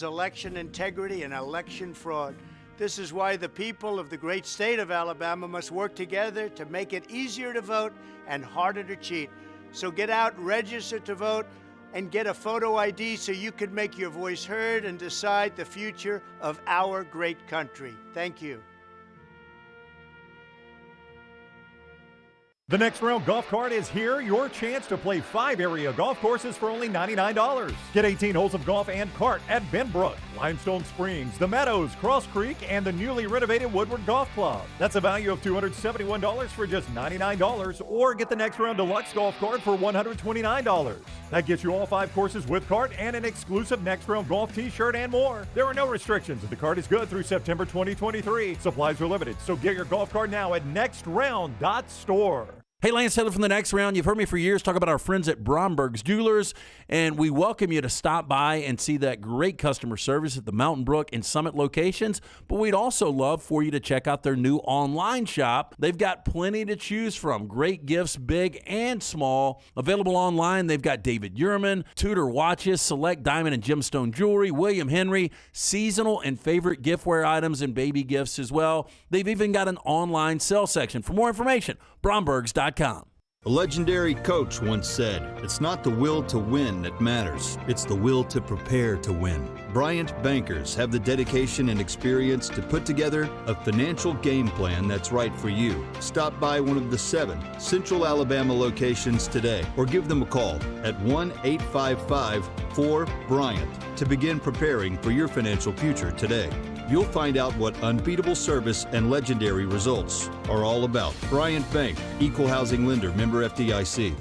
Election integrity and election fraud. This is why the people of the great state of Alabama must work together to make it easier to vote and harder to cheat. So get out, register to vote, and get a photo ID so you can make your voice heard and decide the future of our great country. Thank you. The Next Round Golf Cart is here. Your chance to play 5 area golf courses for only $99. Get 18 holes of golf and cart at Benbrook, Limestone Springs, The Meadows, Cross Creek, and the newly renovated Woodward Golf Club. That's a value of $271 for just $99, or get the Next Round Deluxe Golf Cart for $129. That gets you all 5 courses with cart and an exclusive Next Round Golf t-shirt and more. There are no restrictions. The cart is good through September 2023. Supplies are limited, so get your golf cart now at nextround.store. Hey, Lance Taylor from The Next Round. You've heard me for years talk about our friends at Bromberg's Jewelers, and we welcome you to stop by and see that great customer service at the Mountain Brook and Summit locations. But we'd also love for you to check out their new online shop. They've got plenty to choose from. Great gifts, big and small. Available online, they've got David Yurman, Tudor watches, select diamond and gemstone jewelry, William Henry, seasonal and favorite giftware items and baby gifts as well. They've even got an online sale section. For more information, brombergs.com. A legendary coach once said, "It's not the will to win that matters, it's the will to prepare to win." Bryant bankers have the dedication and experience to put together a financial game plan that's right for you. Stop by one of the 7 Central Alabama locations today or give them a call at 1-855-4-BRYANT to begin preparing for your financial future today. You'll find out what unbeatable service and legendary results are all about. Bryant Bank, Equal Housing Lender, member FDIC.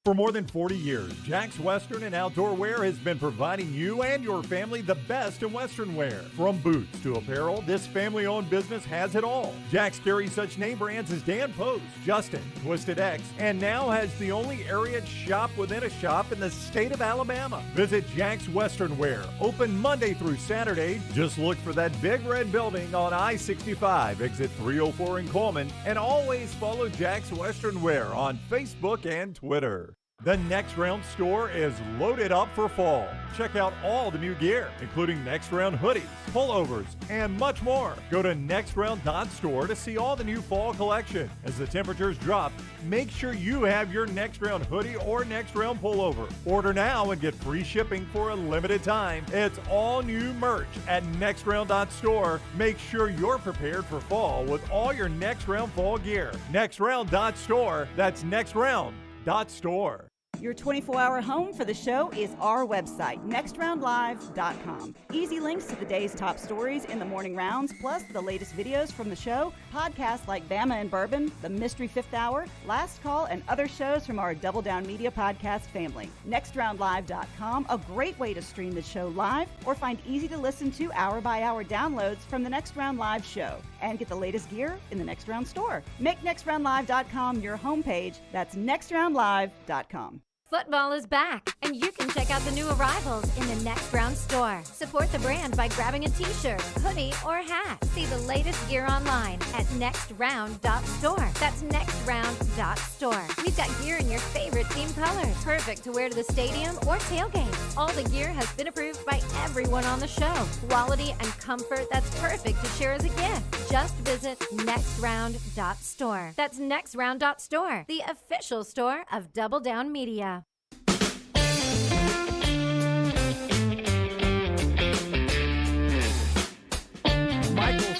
For more than 40 years, Jack's Western and Outdoor Wear has been providing you and your family the best in Western wear. From boots to apparel, this family-owned business has it all. Jack's carries such name brands as Dan Post, Justin, Twisted X, and now has the only area shop within a shop in the state of Alabama. Visit Jack's Western Wear, open Monday through Saturday. Just look for that big red building on I-65, exit 304 in Coleman, and always follow Jack's Western Wear on Facebook and Twitter. The Next Round store is loaded up for fall. Check out all the new gear, including Next Round hoodies, pullovers, and much more. Go to nextround.store to see all the new fall collection. As the temperatures drop, make sure you have your Next Round hoodie or Next Round pullover. Order now and get free shipping for a limited time. It's all new merch at nextround.store. Make sure you're prepared for fall with all your Next Round fall gear. Nextround.store. That's nextround.store. Your 24-hour home for the show is our website, nextroundlive.com. Easy links to the day's top stories in the morning rounds, plus the latest videos from the show, podcasts like Bama and Bourbon, The Mystery Fifth Hour, Last Call, and other shows from our Double Down Media podcast family. Nextroundlive.com, a great way to stream the show live or find easy-to-listen-to hour-by-hour downloads from the Next Round Live show. And get the latest gear in the Next Round store. Make nextroundlive.com your homepage. That's nextroundlive.com. Football is back, and you can check out the new arrivals in the Next Round store. Support the brand by grabbing a t-shirt, hoodie, or hat. See the latest gear online at nextround.store. That's nextround.store. We've got gear in your favorite team colors, perfect to wear to the stadium or tailgate. All the gear has been approved by everyone on the show. Quality and comfort that's perfect to share as a gift. Just visit nextround.store. That's nextround.store, the official store of Double Down Media.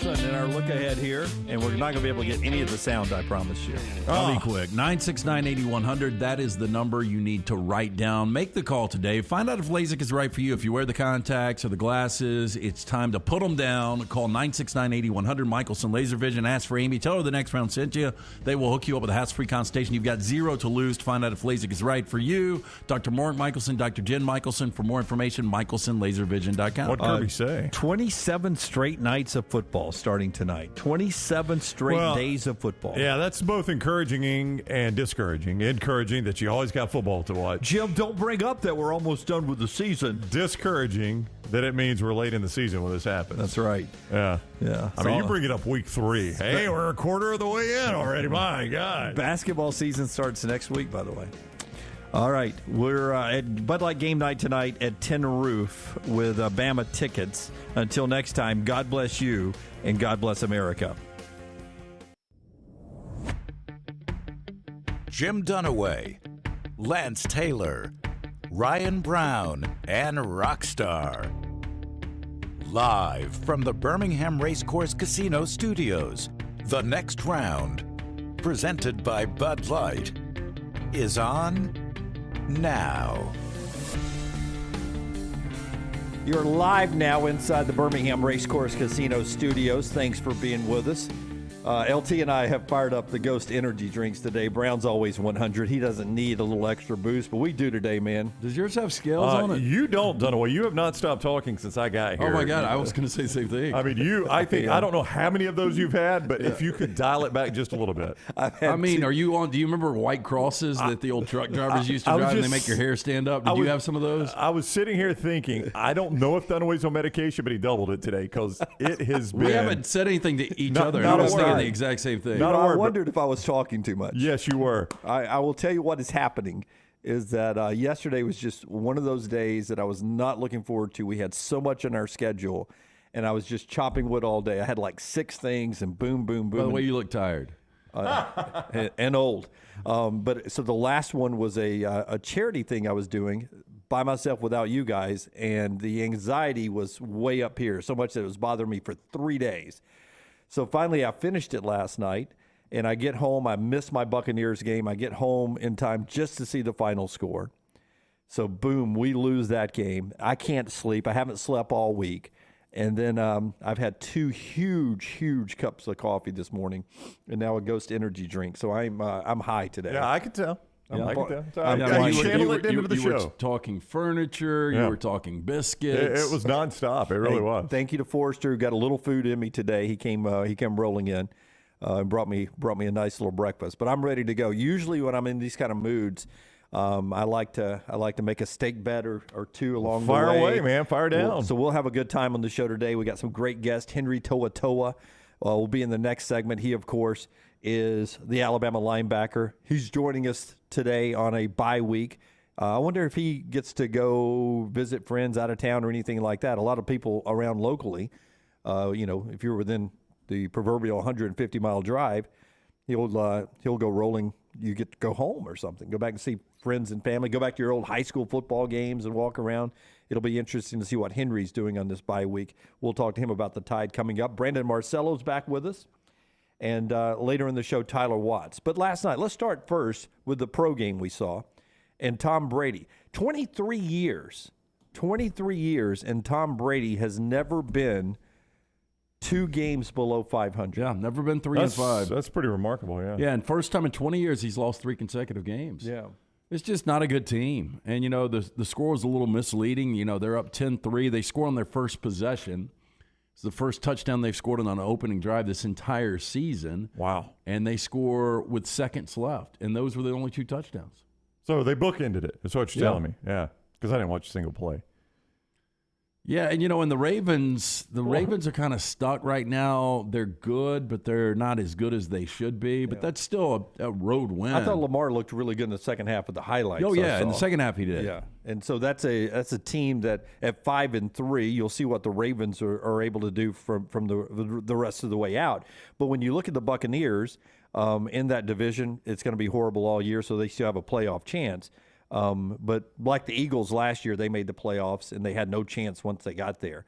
In our look ahead here, and we're not going to be able to get any of the sound, I promise you. I'll be quick. 969-8100, that is the number you need to write down. Make the call today. Find out if LASIK is right for you. If you wear the contacts or the glasses, it's time to put them down. Call 969-8100, Michelson Laser Vision. Ask for Amy. Tell her the Next Round sent you. They will hook you up with a hassle-free consultation. You've got 0 to lose to find out if LASIK is right for you. Dr. Mark Michelson, Dr. Jen Michelson. For more information, michelsonlaservision.com. What Kirby say? 27 straight nights of football starting tonight. 27 straight days of football. Yeah, that's both encouraging and discouraging. Encouraging that you always got football to watch. Jim, don't bring up that we're almost done with the season. Discouraging that it means we're late in the season when this happens. That's right. Yeah. Yeah. I mean, you bring it up week 3. Hey, we're a quarter of the way in already. My God. Basketball season starts next week, by the way. All right, we're at Bud Light Game Night tonight at Tin Roof with Bama tickets. Until next time, God bless you and God bless America. Jim Dunaway, Lance Taylor, Ryan Brown, and Rockstar. Live from the Birmingham Racecourse Casino Studios, the next round, presented by Bud Light, is on now. You're live now inside the Birmingham Racecourse Casino Studios. Thanks for being with us. LT and I have fired up the Ghost energy drinks today. Brown's always 100. He doesn't need a little extra boost, but we do today, man. Does yours have scales on it? You don't, Dunaway. You have not stopped talking since I got here. Oh, my God. I was going to say the same thing. I mean, I don't know how many of those you've had, but if you could dial it back just a little bit. I mean, are you on? Do you remember white crosses that the old truck drivers used to drive and they make your hair stand up? Did you have some of those? I was sitting here thinking, I don't know if Dunaway's on medication, but he doubled it today because it has been. We haven't said anything to each other. Not I was a thinking word. the exact same thing. I wondered if I was talking too much. Yes, you were. I will tell you what is happening is that yesterday was just one of those days that I was not looking forward to. We had so much on our schedule, and I was just chopping wood all day. I had like 6 things, and boom, boom, boom. By the way, you look tired. And old. But so the last one was a charity thing I was doing by myself without you guys, and the anxiety was way up here, so much that it was bothering me for 3 days. So finally, I finished it last night, and I get home. I missed my Buccaneers game. I get home in time just to see the final score. So, boom, we lose that game. I can't sleep. I haven't slept all week. And then I've had 2 huge cups of coffee this morning, and now a Ghost energy drink. So I'm high today. Yeah, I could tell. I could tell. You channeled it into the you were show. talking furniture. Yeah. You were talking biscuits. It was nonstop. It really was. Thank you to Forrester, who got a little food in me today. He came rolling in and brought me a nice little breakfast. But I'm ready to go. Usually when I'm in these kind of moods, I like to make a steak bet or 2 along the way. Fire away, man. Fire down. So we'll have a good time on the show today. We got some great guests. Henry Toa will be in the next segment. He, of course, is the Alabama linebacker. He's joining us today on a bye week. I wonder if he gets to go visit friends out of town or anything like that. A lot of people around locally, if you're within the proverbial 150-mile drive, he'll go rolling. You get to go home or something. Go back and see friends and family. Go back to your old high school football games and walk around. It'll be interesting to see what Henry's doing on this bye week. We'll talk to him about the Tide coming up. Brandon Marcello's back with us. And later in the show, Tyler Watts. But last night, let's start first with the pro game we saw. And Tom Brady, 23 years, and Tom Brady has never been 2 games below 500. Yeah, never been 3 and 5. That's pretty remarkable, yeah. Yeah, and first time in 20 years he's lost 3 consecutive games. Yeah. It's just not a good team. And, the score was a little misleading. They're up 10-3. They score on their first possession. It's the first touchdown they've scored on an opening drive this entire season. Wow. And they score with seconds left. And those were the only 2 touchdowns. So they bookended it. That's what you're telling me. Yeah. Because I didn't watch a single play. Yeah, and and the Ravens are kind of stuck right now. They're good, but they're not as good as they should be. But that's still a road win. I thought Lamar looked really good in the second half of the highlights. Oh yeah, in the second half he did. Yeah, and so that's a team that at 5-3, you'll see what the Ravens are able to do from the rest of the way out. But when you look at the Buccaneers in that division, it's going to be horrible all year. So they still have a playoff chance. But like the Eagles last year, they made the playoffs and they had no chance once they got there.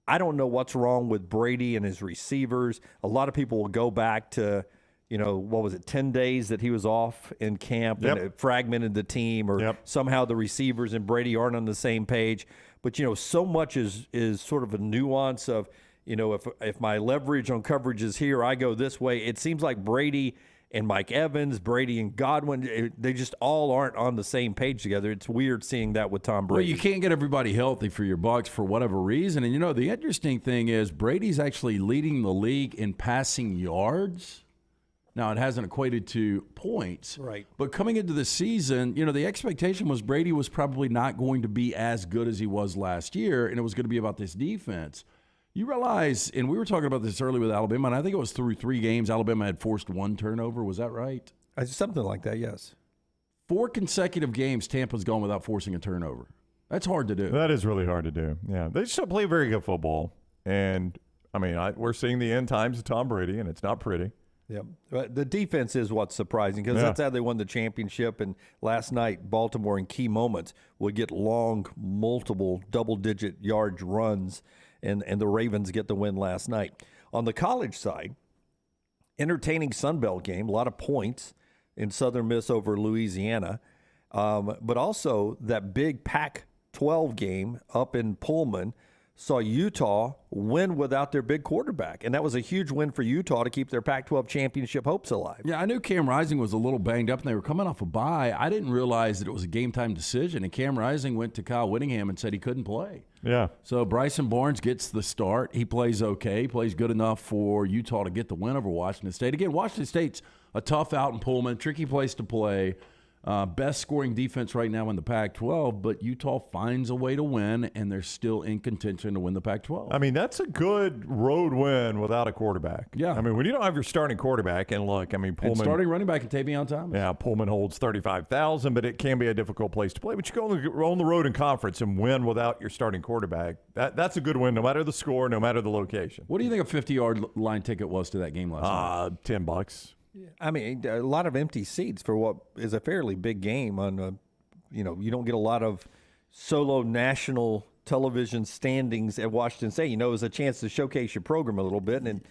I don't know what's wrong with Brady and his receivers. A lot of people will go back to, 10 days that he was off in camp and it fragmented the team, or somehow the receivers and Brady aren't on the same page. But, so much is sort of a nuance of, if my leverage on coverage is here, I go this way. It seems like Brady and Mike Evans, Brady and Godwin, they just all aren't on the same page together. It's weird seeing that with Tom Brady. Well, you can't get everybody healthy for your Bucs for whatever reason. And, the interesting thing is Brady's actually leading the league in passing yards. Now, it hasn't equated to points. Right. But coming into the season, the expectation was Brady was probably not going to be as good as he was last year, and it was going to be about this defense. You realize, and we were talking about this earlier with Alabama, and I think it was through 3 games, Alabama had forced 1 turnover. Was that right? Something like that, yes. 4 consecutive games Tampa's gone without forcing a turnover. That's hard to do. That is really hard to do. Yeah, they still play very good football, and I mean, we're seeing the end times of Tom Brady, and it's not pretty. Yep. But the defense is what's surprising because that's how they won the championship. And last night, Baltimore in key moments would get long, multiple double-digit yard runs, and the Ravens get the win last night. On the college side, entertaining Sun Belt game, a lot of points in Southern Miss over Louisiana, but also that big Pac-12 game up in Pullman saw Utah win without their big quarterback. And that was a huge win for Utah to keep their Pac-12 championship hopes alive. Yeah, I knew Cam Rising was a little banged up, and they were coming off a bye. I didn't realize that it was a game-time decision, and Cam Rising went to Kyle Whittingham and said he couldn't play. Yeah. So Bryson Barnes gets the start. He plays okay, plays good enough for Utah to get the win over Washington State. Again, Washington State's a tough out in Pullman, tricky place to play. Best scoring defense right now in the Pac-12, but Utah finds a way to win, and they're still in contention to win the Pac-12. I mean, that's a good road win without a quarterback. Yeah. I mean, when you don't have your starting quarterback, and look, I mean, Pullman. And starting running back and Tavion Thomas. Yeah, Pullman holds 35,000, but it can be a difficult place to play. But you go on the road in conference and win without your starting quarterback. That's a good win, no matter the score, no matter the location. What do you think a 50-yard line ticket was to that game last night? $10. I mean, a lot of empty seats for what is a fairly big game. You don't get a lot of solo national television standings at Washington State. It was a chance to showcase your program a little bit, and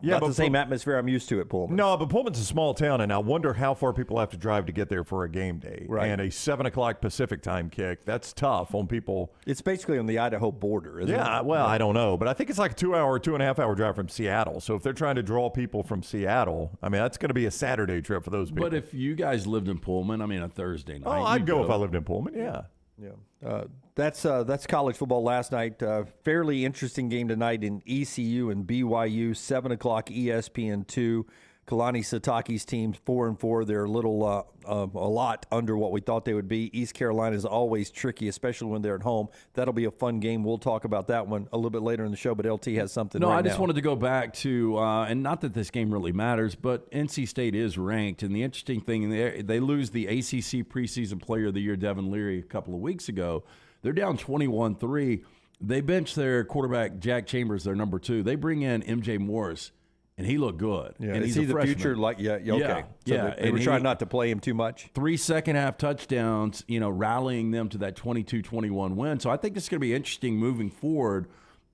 not the same atmosphere I'm used to at Pullman. No, but Pullman's a small town, and I wonder how far people have to drive to get there for a game day. Right. And a 7 o'clock Pacific time kick, that's tough on people. It's basically on the Idaho border, isn't it? Yeah, well, I don't know. But I think it's like a 2.5 hour drive from Seattle. So if they're trying to draw people from Seattle, I mean, that's going to be a Saturday trip for those people. But if you guys lived in Pullman, I mean, a Thursday night. I'd go if I lived in Pullman, yeah. Yeah. That's college football last night. Fairly interesting game tonight in ECU and BYU, 7 o'clock ESPN2. Kalani Sitake's team's 4-4. They're a lot under what we thought they would be. East Carolina is always tricky, especially when they're at home. That'll be a fun game. We'll talk about that one a little bit later in the show, but LT has something No, right I just now. wanted to go back to, and not that this game really matters, but NC State is ranked. And the interesting thing, they lose the ACC preseason player of the year, Devin Leary, a couple of weeks ago. They're down 21-3. They bench their quarterback, Jack Chambers, their number 2. They bring in M.J. Morris, and he looked good. Yeah, and is he's he the freshman. future? Okay. So they were And trying not to play him too much. 3 second-half touchdowns, rallying them to that 22-21 win. So I think this is going to be interesting moving forward,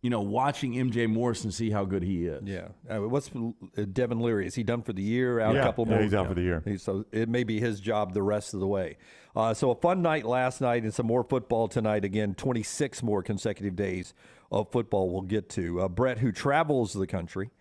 watching M.J. Morris and see how good he is. Yeah. What's Devin Leary? Is he done for the year? Out a couple more? Yeah, he's out for the year. So it may be his job the rest of the way. So a fun night last night and some more football tonight. Again, 26 more consecutive days of football we'll get to. Brett, who travels the country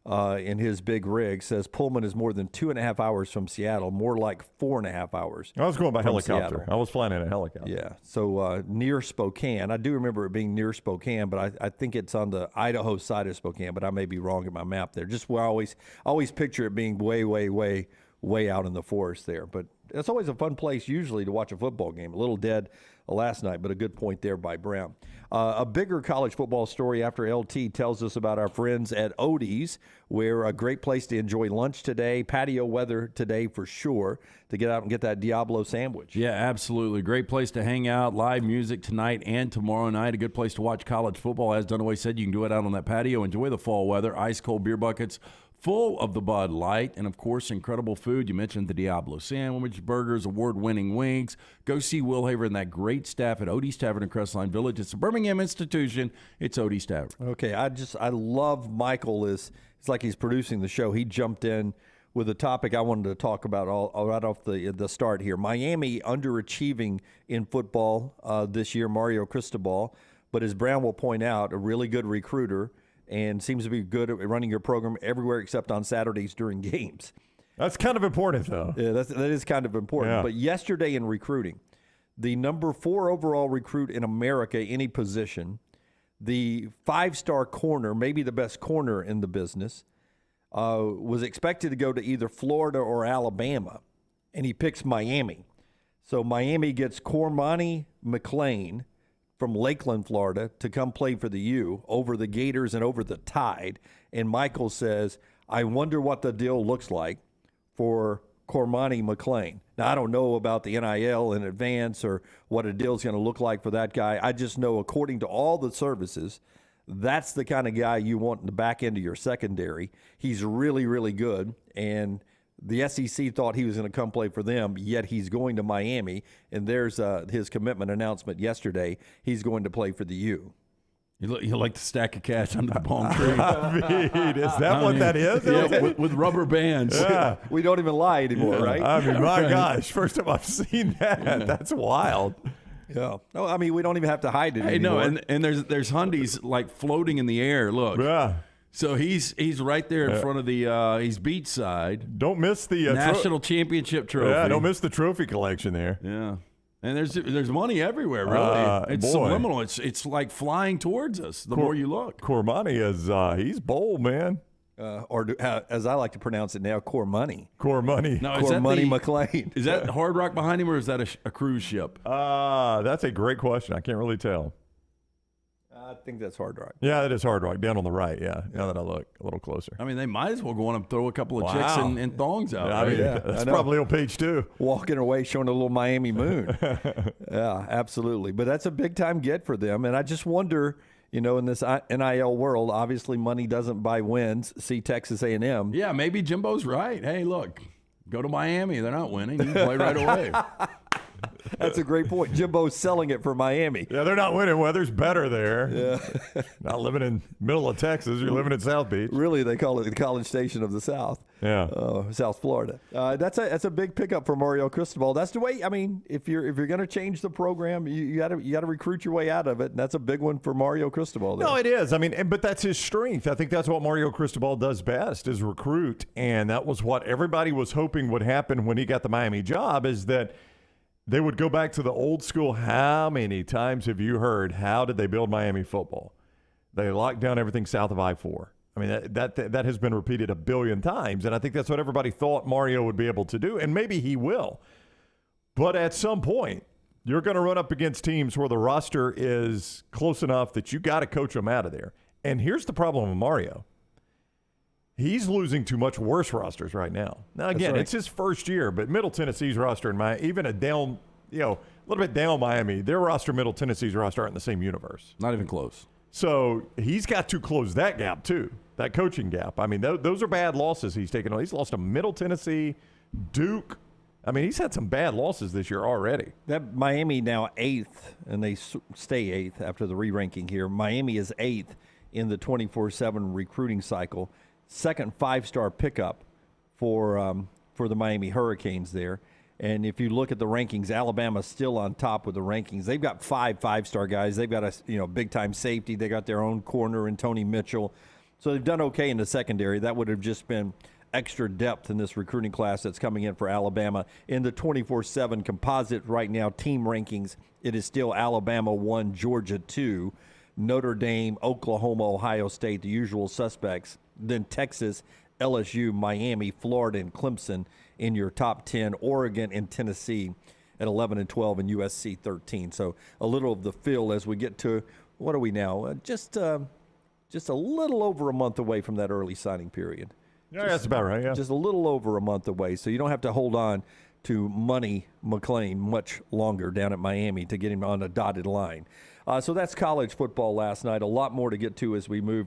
in his big rig, says Pullman is more than 2.5 hours from Seattle, more like 4.5 hours. I was going by from helicopter. Seattle. I was flying in a helicopter. Yeah, so near Spokane. I do remember it being near Spokane, but I think it's on the Idaho side of Spokane, but I may be wrong in my map there. Just where I always picture it being way out in the forest there. But it's always a fun place usually to watch a football game. A little dead last night, but a good point there by Brown. A bigger college football story after LT tells us about our friends at Odie's, where a great place to enjoy lunch today, patio weather today for sure, to get out and get that Diablo sandwich. Yeah, absolutely. Great place to hang out, live music tonight and tomorrow night. A good place to watch college football. As Dunaway said, you can do it out on that patio. Enjoy the fall weather, ice-cold beer buckets, full of the Bud Light, and, of course, incredible food. You mentioned the Diablo sandwich, burgers, award-winning wings. Go see Will Haver and that great staff at Odie's Tavern in Crestline Village. It's a Birmingham institution. It's Odie's Tavern. Okay, I love Michael. It's like he's producing the show. He jumped in with a topic I wanted to talk about all right off the start here. Miami underachieving in football this year, Mario Cristobal, but as Brown will point out, a really good recruiter, and seems to be good at running your program everywhere except on Saturdays during games. That's kind of important, though. Yeah, that is kind of important. Yeah. But yesterday in recruiting, the number 4 overall recruit in America, any position, the 5-star corner, maybe the best corner in the business, was expected to go to either Florida or Alabama, and he picks Miami. So Miami gets Cormani McLean from Lakeland, Florida, to come play for the U over the Gators and over the Tide. And Michael says, I wonder what the deal looks like for Cormani McClain. Now, I don't know about the NIL in advance or what a deal is going to look like for that guy. I just know, according to all the services, that's the kind of guy you want in the back end of your secondary. He's really, really good, and the SEC thought he was going to come play for them, yet he's going to Miami, and there's his commitment announcement yesterday. He's going to play for the U. You like the stack of cash under the palm tree. I mean, is that what that is? Yeah, with rubber bands. Yeah. We don't even lie anymore, right? I mean, my gosh, first time I've seen that. That's wild. Yeah. No, I mean, we don't even have to hide it anymore. No, and there's Hundies like floating in the air. Look. Yeah. So he's right there in front of the he's beachside. Don't miss the national championship trophy. Yeah, don't miss the trophy collection there. Yeah. And there's money everywhere, really. It's boy. subliminal. It's like flying towards us the more you look. Cormani is he's bold, man. As I like to pronounce it now, Cormani. Cormani. Now, Cormani McClain. Is that Hard Rock behind him, or is that a cruise ship? That's a great question. I can't really tell. I think that's Hard Rock. Yeah, that is Hard Rock, down on the right, yeah. Now that I look a little closer. I mean, they might as well go on and throw a couple of chicks and thongs out. I mean, Yeah, that's I know. probably on page 2. Walking away showing a little Miami moon. Yeah, absolutely. But that's a big-time get for them. And I just wonder, in this NIL world, obviously money doesn't buy wins. See Texas A&M. Yeah, maybe Jimbo's right. Hey, look, go to Miami. They're not winning. You can play right away. That's a great point. Jimbo's selling it for Miami. Yeah, they're not winning. Weather's better there. Yeah. Not living in middle of Texas. You're living in South Beach. Really, they call it the College Station of the South. Yeah. South Florida. That's a big pickup for Mario Cristobal. That's the way. I mean, if you're going to change the program, you got to recruit your way out of it, and that's a big one for Mario Cristobal. There. No, it is. I mean, but that's his strength. I think that's what Mario Cristobal does best is recruit, and that was what everybody was hoping would happen when he got the Miami job. Is that they would go back to the old school. How many times have you heard, how did they build Miami football? They locked down everything south of I-4. I mean, that has been repeated a billion times, and I think that's what everybody thought Mario would be able to do, and maybe he will. But at some point, you're going to run up against teams where the roster is close enough that you got to coach them out of there. And here's the problem with Mario. He's losing to much worse rosters right now. Now, again, right. It's his first year, but Middle Tennessee's roster and even a down, a little bit down Miami, their roster, Middle Tennessee's roster aren't in the same universe. Not even close. So he's got to close that gap too, that coaching gap. I mean, those are bad losses he's taken on. He's lost to Middle Tennessee, Duke. I mean, he's had some bad losses this year already. That Miami now 8th, and they stay 8th after the re-ranking here. Miami is 8th in the 24/7 recruiting cycle. Second 5-star pickup for the Miami Hurricanes there. And if you look at the rankings, Alabama's still on top with the rankings. They've got 5-star guys. They've got a big-time safety. They got their own corner in Tony Mitchell. So they've done okay in the secondary. That would have just been extra depth in this recruiting class that's coming in for Alabama. In the 24/7 composite right now, team rankings, it is still Alabama 1, Georgia 2, Notre Dame, Oklahoma, Ohio State, the usual suspects. Then Texas, LSU, Miami, Florida, and Clemson in your top 10. Oregon and Tennessee at 11 and 12, and USC 13. So a little of the fill as we get to, what are we now? Just a little over a month away from that early signing period. Yeah, that's about right, yeah. Just a little over a month away. So you don't have to hold on to Money McClain much longer down at Miami to get him on a dotted line. So that's college football last night. A lot more to get to as we move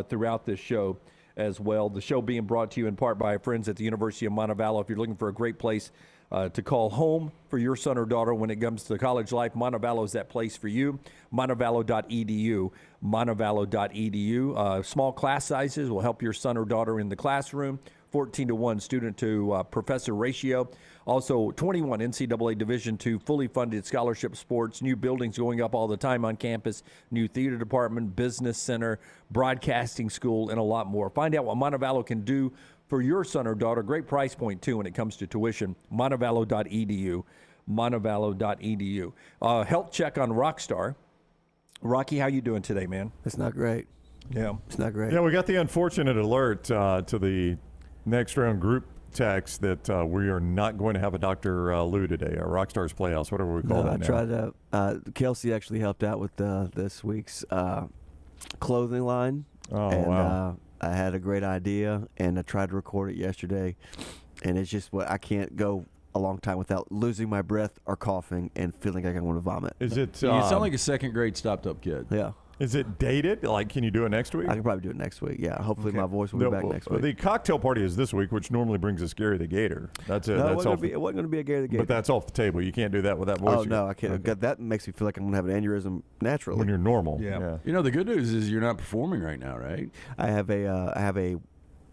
throughout this show as well. The show being brought to you in part by our friends at the University of Montevallo. If you're looking for a great place to call home for your son or daughter when it comes to college life, Montevallo is that place for you. Montevallo.edu. Montevallo.edu. Small class sizes will help your son or daughter in the classroom. 14-to-1 student to professor ratio. Also, 21 NCAA Division II fully funded scholarship sports, new buildings going up all the time on campus, new theater department, business center, broadcasting school, and a lot more. Find out what Montevallo can do for your son or daughter. Great price point, too, when it comes to tuition. Montevallo.edu. Montevallo.edu. Health check on Rockstar. Rocky, how you doing today, man? It's not great. Yeah. It's not great. Yeah, we got the unfortunate alert to the next round group text that we are not going to have a Dr. Lou today, or Rockstars Playhouse, whatever we call that now. I tried to. Kelsey actually helped out with this week's clothing line. Oh, and, wow. I had a great idea, and I tried to record it yesterday. and it's just what I can't go a long time without losing my breath or coughing and feeling like I want to vomit. Is it? You sound like a second grade stopped up kid. Yeah. Is it dated? Like, can you do it next week? I can probably do it next week. Yeah, hopefully my voice will be back next week. The cocktail party is this week, which normally brings us Gary the Gator. That's it. No, That's it wasn't going to be a Gary the Gator. But that's off the table. You can't do that with that voice. Oh no, I can't. Okay. That makes me feel like I'm going to have an aneurysm naturally. When you're normal. Yeah. You know, the good news is you're not performing right now, right? I have a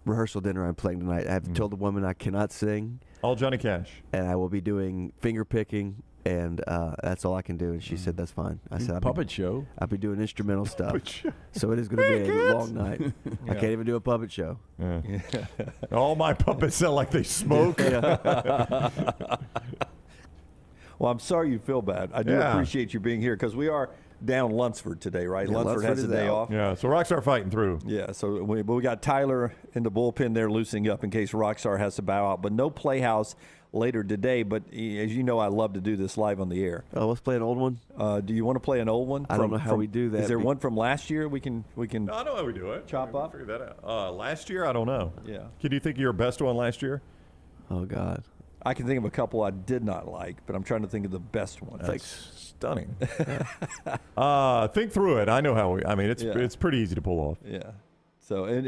rehearsal dinner I'm playing tonight. I have told the woman I cannot sing, All Johnny Cash. and I will be doing finger picking, and that's all I can do. And she said that's fine. I said Puppet show. I'll be doing instrumental stuff. So it is going to be a long night. I can't even do a puppet show. Yeah. All my puppets sound like they smoke. Well, I'm sorry you feel bad. I do Yeah. appreciate you being here because we are down Lunsford today, right? Yeah, Lunsford has a Lunsford is day out. off. Yeah, so Rockstar fighting through. Yeah, so we got Tyler in the bullpen there loosening up in case Rockstar has to bow out. But no Playhouse later today. But as you know, I love to do this live on the air. Oh, let's play an old one. Do you want to play an old one? I don't know how we do that. Is there one from last year we can I know how we do it. chop We'll up? figure that out. Last year, I don't know. Yeah. Could you think of your best one last year? Oh God. I can think of a couple I did not like, but I'm trying to think of the best one. That's stunning. Think through it. I know how I mean, it's pretty easy to pull off. Yeah. So does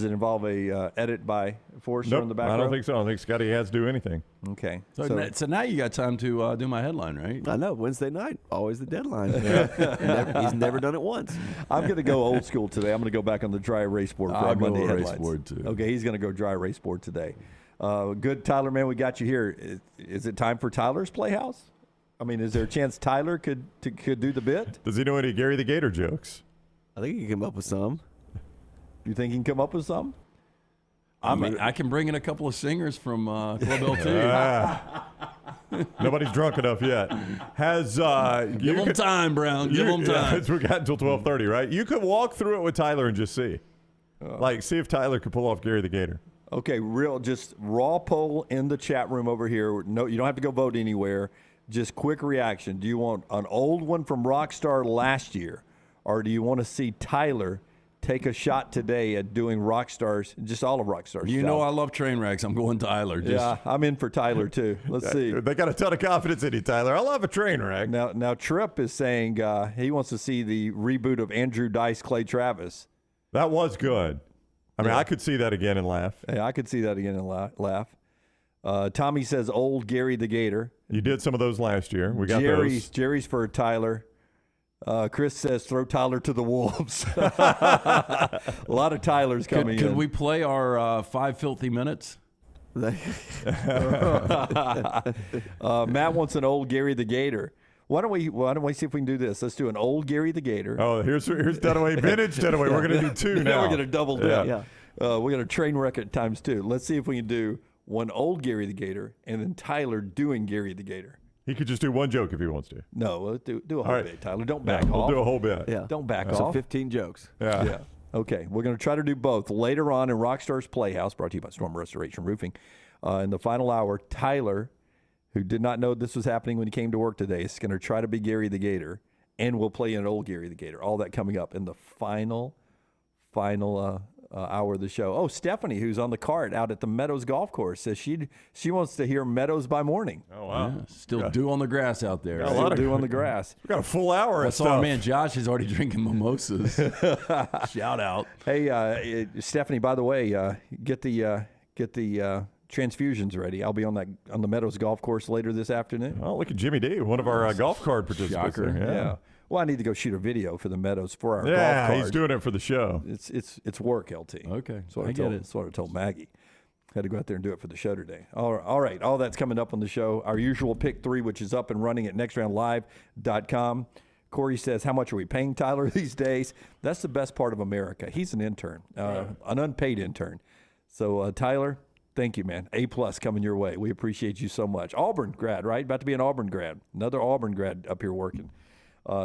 it involve a edit by Forrester Nope, on the back I row? don't think so. I don't think Scotty has to do anything. Okay. So now you got time to do my headline, right? I know. Wednesday night, always the deadline. He's never done it once. I'm going to go old school today. I'm going to go back on the dry erase board for I'll our go Monday erase headlines. board, too. Okay, he's going to go dry erase board today. Good, Tyler, man, we got you here. Is it time for Tyler's Playhouse? I mean, is there a chance Tyler could do the bit? Does he know any Gary the Gator jokes? I think he came up with some. You think he can come up with some? I can bring in a couple of singers from Club LT. Nobody's drunk enough yet. Give them time, Brown. Give them time. We got until 12:30, right? You could walk through it with Tyler and just see. See if Tyler could pull off Gary the Gator. Okay, just raw poll in the chat room over here. No, you don't have to go vote anywhere. Just quick reaction. Do you want an old one from Rockstar last year, or do you want to see Tyler take a shot today at doing Rockstar's, just all of Rockstar's You stuff? know I love train wrecks. I'm going Tyler. Yeah, I'm in for Tyler too. Let's see. They got a ton of confidence in you, Tyler. I love a train wreck. Now Tripp is saying he wants to see the reboot of Andrew Dice, Clay Travis. That was good. I mean, I could see that again and laugh. Yeah, I could see that again and laugh. Tommy says old Gary the Gator. You did some of those last year. We got those. Jerry's for Tyler. Chris says throw Tyler to the wolves. A lot of Tylers coming in. Could we play our 5 filthy minutes? Matt wants an old Gary the Gator. Why don't we see if we can do this? Let's do an old Gary the Gator. Oh, here's Dunaway, vintage Dunaway. We're going to do two now. We're going to double down. Yeah. We're going to train wreck at times two. Let's see if we can do one old Gary the Gator and then Tyler doing Gary the Gator. He could just do one joke if he wants to. No, let's do a whole All right. bit, Tyler. Don't back We'll off. do a whole bit. Yeah. Don't back So off. 15 jokes. Yeah. Okay, we're going to try to do both later on in Rockstar's Playhouse, brought to you by Storm Restoration Roofing. In the final hour, Tyler, who did not know this was happening when he came to work today, is going to try to be Gary the Gator, and we'll play an old Gary the Gator. All that coming up in the final hour of the show. Oh, Stephanie, who's on the cart out at the Meadows Golf Course, says she wants to hear Meadows by morning. Oh, wow. Yeah, still dew on the grass out there. Got a lot of Do on the grass. We got a full hour I of saw stuff. our man Josh is already drinking mimosas. Shout out. Hey, Stephanie, by the way, get the transfusions ready. I'll be on the Meadows Golf Course later this afternoon. Oh, look at Jimmy D, one of our golf card participants. Shocker. there. Yeah. Well, I need to go shoot a video for the Meadows for our golf Yeah, card. he's doing it for the show. It's work, LT. Okay, That's what I get it. That's what I told Maggie. Had to go out there and do it for the show today. All right. All that's coming up on the show. Our usual pick 3, which is up and running at nextroundlive.com. Corey says, how much are we paying Tyler these days? That's the best part of America. He's an intern, an unpaid intern. So, Tyler, thank you, man. A+ coming your way. We appreciate you so much. Auburn grad, right? About to be an Auburn grad. Another Auburn grad up here working.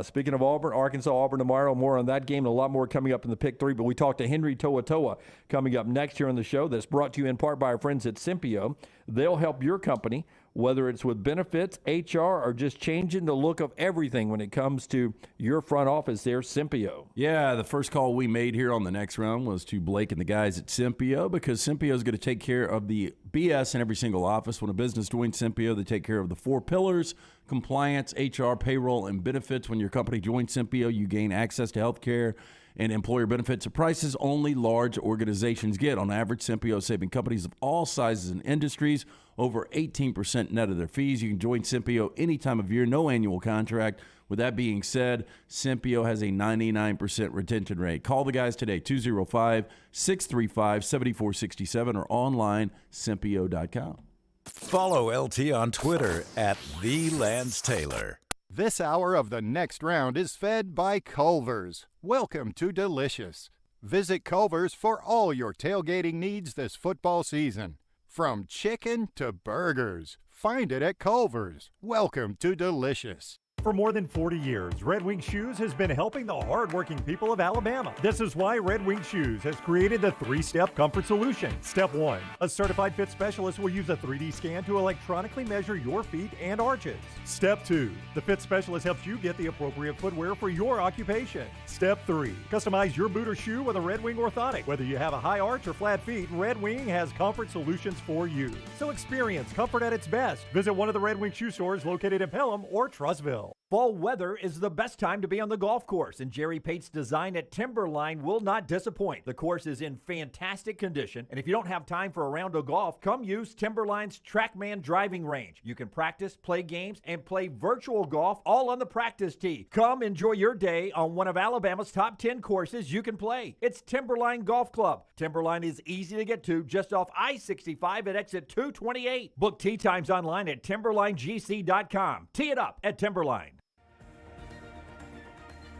Speaking of Auburn, Arkansas, Auburn tomorrow. More on that game and a lot more coming up in the pick 3. But we talked to Henry Toa coming up next here on the show. That's brought to you in part by our friends at Simpio. They'll help your company whether it's with benefits, HR, or just changing the look of everything when it comes to your front office there, Sympio. Yeah, the first call we made here on the next round was to Blake and the guys at Sympio, because Sympio is going to take care of the BS in every single office. When a business joins Sympio, they take care of the 4 pillars: compliance, HR, payroll, and benefits. When your company joins Sympio, you gain access to health care and employer benefits at prices only large organizations get. On average, Sympio is saving companies of all sizes and industries over 18% net of their fees. You can join Sympio any time of year, no annual contract. With that being said, Sympio has a 99% retention rate. Call the guys today, 205-635-7467, or online, Sympio.com. Follow LT on Twitter at @TheLanceTaylor. This hour of the next round is fed by Culver's. Welcome to Delicious. Visit Culver's for all your tailgating needs this football season. From chicken to burgers, find it at Culver's. Welcome to Delicious. For more than 40 years, Red Wing Shoes has been helping the hardworking people of Alabama. This is why Red Wing Shoes has created the 3-step comfort solution. Step 1, a certified fit specialist will use a 3D scan to electronically measure your feet and arches. Step 2, the fit specialist helps you get the appropriate footwear for your occupation. Step 3, customize your boot or shoe with a Red Wing orthotic. Whether you have a high arch or flat feet, Red Wing has comfort solutions for you. So experience comfort at its best. Visit one of the Red Wing shoe stores located in Pelham or Trussville. Fall weather is the best time to be on the golf course, and Jerry Pate's design at Timberline will not disappoint. The course is in fantastic condition, and if you don't have time for a round of golf, come use Timberline's TrackMan driving range. You can practice, play games, and play virtual golf all on the practice tee. Come enjoy your day on one of Alabama's top 10 courses you can play. It's Timberline Golf Club. Timberline is easy to get to just off I-65 at exit 228. Book tee times online at timberlinegc.com. Tee it up at Timberline.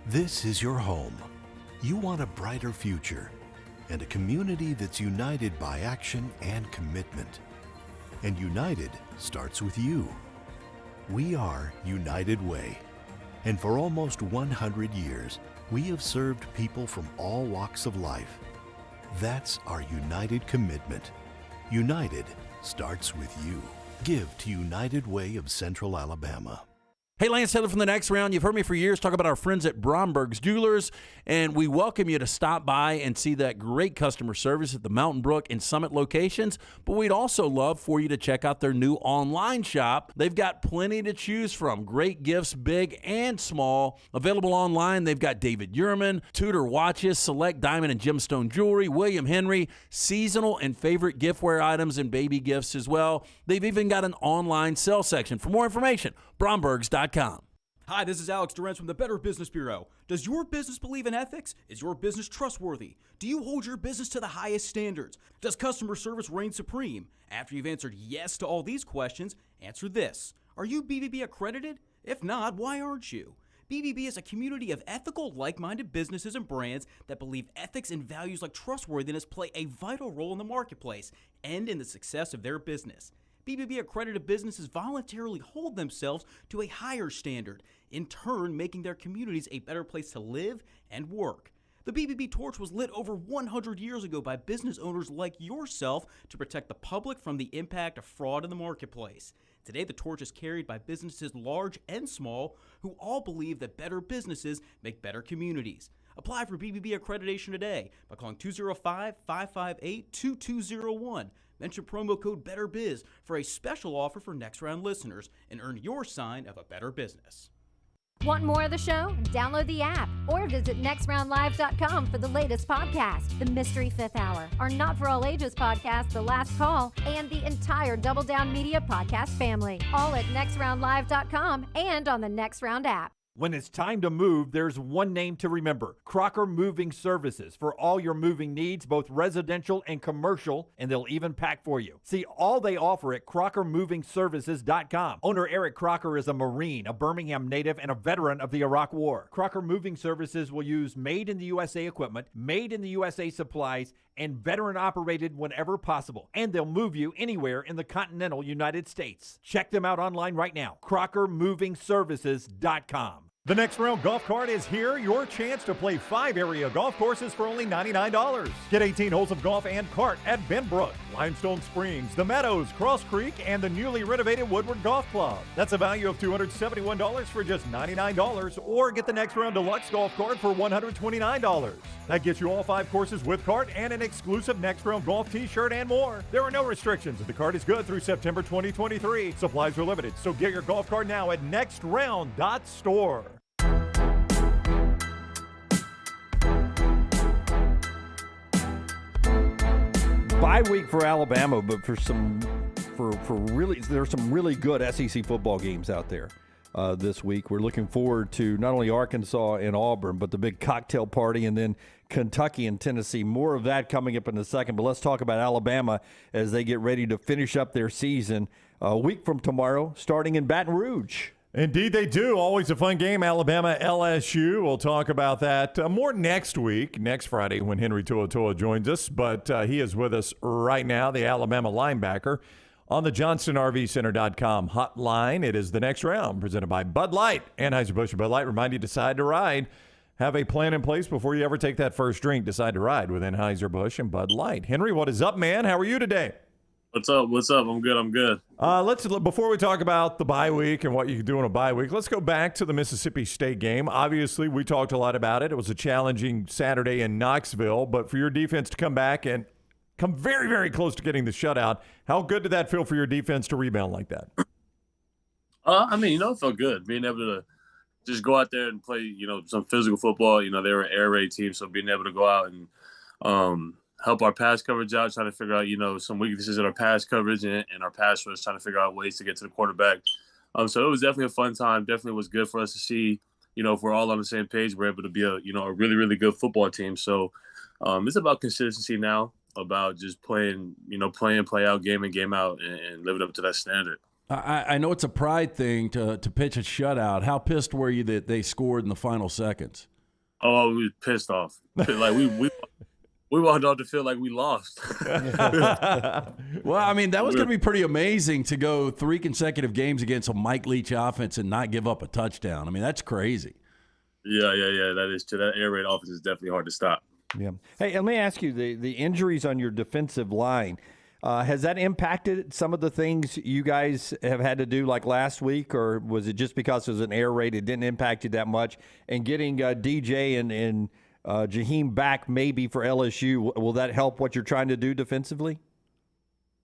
This is your home. You want a brighter future and a community that's united by action and commitment. And united starts with you. We are United Way. And for almost 100 years, we have served people from all walks of life. That's our united commitment. United starts with you. Give to United Way of Central Alabama. Hey, Lance Taylor from the next round. You've heard me for years talk about our friends at Bromberg's Jewelers, and we welcome you to stop by and see that great customer service at the Mountain Brook and Summit locations. But we'd also love for you to check out their new online shop. They've got plenty to choose from. Great gifts, big and small. Available online, they've got David Yurman, Tudor watches, select diamond and gemstone jewelry, William Henry, seasonal and favorite giftware items, and baby gifts as well. They've even got an online sale section. For more information, Brombergs.com. Hi, this is Alex Durant from the Better Business Bureau. Does your business believe in ethics? Is your business trustworthy? Do you hold your business to the highest standards? Does customer service reign supreme? After you've answered yes to all these questions, answer this. Are you BBB accredited? If not, why aren't you? BBB is a community of ethical, like-minded businesses and brands that believe ethics and values like trustworthiness play a vital role in the marketplace and in the success of their business. BBB accredited businesses voluntarily hold themselves to a higher standard, in turn making their communities a better place to live and work. The BBB torch was lit over 100 years ago by business owners like yourself to protect the public from the impact of fraud in the marketplace. Today, the torch is carried by businesses large and small who all believe that better businesses make better communities. Apply for BBB accreditation today by calling 205-558-2201. Mention promo code BETTERBIZ for a special offer for next round listeners and earn your sign of a better business. Want more of the show? Download the app or visit nextroundlive.com for the latest podcast, The Mystery Fifth Hour, our Not For All Ages podcast, The Last Call, and the entire Double Down Media podcast family. All at nextroundlive.com and on the Next Round app. When it's time to move, there's one name to remember: Crocker Moving Services, for all your moving needs, both residential and commercial, and they'll even pack for you. See all they offer at crockermovingservices.com. Owner Eric Crocker is a Marine, a Birmingham native, and a veteran of the Iraq War. Crocker Moving Services will use made-in-the-USA equipment, made-in-the-USA supplies, and veteran-operated whenever possible, and they'll move you anywhere in the continental United States. Check them out online right now, crockermovingservices.com. The Next Round golf cart is here. Your chance to play 5 area golf courses for only $99. Get 18 holes of golf and cart at Benbrook, Limestone Springs, The Meadows, Cross Creek, and the newly renovated Woodward Golf Club. That's a value of $271 for just $99. Or get the Next Round Deluxe golf cart for $129. That gets you all 5 courses with cart and an exclusive Next Round golf t-shirt and more. There are no restrictions. The cart is good through September 2023. Supplies are limited, so get your golf cart now at nextround.store. Bye week for Alabama, but there's some really good SEC football games out there this week. We're looking forward to not only Arkansas and Auburn, but the big cocktail party, and then Kentucky and Tennessee. More of that coming up in a second. But let's talk about Alabama as they get ready to finish up their season a week from tomorrow, starting in Baton Rouge. Indeed, they do. Always a fun game. Alabama, LSU. We'll talk about that more next week, next Friday, when Henry To'oTo'o joins us. But he is with us right now, the Alabama linebacker, on the JohnstonRVCenter.com hotline. It is the Next Round, presented by Bud Light. Anheuser-Busch and Bud Light remind you, decide to ride. Have a plan in place before you ever take that first drink. Decide to ride with Anheuser-Busch and Bud Light. Henry, what is up, man? How are you today? What's up? I'm good. Before we talk about the bye week and what you can do on a bye week, let's go back to the Mississippi State game. Obviously, we talked a lot about it. It was a challenging Saturday in Knoxville, but for your defense to come back and come very, very close to getting the shutout, how good did that feel for your defense to rebound like that? It felt good being able to just go out there and play, some physical football. They were an air raid team, so being able to go out and help our pass coverage out, trying to figure out, some weaknesses in our pass coverage and our pass rush, trying to figure out ways to get to the quarterback. So it was definitely a fun time. Definitely was good for us to see, if we're all on the same page, we're able to be a really, really good football team. So it's about consistency now, about just playing, play out, game in, game out, and living up to that standard. I know it's a pride thing to pitch a shutout. How pissed were you that they scored in the final seconds? Oh, we were pissed off. Like we walked off the field like we lost. Well, that was going to be pretty amazing to go 3 consecutive games against a Mike Leach offense and not give up a touchdown. That's crazy. Yeah. That is true. That air raid offense is definitely hard to stop. Yeah. Hey, let me ask you, the injuries on your defensive line, has that impacted some of the things you guys have had to do like last week, or was it just because it was an air raid, it didn't impact you that much? And getting DJ and Jaheim back maybe for LSU, will that help what you're trying to do defensively?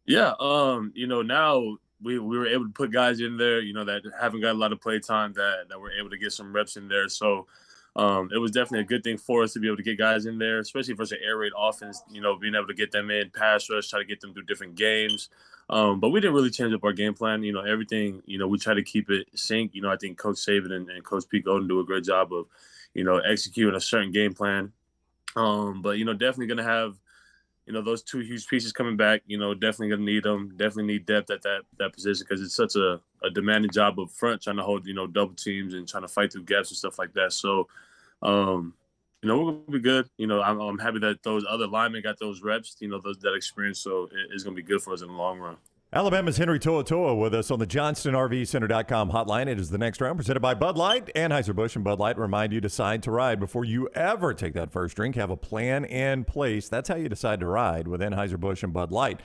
Yeah, now we were able to put guys in there, that haven't got a lot of play time, that were able to get some reps in there. So it was definitely a good thing for us to be able to get guys in there, especially for an air raid offense, being able to get them in, pass rush, try to get them through different games. But we didn't really change up our game plan. Everything, we try to keep it sync. I think Coach Saban and Coach Pete Golden do a great job of, executing a certain game plan. But, definitely going to have, those 2 huge pieces coming back, definitely going to need them, definitely need depth at that position, because it's such a demanding job up front, trying to hold, double teams and trying to fight through gaps and stuff like that. So, we're going to be good. I'm happy that those other linemen got those reps, that experience. So it's going to be good for us in the long run. Alabama's Henry To'oTo'o with us on the JohnstonRVCenter.com hotline. It is the Next Round, presented by Bud Light. Anheuser-Busch and Bud Light remind you, decide to ride before you ever take that first drink. Have a plan in place. That's how you decide to ride with Anheuser-Busch and Bud Light.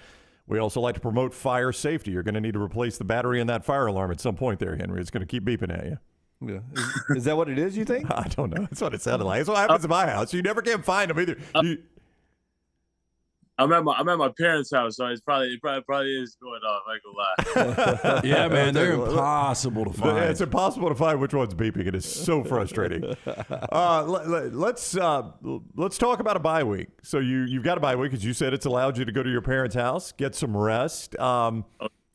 We also like to promote fire safety. You're going to need to replace the battery in that fire alarm at some point there, Henry. It's going to keep beeping at you. Yeah. Is that what it is, you think? I don't know. That's what it sounded like. That's what happens at my house. You never can find them either. I'm at my parents' house, so it probably is going on. I ain't gonna lie. Yeah, man, they're impossible to find. It's impossible to find which one's beeping. It is so frustrating. Let's talk about a bye week. So you've got a bye week, as you said. It's allowed you to go to your parents' house, get some rest. How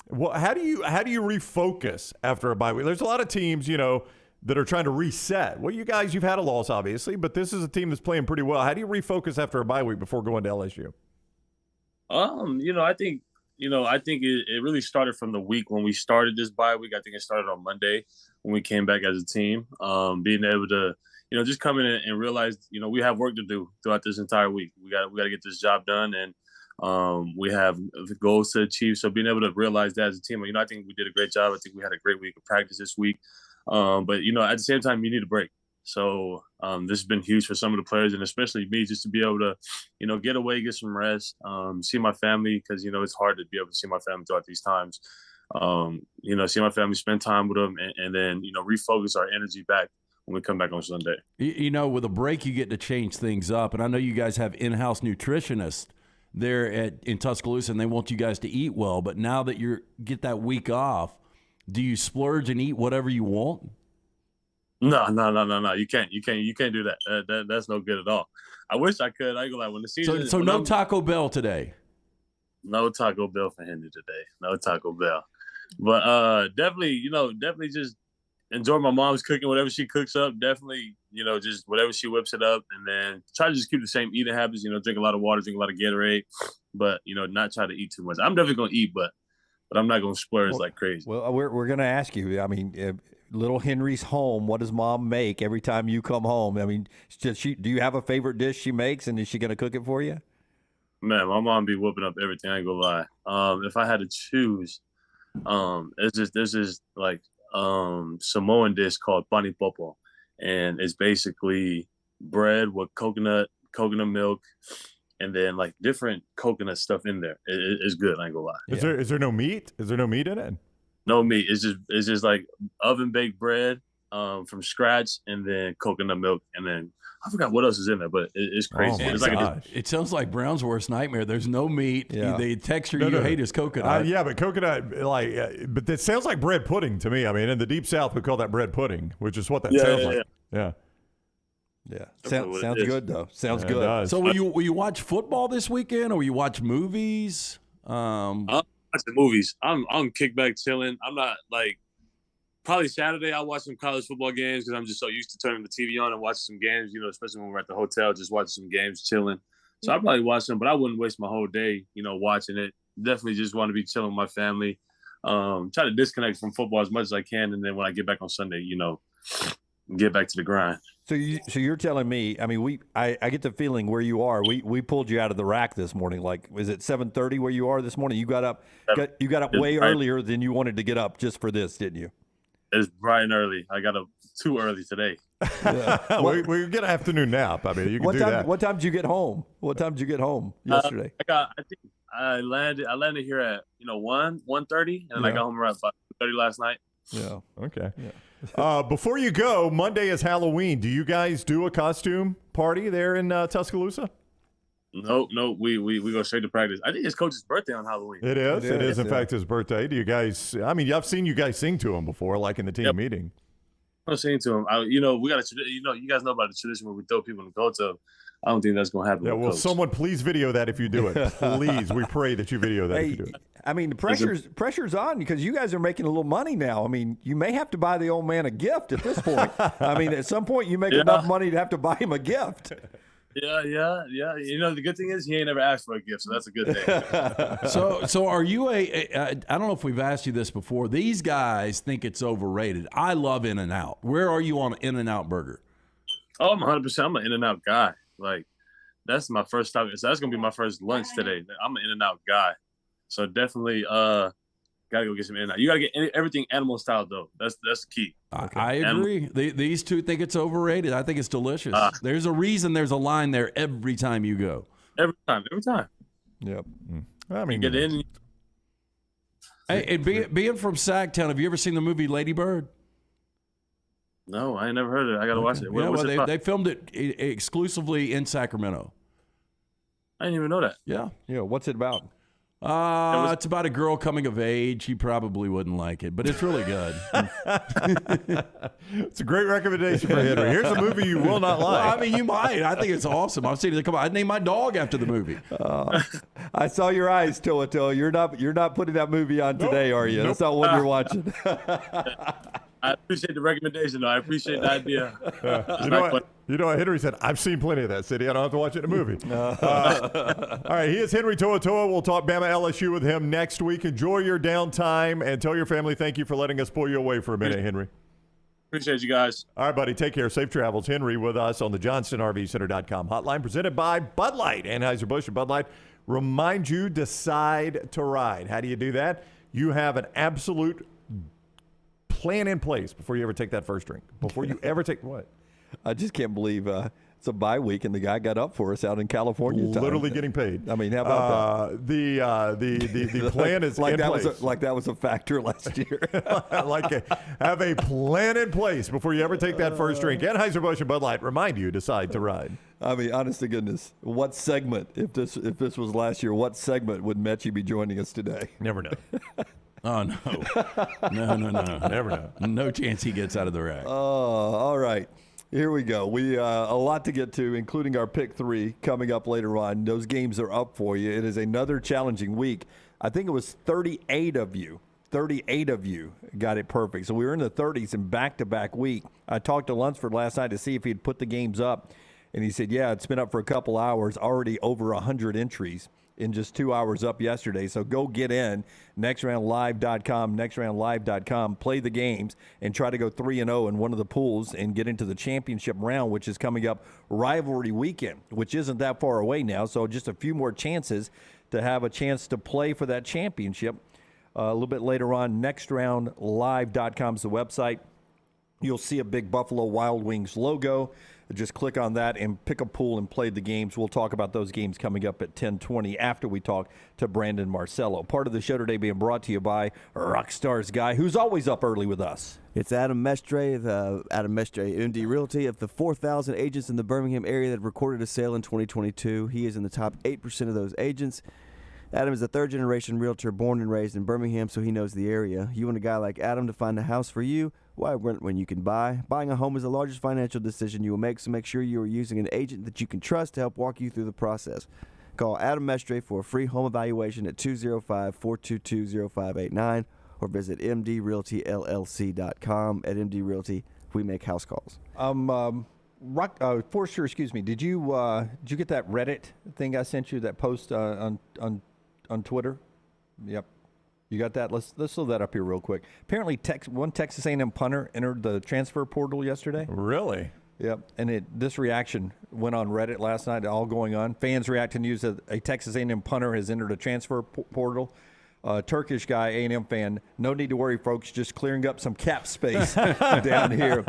do you refocus after a bye week? There's a lot of teams, that are trying to reset. Well, you guys, you've had a loss, obviously, but this is a team that's playing pretty well. How do you refocus after a bye week before going to LSU? I think it really started from the week when we started this bye week. I think it started on Monday when we came back as a team, being able to, just come in and realize, we have work to do throughout this entire week. We got to get this job done, and we have goals to achieve. So being able to realize that as a team, I think we did a great job. I think we had a great week of practice this week. But at the same time, you need a break. So this has been huge for some of the players, and especially me, just to be able to, get away, get some rest, see my family, because it's hard to be able to see my family throughout these times. See my family, spend time with them, and then refocus our energy back when we come back on Sunday. With a break, you get to change things up, and I know you guys have in-house nutritionists there in Tuscaloosa, and they want you guys to eat well. But now that you get that week off, do you splurge and eat whatever you want? No. You can't do that. That's no good at all. I wish I could. I go like when the season. So no Taco Bell today. No Taco Bell for Henry today. No Taco Bell. But definitely just enjoy my mom's cooking, whatever she cooks up. Definitely, just whatever she whips it up, and then try to just keep the same eating habits. Drink a lot of water, drink a lot of Gatorade, but not try to eat too much. I'm definitely gonna eat, but I'm not gonna splurge like crazy. Well, we're gonna ask you. I mean, little Henry's home. What does mom make every time you come home? I mean, do you have a favorite dish she makes, and is she gonna cook it for you? Man, my mom be whooping up everything. I ain't gonna lie. If I had to choose, there's this like Samoan dish called pani popo, and it's basically bread with coconut milk, and then like different coconut stuff in there. It's good. I ain't gonna lie. Is there no meat? Is there no meat in it? No meat. It's just like oven baked bread from scratch, and then coconut milk, and then I forgot what else is in there, but it's crazy. It sounds like Brown's worst nightmare. There's no meat. Yeah. The texture you hate is coconut. Yeah, but coconut, but that sounds like bread pudding to me. I mean, in the Deep South, we call that bread pudding, which is what that sounds like. Yeah. Sounds good, though. Sounds good. It does. So will you watch football this weekend, or will you watch movies? I'm watching movies. I'm kickback chilling. I'm not like. Probably Saturday, I'll watch some college football games because I'm just so used to turning the TV on and watching some games, especially when we're at the hotel, just watching some games, chilling. So I'll probably watch them, but I wouldn't waste my whole day, watching it. Definitely just want to be chilling with my family. Try to disconnect from football as much as I can. And then when I get back on Sunday, get back to the grind. So you're telling me, I mean, I get the feeling where you are. We pulled you out of the rack this morning. Like, was it 7:30 where you are this morning? You got up way earlier than you wanted to get up just for this, didn't you? It's bright and early. I got up too early today. We get an afternoon nap. I mean, you can do that. What time did you get home? What time did you get home yesterday? I think I landed here at 1:30, and I got home around 5:30 last night. Yeah. Okay. Yeah. Before you go, Monday is Halloween. Do you guys do a costume party there in Tuscaloosa? No. We go straight to practice. I think it's coach's birthday on Halloween. It is in fact his birthday. Do you guys? I mean, I've seen you guys sing to him before, like in the team meeting. I'm singing to him. We got a you guys know about the tradition where we throw people in the coat tub. I don't think that's going to happen. Yeah, well, someone please video that if you do it. Please, we pray that you video that if you do it. I mean, the pressure's on because you guys are making a little money now. I mean, you may have to buy the old man a gift at this point. I mean, at some point you make enough money to have to buy him a gift. Yeah. The good thing is he ain't never asked for a gift, so that's a good thing. So are you I don't know if we've asked you this before. These guys think it's overrated. I love In-N-Out. Where are you on In-N-Out burger? Oh, I'm 100%. I'm an In-N-Out guy. Like, that's my first stop. So that's going to be my first lunch today. I'm an In-N-Out guy. So definitely gotta go get some In-N-Out. You gotta get everything animal style though. That's the key. Okay. I agree. These two think it's overrated. I think it's delicious. There's a reason there's a line there every time you go. Every time. Yep. I mean, you get in. Hey, being from Sacktown, have you ever seen the movie Lady Bird? No, I ain't never heard of it. I gotta watch it. They filmed it exclusively in Sacramento. I didn't even know that. Yeah. What's it about? It's about a girl coming of age. He probably wouldn't like it, but it's really good. It's a great recommendation for Henry. Here's a movie you will not like. Well, I mean, you might. I think it's awesome. I've seen it. Come on, I'd name my dog after the movie. I saw your eyes, Toa. You're not putting that movie on today, are you? Nope. That's not what you're watching. I appreciate the recommendation, though. I appreciate the idea. You know what Henry said? I've seen plenty of that city. I don't have to watch it in a movie. All right, he is Henry Toa. We'll talk Bama LSU with him next week. Enjoy your downtime and tell your family thank you for letting us pull you away for a minute, Henry. Appreciate you guys. All right, buddy. Take care. Safe travels. Henry with us on the JohnstonRVCenter.com hotline presented by Bud Light. Anheuser-Busch and Bud Light remind you, decide to ride. How do you do that? You have an absolute plan in place before you ever take that first drink. Before you ever take what? I just can't believe it's a bye week and the guy got up for us out in California. Literally getting paid. I mean, how about that? The plan is like in that place. like that was a factor last year. Have a plan in place before you ever take that first drink. Anheuser-Busch and Bud Light remind you, decide to ride. I mean, honest to goodness, what segment, if this was last year, what segment would Mechie be joining us today? Never know. Oh, no. No. Never know. No chance he gets out of the rack. Oh, all right. Here we go. We a lot to get to, including our pick 3 coming up later on. Those games are up for you. It is another challenging week. I think it was 38 of you got it perfect. So we were in the 30s in back-to-back week. I talked to Lunsford last night to see if he'd put the games up, and he said, yeah, it's been up for a couple hours, already over 100 entries in just 2 hours up yesterday. So go get in, nextroundlive.com, play the games, and try to go 3-0 in one of the pools and get into the championship round, which is coming up rivalry weekend, which isn't that far away now. So just a few more chances to have a chance to play for that championship. A little bit later on, nextroundlive.com is the website. You'll see a big Buffalo Wild Wings logo. Just click on that and pick a pool and play the games. We'll talk about those games coming up at 10:20 after we talk to Brandon Marcello. Part of the show today being brought to you by Rockstars Guy, who's always up early with us. It's Adam Mestre, MD Realty. Of the 4,000 agents in the Birmingham area that recorded a sale in 2022, he is in the top 8% of those agents. Adam is a third-generation realtor born and raised in Birmingham, so he knows the area. You want a guy like Adam to find a house for you? Why rent when you can buy? Buying a home is the largest financial decision you will make, so make sure you are using an agent that you can trust to help walk you through the process. Call Adam Mestre for a free home evaluation at 205-422-0589 or visit mdrealtyllc.com. At MD Realty, we make house calls. Forrester, excuse me. Did you get that Reddit thing I sent you? That post on Twitter? Yep. You got that? Let's throw that up here real quick. Apparently, one Texas A&M punter entered the transfer portal yesterday. Really? Yep. And this reaction went on Reddit last night, all going on. Fans react to news that a Texas A&M punter has entered a transfer portal. Turkish guy, A&M fan, no need to worry, folks, just clearing up some cap space down here.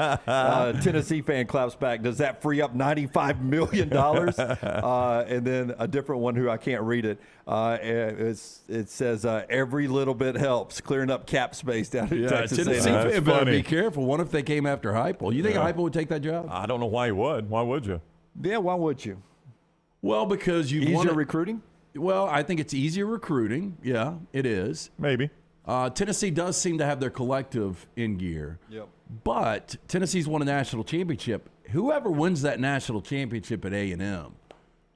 Tennessee fan claps back. Does that free up $95 million? And then a different one who I can't read it. It says, every little bit helps, clearing up cap space down in Texas. Tennessee fan better be careful. What if they came after Heupel? You think Heupel would take that job? I don't know why he would. Why would you? Yeah, why would you? Well, because you want to recruiting? Well, I think it's easier recruiting. Yeah, it is. Maybe. Tennessee does seem to have their collective in gear. Yep. But Tennessee's won a national championship. Whoever wins that national championship at A&M,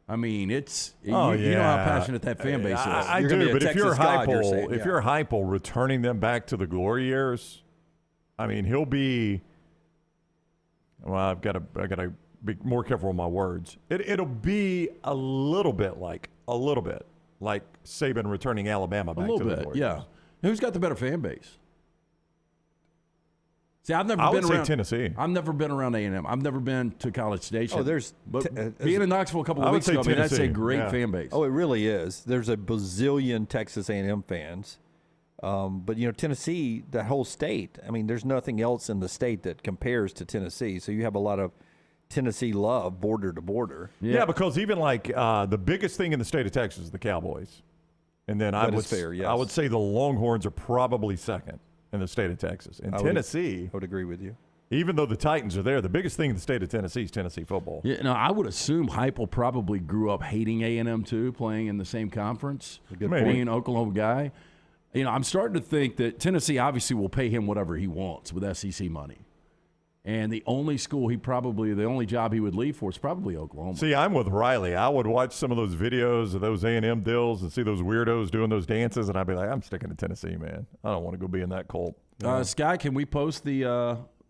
I mean, it's you know how passionate that fan base is. I do, but if you're Heupel returning them back to the glory years, I mean, he'll be. Well, I got to be more careful with my words. It'll be a little bit like Saban returning Alabama back to the glory years. Who's got the better fan base? See, I would say Tennessee. I've never been around A&M. I've never been to College Station. But being in Knoxville a couple of weeks ago, that's a great fan base. Oh, it really is. There's a bazillion Texas A&M fans. But, Tennessee, that whole state, I mean, there's nothing else in the state that compares to Tennessee. So you have a lot of Tennessee love border to border. Yeah, because even the biggest thing in the state of Texas is the Cowboys. And then I would say the Longhorns are probably second in the state of Texas. And Tennessee, I would agree with you. Even though the Titans are there, the biggest thing in the state of Tennessee is Tennessee football. Yeah, no, I would assume Heupel probably grew up hating A&M too, playing in the same conference, being an Oklahoma guy. I'm starting to think that Tennessee obviously will pay him whatever he wants with SEC money. And the only job he would leave for is probably Oklahoma. See, I'm with Riley. I would watch some of those videos of those A&M deals and see those weirdos doing those dances, and I'd be like, I'm sticking to Tennessee, man. I don't want to go be in that cult. Sky, can we post the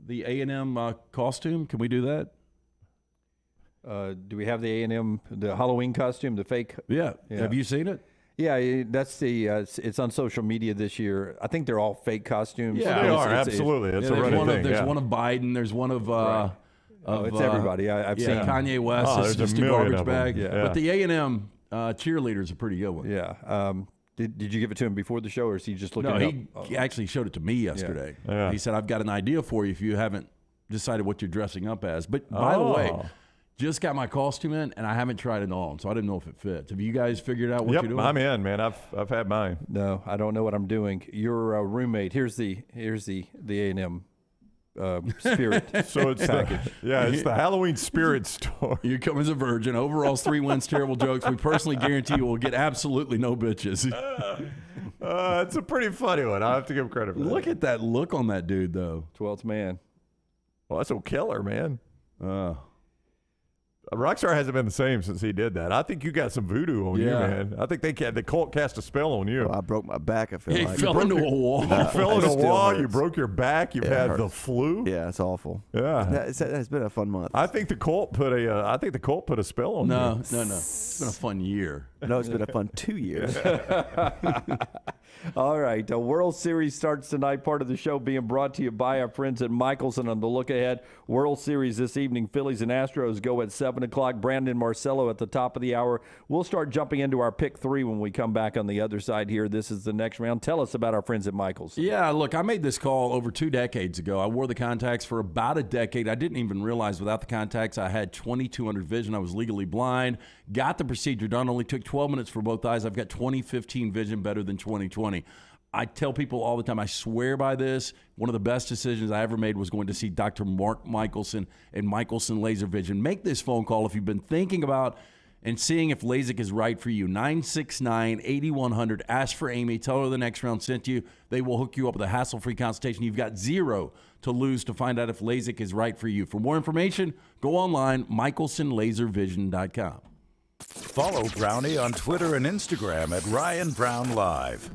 A&M costume? Can we do that? Do we have the A&M, the Halloween costume, the fake? Yeah. Have you seen it? Yeah, that's it's on social media this year. I think they're all fake costumes. Yeah, they are, absolutely. It's a running thing. There's one of Biden. There's one of it's everybody. I've seen Kanye West. It's just a garbage bag. Yeah. But the A&M cheerleaders are pretty good one. Yeah. Did you give it to him before the show, or is he just looking No, it he up? actually showed it to me yesterday. Yeah. He said, I've got an idea for you if you haven't decided what you're dressing up as. But by the way, just got my costume in, and I haven't tried it on, so I didn't know if it fits. Have you guys figured out what you're doing? I'm in, man. I've had mine. No, I don't know what I'm doing. Your roommate. Here's the A&M spirit. So it's it's the Halloween spirit store. You come as a virgin. Overalls, 3 wins, terrible jokes. We personally guarantee you will get absolutely no bitches. It's a pretty funny one. I have to give him credit for that. Look at that look on that dude, though. 12th man. Well, that's a killer, man. Rockstar hasn't been the same since he did that. I think you got some voodoo on you, man. I think the cult cast a spell on you. Well, I broke my back, I feel He like. fell into a wall. You fell into a wall. hurts. You broke your back. You've had the flu. Yeah, it's awful. Yeah. It's been a fun month. I think the cult put a spell on you. No. It's been a fun year. No, it's been a fun 2 years. All right, the World Series starts tonight. Part of the show being brought to you by our friends at Michelson. On the look ahead, World Series this evening, Phillies and Astros go at 7 o'clock. Brandon Marcello at the top of the hour. We'll start jumping into our pick 3 when we come back on the other side here. This is the next round. Tell us about our friends at Michelson. Yeah, look, I made this call over 2 decades ago. I wore the contacts for about a decade. I didn't even realize without the contacts I had 2200 vision. I was legally blind. Got the procedure done. Only took 12 minutes for both eyes. I've got 20/15 vision, better than 20/20. I tell people all the time, I swear by this, one of the best decisions I ever made was going to see Dr. Mark Michelson and Michelson Laser Vision. Make this phone call if you've been thinking about and seeing if LASIK is right for you. 969-8100. Ask for Amy. Tell her the next round sent you. They will hook you up with a hassle-free consultation. You've got 0 to lose to find out if LASIK is right for you. For more information, go online, michelsonlaservision.com. Follow Brownie on Twitter and Instagram at Ryan Brown Live.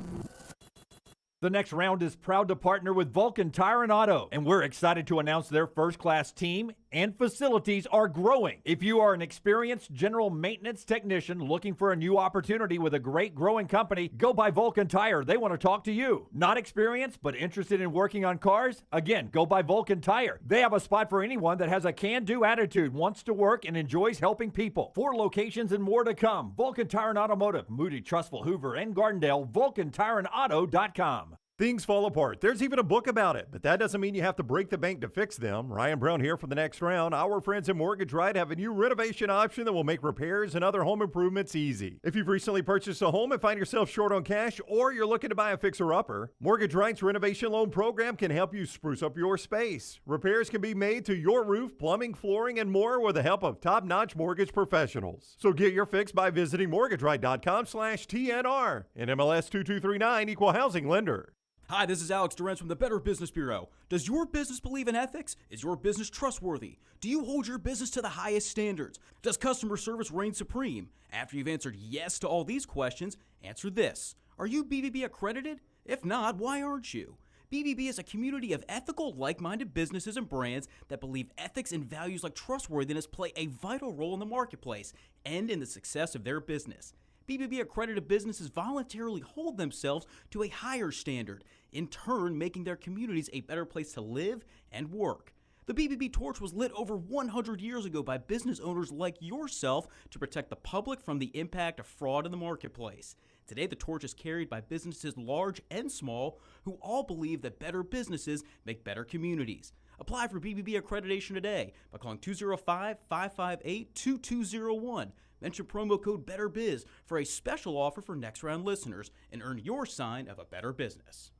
The next round is proud to partner with Vulcan Tire and Auto, and we're excited to announce their first-class team and facilities are growing. If you are an experienced general maintenance technician looking for a new opportunity with a great growing company, go by Vulcan Tire. They want to talk to you. Not experienced, but interested in working on cars? Again, go by Vulcan Tire. They have a spot for anyone that has a can-do attitude, wants to work, and enjoys helping people. 4 locations and more to come. Vulcan Tire and Automotive, Moody, Trustful, Hoover, and Gardendale, VulcanTireandAuto.com. Things fall apart. There's even a book about it, but that doesn't mean you have to break the bank to fix them. Ryan Brown here for the next round. Our friends at Mortgage Right have a new renovation option that will make repairs and other home improvements easy. If you've recently purchased a home and find yourself short on cash, or you're looking to buy a fixer-upper, Mortgage Right's renovation loan program can help you spruce up your space. Repairs can be made to your roof, plumbing, flooring, and more with the help of top-notch mortgage professionals. So get your fix by visiting mortgageright.com/TNR. And MLS 2239, Equal Housing Lender. Hi, this is Alex Durant from the Better Business Bureau. Does your business believe in ethics? Is your business trustworthy? Do you hold your business to the highest standards? Does customer service reign supreme? After you've answered yes to all these questions, answer this. Are you BBB accredited? If not, why aren't you? BBB is a community of ethical, like-minded businesses and brands that believe ethics and values like trustworthiness play a vital role in the marketplace and in the success of their business. BBB accredited businesses voluntarily hold themselves to a higher standard, in turn making their communities a better place to live and work. The BBB torch was lit over 100 years ago by business owners like yourself to protect the public from the impact of fraud in the marketplace. Today, the torch is carried by businesses large and small who all believe that better businesses make better communities. Apply for BBB accreditation today by calling 205-558-2201. Mention promo code BETTERBIZ for a special offer for next round listeners and earn your sign of a better business.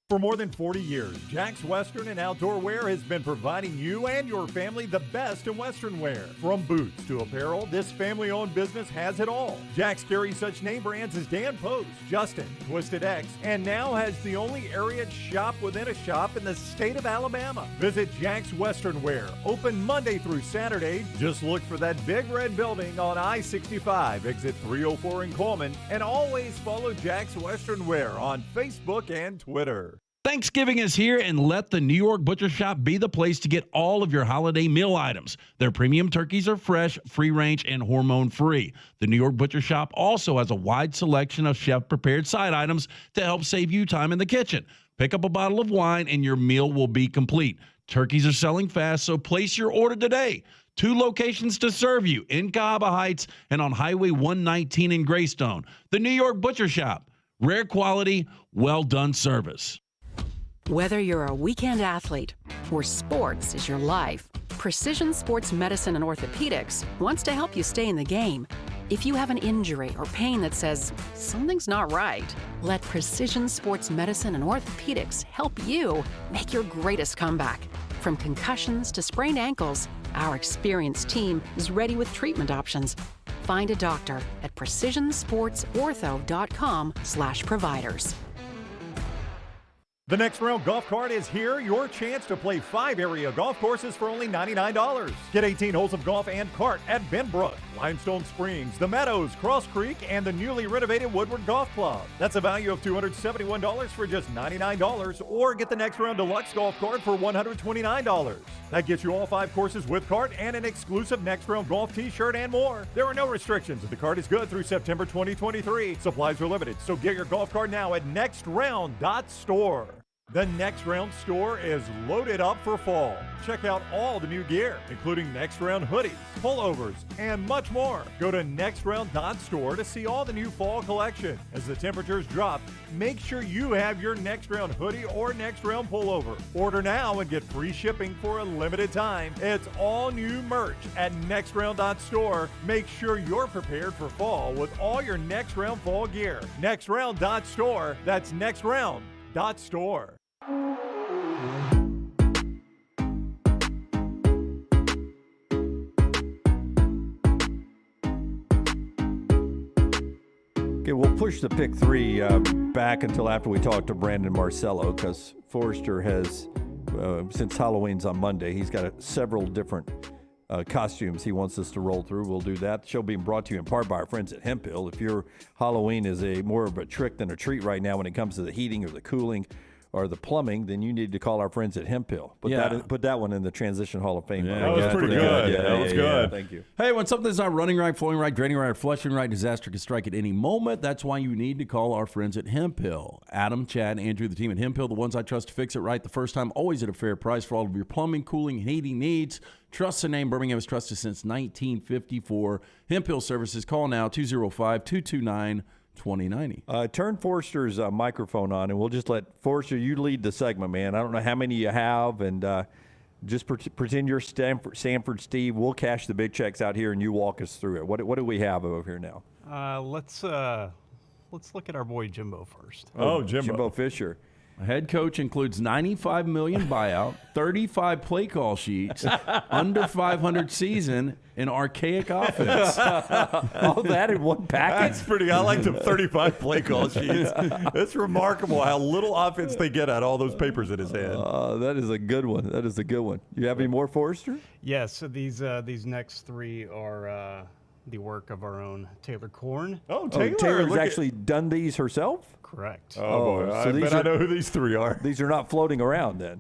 For more than 40 years, Jack's Western and Outdoor Wear has been providing you and your family the best in Western wear. From boots to apparel, this family-owned business has it all. Jack's carries such name brands as Dan Post, Justin, Twisted X, and now has the only area shop within a shop in the state of Alabama. Visit Jack's Western Wear, open Monday through Saturday. Just look for that big red building on I-65, exit 304 in Coleman, and always follow Jack's Western Wear on Facebook and Twitter. Thanksgiving is here, and let the New York Butcher Shop be the place to get all of your holiday meal items. Their premium turkeys are fresh, free-range, and hormone-free. The New York Butcher Shop also has a wide selection of chef-prepared side items to help save you time in the kitchen. Pick up a bottle of wine, and your meal will be complete. Turkeys are selling fast, so place your order today. 2 locations to serve you, in Cahaba Heights and on Highway 119 in Greystone. The New York Butcher Shop. Rare quality, well done service. Whether you're a weekend athlete or sports is your life, Precision Sports Medicine and Orthopedics wants to help you stay in the game. If you have an injury or pain that says something's not right, let Precision Sports Medicine and Orthopedics help you make your greatest comeback. From concussions to sprained ankles, our experienced team is ready with treatment options. Find a doctor at precisionsportsortho.com/providers. The Next Round Golf Cart is here. Your chance to play 5 area golf courses for only $99. Get 18 holes of golf and cart at Benbrook, Limestone Springs, The Meadows, Cross Creek, and the newly renovated Woodward Golf Club. That's a value of $271 for just $99, or get the Next Round Deluxe Golf Cart for $129. That gets you all 5 courses with cart and an exclusive Next Round Golf t-shirt and more. There are no restrictions. The cart is good through September 2023. Supplies are limited, so get your golf cart now at nextround.store. The Next Round store is loaded up for fall. Check out all the new gear, including Next Round hoodies, pullovers, and much more. Go to nextround.store to see all the new fall collection. As the temperatures drop, make sure you have your Next Round hoodie or Next Round pullover. Order now and get free shipping for a limited time. It's all new merch at nextround.store. Make sure you're prepared for fall with all your Next Round fall gear. Nextround.store. That's nextround.store. Okay, we'll push the pick 3 back until after we talk to Brandon Marcello, because Forrester has, since Halloween's on Monday, he's got several different costumes he wants us to roll through. We'll do that. The show being brought to you in part by our friends at Hemphill. If your Halloween is more of a trick than a treat right now when it comes to the heating or the cooling or the plumbing, then you need to call our friends at Hemphill. Put that one in the Transition Hall of Fame. Yeah, that was pretty good. Yeah, that was good. Thank you. Hey, when something's not running right, flowing right, draining right, or flushing right, disaster can strike at any moment. That's why you need to call our friends at Hemphill. Adam, Chad, Andrew, the team at Hemphill, the ones I trust to fix it right the first time, always at a fair price for all of your plumbing, cooling, and heating needs. Trust the name. Birmingham has trusted since 1954. Hemphill Services. Call now, 205-229-2090. Turn Forrester's microphone on, and we'll just let Forrester, you lead the segment, man. I don't know how many you have, and just pretend you're Sanford Steve. We'll cash the big checks out here, and you walk us through it. What do we have over here now? Let's look at our boy Jimbo first. Oh, Jimbo Fisher. Head coach includes $95 million buyout, 35 play call sheets, under 500 season, and archaic offense. All that in one package? That's pretty. I like the 35 play call sheets. It's remarkable how little offense they get out of all those papers in his hand. That is a good one. That is a good one. You have any more, Forrester? Yes. So these next 3 are the work of our own Taylor Korn. Oh, Taylor. Taylor's actually done these herself? Correct. Oh, boy. So I know who these 3 are. These are not floating around then.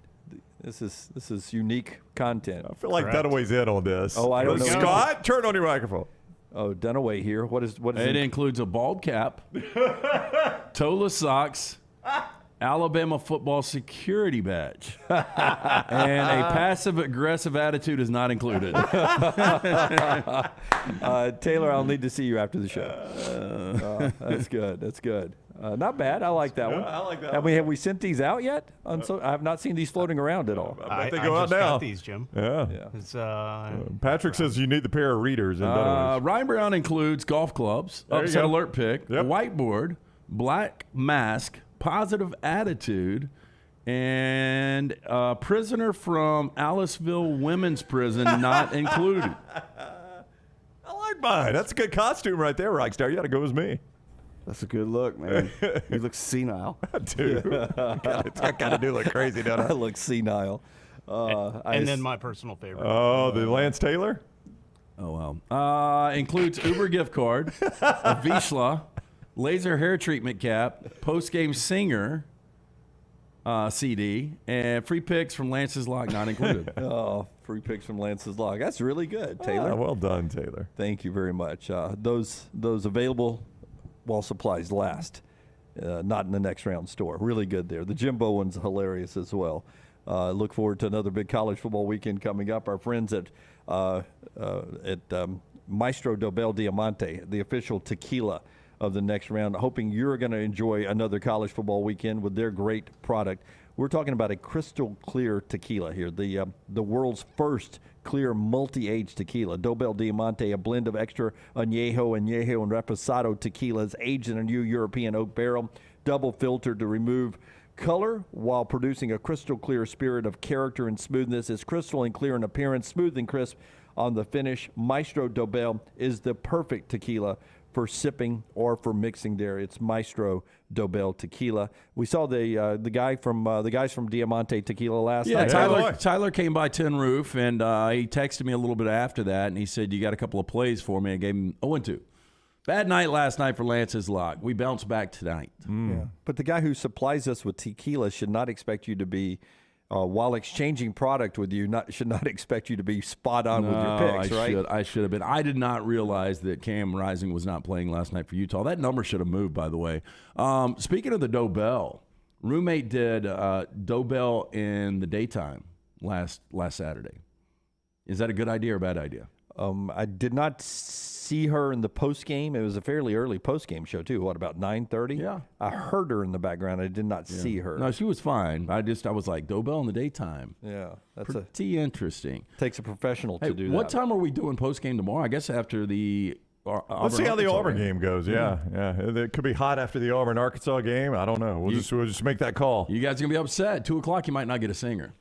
This is unique content. I feel like Dunaway's in on this. Oh, I don't know. Scott, turn on your microphone. Oh, Dunaway here. What is it? Includes a bald cap, Tola socks, Alabama football security badge, and a passive-aggressive attitude is not included. Taylor, I'll need to see you after the show. That's good. That's good. Not bad. I like that one. I like that Have we sent these out yet? I have not seen these floating around at all. I bet they go out now. Got these, Jim. Yeah. Patrick says you need the pair of readers. Ryan Brown includes golf clubs, upset alert pick, whiteboard, black mask, positive attitude, and prisoner from Aliceville Women's Prison not included. I like mine. That's a good costume right there, Rockstar. You got to go as me. That's a good look, man. You look senile. I do. I kind of do look crazy, don't I? I look senile. And then my personal favorite. Oh, the Lance Taylor? Oh, wow. Includes Uber gift card, a Vizsla, laser hair treatment cap, post-game singer CD, and free picks from Lance's Lock not included. Oh, free picks from Lance's Lock. That's really good, Taylor. Well done, Taylor. Thank you very much. Those available while supplies last, not in the Next Round store. Really good there. The Jimbo one's hilarious as well. Look forward to another big college football weekend coming up. Our friends at Maestro Dobel Diamante, the official tequila of the next round. Hoping you're going to enjoy another college football weekend with their great product. We're talking about a crystal clear tequila here, the world's first clear multi-age tequila. Dobel Diamante, a blend of extra añejo, and reposado tequilas aged in a new European oak barrel, double filtered to remove color while producing a crystal clear spirit of character and smoothness. It's crystal and clear in appearance, smooth and crisp on the finish. Maestro Dobel is the perfect tequila for sipping or for mixing there. It's Maestro Dobel Tequila. We saw the guys from Diamante Tequila last night. Tyler came by Tin Roof, and he texted me a little bit after that, and he said, you got a couple of plays for me. I gave him 0-2. Bad night last night for Lance's Lock. We bounce back tonight. Yeah. But the guy who supplies us with tequila should not expect you to be, while exchanging product with you, should not expect you to be spot on with your picks, right? I should have been. I did not realize that Cam Rising was not playing last night for Utah. That number should have moved, by the way. Speaking of the Dobel, roommate did Dobel in the daytime last Saturday. Is that a good idea or a bad idea? I did not see her in the post game. It was a fairly early post game show too. What, about 9:30? Yeah, I heard her in the background. I did not see her. No, she was fine. I was like, Dobel in the daytime. Yeah, that's pretty interesting. Takes a professional to do that. What time are we doing post game tomorrow? I guess after the Let's see how the Auburn game goes. Yeah. It could be hot after the Auburn-Arkansas game. I don't know. We'll just make that call. You guys are going to be upset. 2 o'clock, you might not get a singer.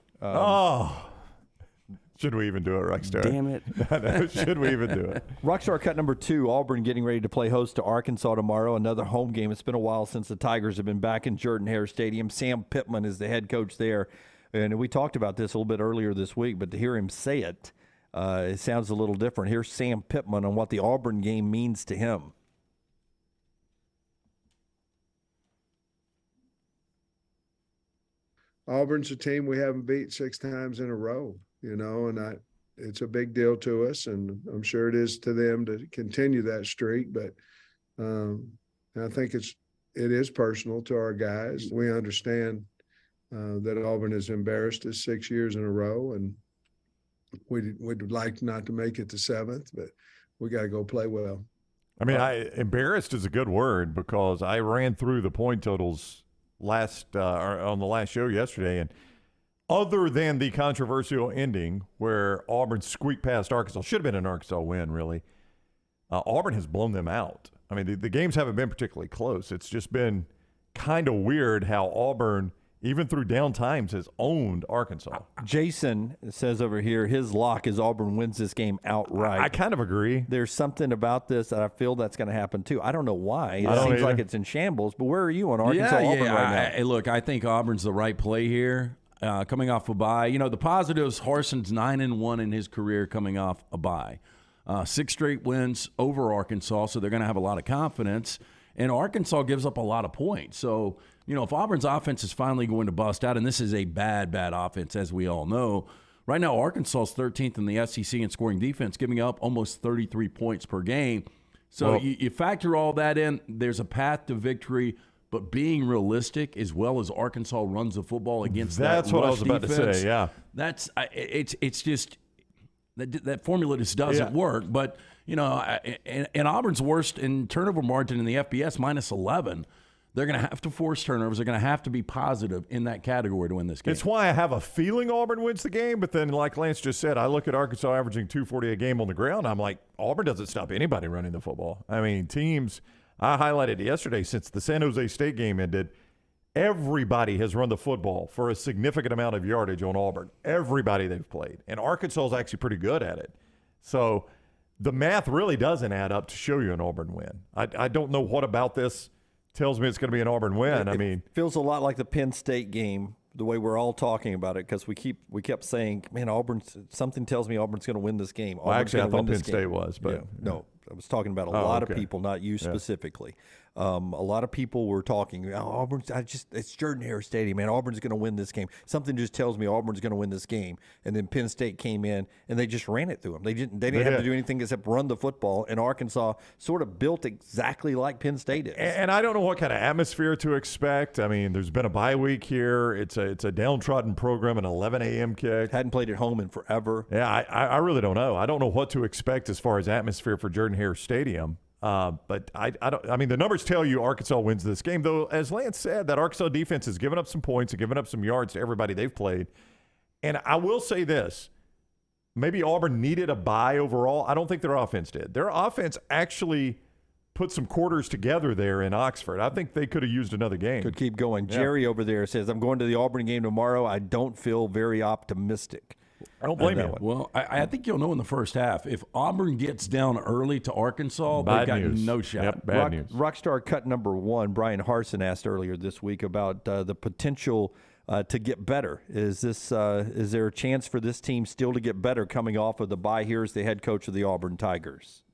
Should we even do it, Rockstar? Damn it. Should we even do it? Rockstar cut number 2, Auburn getting ready to play host to Arkansas tomorrow, another home game. It's been a while since the Tigers have been back in Jordan-Hare Stadium. Sam Pittman is the head coach there. And we talked about this a little bit earlier this week, but to hear him say it, it sounds a little different. Here's Sam Pittman on what the Auburn game means to him. Auburn's a team we haven't beat 6 times in a row, and it's a big deal to us, and I'm sure it is to them to continue that streak. But I think it is personal to our guys. We understand that Auburn has embarrassed us 6 years in a row, and we'd like not to make it to 7th, but we got to go play well. I mean, embarrassed is a good word, because I ran through the point totals on the last show yesterday, and other than the controversial ending where Auburn squeaked past Arkansas, should have been an Arkansas win, really. Auburn has blown them out. I mean, the games haven't been particularly close. It's just been kind of weird how Auburn, even through down times, has owned Arkansas. Jason says over here his lock is Auburn wins this game outright. I kind of agree. There's something about this that I feel that's going to happen too. I don't know why. It seems like it's in shambles, but where are you on Arkansas-Auburn right now? Look, I think Auburn's the right play here. Coming off a bye. The positives, Harson's 9-1 in his career coming off a bye. 6 straight wins over Arkansas, so they're going to have a lot of confidence. And Arkansas gives up a lot of points. So, if Auburn's offense is finally going to bust out, and this is a bad offense, as we all know, right now Arkansas's 13th in the SEC in scoring defense, giving up almost 33 points per game. So you factor all that in, there's a path to victory, but being realistic, as well as Arkansas runs the football against that's that what I rush was about defense, to say, yeah. It's just that formula just doesn't work. But, and Auburn's worst in turnover margin in the FBS, -11. They're going to have to force turnovers. They're going to have to be positive in that category to win this game. It's why I have a feeling Auburn wins the game, but then like Lance just said, I look at Arkansas averaging 240 a game on the ground. I'm like, Auburn doesn't stop anybody running the football. I mean, teams, I highlighted yesterday, since the San Jose State game ended, everybody has run the football for a significant amount of yardage on Auburn. Everybody they've played. And Arkansas is actually pretty good at it. So the math really doesn't add up to show you an Auburn win. I don't know what about this tells me it's going to be an Auburn win. It feels a lot like the Penn State game, the way we're all talking about it, because we kept saying, man, something tells me Auburn's going to win this game. Well, actually, I thought Penn State was, but no, I was talking about a lot of people, not you specifically. A lot of people were talking, Auburn's, it's Jordan-Hare Stadium, man. Auburn's going to win this game. Something just tells me Auburn's going to win this game. And then Penn State came in and they just ran it through them. They didn't have to do anything except run the football. And Arkansas sort of built exactly like Penn State is. And I don't know what kind of atmosphere to expect. I mean, there's been a bye week here. It's a downtrodden program, an 11 a.m. kick. Hadn't played at home in forever. Yeah, I really don't know. I don't know what to expect as far as atmosphere for Jordan-Hare Stadium. But I don't. I mean, the numbers tell you Arkansas wins this game, though. As Lance said, that Arkansas defense has given up some points and given up some yards to everybody they've played. And I will say this: maybe Auburn needed a bye overall. I don't think their offense did. Their offense actually put some quarters together there in Oxford. I think they could have used another game. Could keep going. Yeah. Jerry over there says, "I'm going to the Auburn game tomorrow. I don't feel very optimistic." I don't blame you. Well, I think you'll know in the first half. If Auburn gets down early to Arkansas, they've got no shot. Yep, bad news. Rockstar cut number 1, Brian Harson asked earlier this week about the potential to get better. Is there a chance for this team still to get better coming off of the bye? Here is the head coach of the Auburn Tigers.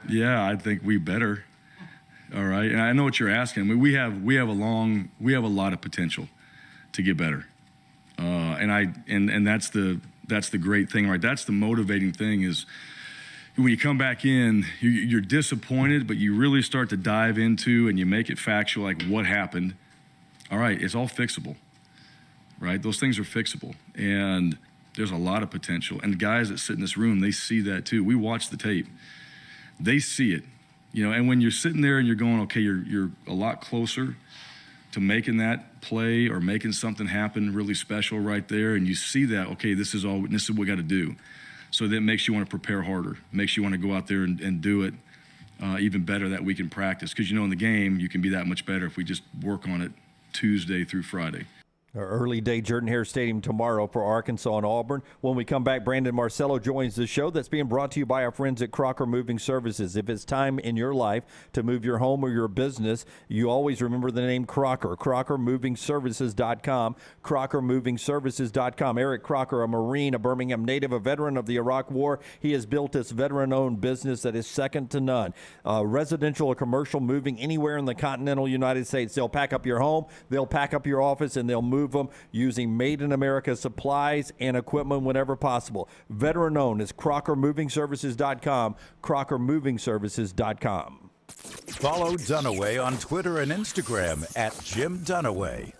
Yeah, I think we better. All right, and I know what you're asking. I mean, we have a lot of potential to get better. And that's the great thing, right? That's the motivating thing is when you come back in, you're disappointed, but you really start to dive into and you make it factual, like what happened. All right, it's all fixable, right? Those things are fixable, and there's a lot of potential. And the guys that sit in this room, they see that too. We watch the tape. They see it, and when you're sitting there and you're going, okay, you're a lot closer to making that play or making something happen really special right there, and you see that, okay, this is what we got to do. So that makes you want to prepare harder, makes you want to go out there and do it even better that week in practice. Because in the game, you can be that much better if we just work on it Tuesday through Friday. Our early day Jordan-Hare Stadium tomorrow for Arkansas and Auburn. When we come back, Brandon Marcello joins the show that's being brought to you by our friends at Crocker Moving Services. If it's time in your life to move your home or your business, you always remember the name Crocker. CrockerMovingServices.com. CrockerMovingServices.com. Eric Crocker, a Marine, a Birmingham native, a veteran of the Iraq War. He has built this veteran-owned business that is second to none. Residential or commercial moving anywhere in the continental United States. They'll pack up your home, they'll pack up your office, and they'll move them using made in America supplies and equipment whenever possible. Veteran owned is CrockerMovingServices.com. CrockerMovingServices.com. Follow Dunaway on Twitter and Instagram at Jim Dunaway.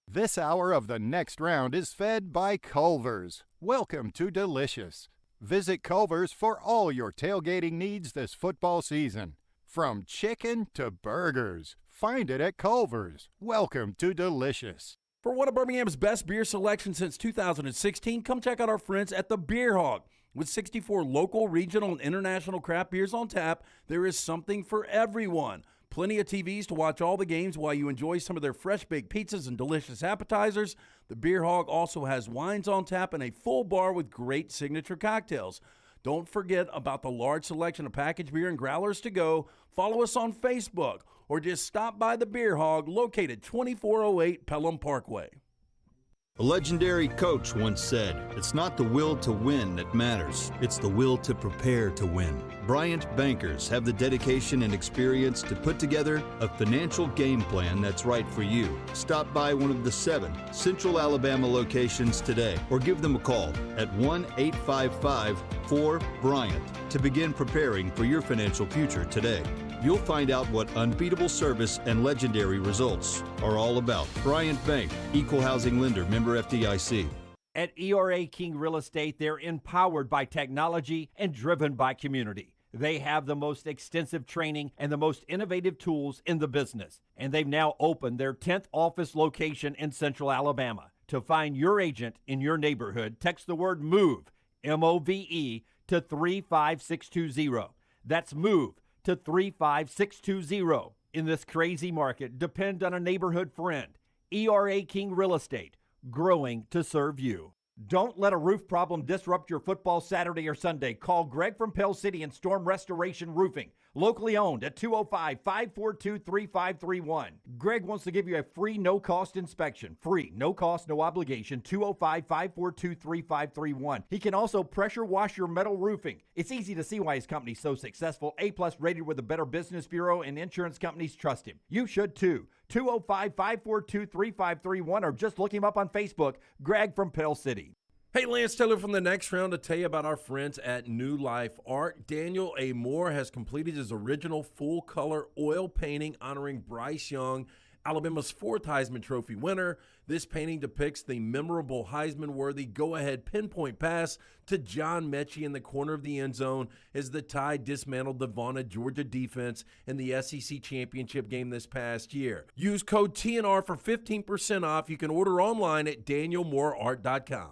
This hour of the next round is fed by Culver's. Welcome to Delicious. Visit Culver's for all your tailgating needs this football season. From chicken to burgers, find it at Culver's. Welcome to Delicious. For one of Birmingham's best beer selections since 2016, come check out our friends at the Beer Hog. With 64 local, regional, and international craft beers on tap, there is something for everyone. Plenty of TVs to watch all the games while you enjoy some of their fresh-baked pizzas and delicious appetizers. The Beer Hog also has wines on tap and a full bar with great signature cocktails. Don't forget about the large selection of packaged beer and growlers to go. Follow us on Facebook or just stop by the Beer Hog located 2408 Pelham Parkway. A legendary coach once said, "It's not the will to win that matters, it's the will to prepare to win." Bryant bankers have the dedication and experience to put together a financial game plan that's right for you. Stop by one of the 7 Central Alabama locations today or give them a call at 1-855-4-BRYANT to begin preparing for your financial future today. You'll find out what unbeatable service and legendary results are all about. Bryant Bank, Equal Housing Lender, member FDIC. At ERA King Real Estate, they're empowered by technology and driven by community. They have the most extensive training and the most innovative tools in the business. And they've now opened their 10th office location in Central Alabama. To find your agent in your neighborhood, text the word MOVE, M-O-V-E, to 35620. That's MOVE to 35620. In this crazy market, depend on a neighborhood friend. ERA King Real Estate, growing to serve you. Don't let a roof problem disrupt your football Saturday or Sunday. Call Greg from Pell City and Storm Restoration Roofing, locally owned at 205-542-3531. Greg wants to give you a free, no-cost inspection. Free, no cost, no obligation, 205-542-3531. He can also pressure wash your metal roofing. It's easy to see why his company's so successful. A-plus rated with the Better Business Bureau, and insurance companies trust him. You should too. 205-542-3531, or just look him up on Facebook, Greg from Pell City. Hey, Lance Taylor from the next round to tell you about our friends at New Life Art. Daniel A. Moore has completed his original full-color oil painting honoring Bryce Young Alabama's fourth Heisman Trophy winner. This painting depicts the memorable Heisman-worthy go-ahead pinpoint pass to John Mechie in the corner of the end zone as the Tide dismantled the Vaughan, Georgia defense in the SEC championship game this past year. Use code TNR for 15% off. You can order online at danielmooreart.com.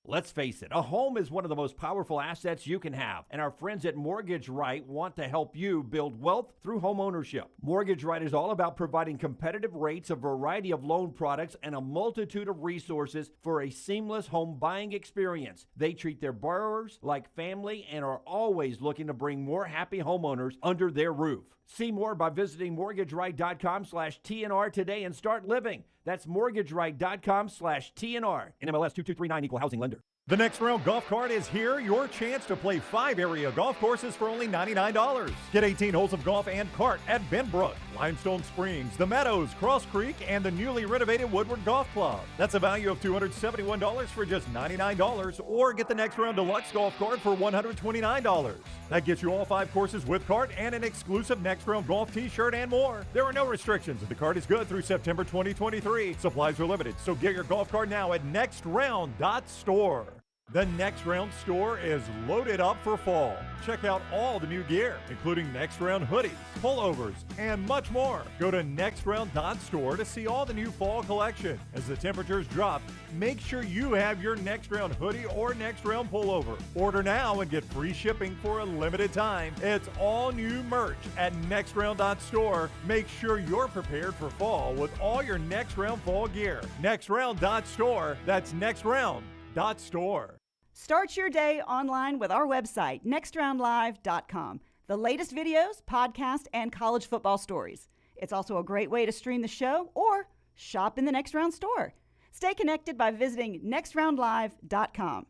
Let's face it, a home is one of the most powerful assets you can have, and our friends at Mortgage Right want to help you build wealth through home ownership. Mortgage Right is all about providing competitive rates, a variety of loan products, and a multitude of resources for a seamless home buying experience. They treat their borrowers like family and are always looking to bring more happy homeowners under their roof. See more by visiting mortgageright.com/TNR today and start living. That's mortgageright.com/TNR. NMLS 2239, equal housing lender. The Next Round Golf Cart is here. Your chance to play 5 area golf courses for only $99. Get 18 holes of golf and cart at Benbrook, Limestone Springs, The Meadows, Cross Creek, and the newly renovated Woodward Golf Club. That's a value of $271 for just $99. Or get the Next Round Deluxe Golf Cart for $129. That gets you all 5 courses with cart and an exclusive Next Round Golf t-shirt and more. There are no restrictions. The cart is good through September 2023. Supplies are limited, so get your golf cart now at nextround.store. The Next Round store is loaded up for fall. Check out all the new gear, including Next Round hoodies, pullovers, and much more. Go to nextround.store to see all the new fall collection. As the temperatures drop, make sure you have your Next Round hoodie or Next Round pullover. Order now and get free shipping for a limited time. It's all new merch at nextround.store. Make sure you're prepared for fall with all your Next Round fall gear. Nextround.store. That's nextround.store. Start your day online with our website, nextroundlive.com. The latest videos, podcasts, and college football stories. It's also a great way to stream the show or shop in the Next Round store. Stay connected by visiting nextroundlive.com.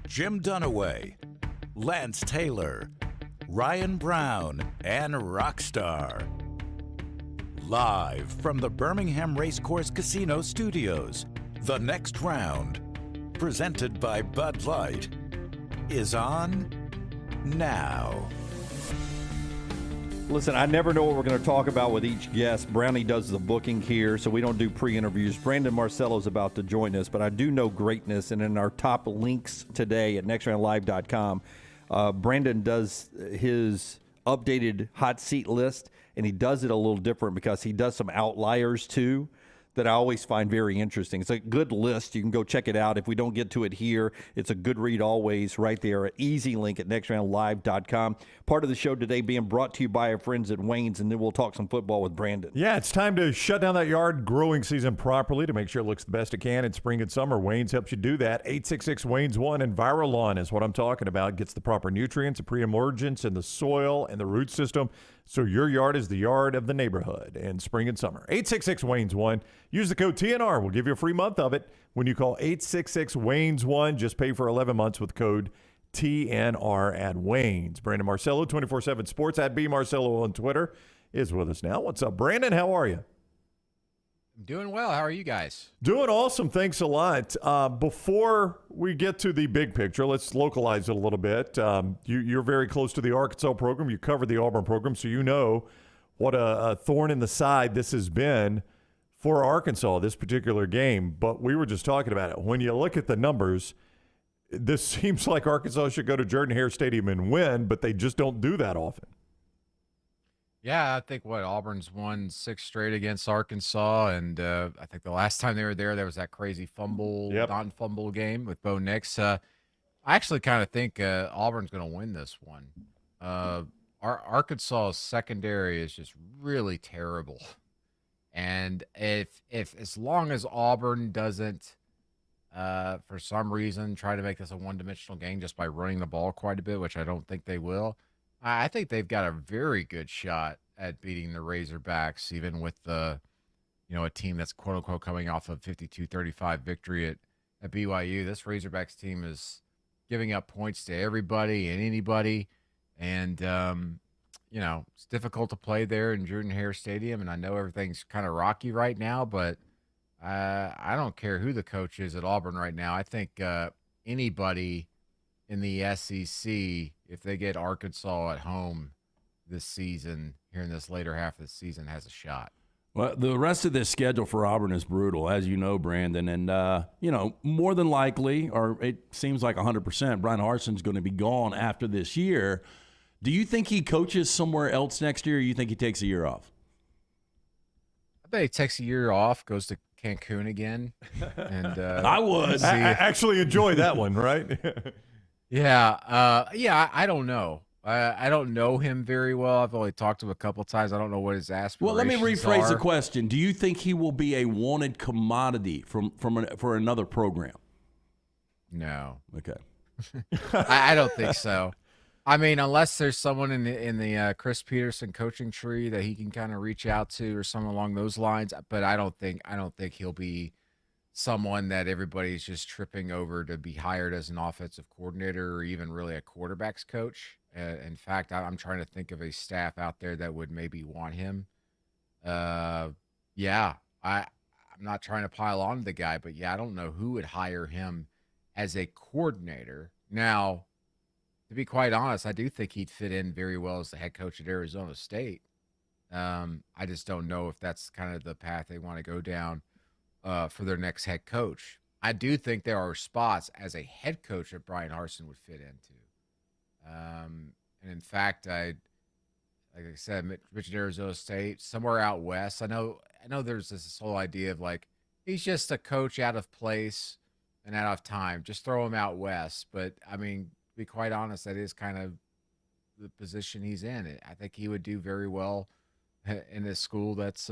Jim Dunaway, Lance Taylor, Ryan Brown, and Rockstar. Live from the Birmingham Racecourse Casino Studios, The Next Round, presented by Bud Light, is on now. Listen, I never know what we're going to talk about with each guest. Brownie does the booking here, so we don't do pre-interviews. Brandon Marcello is about to join us, but I do know greatness, and in our top links today at nextroundlive.com, Brandon does his updated hot seat list, and he does it a little different because he does some outliers too that I always find very interesting. It's a good list. You can go check it out. If we don't get to it here, it's a good read always right there. An easy link at nextroundlive.com. Part of the show today being brought to you by our friends at Wayne's, and then we'll talk some football with Brandon. Yeah, it's time to shut down that yard growing season properly to make sure it looks the best it can in spring and summer. Wayne's helps you do that. 866-WAYNES-1 and Viralawn is what I'm talking about. Gets the proper nutrients and pre-emergence in the soil and the root system, so your yard is the yard of the neighborhood in spring and summer. 866-WAYNES-1. Use the code TNR. We'll give you a free month of it when you call 866-WAYNES-1. Just pay for 11 months with code TNR at Wayne's. Brandon Marcello, 24/7 Sports, at B Marcello on Twitter, is with us now. What's up, Brandon? How are you? I'm doing well. How are you guys? Doing awesome. Thanks a lot. Before we get to the big picture, let's localize it a little bit. You're very close to the Arkansas program. You covered the Auburn program, so you know what a thorn in the side this has been for Arkansas, this particular game. But we were just talking about it. When you look at the numbers, this seems like Arkansas should go to Jordan-Hare Stadium and win, but they just don't do that often. Yeah, I think Auburn's won 6 straight against Arkansas, and I think the last time they were there was that crazy non-fumble game with Bo Nix. I actually kind of think Auburn's going to win this one. Arkansas's secondary is just really terrible, and if as long as Auburn doesn't, for some reason, try to make this a one-dimensional game just by running the ball quite a bit, which I don't think they will, I think they've got a very good shot at beating the Razorbacks, even with a team that's quote unquote coming off a 52-35 victory at BYU. This Razorbacks team is giving up points to everybody and anybody, and it's difficult to play there in Jordan-Hare Stadium. And I know everything's kind of rocky right now, but I don't care who the coach is at Auburn right now. I think anybody in the SEC, if they get Arkansas at home, this season, here in this later half of the season, has a shot. Well, the rest of this schedule for Auburn is brutal, as you know, Brandon. And, more than likely, or it seems like 100%, Brian Harson's going to be gone after this year. Do you think he coaches somewhere else next year, or you think he takes a year off? I bet he takes a year off, goes to Cancun again. And I would. I actually enjoy that one, right? I don't know. I don't know him very well. I've only talked to him a couple times. I don't know what his aspirations Well, let me rephrase the are. question. Do you think he will be a wanted commodity for another program? No. Okay. I don't think so. I mean, unless there's someone in the Chris Peterson coaching tree that he can kind of reach out to, or someone along those lines. But I don't think he'll be someone that everybody's just tripping over to be hired as an offensive coordinator or even really a quarterback's coach. In fact, I'm trying to think of a staff out there that would maybe want him. I'm not trying to pile on to the guy, but I don't know who would hire him as a coordinator. Now, to be quite honest, I do think he'd fit in very well as the head coach at Arizona State. I just don't know if that's kind of the path they want to go down for their next head coach. I do think there are spots as a head coach that Brian Harsin would fit into. And in fact, like I said, Richard Arizona State, somewhere out west. I know there's this whole idea of like, he's just a coach out of place and out of time. Just throw him out west. But I mean, to be quite honest, that is kind of the position he's in. I think he would do very well in a school that's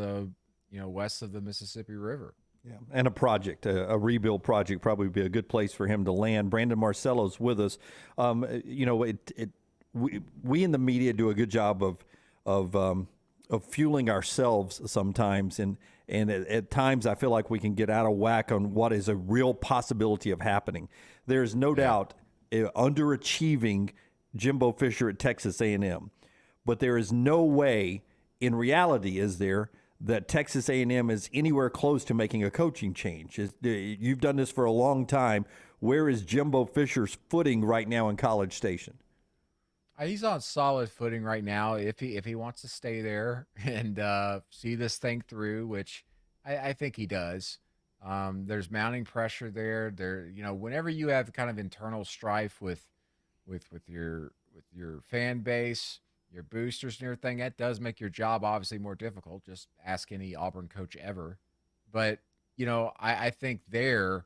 west of the Mississippi River. Yeah, and a project, a rebuild project, probably would be a good place for him to land. Brandon Marcello's with us. We in the media do a good job of fueling ourselves sometimes, and at times I feel like we can get out of whack on what is a real possibility of happening. There's no doubt underachieving Jimbo Fisher at Texas A&M, but there is no way in reality, is there, that Texas A&M is anywhere close to making a coaching change. You've done this for a long time. Where is Jimbo Fisher's footing right now in College Station? He's on solid footing right now if he wants to stay there and see this thing through, which I think he does. There's mounting pressure there. Whenever you have kind of internal strife with your fan base, your boosters and everything, that does make your job obviously more difficult. Just ask any Auburn coach ever. But, I think there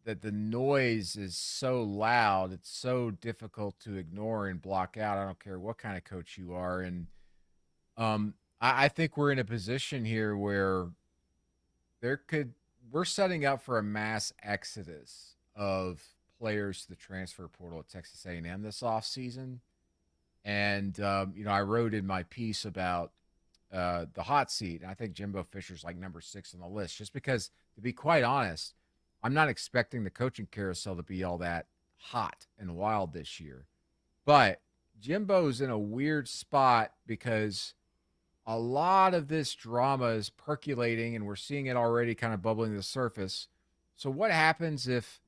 that the noise is so loud, it's so difficult to ignore and block out. I don't care what kind of coach you are. And I think we're in a position here where we're setting up for a mass exodus of players to the transfer portal at Texas A&M this offseason. And, I wrote in my piece about the hot seat. And I think Jimbo Fisher's like number 6 on the list, just because, to be quite honest, I'm not expecting the coaching carousel to be all that hot and wild this year. But Jimbo's in a weird spot because a lot of this drama is percolating, and we're seeing it already kind of bubbling to the surface. So what happens if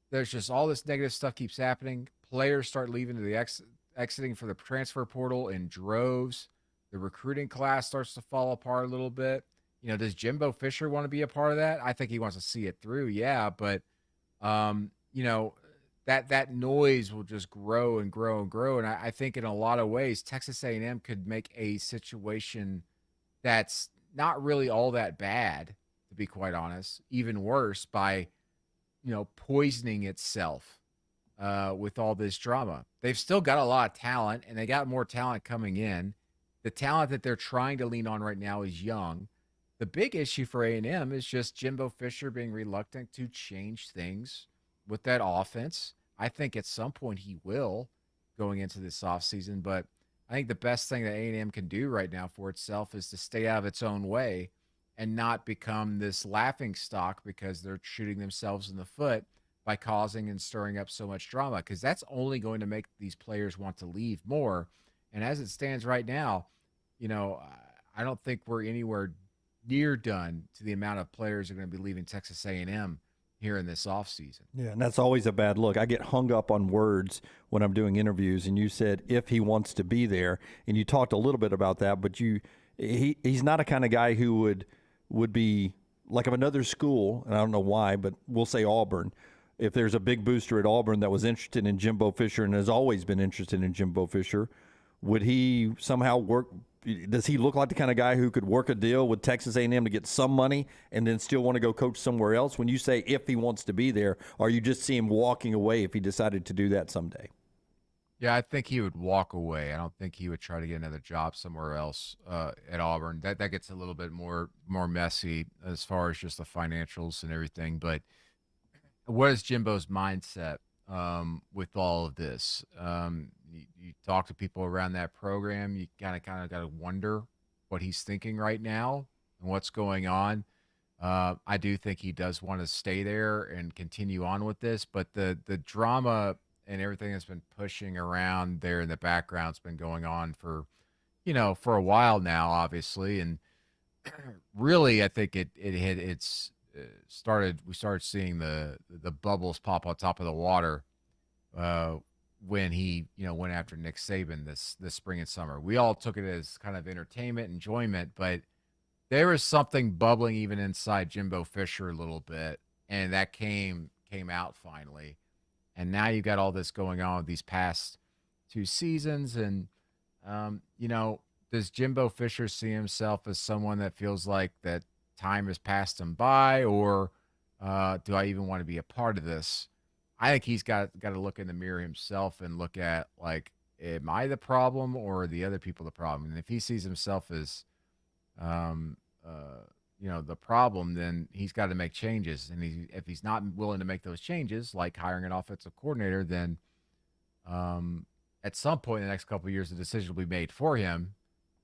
there's just all this negative stuff keeps happening? Players start leaving to the exiting for the transfer portal in droves. The recruiting class starts to fall apart a little bit. Does Jimbo Fisher want to be a part of that? I think he wants to see it through, but that noise will just grow and grow and grow. And I think in a lot of ways, Texas A&M could make a situation that's not really all that bad, to be quite honest, even worse by, poisoning itself with all this drama. They've still got a lot of talent, and they got more talent coming in. The talent that they're trying to lean on right now is young. The big issue for A&M is just Jimbo Fisher being reluctant to change things with that offense. I think at some point he will going into this offseason, but I think the best thing that A&M can do right now for itself is to stay out of its own way and not become this laughing stock because they're shooting themselves in the foot by causing and stirring up so much drama, because that's only going to make these players want to leave more. And as it stands right now, I don't think we're anywhere near done to the amount of players that are going to be leaving Texas A&M here in this offseason. Yeah, and that's always a bad look. I get hung up on words when I'm doing interviews, and you said if he wants to be there, and you talked a little bit about that, but he's not a kind of guy who would be like of another school, and I don't know why, but we'll say Auburn. If there's a big booster at Auburn that was interested in Jimbo Fisher and has always been interested in Jimbo Fisher, would he somehow work? Does he look like the kind of guy who could work a deal with Texas A&M to get some money and then still want to go coach somewhere else? When you say if he wants to be there, or you just see him walking away if he decided to do that someday? Yeah, I think he would walk away. I don't think he would try to get another job somewhere else at Auburn. That gets a little bit more messy as far as just the financials and everything. But what is Jimbo's mindset with all of this? You talk to people around that program, you kind of got to wonder what he's thinking right now and what's going on. I do think he does want to stay there and continue on with this, but the drama and everything that's been pushing around there in the background's been going on for a while now, obviously, and really I think we started seeing the bubbles pop on top of the water when he, went after Nick Saban this spring and summer. We all took it as kind of entertainment, enjoyment, but there was something bubbling even inside Jimbo Fisher a little bit, and that came out finally. And now you got all this going on with these past 2 seasons, and does Jimbo Fisher see himself as someone that feels like that time has passed him by, or do I even want to be a part of this? I think he's got to look in the mirror himself and look at, like, am I the problem or are the other people the problem? And if he sees himself as, the problem, then he's got to make changes. And if he's not willing to make those changes, like hiring an offensive coordinator, then at some point in the next couple of years, the decision will be made for him,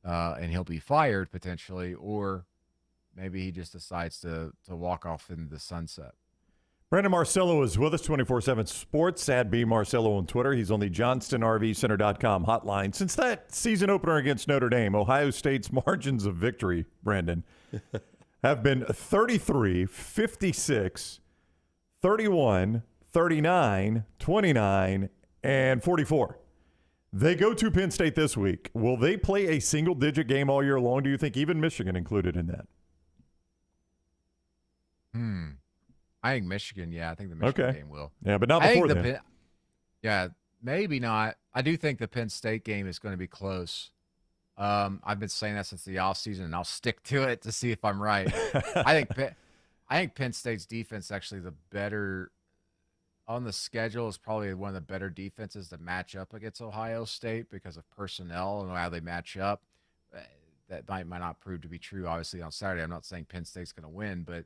and he'll be fired potentially, or maybe he just decides to walk off into the sunset. Brandon Marcello is with us, 24/7 Sports, at B Marcello on Twitter. He's on the JohnstonRVCenter.com hotline. Since that season opener against Notre Dame, Ohio State's margins of victory, Brandon, have been 33, 56, 31, 39, 29, and 44. They go to Penn State this week. Will they play a single-digit game all year long? Do you think even Michigan included in that? I think Michigan, I think the Michigan game will. Yeah, but not before then. Maybe not. I do think the Penn State game is going to be close. I've been saying that since the offseason, and I'll stick to it to see if I'm right. I think Penn State's defense actually the better on the schedule is probably one of the better defenses to match up against Ohio State because of personnel and how they match up. That might not prove to be true, obviously, on Saturday. I'm not saying Penn State's going to win, but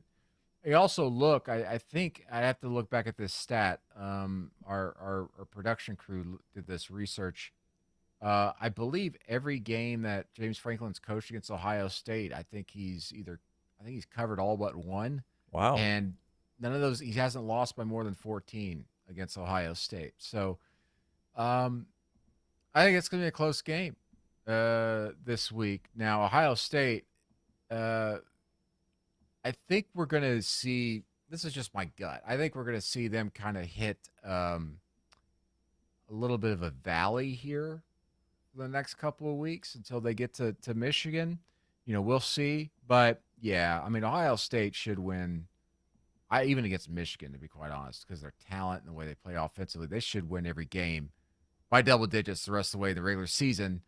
you also look, I think I have to look back at this stat. Our production crew did this research. I believe every game that James Franklin's coached against Ohio State, I think he's covered all but one. Wow. And none of those, he hasn't lost by more than 14 against Ohio State. So I think it's going to be a close game this week. Now, Ohio State, I think we're going to see, this is just my gut, I think we're going to see them kind of hit a little bit of a valley here for the next couple of weeks until they get to Michigan. We'll see. But, Ohio State should win, even against Michigan, to be quite honest, because their talent and the way they play offensively, they should win every game by double digits the rest of the way in the regular season.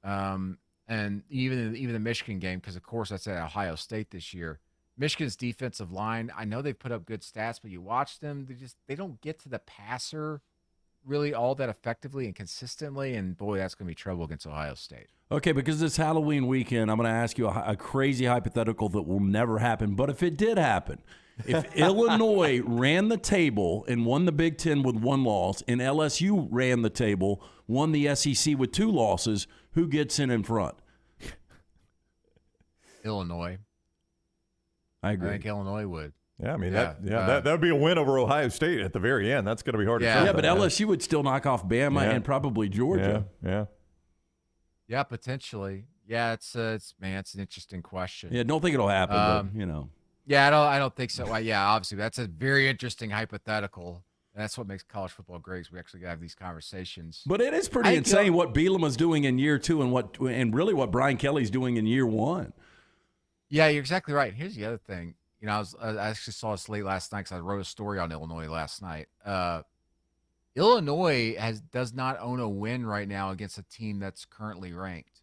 And even the Michigan game, because, of course, that's at Ohio State this year. Michigan's defensive line, I know they've put up good stats, but you watch them, they don't get to the passer really all that effectively and consistently, and boy, that's going to be trouble against Ohio State. Okay, because this Halloween weekend, I'm going to ask you a crazy hypothetical that will never happen, but if it did happen, if Illinois ran the table and won the Big Ten with 1 loss, and LSU ran the table, won the SEC with 2 losses, who gets in front? Illinois. I agree. I think Illinois would. Yeah, that would be a win over Ohio State at the very end. That's going to be hard to say. Yeah, but LSU would still knock off Bama and probably Georgia. Yeah, potentially. Yeah, it's an interesting question. Yeah, don't think it'll happen, but Yeah, I don't think so. Well, yeah, obviously that's a very interesting hypothetical. That's what makes college football great. Is we actually have these conversations. But it is pretty insane what Bielema's doing in year 2 and really what Brian Kelly's doing in year 1. Yeah, you're exactly right. Here's the other thing. You know, I actually saw this late last night because I wrote a story on Illinois last night. Illinois does not own a win right now against a team that's currently ranked.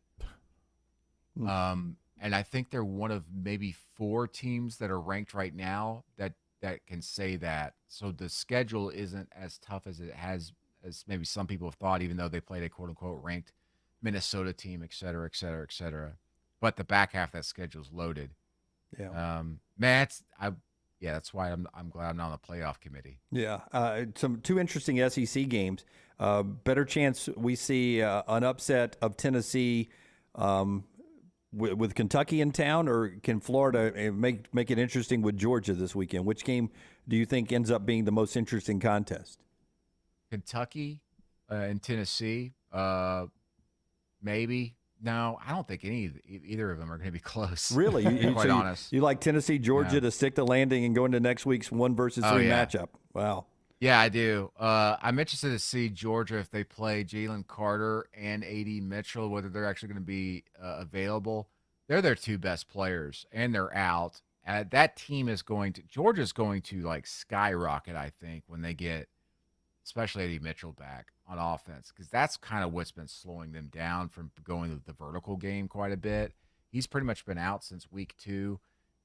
And I think they're one of maybe 4 teams that are ranked right now that can say that. So the schedule isn't as tough as as maybe some people have thought, even though they played a quote unquote ranked Minnesota team, et cetera, et cetera, et cetera. But the back half of that schedule is loaded. Yeah. Man, that's why I'm glad I'm not on the playoff committee. Yeah. 2 interesting SEC games. Better chance we see an upset of Tennessee with Kentucky in town, or can Florida make it interesting with Georgia this weekend? Which game do you think ends up being the most interesting contest? Kentucky and Tennessee, maybe. No, I don't think either of them are going to be close. Really? To be quite honest. You like Tennessee, Georgia to stick the landing and go into next week's 1 versus 3 matchup? Wow. Yeah, I do. I'm interested to see Georgia if they play Jalen Carter and A.D. Mitchell, whether they're actually going to be available. They're their 2 best players, and they're out. That team Georgia's going to like skyrocket, I think, when they get especially A.D. Mitchell back on offense, because that's kind of what's been slowing them down from going to the vertical game quite a bit. He's pretty much been out since week 2.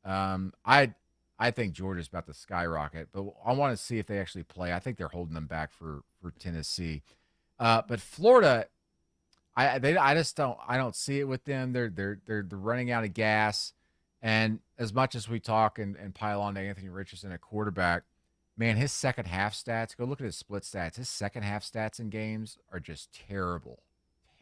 I think Georgia's about to skyrocket, but I want to see if they actually play. I think they're holding them back for Tennessee. But Florida, I don't see it with them. They're running out of gas. And as much as we talk and pile on to Anthony Richardson at quarterback, man, his second half stats, go look at his split stats. His second half stats in games are just terrible.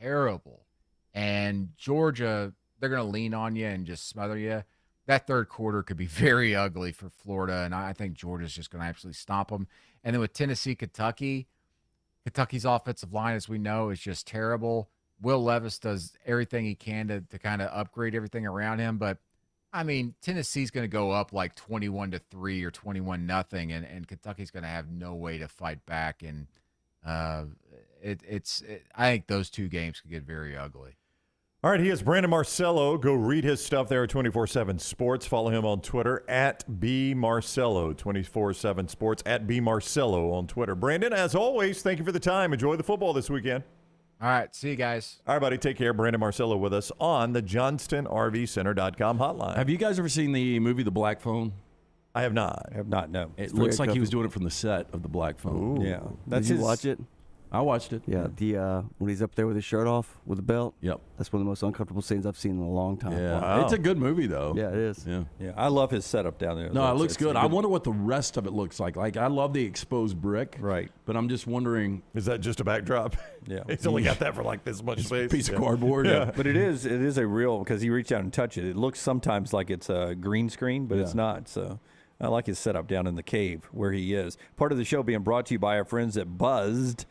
Terrible. And Georgia, they're going to lean on you and just smother you. That third quarter could be very ugly for Florida, and I think Georgia's just going to absolutely stomp them. And then with Tennessee, Kentucky's offensive line, as we know, is just terrible. Will Levis does everything he can to kind of upgrade everything around him, but I mean, Tennessee's going to go up like 21-3 or 21-0, and Kentucky's going to have no way to fight back. And I think those 2 games could get very ugly. All right, he is Brandon Marcello. Go read his stuff there at 24/7 Sports. Follow him on Twitter at @BMarcello, 24/7 Sports, at @BMarcello on Twitter. Brandon, as always, thank you for the time. Enjoy the football this weekend. All right, see you guys. All right, buddy, take care. Brandon Marcello with us on the JohnstonRVCenter.com hotline. Have you guys ever seen the movie The Black Phone? I have not. No. It looks like he was doing it from the set of The Black Phone. Ooh. Yeah. Did you watch it? I watched it. Yeah, when he's up there with his shirt off with the belt. Yep. That's one of the most uncomfortable scenes I've seen in a long time. Yeah. Wow. It's a good movie, though. Yeah, it is. Yeah. I love his setup down there. No, it looks good. I wonder what the rest of it looks like. Like, I love the exposed brick. Right. But I'm just wondering. Is that just a backdrop? Yeah. He's only got that for like this much space. Piece of cardboard. Yeah. But it is a real, because he reached out and touched it. It looks sometimes like it's a green screen, but it's not. So I like his setup down in the cave where he is. Part of the show being brought to you by our friends at Buzzed.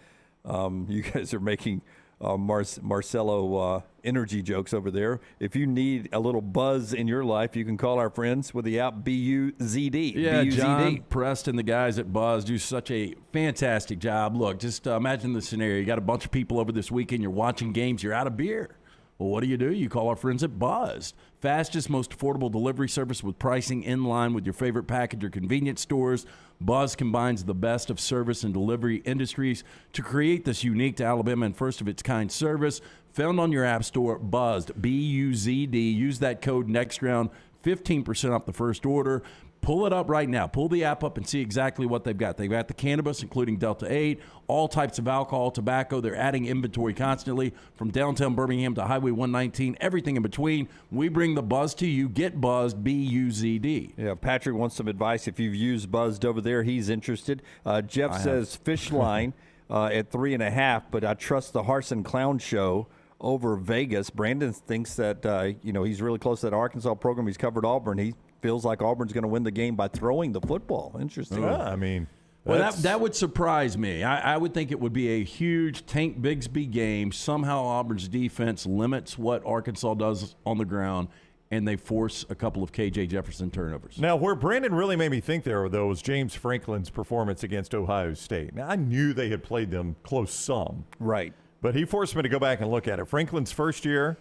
You guys are making Marcello energy jokes over there. If you need a little buzz in your life, you can call our friends with the app BUZD. Yeah, BUZD. John, Preston, the guys at Buzz do such a fantastic job. Look, just imagine the scenario. You got a bunch of people over this weekend. You're watching games. You're out of beer. Well, what do? You call our friends at Buzzed. Fastest, most affordable delivery service with pricing in line with your favorite package or convenience stores. Buzz combines the best of service and delivery industries to create this unique to Alabama and first-of-its-kind service. Found on your app store, Buzzed, B-U-Z-D. Use that code NEXTROUND, 15% off the first order. Pull it up right now. Pull the app up and see exactly what they've got. They've got the cannabis, including Delta 8, all types of alcohol, tobacco. They're adding inventory constantly from downtown Birmingham to Highway 119, everything in between. We bring the buzz to you. Get buzzed, B-U-Z-D. Yeah, Patrick wants some advice. If you've used Buzzed over there, he's interested. Jeff says fish line at 3.5, but I trust the Harsin Clown Show over Vegas. Brandon thinks that, he's really close to that Arkansas program. He's covered Auburn. He feels like Auburn's going to win the game by throwing the football. Interesting. Yeah, I mean, well, that would surprise me. I would think it would be a huge Tank Bigsby game. Somehow Auburn's defense limits what Arkansas does on the ground, and they force a couple of K.J. Jefferson turnovers. Now, where Brandon really made me think there, though, was James Franklin's performance against Ohio State. Now, I knew they had played them close some. Right. But he forced me to go back and look at it. Franklin's first year,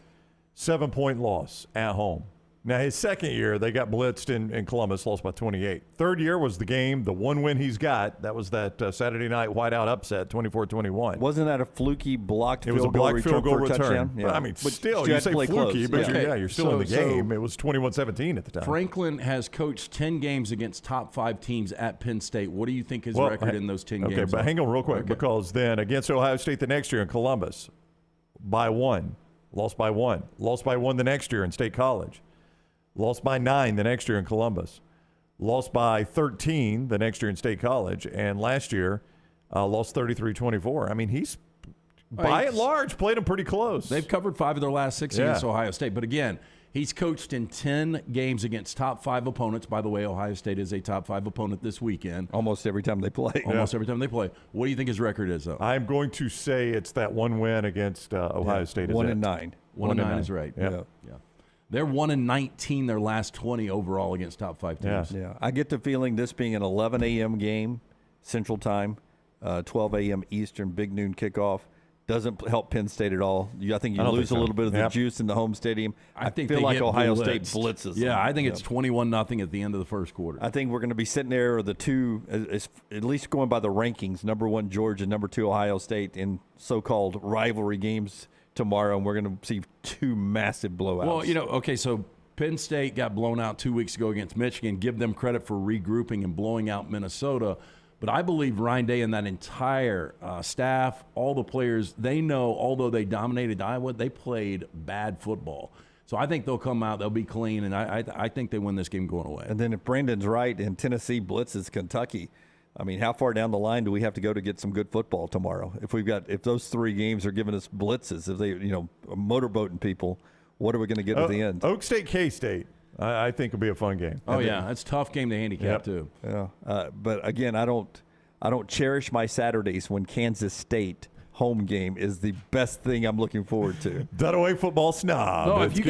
7-point loss at home. Now, his second year, they got blitzed in Columbus, lost by 28. Third year was the game, the one win he's got. That was that Saturday night whiteout upset, 24-21. Wasn't that a fluky blocked It was a field goal blocked field goal return. touchdown? But, I mean, still, you say fluky, but you're still in the game. It was 21-17 at the time. Franklin has coached 10 games against top 5 teams at Penn State. What do you think his record in those 10 games Okay, but hang on real quick, because then against Ohio State the next year in Columbus, by 1, lost by 1. Lost by 1 the next year in State College. Lost by 9 the next year in Columbus. Lost by 13 the next year in State College. And last year, lost 33-24. I mean, he's, by and large, played them pretty close. They've covered 5 of their last 6 against Ohio State. But again, he's coached in 10 games against top 5 opponents. By the way, Ohio State is a top 5 opponent this weekend. Almost every time they play. Almost every time they play. What do you think his record is, though? I'm going to say it's that one win against Ohio State. 1-9. 1-9 is right. Yeah. They're 1-19 their last 20 overall against top 5 teams. Yeah. I get the feeling this being an 11 a.m. game, Central Time, 12 a.m. Eastern, big noon kickoff, doesn't help Penn State at all. I think you lose a little bit of the juice in the home stadium. I think feel they like get Ohio blitzed. State blitzes. Yeah, I think it's 21-0 at the end of the first quarter. I think we're going to be sitting there, the two, at least going by the rankings, number 1 Georgia, number 2 Ohio State in so-called rivalry games tomorrow, and we're going to see 2 massive blowouts. Well, so Penn State got blown out 2 weeks ago against Michigan. Give them credit for regrouping and blowing out Minnesota. But I believe Ryan Day and that entire staff, all the players, they know, although they dominated Iowa, they played bad football. So I think they'll come out, they'll be clean, and I think they win this game going away. And then if Brandon's right and Tennessee blitzes Kentucky, I mean, how far down the line do we have to go to get some good football tomorrow? If those 3 games are giving us blitzes, if they, motorboating people, what are we going to get at the end? Oak State, K-State, I think will be a fun game. Oh, yeah, that's a tough game to handicap, too. Yeah, but again, I don't cherish my Saturdays when Kansas State home game is the best thing I'm looking forward to. Dunaway football snob. No, if you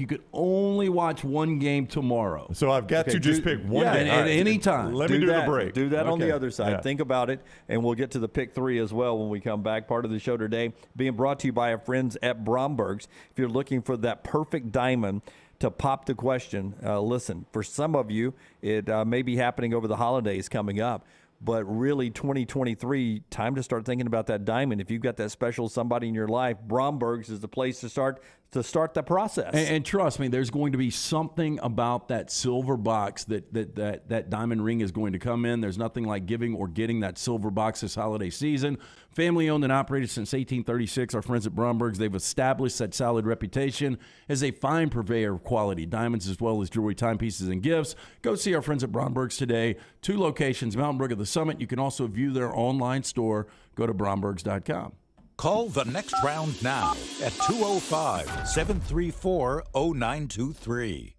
could only watch one game tomorrow. So I've got to just pick one game. At any time. Let me do the break. Do that on the other side. Yeah. Think about it, and we'll get to the pick 3 as well when we come back. Part of the show today being brought to you by our friends at Bromberg's. If you're looking for that perfect diamond to pop the question, listen, for some of you, it may be happening over the holidays coming up. But really, 2023, time to start thinking about that diamond. If you've got that special somebody in your life, Bromberg's is the place to start the process. And trust me, there's going to be something about that silver box that diamond ring is going to come in. There's nothing like giving or getting that silver box this holiday season. Family owned and operated since 1836. Our friends at Bromberg's, they've established that solid reputation as a fine purveyor of quality diamonds as well as jewelry, timepieces, and gifts. Go see our friends at Bromberg's today. 2 locations, Mountain Brook at the Summit. You can also view their online store. Go to brombergs.com. Call the next round now at 205-734-0923.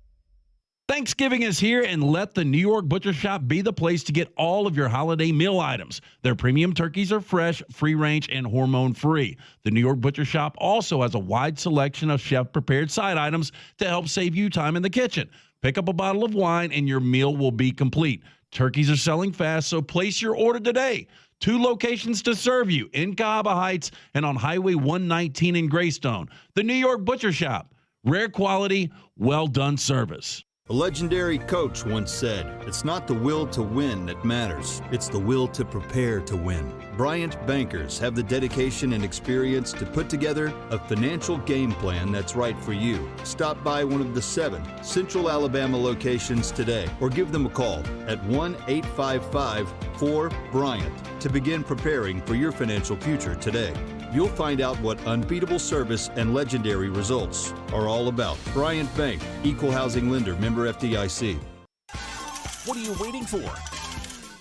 Thanksgiving is here, and let the New York Butcher Shop be the place to get all of your holiday meal items. Their premium turkeys are fresh, free-range, and hormone-free. The New York Butcher Shop also has a wide selection of chef-prepared side items to help save you time in the kitchen. Pick up a bottle of wine, and your meal will be complete. Turkeys are selling fast, so place your order today. 2 locations to serve you, in Cahaba Heights and on Highway 119 in Greystone. The New York Butcher Shop. Rare quality, well-done service. A legendary coach once said, "It's not the will to win that matters, it's the will to prepare to win." Bryant bankers have the dedication and experience to put together a financial game plan that's right for you. Stop by one of the 7 Central Alabama locations today or give them a call at 1-855-4-BRYANT to begin preparing for your financial future today. You'll find out what unbeatable service and legendary results are all about. Bryant Bank, Equal Housing Lender, member FDIC. What are you waiting for?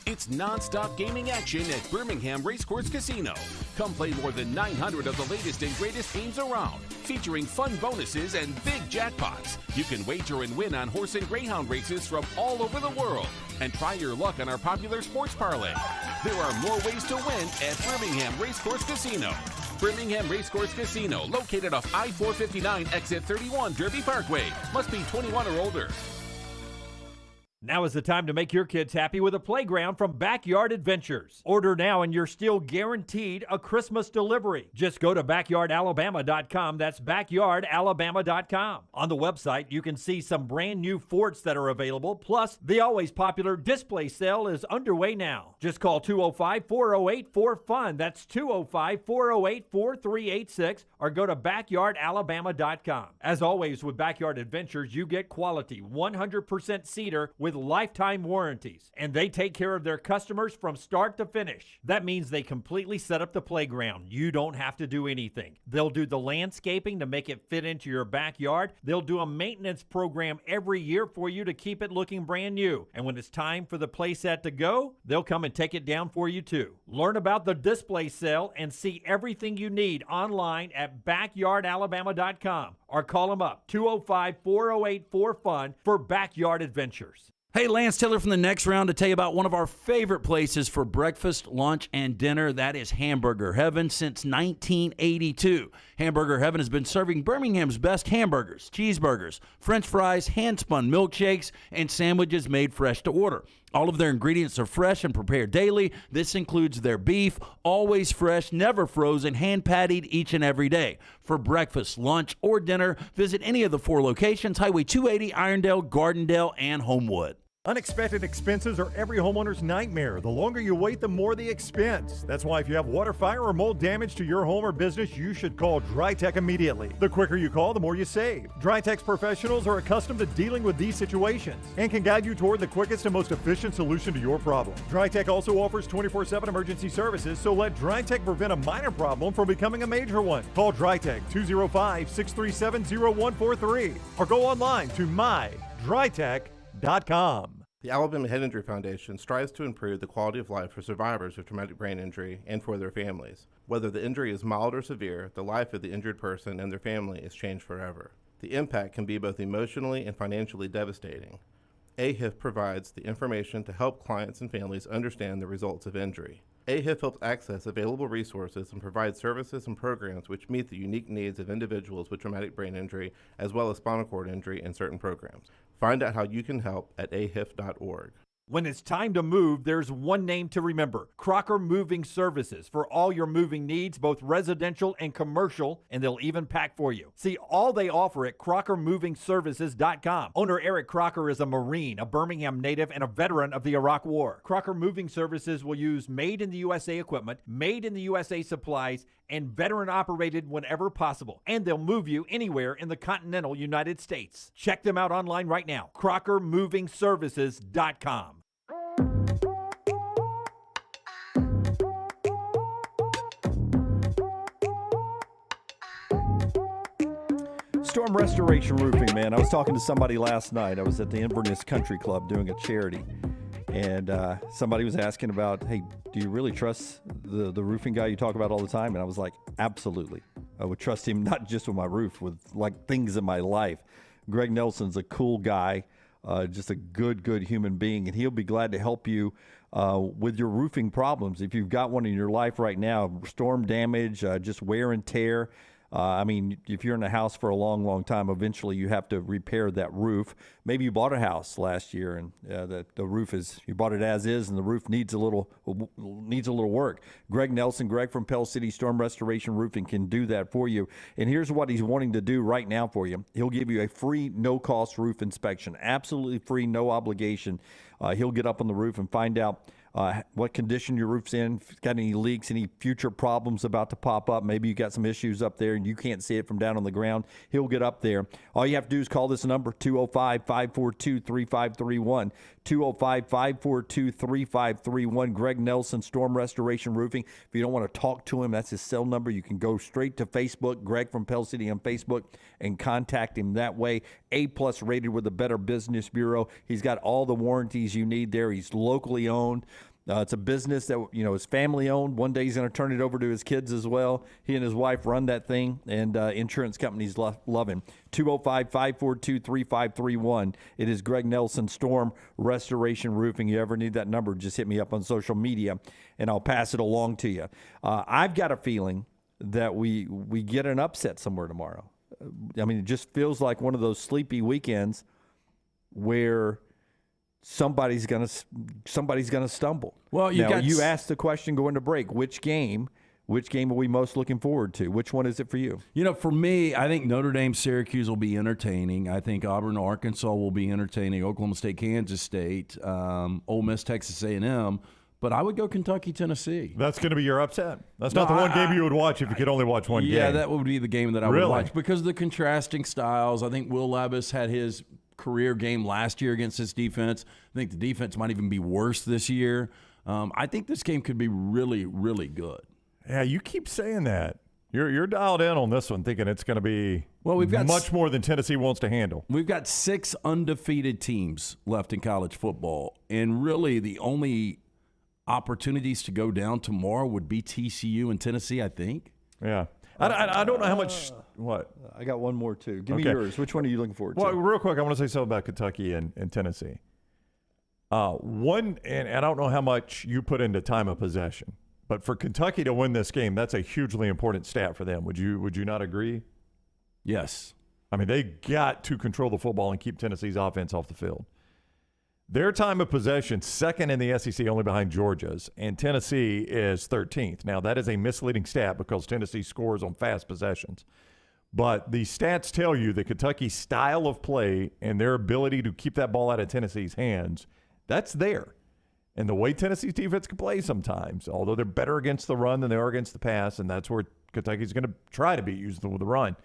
It's non-stop gaming action at Birmingham Racecourse Casino. Come play more than 900 of the latest and greatest games around, featuring fun bonuses and big jackpots. You can wager and win on horse and greyhound races from all over the world, and try your luck on our popular sports parlay. There are more ways to win at Birmingham Racecourse Casino. Birmingham Racecourse Casino, located off I-459 exit 31 Derby Parkway. Must be 21 or older. Now is the time to make your kids happy with a playground from Backyard Adventures. Order now and you're still guaranteed a Christmas delivery. Just go to backyardalabama.com. That's backyardalabama.com. On the website, you can see some brand new forts that are available. Plus, the always popular display sale is underway now. Just call 205-408-4FUN. That's 205-408-4386 or go to backyardalabama.com. As always with Backyard Adventures, you get quality 100% cedar with lifetime warranties, and they take care of their customers from start to finish. That means they completely set up the playground. You don't have to do anything. They'll do the landscaping to make it fit into your backyard. They'll do a maintenance program every year for you to keep it looking brand new. And when it's time for the playset to go, they'll come and take it down for you too. Learn about the display sale and see everything you need online at backyardalabama.com or call them up 205-408-4FUN for Backyard Adventures. Hey, Lance Taylor from the Next Round to tell you about one of our favorite places for breakfast, lunch, and dinner. That is Hamburger Heaven since 1982. Hamburger Heaven has been serving Birmingham's best hamburgers, cheeseburgers, French fries, hand-spun milkshakes, and sandwiches made fresh to order. All of their ingredients are fresh and prepared daily. This includes their beef, always fresh, never frozen, hand-pattied each and every day. For breakfast, lunch, or dinner, visit any of the 4 locations: Highway 280, Irondale, Gardendale, and Homewood. Unexpected expenses are every homeowner's nightmare. The longer you wait, the more the expense. That's why if you have water, fire, or mold damage to your home or business, you should call DryTech immediately. The quicker you call, the more you save. DryTech's professionals are accustomed to dealing with these situations and can guide you toward the quickest and most efficient solution to your problem. DryTech also offers 24/7 emergency services, so let DryTech prevent a minor problem from becoming a major one. Call DryTech 205-637-0143 or go online to mydrytech.com. The Alabama Head Injury Foundation strives to improve the quality of life for survivors of traumatic brain injury and for their families. Whether the injury is mild or severe, the life of the injured person and their family is changed forever. The impact can be both emotionally and financially devastating. AHIF provides the information to help clients and families understand the results of injury. AHIF helps access available resources and provides services and programs which meet the unique needs of individuals with traumatic brain injury as well as spinal cord injury in certain programs. Find out how you can help at ahif.org. When it's time to move, there's one name to remember: Crocker Moving Services, for all your moving needs, both residential and commercial, and they'll even pack for you. See all they offer at crockermovingservices.com. Owner Eric Crocker is a Marine, a Birmingham native, and a veteran of the Iraq War. Crocker Moving Services will use made-in-the-USA equipment, made-in-the-USA supplies, and veteran-operated whenever possible. And they'll move you anywhere in the continental United States. Check them out online right now, crockermovingservices.com. Storm Restoration Roofing, man. I was talking to somebody last night. I was at the Inverness Country Club doing a charity, and somebody was asking about, hey, do you really trust the roofing guy you talk about all the time? And I was like, absolutely. I would trust him not just with my roof, with like things in my life. Greg Nelson's a cool guy, just a good human being, and he'll be glad to help you with your roofing problems. If you've got one in your life right now, storm damage, just wear and tear. I mean, if you're in a house for a long time, eventually you have to repair that roof. Maybe you bought a house last year and the roof you bought it as is, and the roof needs a little work. Greg Nelson, Greg from Pell City Storm Restoration Roofing can do that for you. And here's what he's wanting to do right now for you. He'll give you a free, no-cost roof inspection, absolutely free, no obligation. He'll get up on the roof and find out what condition your roof's in, if it's got any leaks, any future problems about to pop up. Maybe you got some issues up there and you can't see it from down on the ground. He'll get up there. All you have to do is call this number, 205-542-3531. 205-542-3531. Greg Nelson, Storm Restoration Roofing. If you don't want to talk to him, that's his cell number. You can go straight to Facebook, Greg from Pell City on Facebook, and contact him that way. A+ rated with the Better Business Bureau. He's got all the warranties you need there. He's locally owned. It's a business that, is family owned. One day he's going to turn it over to his kids as well. He and his wife run that thing, and insurance companies love him. 205-542-3531. It is Greg Nelson, Storm Restoration Roofing. You ever need that number, just hit me up on social media, and I'll pass it along to you. I've got a feeling that we get an upset somewhere tomorrow. I mean, it just feels like one of those sleepy weekends where somebody's gonna stumble. Well, you asked the question going to break: which game are we most looking forward to? Which one is it for you? For me, I think Notre Dame, Syracuse will be entertaining. I think Auburn, Arkansas will be entertaining. Oklahoma State, Kansas State, Ole Miss, Texas A&M. But I would go Kentucky, Tennessee. That's going to be your upset. That's not the one game you would watch if you could only watch one game. Yeah, that would be the game that I Really? would watch because of the contrasting styles. I think Will Levis had his career game last year against his defense. I think the defense might even be worse this year. I think this game could be really, really good. Yeah, you keep saying that. You're dialed in on this one, thinking it's going to be we've got much more than Tennessee wants to handle. We've got 6 undefeated teams left in college football, and really the only opportunities to go down tomorrow would be TCU and Tennessee, I think. Yeah. I don't know how much – what? I got one more, too. Give me yours. Which one are you looking forward to? Well, real quick, I want to say something about Kentucky and Tennessee. And I don't know how much you put into time of possession, but for Kentucky to win this game, that's a hugely important stat for them. Would you not agree? Yes. I mean, they got to control the football and keep Tennessee's offense off the field. Their time of possession, second in the SEC, only behind Georgia's, and Tennessee is 13th. Now, that is a misleading stat because Tennessee scores on fast possessions. But the stats tell you that Kentucky's style of play and their ability to keep that ball out of Tennessee's hands, that's there. And the way Tennessee's defense can play sometimes, although they're better against the run than they are against the pass, and that's where Kentucky's going to try to be using the run.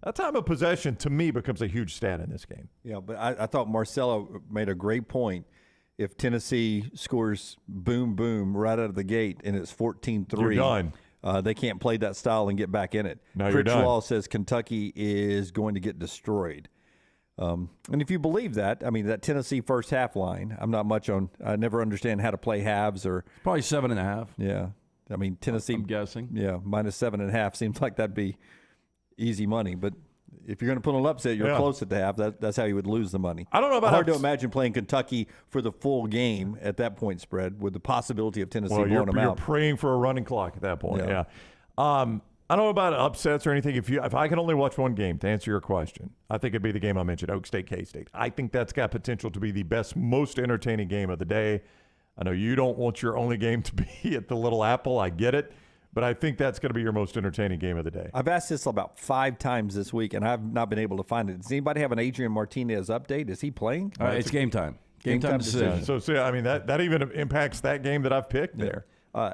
That time of possession, to me, becomes a huge stat in this game. Yeah, but I thought Marcello made a great point. If Tennessee scores boom, boom right out of the gate and it's 14-3, You're done. They can't play that style and get back in it. No, you're done. Law says Kentucky is going to get destroyed. And if you believe that, I mean, that Tennessee first half line, I never understand how to play halves or. Probably 7.5. Yeah. I mean, Tennessee. I'm guessing. Yeah, minus 7.5 seems like that'd be easy money, but if you're going to put an upset, you're close at the half. That's how you would lose the money. I don't know about hard to imagine playing Kentucky for the full game at that point spread with the possibility of Tennessee blowing them out. You're praying for a running clock at that point. Yeah. I don't know about upsets or anything. If I can only watch one game to answer your question, I think it'd be the game I mentioned, Oak State, K-State. I think that's got potential to be the best, most entertaining game of the day. I know you don't want your only game to be at the Little Apple. I get it. But I think that's going to be your most entertaining game of the day. I've asked this about 5 times this week, and I've not been able to find it. Does anybody have an Adrian Martinez update? Is he playing? It's game time. Game time decision. So, I mean, that even impacts that game that I've picked there.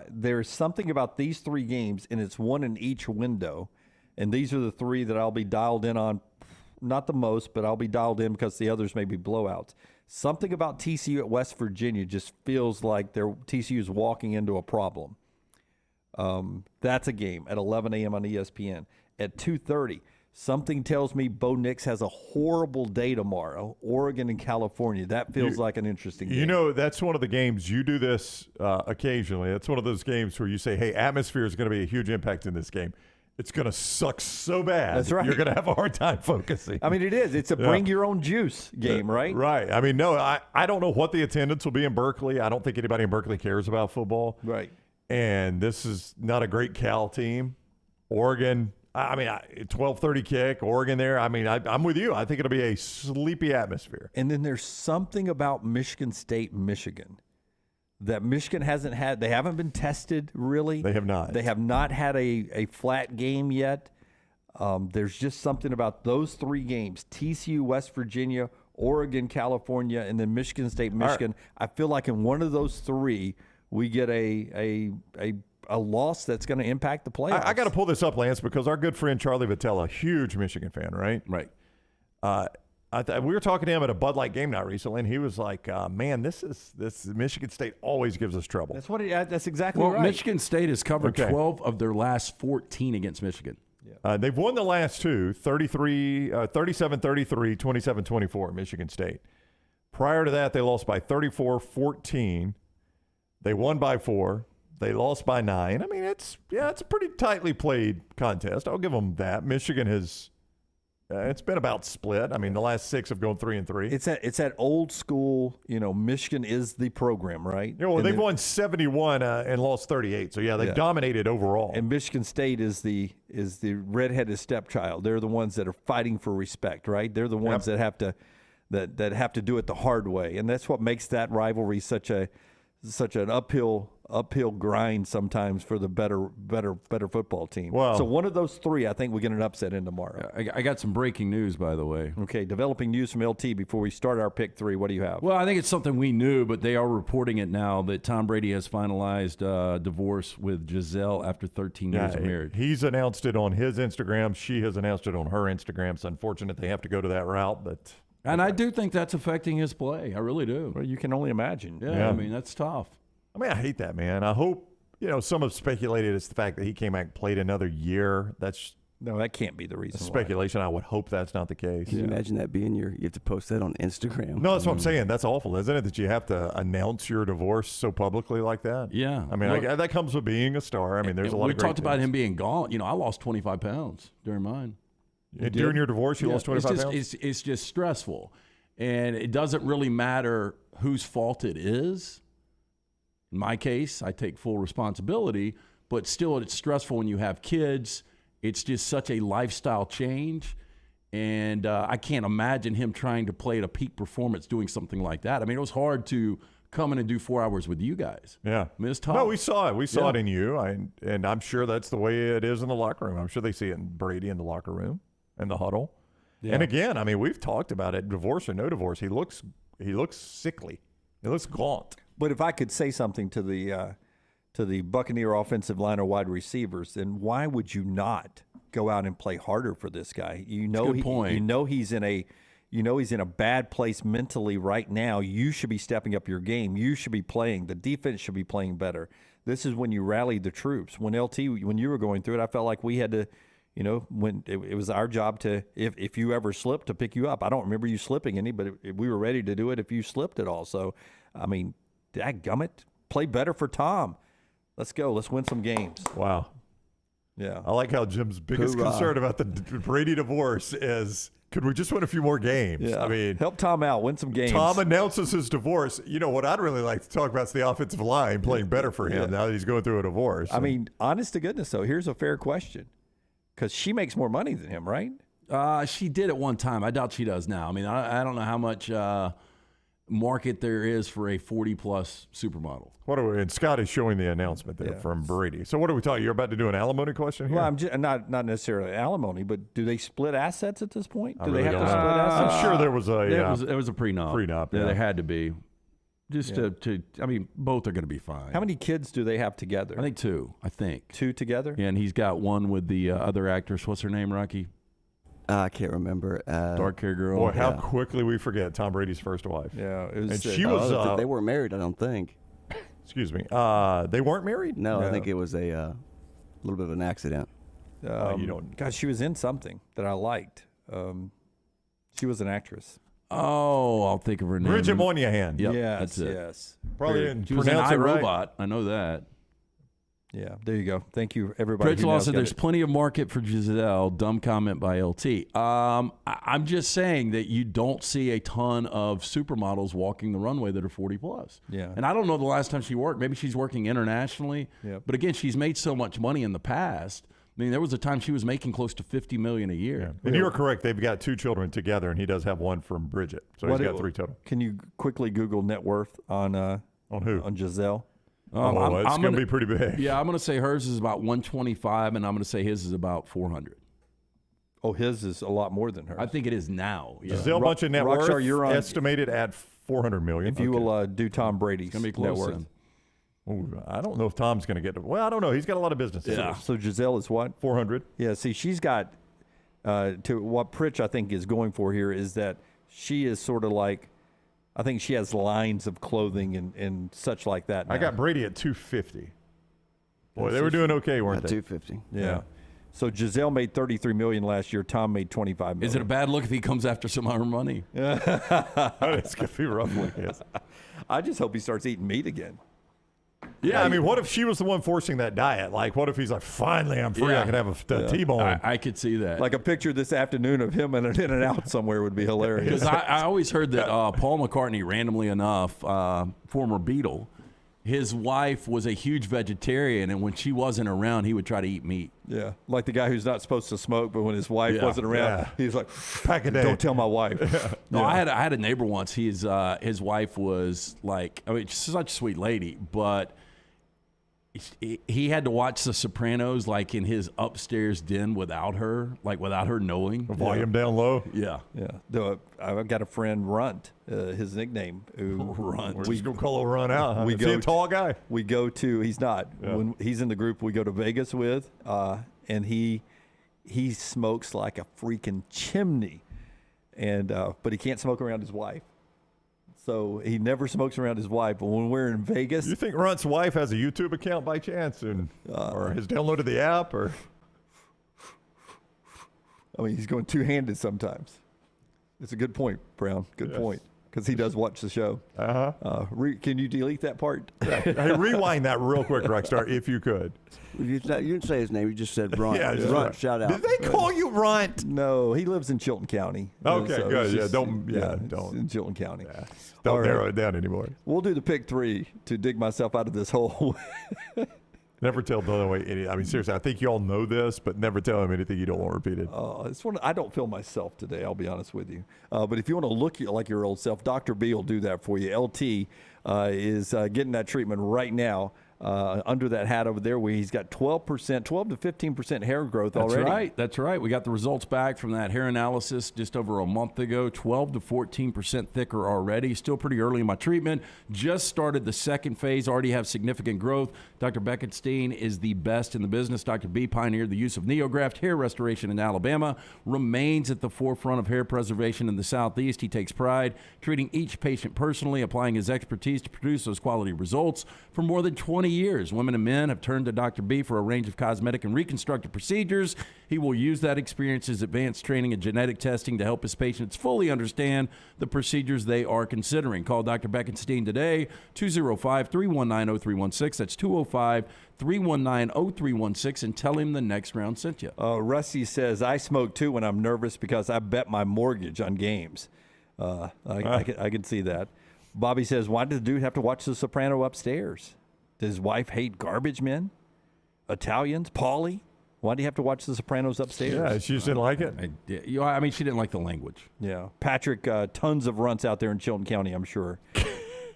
There's something about these 3 games, and it's one in each window. And these are the 3 that I'll be dialed in on. Not the most, but I'll be dialed in because the others may be blowouts. Something about TCU at West Virginia just feels like TCU is walking into a problem. That's a game at 11 a.m. on ESPN. At 2:30, something tells me Bo Nix has a horrible day tomorrow. Oregon and California. That feels like an interesting game. You know, that's one of the games. You do this occasionally. It's one of those games where you say, hey, atmosphere is going to be a huge impact in this game. It's going to suck so bad. That's right. You're going to have a hard time focusing. I mean, it is. It's a bring your own juice game, right? Right. I mean, no, I don't know what the attendance will be in Berkeley. I don't think anybody in Berkeley cares about football. Right. And this is not a great Cal team. Oregon, 12:30 kick, Oregon there. I mean, I'm with you. I think it'll be a sleepy atmosphere. And then there's something about Michigan State, Michigan, that Michigan hasn't had. They haven't been tested, really. They have not. They have not had a flat game yet. There's just something about those 3 games, TCU, West Virginia, Oregon, California, and then Michigan State, Michigan. Right. I feel like in one of those 3, we get a loss that's going to impact the playoffs. I got to pull this up, Lance, because our good friend Charlie Vitella, huge Michigan fan, right? Right. We were talking to him at a Bud Light game night recently, and he was like, "Man, this Michigan State always gives us trouble." That's exactly right. Michigan State has covered 12 of their last 14 against Michigan. Yeah. They've won the last 2, 37-33, 27-24, Michigan State. Prior to that, they lost by 34-14. They won by 4. They lost by 9. I mean, it's a pretty tightly played contest. I'll give them that. Michigan has It's been about split. I mean, the last 6 have gone 3-3. It's that old school. Michigan is the program, right? Yeah, well, they've won 71 and lost 38. So they've dominated overall. And Michigan State is the redheaded stepchild. They're the ones that are fighting for respect, right? They're the ones that have to do it the hard way, and that's what makes that rivalry such an uphill grind sometimes for the better football team. Wow. So one of those 3, I think we get an upset in tomorrow. I got some breaking news, by the way. Okay, developing news from LT before we start our pick 3. What do you have? Well, I think it's something we knew, but they are reporting it now that Tom Brady has finalized divorce with Giselle after 13 years of marriage. He's announced it on his Instagram. She has announced it on her Instagram. It's unfortunate they have to go to that route, but... And I do think that's affecting his play. I really do. Well, you can only imagine. Yeah, I mean, that's tough. I mean, I hate that, man. I hope, some have speculated it's the fact that he came back and played another year. No, that can't be the reason. Speculation. I would hope that's not the case. Can you imagine that being you have to post that on Instagram? No, that's what I'm saying. That's awful, isn't it? That you have to announce your divorce so publicly like that. Yeah. I mean, that comes with being a star. I mean, there's a lot of great We talked about things. him being gone. I lost 25 pounds during mine. During your divorce, you lost 25 pounds? It's just stressful. And it doesn't really matter whose fault it is. In my case, I take full responsibility, but still it's stressful when you have kids. It's just such a lifestyle change. And I can't imagine him trying to play at a peak performance doing something like that. I mean, it was hard to come in and do 4 hours with you guys. Yeah. I mean, it's tough. No, we saw it. We saw it in you. And I'm sure that's the way it is in the locker room. I'm sure they see it in Brady in the locker room and the huddle. Yeah. And again, I mean, we've talked about it, divorce or no divorce. He looks sickly. He looks gaunt. But if I could say something to the Buccaneer offensive line or wide receivers, then why would you not go out and play harder for this guy? Good point. He's in a bad place mentally right now. You should be stepping up your game. You should be playing. The defense should be playing better. This is when you rally the troops. When you were going through it, I felt like we had to. When it was our job to, if you ever slipped, to pick you up. I don't remember you slipping any, but we were ready to do it if you slipped at all. So, I mean, dadgummit, play better for Tom. Let's go. Let's win some games. Wow. Yeah. I like how Jim's biggest concern about the Brady divorce is, could we just win a few more games? Yeah. I mean, help Tom out, win some games. Tom announces his divorce. What I'd really like to talk about is the offensive line playing better for him now that he's going through a divorce. I mean, honest to goodness, though, here's a fair question. Because she makes more money than him, right? She did at one time. I doubt she does now. I mean, I don't know how much market there is for a 40-plus supermodel. And Scott is showing the announcement there from Brady. So what are we talking? You're about to do an alimony question here? Well, I'm just, not necessarily alimony, but do they split assets at this point? Do really they have to don't split know. assets? I'm sure there was There was a prenup. Prenup, Yeah, yeah. there had to be. I mean, both are going to be fine. How many kids do they have together? I think 2. Two together? Yeah, and he's got one with the other actress. What's her name, Rocky? I can't remember. Dark-haired girl. Boy, how quickly we forget Tom Brady's first wife. Yeah. And she was... they weren't married, I don't think. Excuse me. They weren't married? No, I think it was a little bit of an accident. You don't... God, she was in something that I liked. She was an actress. Oh, I'll think of her name. Bridget Moynihan. Yep, Yes, that's it. yes. Probably didn't She was in pronounce it right. iRobot. I know that. Yeah, there you go. Thank you, everybody. Pritch Law said there's plenty of market for Giselle. Dumb comment by LT. I'm just saying that you don't see a ton of supermodels walking the runway that are 40 plus. Yeah. And I don't know the last time she worked. Maybe she's working internationally. Yep. But again, she's made so much money in the past. I mean, there was a time she was making close to $50 million a year. Yeah. And you're correct. They've got 2 children together, and he does have one from Bridget. So he's got 3 total. Can you quickly Google net worth on who? On Giselle? It's going to be pretty big. Yeah, I'm going to say hers is about 125, and I'm going to say his is about 400. Oh, his is a lot more than hers. I think it is now. Yeah. Giselle Bunch of net Rockstar, worth you're on, estimated at $400 million. If you will do Tom Brady's gonna be net close worth. then. Ooh, I don't know if Tom's going to get to. Well, I don't know. He's got a lot of businesses. Yeah. So Giselle is what? 400. Yeah. See, she's got to what Pritch I think is going for here is that she is sort of like, I think she has lines of clothing and such like that. I now. got Brady at 250. Boy, they were doing okay, weren't they? 250. Yeah. So Giselle made $33 million last year. Tom made $25 million. Is it a bad look if he comes after some of her money? It's going to be rough. Yes. I just hope he starts eating meat again. Yeah, I mean, what if she was the one forcing that diet? Like, what if he's like, finally, I'm free. Yeah. I can have a T-bone. I could see that. Like a picture this afternoon of him in an In-N-Out somewhere would be hilarious. Because I always heard that Paul McCartney, randomly enough, former Beatle, his wife was a huge vegetarian, and when she wasn't around, he would try to eat meat. Yeah, like the guy who's not supposed to smoke, but when his wife wasn't around, he's like, pack a day. Don't tell my wife. No, I had a neighbor once. His wife was like, I mean, she's such a sweet lady, but he had to watch The Sopranos like in his upstairs den without her knowing. Volume down low. Yeah. I've got a friend, Runt, his nickname. Runt. We're just going to call him Run out. Huh? Is he a tall guy? We go to, he's not. Yeah. When he's in the group we go to Vegas with, and he smokes like a freaking chimney, and but he can't smoke around his wife. So he never smokes around his wife. But when we're in Vegas, You think Runt's wife has a YouTube account by chance, or has downloaded the app, or? I mean, he's going two-handed sometimes. It's a good point, Brown. Good point. Because he does watch the show. Can you delete that part? Hey, rewind that real quick, Rexstar, if you could. You didn't say his name. You just said Runt. Yeah, just Runt, Runt. shout out. Did they call you Runt? No, he lives in Chilton County. Okay, So good. it's Yeah, just- don't it's in Chilton County. Don't All narrow right. it down anymore. We'll do the pick 3 to dig myself out of this hole. Never tell Dunaway any. I mean, seriously, I think you all know this, but never tell him anything you don't want repeated. It's one. I don't feel myself today. I'll be honest with you. But if you want to look like your old self, Dr. B will do that for you. LT is getting that treatment right now under that hat over there, where he's got 12 to 15% hair growth already. That's right. We got the results back from that hair analysis just over a month ago. 12 to 14% thicker already. Still pretty early in my treatment. Just started the second phase. Already have significant growth. Dr. Beckenstein is the best in the business. Dr. B pioneered the use of NeoGraft hair restoration in Alabama. Remains at the forefront of hair preservation in the Southeast. He takes pride treating each patient personally, applying his expertise to produce those quality results. For more than 20 years, women and men have turned to Dr. B for a range of cosmetic and reconstructive procedures. He will use that experience, his advanced training and genetic testing to help his patients fully understand the procedures they are considering. Call Dr. Beckenstein today, 205-319-0316. That's 205-319-0316, and tell him the next round sent you. Rusty says, I smoke too when I'm nervous because I bet my mortgage on games. I can see that. Bobby says, why did the dude have to watch The Soprano upstairs? Does his wife hate garbage men? Italians? Paulie? Why do you have to watch The Sopranos upstairs? Yeah, she just didn't like it. I mean, she didn't like the language. Yeah. Patrick, tons of runts out there in Chilton County, I'm sure.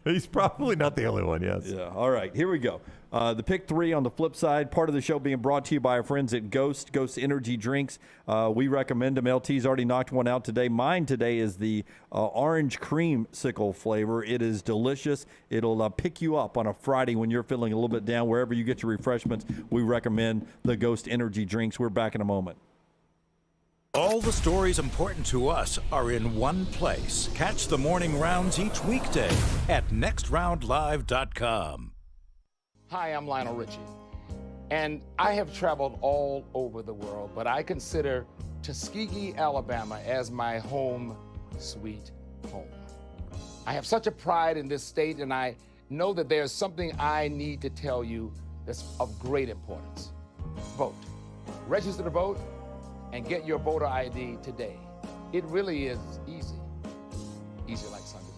He's probably not the only one, yes. Yeah. All right, here we go. The pick 3 on the flip side, part of the show being brought to you by our friends at Ghost Energy Drinks. We recommend them. LT's already knocked one out today. Mine today is the orange creamsicle flavor. It is delicious. It'll pick you up on a Friday when you're feeling a little bit down. Wherever you get your refreshments, we recommend the Ghost Energy Drinks. We're back in a moment. All the stories important to us are in one place. Catch the morning rounds each weekday at nextroundlive.com. Hi, I'm Lionel Richie, and I have traveled all over the world, but I consider Tuskegee, Alabama as my home sweet home. I have such a pride in this state, and I know that there's something I need to tell you that's of great importance. Vote. Register to vote and get your voter ID today. It really is easy. Easy like Sunday morning.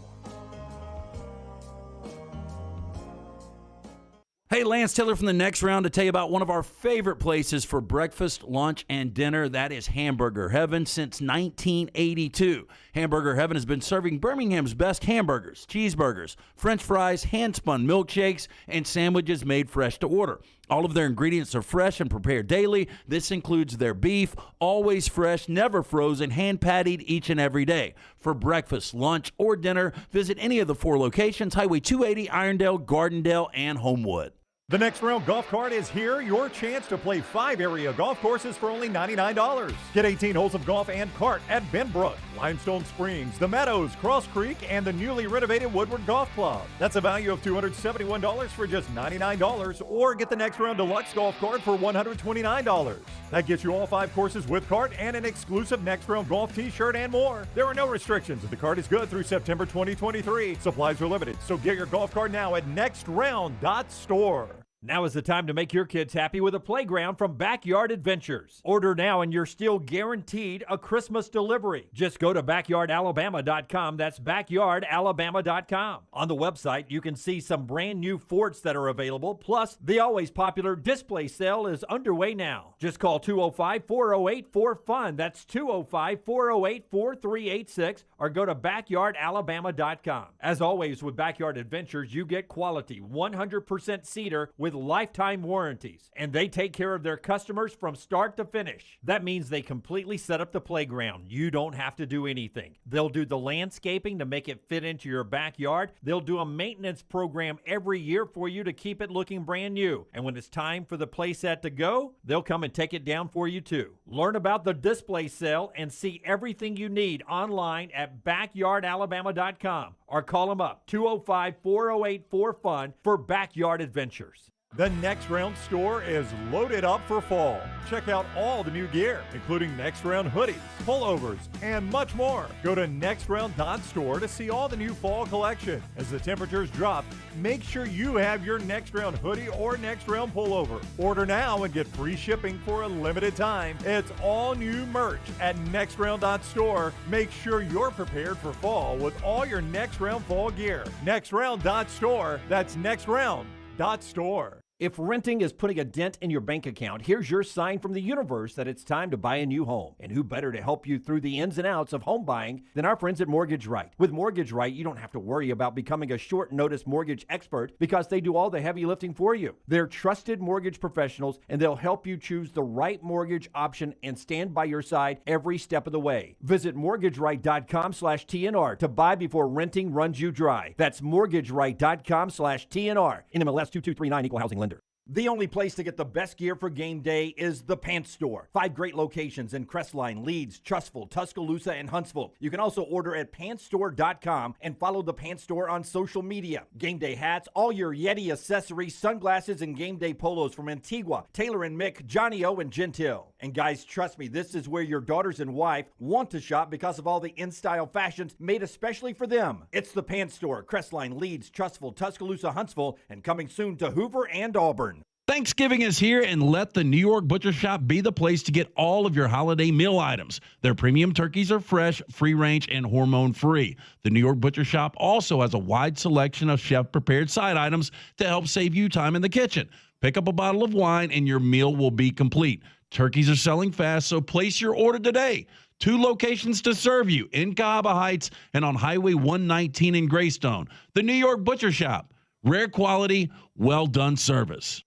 Hey, Lance Taylor from the Next Round to tell you about one of our favorite places for breakfast, lunch, and dinner. That is Hamburger Heaven since 1982. Hamburger Heaven has been serving Birmingham's best hamburgers, cheeseburgers, French fries, hand-spun milkshakes, and sandwiches made fresh to order. All of their ingredients are fresh and prepared daily. This includes their beef, always fresh, never frozen, hand-pattied each and every day. For breakfast, lunch, or dinner, visit any of the 4 locations, Highway 280, Irondale, Gardendale, and Homewood. The Next Round Golf Cart is here. Your chance to play 5 area golf courses for only $99. Get 18 holes of golf and cart at Benbrook, Limestone Springs, the Meadows, Cross Creek, and the newly renovated Woodward Golf Club. That's a value of $271 for just $99, or get the Next Round Deluxe Golf Cart for $129. That gets you all 5 courses with cart and an exclusive Next Round Golf t-shirt and more. There are no restrictions, and the cart is good through September 2023. Supplies are limited, so get your golf cart now at nextround.store. Now is the time to make your kids happy with a playground from Backyard Adventures. Order now and you're still guaranteed a Christmas delivery. Just go to backyardalabama.com. That's backyardalabama.com. On the website, you can see some brand new forts that are available. Plus, the always popular display sale is underway now. Just call 205-408-4FUN. That's 205-408-4386, or go to backyardalabama.com. As always with Backyard Adventures, you get quality 100% cedar with lifetime warranties, and they take care of their customers from start to finish. That means they completely set up the playground. You don't have to do anything. They'll do the landscaping to make it fit into your backyard. They'll do a maintenance program every year for you to keep it looking brand new. And when it's time for the playset to go, they'll come and take it down for you too. Learn about the display sale and see everything you need online at backyardalabama.com, or call them up 205-408-4FUN for Backyard Adventures. The Next Round store is loaded up for fall. Check out all the new gear, including Next Round hoodies, pullovers, and much more. Go to nextround.store to see all the new fall collection. As the temperatures drop, make sure you have your Next Round hoodie or Next Round pullover. Order now and get free shipping for a limited time. It's all new merch at nextround.store. Make sure you're prepared for fall with all your Next Round fall gear. Nextround.store. That's nextround.store. If renting is putting a dent in your bank account, here's your sign from the universe that it's time to buy a new home. And who better to help you through the ins and outs of home buying than our friends at Mortgage Right. With Mortgage Right, you don't have to worry about becoming a short notice mortgage expert because they do all the heavy lifting for you. They're trusted mortgage professionals, and they'll help you choose the right mortgage option and stand by your side every step of the way. Visit mortgageright.com/TNR to buy before renting runs you dry. That's mortgageright.com/TNR. NMLS 2239, Equal Housing Lender. The only place to get the best gear for game day is the Pants Store. 5 great locations in Crestline, Leeds, Trustful, Tuscaloosa, and Huntsville. You can also order at pantsstore.com and follow the Pants Store on social media. Game day hats, all your Yeti accessories, sunglasses, and game day polos from Antigua, Taylor and Mick, Johnny O, and Gentile. And guys, trust me, this is where your daughters and wife want to shop because of all the in-style fashions made especially for them. It's the Pants Store, Crestline, Leeds, Trustful, Tuscaloosa, Huntsville, and coming soon to Hoover and Auburn. Thanksgiving is here, and let the New York Butcher Shop be the place to get all of your holiday meal items. Their premium turkeys are fresh, free-range, and hormone-free. The New York Butcher Shop also has a wide selection of chef-prepared side items to help save you time in the kitchen. Pick up a bottle of wine, and your meal will be complete. Turkeys are selling fast, so place your order today. 2 locations to serve you, in Cahaba Heights and on Highway 119 in Greystone. The New York Butcher Shop. Rare quality, well-done service.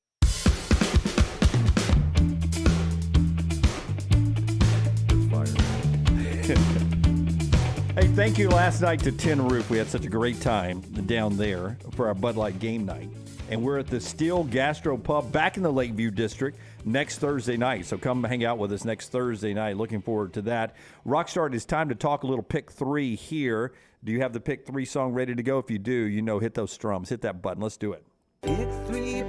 Hey, thank you last night to Tin Roof. We had such a great time down there for our Bud Light game night. And we're at the Steel Gastro Pub back in the Lakeview District next Thursday night. So come hang out with us next Thursday night. Looking forward to that. Rockstar, it's time to talk a little Pick 3 here. Do you have the Pick 3 song ready to go? If you do, hit those strums. Hit that button. Let's do it. Pick 3,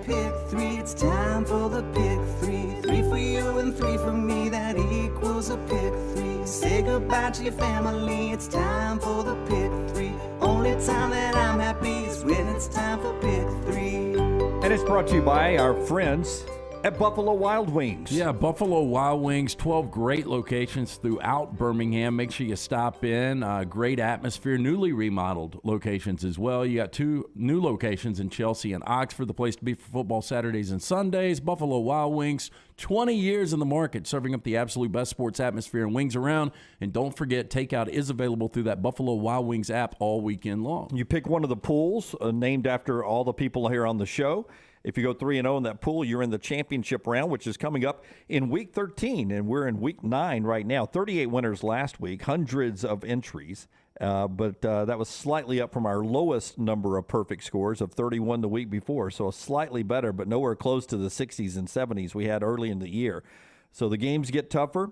it's time for the Pick 3. 3 for you and 3 for me, that equals a Pick 3. Say goodbye to your family, it's time for the Pick 3. Only time that I'm happy is when it's time for Pick 3. And it's brought to you by our friends at Buffalo Wild Wings. Yeah, Buffalo Wild Wings, 12 great locations throughout Birmingham. Make sure you stop in. Great atmosphere, newly remodeled locations as well. You got 2 new locations in Chelsea and Oxford, the place to be for football Saturdays and Sundays. Buffalo Wild Wings, 20 years in the market, serving up the absolute best sports atmosphere and wings around. And don't forget, takeout is available through that Buffalo Wild Wings app all weekend long. You pick one of the pools named after all the people here on the show. If you go 3-0 in that pool, you're in the championship round, which is coming up in Week 13, and we're in Week 9 right now. 38 winners last week, hundreds of entries, but that was slightly up from our lowest number of perfect scores of 31 the week before, so slightly better, but nowhere close to the 60s and 70s we had early in the year. So the games get tougher.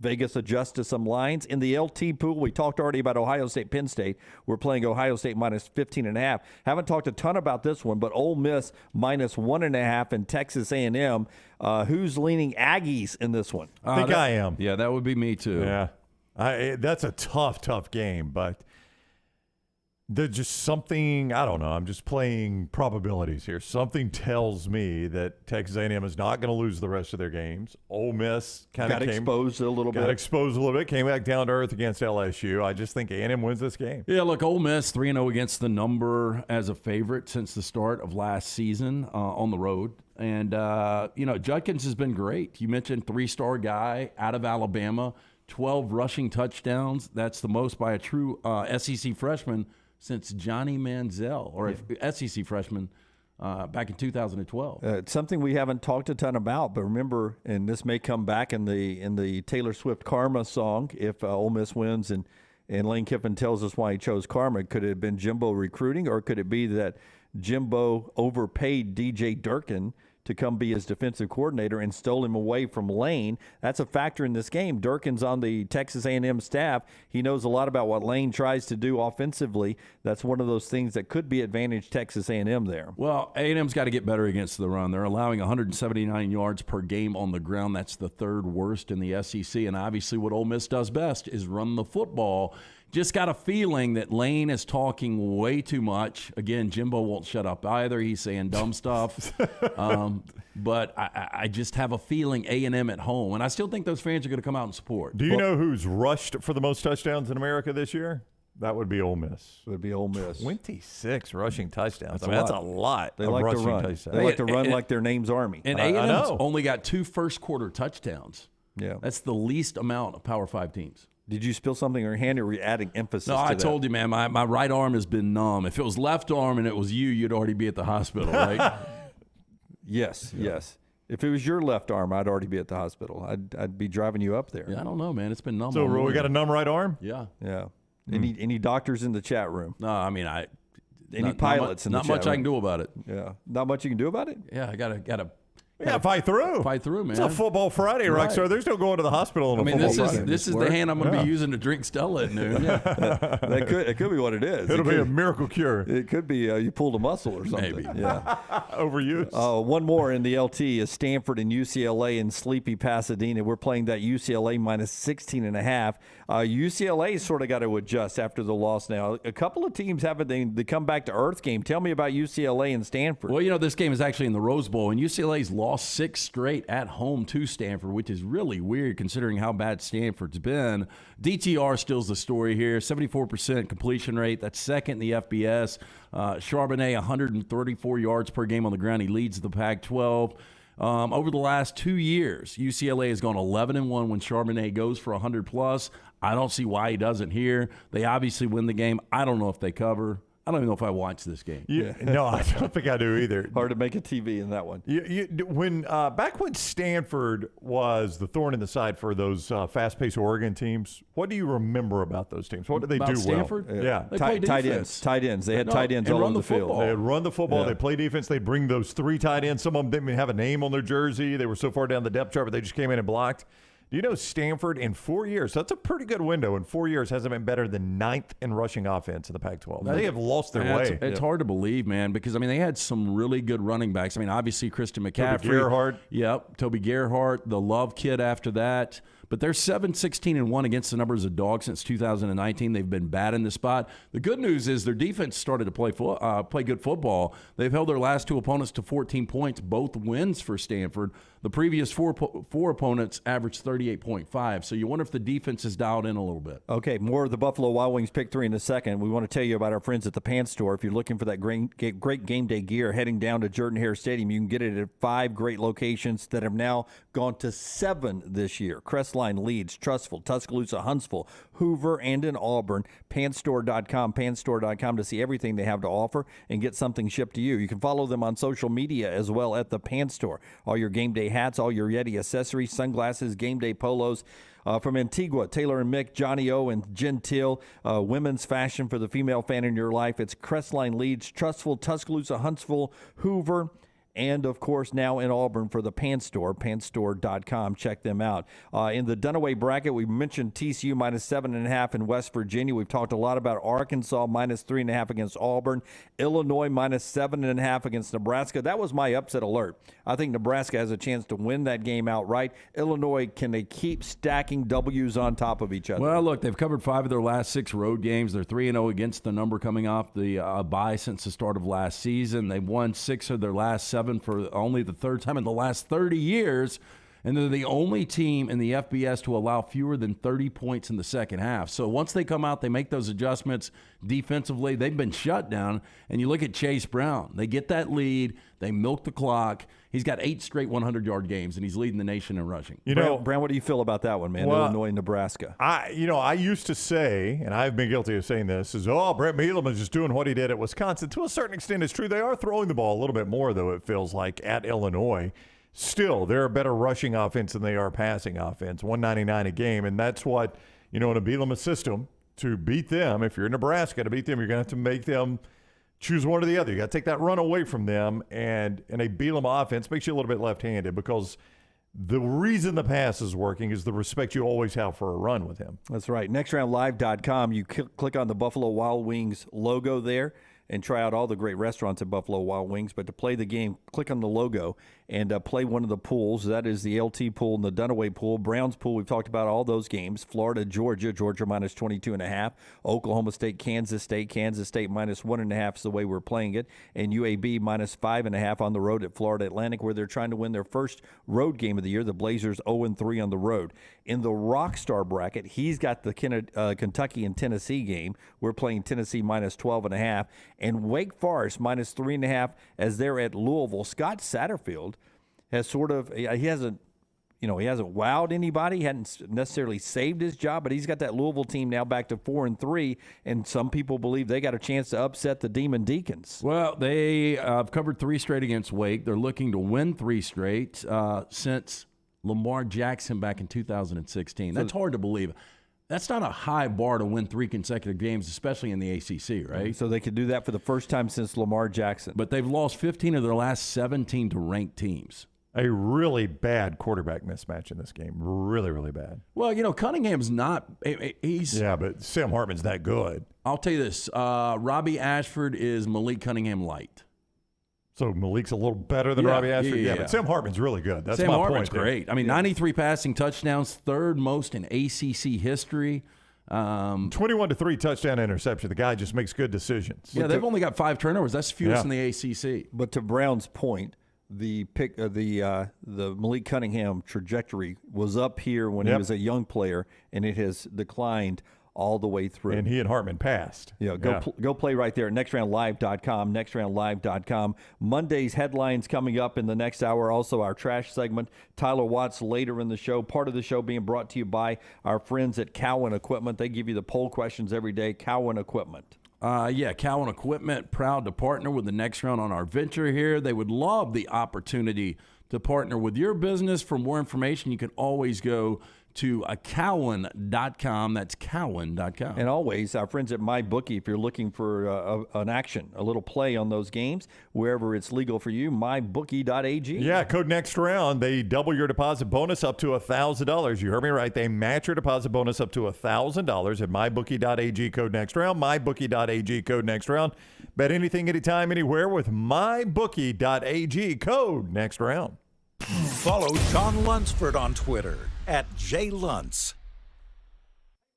Vegas adjusts to some lines. In the LT pool, we talked already about Ohio State, Penn State. We're playing Ohio State minus 15.5. Haven't talked a ton about this one, but Ole Miss minus 1.5 and Texas A&M. Who's leaning Aggies in this one? I think I am. Yeah, that would be me too. Yeah. That's a tough game, but there's just something, I don't know, I'm just playing probabilities here. Something tells me that Texas A&M is not going to lose the rest of their games. Ole Miss kind of got exposed a little bit, came back down to earth against LSU. I just think A&M wins this game. Yeah, look, Ole Miss 3-0 against the number as a favorite since the start of last season on the road. And, Judkins has been great. You mentioned 3-star guy out of Alabama, 12 rushing touchdowns. That's the most by a true SEC freshman since Johnny Manziel, or SEC freshman back in 2012. It's something we haven't talked a ton about, but remember, and this may come back in the Taylor Swift Karma song, if Ole Miss wins and Lane Kiffin tells us why he chose Karma. Could it have been Jimbo recruiting, or could it be that Jimbo overpaid DJ Durkin to come be his defensive coordinator and stole him away from Lane? That's a factor in this game. Durkin's on the Texas A&M staff. He knows a lot about what Lane tries to do offensively. That's one of those things that could be advantage Texas A&M there. Well, A&M's got to get better against the run. They're allowing 179 yards per game on the ground. That's the third worst in the SEC. And obviously what Ole Miss does best is run the football. Just got a feeling that Lane is talking way too much. Again, Jimbo won't shut up either. He's saying dumb stuff. But I just have a feeling A&M at home. And I still think those fans are going to come out and support. Do you know who's rushed for the most touchdowns in America this year? That would be Ole Miss. It would be Ole Miss. 26 rushing touchdowns. That's a lot. They like to run. Touchdowns. They like to run like their name's Army. And A&M's only got 2 first-quarter touchdowns. Yeah. That's the least amount of Power 5 teams. Did you spill something in your hand, or were you adding emphasis No, to I that? told you, man, my right arm has been numb. If it was left arm and it was you'd already be at the hospital, right? Yes. If it was your left arm, I'd already be at the hospital. I'd be driving you up there. Yeah, I don't know, man. It's been numb. So we got a numb right arm? Yeah. Yeah. Any doctors in the chat room? No, I mean, Any pilots in the chat room? Not much I can do about it. Yeah. Not much you can do about it? Yeah, I gotta fight through. Fight through, man. It's a football Friday, right? So there's no going to the hospital on a football Friday. This is the hand I'm going to be using to drink Stella at noon. It could be what it is. It'll be a miracle cure. It could be you pulled a muscle or something. Maybe. Yeah. Overuse. One more in the LT is Stanford and UCLA in sleepy Pasadena. We're playing that UCLA minus 16.5. UCLA sort of got to adjust after the loss now. A couple of teams have the come back to earth game. Tell me about UCLA and Stanford. Well, this game is actually in the Rose Bowl, and UCLA's lost 6 straight at home to Stanford, which is really weird considering how bad Stanford's been. DTR still's the story here. 74% completion rate. That's second in the FBS. Charbonnet, 134 yards per game on the ground. He leads the Pac-12. Over the last 2 years, UCLA has gone 11-1 when Charbonnet goes for 100+. I don't see why he doesn't here. They obviously win the game. I don't know if they cover. I don't even know if I watch this game. No, I don't think I do either. Hard to make a TV in that one. Back when Stanford was the thorn in the side for those fast-paced Oregon teams, what do you remember about those teams? What did they do Stanford? well? Yeah, They play tight defense. ends. They had tight ends all over the field. They had run the football. Yeah. They played defense. They bring those 3 tight ends. Some of them didn't even have a name on their jersey. They were so far down the depth chart, but they just came in and blocked. Do you know Stanford in 4 years, so that's a pretty good window, in 4 years hasn't been better than 9th in rushing offense in the Pac-12. They have lost their way. It's hard to believe, man, because, they had some really good running backs. Obviously, Christian McCaffrey. Toby Gerhart. Yep, Toby Gerhart, the Love kid after that. But they're 7-16-1 against the numbers of dogs since 2019. They've been bad in this spot. The good news is their defense started to play good football. They've held their last 2 opponents to 14 points, both wins for Stanford. The previous four opponents averaged 38.5. So you wonder if the defense is dialed in a little bit. Okay, more of the Buffalo Wild Wings pick 3 in a second. We want to tell you about our friends at the Pants Store. If you're looking for that great game day gear, heading down to Jordan-Hare Stadium, you can get it at 5 great locations that have now gone to 7 this year. Crestline, Leeds, Trussville, Tuscaloosa, Huntsville, Hoover, and in Auburn. Pantstore.com, pantstore.com to see everything they have to offer and get something shipped to you. You can follow them on social media as well at the Pants Store. All your game day hats, all your Yeti accessories, sunglasses, game day polos. From Antigua, Taylor and Mick, Johnny O, and Gentile, women's fashion for the female fan in your life. It's Crestline, Leeds, Trussville, Tuscaloosa, Huntsville, Hoover, and, of course, now in Auburn for the Pants Store, pantstore.com. Check them out. In the Dunaway bracket, we mentioned TCU minus 7.5 in West Virginia. We've talked a lot about Arkansas minus 3.5 against Auburn. Illinois minus 7.5 against Nebraska. That was my upset alert. I think Nebraska has a chance to win that game outright. Illinois, can they keep stacking W's on top of each other? Well, look, they've covered 5 of their last 6 road games. They're 3-0 against the number coming off the bye since the start of last season. They've won 6 of their last 7 for only the 3rd time in the last 30 years, and they're the only team in the FBS to allow fewer than 30 points in the second half. So once they come out, they make those adjustments defensively. They've been shut down, and you look at Chase Brown. They get that lead. They milk the clock. He's got 8 straight 100-yard games, and he's leading the nation in rushing. Brown, what do you feel about that one, man? Well, Illinois, Nebraska. I used to say, and I've been guilty of saying this, is, Brett Bielema is just doing what he did at Wisconsin. To a certain extent, it's true. They are throwing the ball a little bit more, though, it feels like, at Illinois. Still, they're a better rushing offense than they are passing offense, 199 a game, and that's what, in a Bielema system, to beat them, if you're Nebraska, to beat them, you're going to have to make them choose one or the other. You got to take that run away from them, and a Bielema offense makes you a little bit left-handed because the reason the pass is working is the respect you always have for a run with him. That's right. NextRoundLive.com, you click on the Buffalo Wild Wings logo there and try out all the great restaurants at Buffalo Wild Wings. But to play the game, click on the logo and play one of the pools. That is the LT pool and the Dunaway pool. Browns pool, we've talked about all those games. Florida, Georgia minus 22.5. Oklahoma State, Kansas State minus 1.5 is the way we're playing it. And UAB minus 5.5 on the road at Florida Atlantic, where they're trying to win their first road game of the year. The Blazers 0-3 on the road. In the Rockstar bracket, he's got the Kentucky and Tennessee game. We're playing Tennessee minus 12.5. And Wake Forest minus 3.5 as they're at Louisville. Scott Satterfield has he hasn't wowed anybody. He hadn't necessarily saved his job, but he's got that Louisville team now back to 4-3, and some people believe they got a chance to upset the Demon Deacons. Well, they have covered 3 straight against Wake. They're looking to win 3 straight since Lamar Jackson back in 2016. That's hard to believe. That's not a high bar to win 3 consecutive games, especially in the ACC, right? So they could do that for the first time since Lamar Jackson. But they've lost 15 of their last 17 to ranked teams. A really bad quarterback mismatch in this game. Really, really bad. Well, Cunningham's not – Yeah, but Sam Hartman's that good. I'll tell you this. Robbie Ashford is Malik Cunningham light. So Malik's a little better than Robbie Ashford? Yeah, but Sam Hartman's really good. That's Sam my Hartman's point. Great. I mean, 93 passing touchdowns, 3rd most in ACC history. 21-3 touchdown interception. The guy just makes good decisions. Yeah, they've only got 5 turnovers. That's fewest in the ACC. But to Brown's point, the Malik Cunningham trajectory was up here when he was a young player, and it has declined all the way through. And he and Hartman passed. Go play right there at nextroundlive.com, nextroundlive.com. Monday's headlines coming up in the next hour. Also our trash segment. Tyler Watts later in the show. Part of the show being brought to you by our friends at Cowan Equipment. They give you the poll questions every day. Cowan Equipment. Cowan Equipment, proud to partner with the Next Round on our venture here. They would love the opportunity to partner with your business. For more information, you can always go to cowan.com. That's cowan.com. And always, our friends at MyBookie, if you're looking for an action, a little play on those games, wherever it's legal for you, mybookie.ag. Yeah, code next round. They double your deposit bonus up to $1,000. You heard me right. They match your deposit bonus up to $1,000 at mybookie.ag, code next round. Mybookie.ag, code next round. Bet anything, anytime, anywhere with mybookie.ag, code next round. Follow Sean Lunsford on Twitter @JLuntz.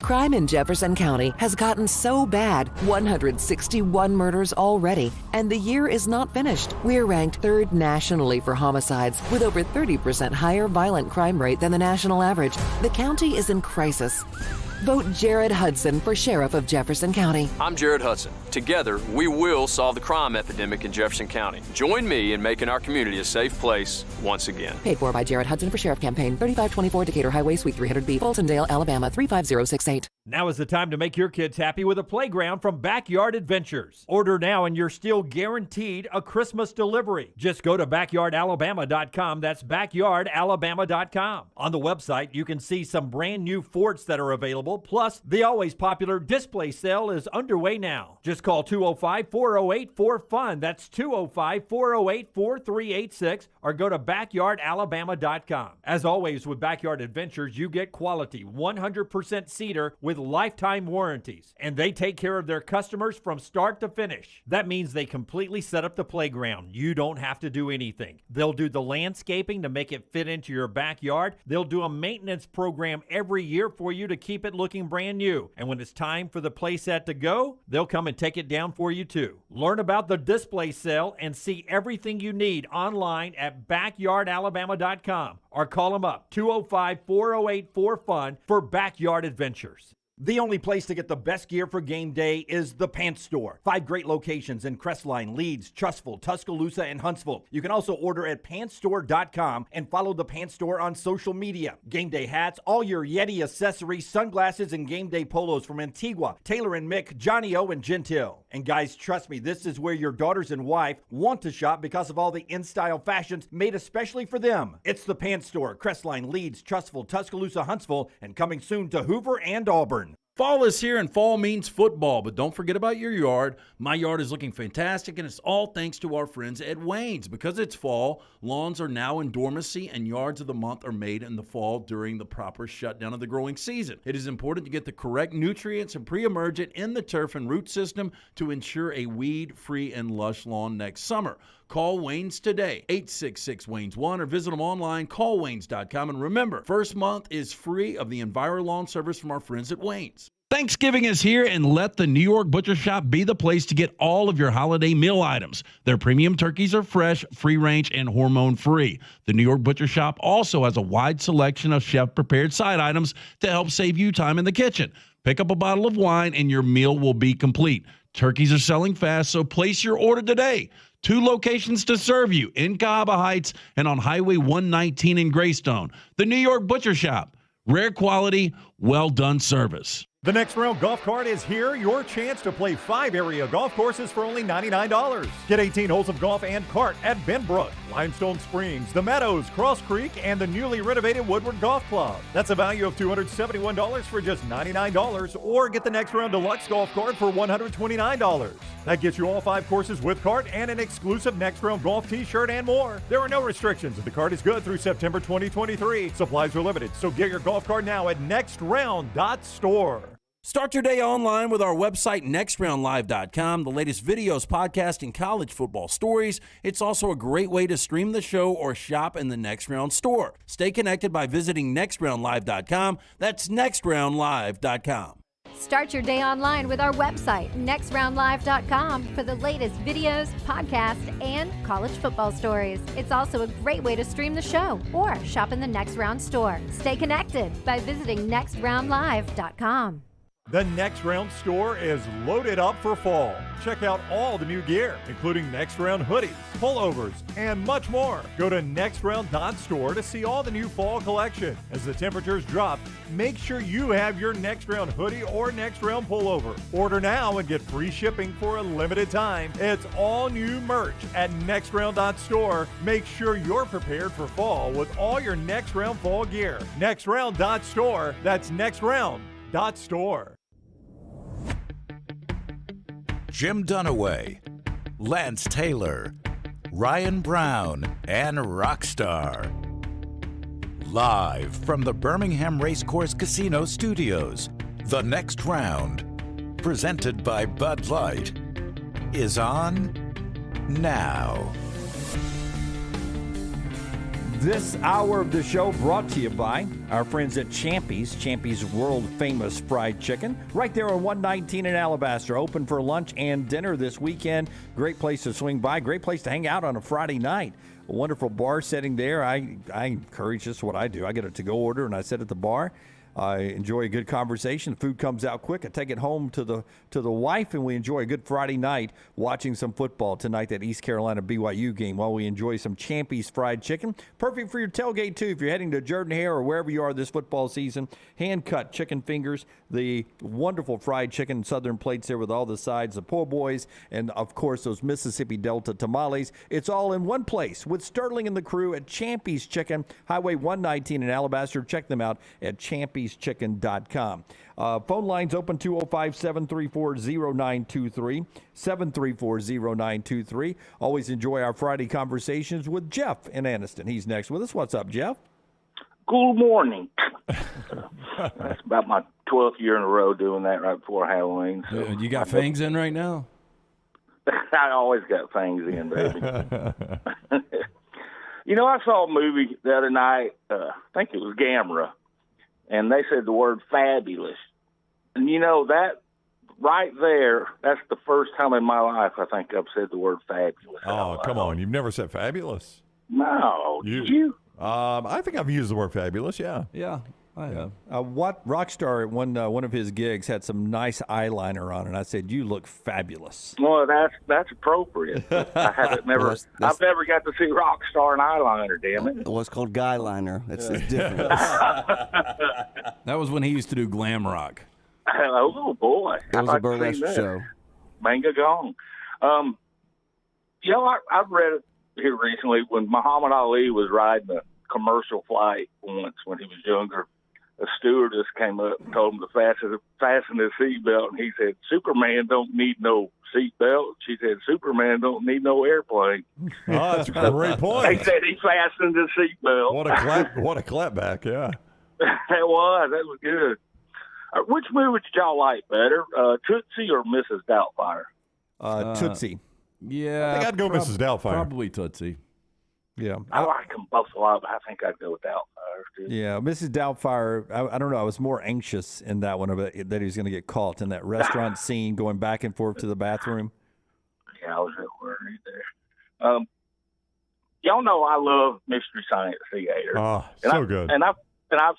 Crime in Jefferson County has gotten so bad, 161 murders already, and the year is not finished. We're ranked 3rd nationally for homicides, with over 30% higher violent crime rate than the national average. The county is in crisis. Vote Jared Hudson for Sheriff of Jefferson County. I'm Jared Hudson. Together, we will solve the crime epidemic in Jefferson County. Join me in making our community a safe place once again. Paid for by Jared Hudson for Sheriff Campaign, 3524 Decatur Highway, Suite 300B, Fultondale, Alabama, 35068. Now is the time to make your kids happy with a playground from Backyard Adventures. Order now and you're still guaranteed a Christmas delivery. Just go to backyardalabama.com. That's backyardalabama.com. On the website, you can see some brand new forts that are available. Plus, the always popular display sale is underway now. Just call 205-408-4FUN. That's 205-408-4386 or go to backyardalabama.com. As always with Backyard Adventures, you get quality 100% cedar with lifetime warranties, and they take care of their customers from start to finish. That means they completely set up the playground. You don't have to do anything. They'll do the landscaping to make it fit into your backyard. They'll do a maintenance program every year for you to keep it looking brand new. And when it's time for the playset to go, they'll come and take it down for you too. Learn about the display sale and see everything you need online at backyardalabama.com or call them up 205-408-4FUN for Backyard Adventures. The only place to get the best gear for game day is the Pants Store. 5 great locations in Crestline, Leeds, Trussville, Tuscaloosa, and Huntsville. You can also order at pantsstore.com and follow the Pants Store on social media. Game day hats, all your Yeti accessories, sunglasses, and game day polos from Antigua, Taylor and Mick, Johnny O, and Gentile. And guys, trust me, this is where your daughters and wife want to shop because of all the in-style fashions made especially for them. It's the Pants Store, Crestline, Leeds, Trussville, Tuscaloosa, Huntsville, and coming soon to Hoover and Auburn. Fall is here and fall means football, but don't forget about your yard. My yard is looking fantastic, and it's all thanks to our friends at Wayne's. Because it's fall, lawns are now in dormancy, and yards of the month are made in the fall during the proper shutdown of the growing season. It is important to get the correct nutrients and pre-emergent in the turf and root system to ensure a weed-free and lush lawn next summer. Call Wayne's today, 866-WAYNES1, or visit them online, callwaynes.com. And remember, first month is free of the EnviroLawn service from our friends at Wayne's. Thanksgiving is here, and let the New York Butcher Shop be the place to get all of your holiday meal items. Their premium turkeys are fresh, free-range, and hormone-free. The New York Butcher Shop also has a wide selection of chef-prepared side items to help save you time in the kitchen. Pick up a bottle of wine, and your meal will be complete. Turkeys are selling fast, so place your order today. 2 locations to serve you, in Cahaba Heights and on Highway 119 in Greystone. The New York Butcher Shop. Rare quality, well-done service. The Next Round Golf Cart is here. Your chance to play 5 area golf courses for only $99. Get 18 holes of golf and cart at Benbrook, Limestone Springs, The Meadows, Cross Creek, and the newly renovated Woodward Golf Club. That's a value of $271 for just $99, or get the Next Round Deluxe Golf Cart for $129. That gets you all 5 courses with cart and an exclusive Next Round Golf t-shirt and more. There are no restrictions. The cart is good through September 2023. Supplies are limited, so get your golf cart now at nextround.store. Start your day online with our website, nextroundlive.com. The latest videos, podcasts, and college football stories. It's also a great way to stream the show or shop in the Next Round store. Stay connected by visiting nextroundlive.com. That's nextroundlive.com. Start your day online with our website, nextroundlive.com, for the latest videos, podcasts, and college football stories. It's also a great way to stream the show or shop in the Next Round store. Stay connected by visiting nextroundlive.com. The Next Round store is loaded up for fall. Check out all the new gear, including Next Round hoodies, pullovers, and much more. Go to nextround.store to see all the new fall collection. As the temperatures drop, make sure you have your Next Round hoodie or Next Round pullover. Order now and get free shipping for a limited time. It's all new merch at nextround.store. Make sure you're prepared for fall with all your Next Round fall gear. Nextround.store. That's nextround.store. Jim Dunaway, Lance Taylor, Ryan Brown, and Rockstar. Live from the Birmingham Racecourse Casino Studios, The Next Round, presented by Bud Light, is on now. This hour of the show brought to you by our friends at Champy's world-famous fried chicken, right there on 119 in Alabaster. Open for lunch and dinner this weekend. Great place to swing by. Great place to hang out on a Friday night. A wonderful bar setting there. I encourage this, what I do. I get a to-go order, and I sit at the bar. I enjoy a good conversation. Food comes out quick. I take it home to the wife, and we enjoy a good Friday night watching some football tonight, that East Carolina BYU game, while we enjoy some Champy's fried chicken. Perfect for your tailgate, too, if you're heading to Jordan-Hare or wherever you are this football season. Hand-cut chicken fingers, the wonderful fried chicken Southern plates there with all the sides, the po' boys, and, of course, those Mississippi Delta tamales. It's all in one place with Sterling and the crew at Champy's Chicken, Highway 119 in Alabaster. Check them out at champyschicken.com. Phone lines open 205-734-0923, 734-0923. Always enjoy our Friday conversations with Jeff in Anniston. He's next with us. What's up, Jeff? Good morning. That's about my 12th year in a row doing that right before Halloween. So You got fangs in right now? I always got fangs in, baby. I saw a movie the other night. I think it was Gamera, and they said the word fabulous. And that right there, that's the first time in my life I think I've said the word fabulous. Oh, come on. You've never said fabulous? No. Did you? I think I've used the word fabulous, yeah. Yeah, I have. What Rockstar at one of his gigs had some nice eyeliner on, and I said, "You look fabulous." Well, that's appropriate. I haven't never. I've never got to see Rockstar and eyeliner. Damn it! Well, it's called guy liner. It's different. That was when he used to do glam rock. Oh boy, It was a burlesque show. Manga gong. I've read it here recently when Muhammad Ali was riding a commercial flight once when he was younger. A stewardess came up and told him to fasten his seatbelt, and he said, "Superman don't need no seatbelt." She said, "Superman don't need no airplane." Oh, that's a great point. They said he fastened his seatbelt. What a clapback, yeah. That was good. Which movie did y'all like better, Tootsie or Mrs. Doubtfire? Tootsie. Yeah. I think I'd go Mrs. Doubtfire. Probably Tootsie. Yeah. I like them both a lot, but I think I'd go with Doubtfire, too. Yeah, Mrs. Doubtfire, I don't know. I was more anxious in that one that he was going to get caught in that restaurant scene going back and forth to the bathroom. Yeah, I was real worried there. Y'all know I love Mystery Science Theater. Oh, so good. And I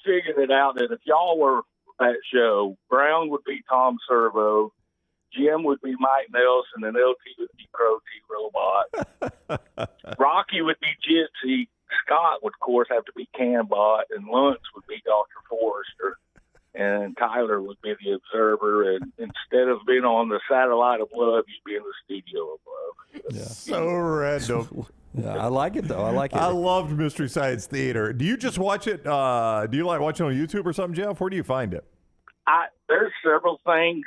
figured it out that if y'all were that show, Brown would be Tom Servo, Jim would be Mike Nelson, and LT would be Crow T Robot. Rocky would be Gypsy. Scott would, of course, have to be Cambot, and Luntz would be Dr. Forrester, and Tyler would be the Observer. And instead of being on the satellite of love, you'd be in the studio of love. Yeah. So random. Yeah, I like it, though. I like it. I loved Mystery Science Theater. Do you just watch it? Do you like watching it on YouTube or something, Jeff? Where do you find it? There's several things.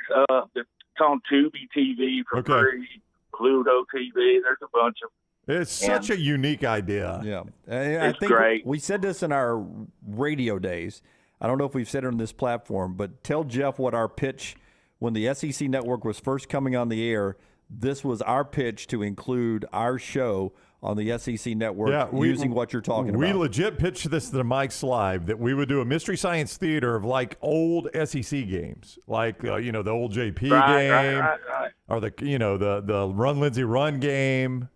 It's on Tubi TV for free, Pluto TV. There's a bunch of. It's such a unique idea. Yeah. It's I think great. We said this in our radio days. I don't know if we've said it on this platform, but tell Jeff what our pitch when the SEC Network was first coming on the air. This was our pitch to include our show on the SEC Network using what you're talking about. We legit pitched this to Mike's Live that we would do a Mystery Science Theater of like old SEC games, like the old JP game, or the Run Lindsey Run game,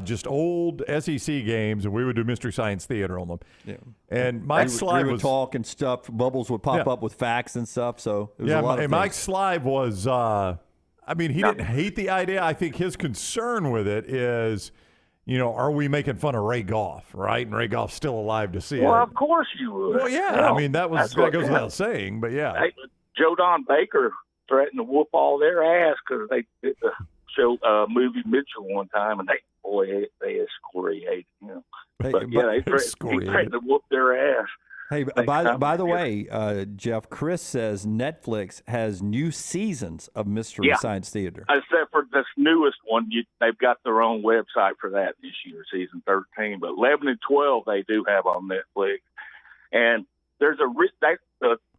just old SEC games, and we would do Mystery Science Theater on them. Yeah. And Mike's Live would talk and stuff. Bubbles would pop up with facts and stuff. So it was a lot of things. Mike's Live was. He didn't hate the idea. I think his concern with it is, are we making fun of Ray Goff, right? And Ray Goff's still alive to see it. Well, of course you would. Well, yeah. That goes without saying, but yeah. Hey, Joe Don Baker threatened to whoop all their ass because they did the show movie Mitchell one time, and they excoriated him. They threatened to whoop their ass. Hey, by the way, Jeff, Chris says Netflix has new seasons of Mystery Science Theater. Except for this newest one, they've got their own website for that this year, season 13. But 11 and 12 they do have on Netflix. And there's the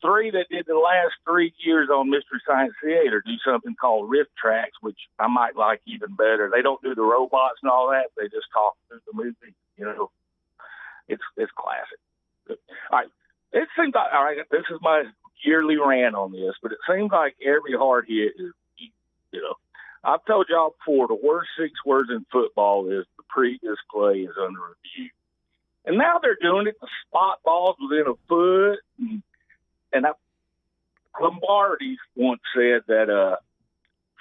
three that did the last 3 years on Mystery Science Theater do something called Riff Tracks, which I might like even better. They don't do the robots and all that. They just talk through the movie. It's classic. All right. It seems like, all right, this is my yearly rant on this, but it seems like every hard hit is, I've told y'all before, the worst 6 words in football is the previous play is under review. And now they're doing it to spot balls within a foot. And Lombardi once said that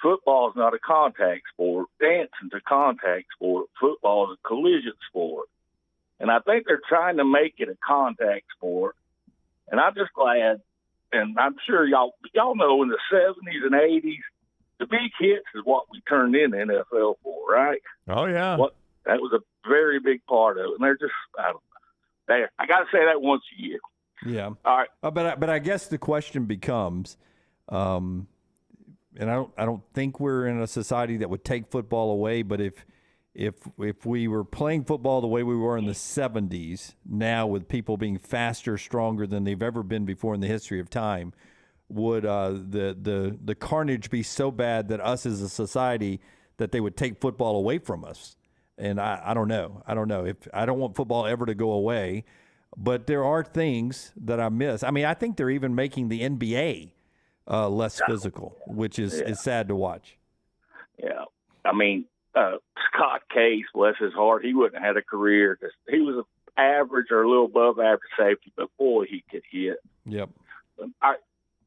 football is not a contact sport. Dancing's a contact sport. Football is a collision sport. And I think they're trying to make it a contact sport. And I'm just glad, and I'm sure y'all know in the 70s and 80s, the big hits is what we turned in the NFL for, right? Oh, yeah. That was a very big part of it. And they're just, I don't know. I got to say that once a year. Yeah. All right. But I guess the question becomes, and I don't think we're in a society that would take football away, but if we were playing football the way we were in the 70s, now with people being faster, stronger than they've ever been before in the history of time, would the carnage be so bad that us as a society that they would take football away from us? And I don't know. I don't know. I don't want football ever to go away, but there are things that I miss. I mean, I think they're even making the NBA less physical, which is sad to watch. Yeah. I mean, Scott Case, bless his heart, he wouldn't have had a career because he was an average or a little above average safety, but boy, he could hit. Yep.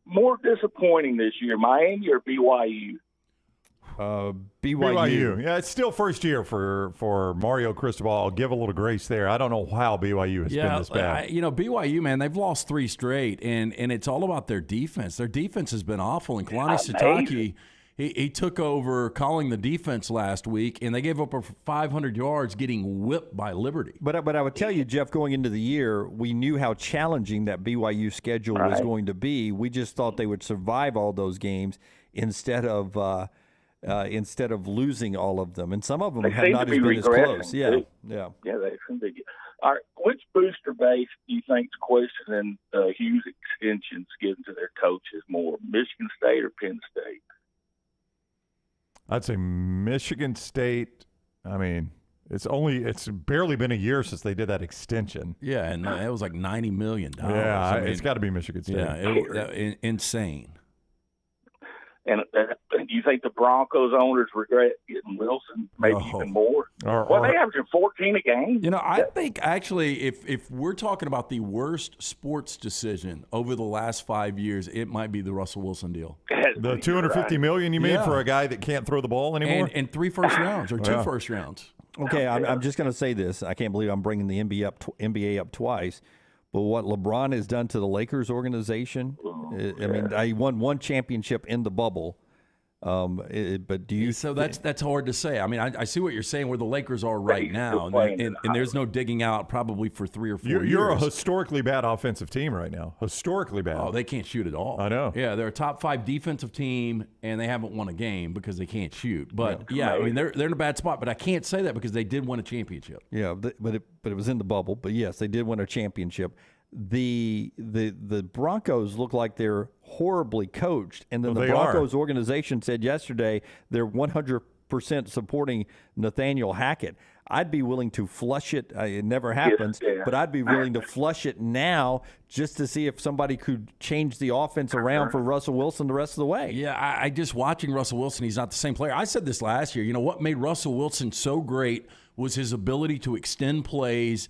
More disappointing this year, Miami or BYU? BYU. Yeah, it's still first year for Mario Cristobal. I'll give a little grace there. I don't know how BYU has been this bad. BYU, man, they've lost 3 straight, and it's all about their defense. Their defense has been awful, and Kalani Sitake, he took over calling the defense last week, and they gave up over 500 yards getting whipped by Liberty. But I would tell you, Jeff, going into the year, we knew how challenging that BYU schedule was going to be. We just thought they would survive all those games instead of losing all of them. And some of them have not been as close. Yeah. Yeah, they seem to be. All right, which booster base do you think is questioning Hughes extensions given to their coaches more, Michigan State or Penn State? I'd say Michigan State. I mean, it's barely been a year since they did that extension. Yeah, and it was like $90 million. Yeah, it's got to be Michigan State. Yeah, insane. And do you think the Broncos owners regret getting Wilson maybe even more? Well, they averaging 14 a game. You know, I think actually if we're talking about the worst sports decision over the last 5 years, it might be the Russell Wilson deal. The $250 million you made for a guy that can't throw the ball anymore? And 3 first rounds or 2 first rounds. Okay, I'm just going to say this. I can't believe I'm bringing the NBA up twice. But what LeBron has done to the Lakers organization, I mean, he won 1 championship in the bubble. But do you? So that's hard to say. I mean, I see what you're saying where the Lakers are right now, and there's no digging out probably for 3 or 4 years. You're a historically bad offensive team right now. Historically bad. Oh, they can't shoot at all. I know. Yeah, they're a top 5 defensive team, and they haven't won a game because they can't shoot. But yeah, I mean, they're in a bad spot. But I can't say that because they did win a championship. Yeah, but it was in the bubble. But yes, they did win a championship. The Broncos look like they're horribly coached, and then the Broncos organization said yesterday they're 100% supporting Nathaniel Hackett. I'd be willing to flush it. It never happens, but I'd be willing to flush it now just to see if somebody could change the offense around for Russell Wilson the rest of the way. Yeah, I just watching Russell Wilson, he's not the same player. I said this last year. You know, what made Russell Wilson so great was his ability to extend plays,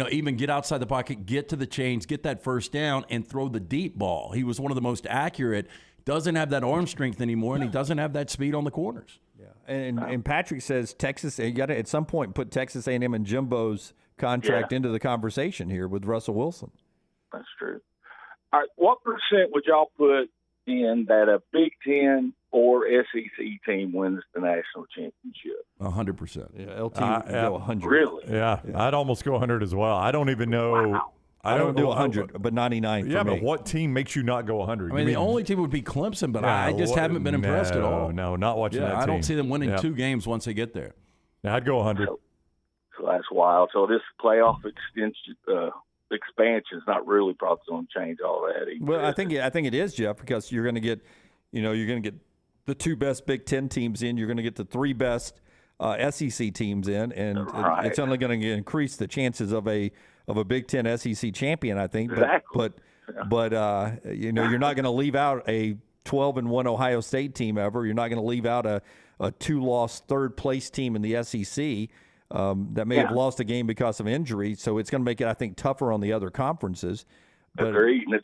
even get outside the pocket, get to the chains, get that first down, and throw the deep ball. He was one of the most accurate. Doesn't have that arm strength anymore, and he doesn't have that speed on the corners. Yeah, and Patrick says Texas. You got to at some point put Texas A&M and Jimbo's contract into the conversation here with Russell Wilson. That's true. All right, what percent would y'all put in that a Big Ten or SEC team wins the national championship? 100%. Yeah, LT would go 100. Really? Yeah, I'd almost go 100 as well. I don't even know. Wow. I don't do 100, but 99 for me. but what team makes you not go 100? I mean, the only team would be Clemson, but I just haven't been impressed at all. No, not watching that team. I don't see them winning 2 games once they get there. Yeah, I'd go 100. So that's wild. So this playoff expansion is not really probably going to change all that either. Well, I think it is, Jeff, because you're going to get, the 2 best Big Ten teams in. You're going to get the 3 best SEC teams in, and it's only going to increase the chances of a Big Ten SEC champion, I think. But you're not going to leave out a 12-1 Ohio State team ever. You're not going to leave out a 2-loss third-place team in the SEC that may have lost a game because of injury. So it's going to make it, I think, tougher on the other conferences. Agreed, and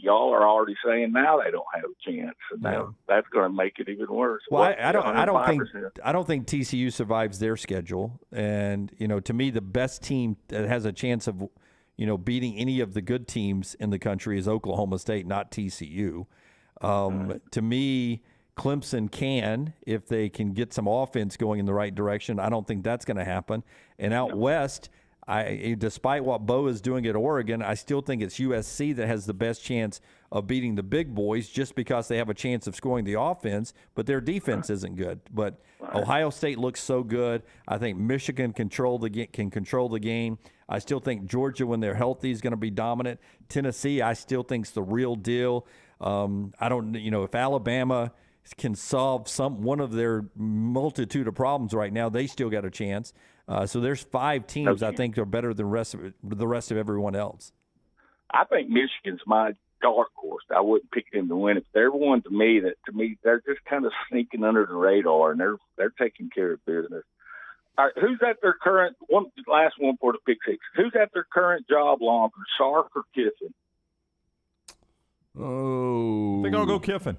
y'all are already saying now they don't have a chance, and now that's going to make it even worse. Well, I don't think TCU survives their schedule, and to me, the best team that has a chance of beating any of the good teams in the country is Oklahoma State, not TCU. To me, Clemson can, if they can get some offense going in the right direction. I don't think that's going to happen. And out west, despite what Bo is doing at Oregon, I still think it's USC that has the best chance of beating the big boys just because they have a chance of scoring the offense, but their defense isn't good. But Ohio State looks so good. I think Michigan can control the game. I still think Georgia, when they're healthy, is going to be dominant. Tennessee, I still think is the real deal. If Alabama can solve one of their multitude of problems right now, they still got a chance. So there's 5 teams I think are better than the rest of everyone else. I think Michigan's my dark horse. I wouldn't pick them to win. If they're one to me, they're just kind of sneaking under the radar, and they're taking care of business. All right, who's at their current one? Last one for the pick six. Who's at their current job longer, Sark or Kiffin? Oh, I think I'll go Kiffin.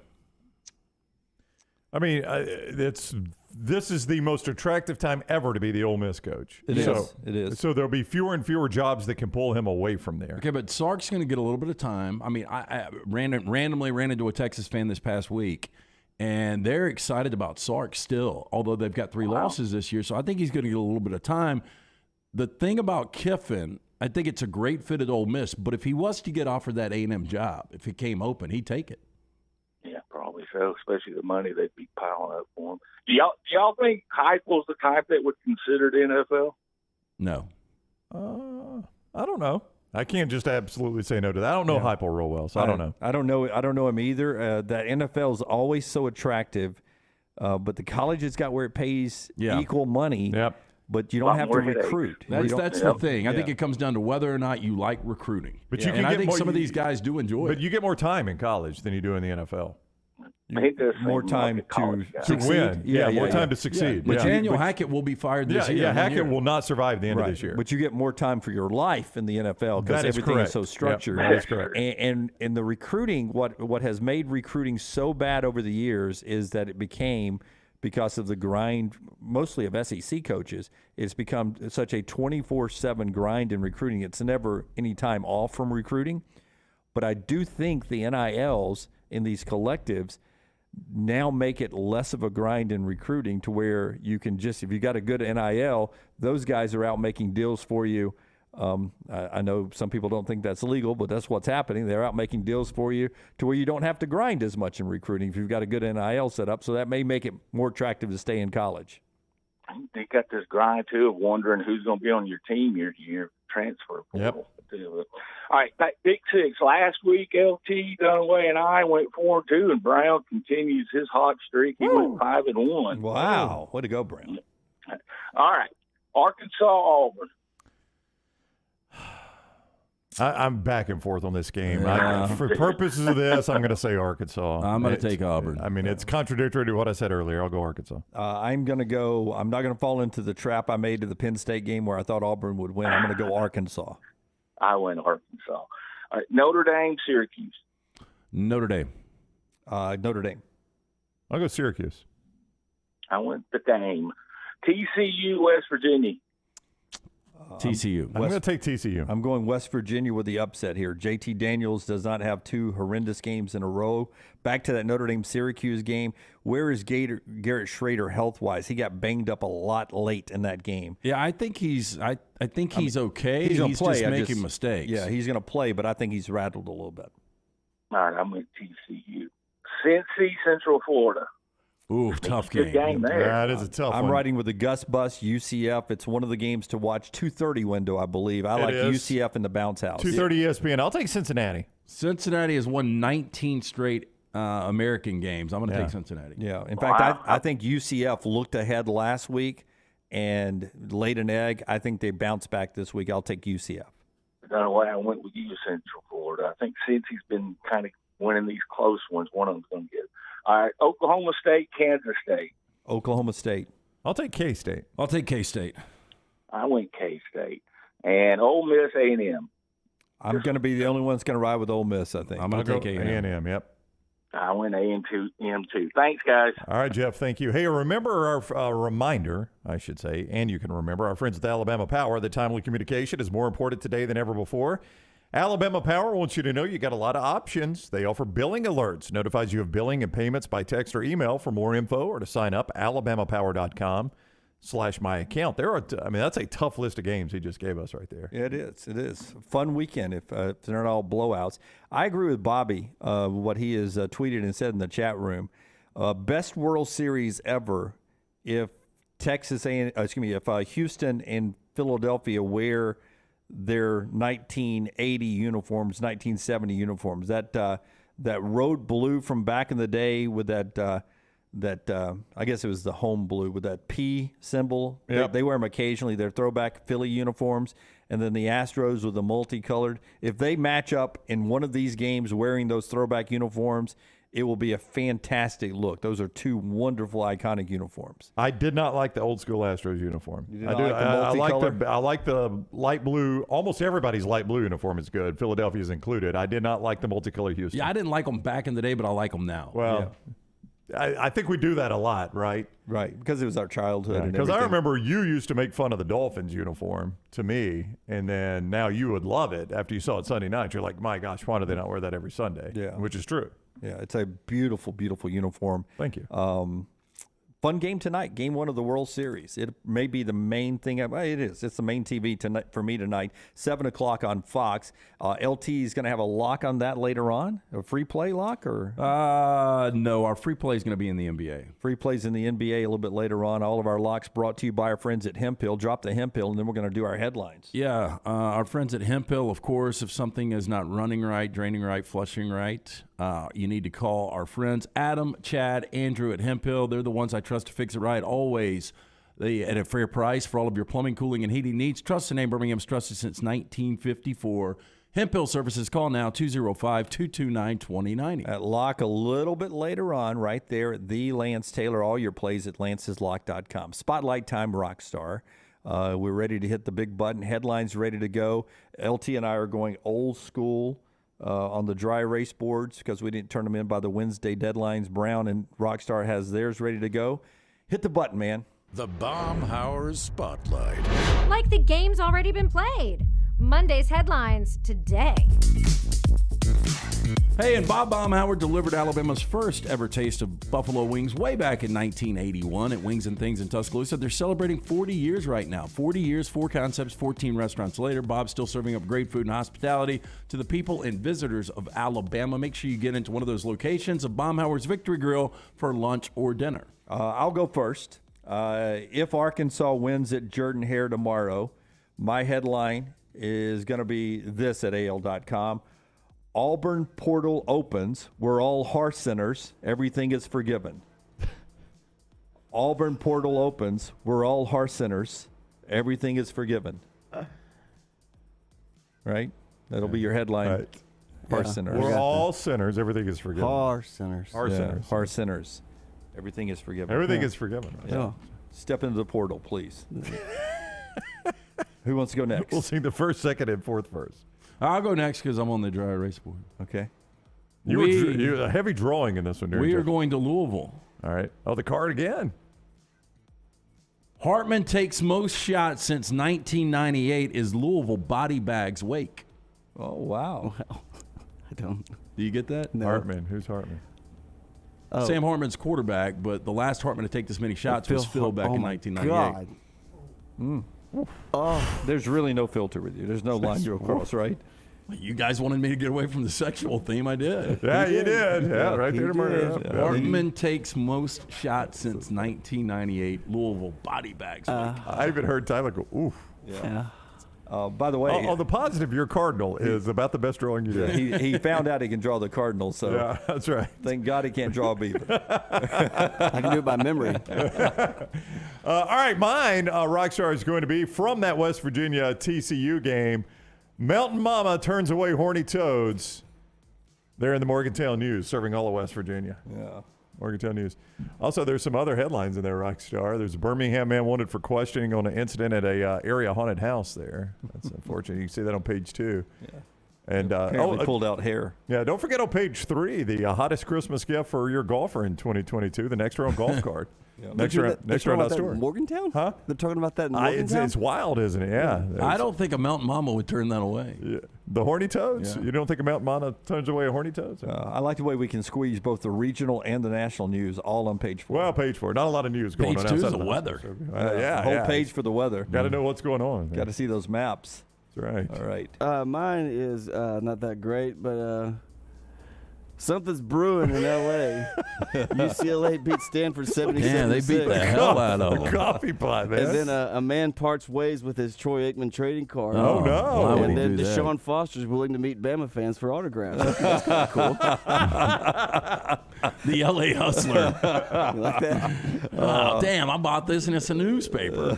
I mean, this is the most attractive time ever to be the Ole Miss coach. It is. So there'll be fewer and fewer jobs that can pull him away from there. Okay, but Sark's going to get a little bit of time. I mean, I randomly ran into a Texas fan this past week, and they're excited about Sark still, although they've got 3 losses this year. So I think he's going to get a little bit of time. The thing about Kiffin, I think it's a great fit at Ole Miss, but if he was to get offered that A&M job, if it came open, he'd take it. Yeah, probably so, especially the money they'd be piling up for him. Do y'all think Heupel's the type that would consider the NFL? No. I don't know. I can't just absolutely say no to that. I don't know Heupel real well, so I don't know. I don't know him either. That NFL is always so attractive, but the college has got where it pays equal money. Yep. But you don't have to recruit. That's the thing. I think it comes down to whether or not you like recruiting. But I think some of these guys do enjoy it. But you get more time in college than you do in the NFL. More time to win. More time to succeed. But Daniel Hackett will be fired this year. Yeah, Hackett will not survive the end of this year. But you get more time for your life in the NFL because everything is so structured. That is correct. And the recruiting, what has made recruiting so bad over the years is that it became, because of the grind, mostly of SEC coaches, it's become such a 24/7 grind in recruiting. It's never any time off from recruiting. But I do think the NILs in these collectives now make it less of a grind in recruiting, to where you can just, if you got a good NIL, those guys are out making deals for you. I know some people don't think that's legal, but that's what's happening. They're out making deals for you to where you don't have to grind as much in recruiting if you've got a good NIL set up. So that may make it more attractive to stay in college. They got this grind, too, of wondering who's going to be on your team year to year, transfer portal. Yep. All right, Big Six. Last week, LT, Dunaway, and I went 4-2, and Brown continues his hot streak. He went 5-1. Wow. Way to go, Brown. All right, Arkansas, Auburn. I'm back and forth on this game. For purposes of this, I'm going to say Arkansas. I'm going to take Auburn. I mean, it's contradictory to what I said earlier. I'll go Arkansas. I'm not going to fall into the trap I made to the Penn State game where I thought Auburn would win. I'm going to go Arkansas. I went Arkansas. All right, Notre Dame, Syracuse. Notre Dame. Notre Dame. I'll go Syracuse. I went the Dame. TCU, West Virginia. TCU. I'm going to take TCU. I'm going West Virginia with the upset here. JT Daniels does not have 2 horrendous games in a row. Back to that Notre Dame-Syracuse game. Where is Garrett Schrader health-wise? He got banged up a lot late in that game. Yeah, I think he's okay. He's going to play. Just making mistakes. Yeah, he's going to play, but I think he's rattled a little bit. All right, I'm with TCU. Cincy, Central Florida. Ooh, tough game. That is a tough one. I'm riding with the Gus Bus, UCF. It's one of the games to watch. 2:30 window, I believe. I like UCF in the bounce house. 2:30 ESPN. I'll take Cincinnati. Cincinnati has won 19 straight American games. I'm going to take Cincinnati. Yeah. In fact, I think UCF looked ahead last week and laid an egg. I think they bounce back this week. I'll take UCF. I don't know why I went with you, Central Florida. I think since he's been kind of winning these close ones, one of them's going to get it. All right, Oklahoma State, Kansas State. Oklahoma State. I'll take K-State. I'll take K-State. I went K-State. And Ole Miss, A&M. I'm going to be the only one that's going to ride with Ole Miss, I think. I'm going to take A&M, yep. I went A&M too. Thanks, guys. All right, Jeff, thank you. Hey, remember our reminder, I should say, and you can remember our friends at Alabama Power, that timely communication is more important today than ever before. Alabama Power wants you to know you got a lot of options. They offer billing alerts, notifies you of billing and payments by text or email. For more info or to sign up, alabamapower.com/myaccount. That's a tough list of games he just gave us right there. Yeah, it is. It is. Fun weekend if they're not all blowouts. I agree with Bobby, what he has tweeted and said in the chat room. Best World Series ever if if Houston and Philadelphia wear their 1980 uniforms, 1970 uniforms. That road blue from back in the day with that I guess it was the home blue with that P symbol. Yep. They wear them occasionally. They're throwback Philly uniforms. And then the Astros with the multicolored. If they match up in one of these games wearing those throwback uniforms, it will be a fantastic look. Those are two wonderful, iconic uniforms. I did not like the old school Astros uniform. You did not like the multicolor? I like the light blue. Almost everybody's light blue uniform is good. Philadelphia's included. I did not like the multicolor Houston. Yeah, I didn't like them back in the day, but I like them now. Well, I think we do that a lot, right? Right, because it was our childhood. Because I remember you used to make fun of the Dolphins uniform to me, and then now you would love it after you saw it Sunday night. You're like, my gosh, why do they not wear that every Sunday? Yeah. Which is true. Yeah, it's a beautiful, beautiful uniform. Thank you. Fun game tonight, game 1 of the World Series. It may be the main thing. It is. It's the main TV tonight for me tonight, 7 o'clock on Fox. LT is going to have a lock on that later on, a free play lock? Or no, our free play is going to be in the NBA. Free plays in the NBA a little bit later on. All of our locks brought to you by our friends at Hemp Hill. Drop the Hemp Hill, and then we're going to do our headlines. Yeah, our friends at Hemp Hill, of course, if something is not running right, draining right, flushing right, you need to call our friends Adam, Chad, Andrew at Hemp Hill. They're the ones I trust to fix it right always. They at a fair price for all of your plumbing, cooling, and heating needs. Trust the name Birmingham's trusted since 1954. Hemp Hill Services. Call now, 205-229-2090. At lock a little bit later on, right there at the Lance Taylor. All your plays at lanceslock.com. Spotlight time, Rockstar. We're ready to hit the big button. Headlines ready to go. LT and I are going old school on the dry erase boards because we didn't turn them in by the Wednesday deadlines. Brown and Rockstar has theirs ready to go. Hit the button, man. The Baumhauer's Spotlight. Like the game's already been played. Monday's headlines today. Hey, and Bob Baumhauer delivered Alabama's first ever taste of buffalo wings way back in 1981 at Wings and Things in Tuscaloosa. They're celebrating 40 years right now. 40 years, 4 concepts, 14 restaurants later. Bob's still serving up great food and hospitality to the people and visitors of Alabama. Make sure you get into one of those locations of Baumhauer's Victory Grill for lunch or dinner. I'll go first. If Arkansas wins at Jordan-Hare tomorrow, my headline is going to be this at AL.com. Auburn portal opens. We're all heart sinners. Everything is forgiven. Auburn portal opens. We're all heart sinners. Everything is forgiven. Right? That'll be your headline. Right. Heart sinners. We're all sinners. Everything is forgiven. Heart sinners. Heart sinners. Heart sinners. Everything is forgiven. Everything is forgiven. Right? Yeah. Step into the portal, please. Who wants to go next? We'll sing the first, second, and fourth verse. I'll go next because I'm on the dry erase board. Okay. You were a heavy drawing in this one, We are going to Louisville. All right. Oh, the card again. Hartman takes most shots since 1998 is Louisville body bags wake. Oh, wow. Well, I don't. Do you get that? No. Hartman. Who's Hartman? Oh. Sam Hartman's quarterback, but the last Hartman to take this many shots was Phil back in 1998. God. Oh, there's really no filter with you. There's no line to cross, right? You guys wanted me to get away from the sexual theme. I did. Yeah, you did. Yeah, right there tomorrow. Yeah. Hartman takes most shots since 1998. Louisville body bags. I even heard Tyler go, oof. Yeah. By the way, on the positive, your Cardinal is about the best drawing you did. he found out he can draw the Cardinal, so yeah, that's right. Thank God he can't draw beaver. I can do it by memory. All right, mine, Rockstar, is going to be from that West Virginia TCU game. Mountain Mama turns away horny toads. They're in the Morgantown News, serving all of West Virginia. Yeah. Morgantown News. Also, there's some other headlines in there, Rockstar. There's a Birmingham man wanted for questioning on an incident at a area haunted house there. That's unfortunate. You can see that on page 2. Yeah. And Apparently pulled out hair. Yeah, don't forget on page 3, the hottest Christmas gift for your golfer in 2022, the Next Round golf card. Next round store. Morgantown? Huh? They're talking about that in Morgantown? It's wild, isn't it? Yeah. I don't think a mountain mama would turn that away. Yeah. The horny toads? Yeah. You don't think a mountain mama turns away a horny toads? I like the way we can squeeze both the regional and the national news all on page 4. Well, page 4. Not a lot of news going on Page 2 is outside the of weather. Whole page for the weather. Got to know what's going on. Got to see those maps. That's right. All right. Mine is not that great, but something's brewing in L.A. UCLA beat Stanford 77-6. Yeah, they beat the hell out of them. Coffee pot, man. And then a man parts ways with his Troy Aikman trading card. Oh, no. Why would And he then do that? Deshaun Foster's willing to meet Bama fans for autographs. That's kind of cool. The L.A. Hustler. You like that? Oh, damn, I bought this and it's a newspaper.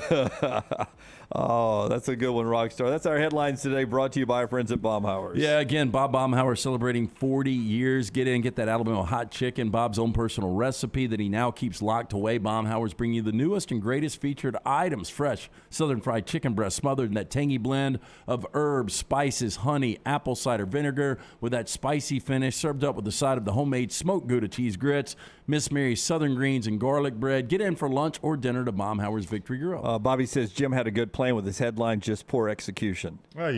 Oh, that's a good one, Rockstar. That's our headlines today, brought to you by our friends at Baumhauer's. Yeah, again, Bob Baumhauer celebrating 40 years. Get in, get that Alabama hot chicken, Bob's own personal recipe that he now keeps locked away. Baumhauer's bringing you the newest and greatest featured items. Fresh southern fried chicken breast smothered in that tangy blend of herbs, spices, honey, apple cider vinegar with that spicy finish, served up with the side of the homemade smoked Gouda cheese grits, Miss Mary's southern greens and garlic bread. Get in for lunch or dinner to Baumhauer's Victory Grill. Bobby says Jim had a good plan with his headline, just poor execution. Well,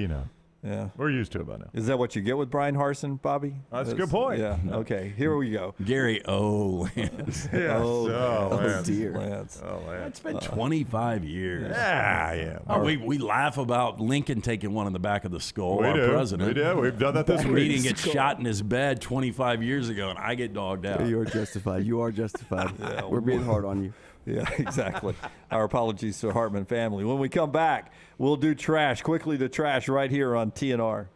Yeah. we're used to it by now. Is that what you get with Brian Harsin, Bobby? That's a good point. Yeah. Okay. Here we go. Gary Lance. Yes. Lance. dear. Lance. Oh, Lance. It's been 25 years. Yeah. We laugh about Lincoln taking one in the back of the skull, We our do. president. We do. We've done that this week. Meeting gets shot in his bed 25 years ago, and I get dogged out. You are justified. You are justified. We're being hard on you. Yeah, exactly. Our apologies to the Hartman family. When we come back, we'll do trash. Quickly to trash right here on TNR.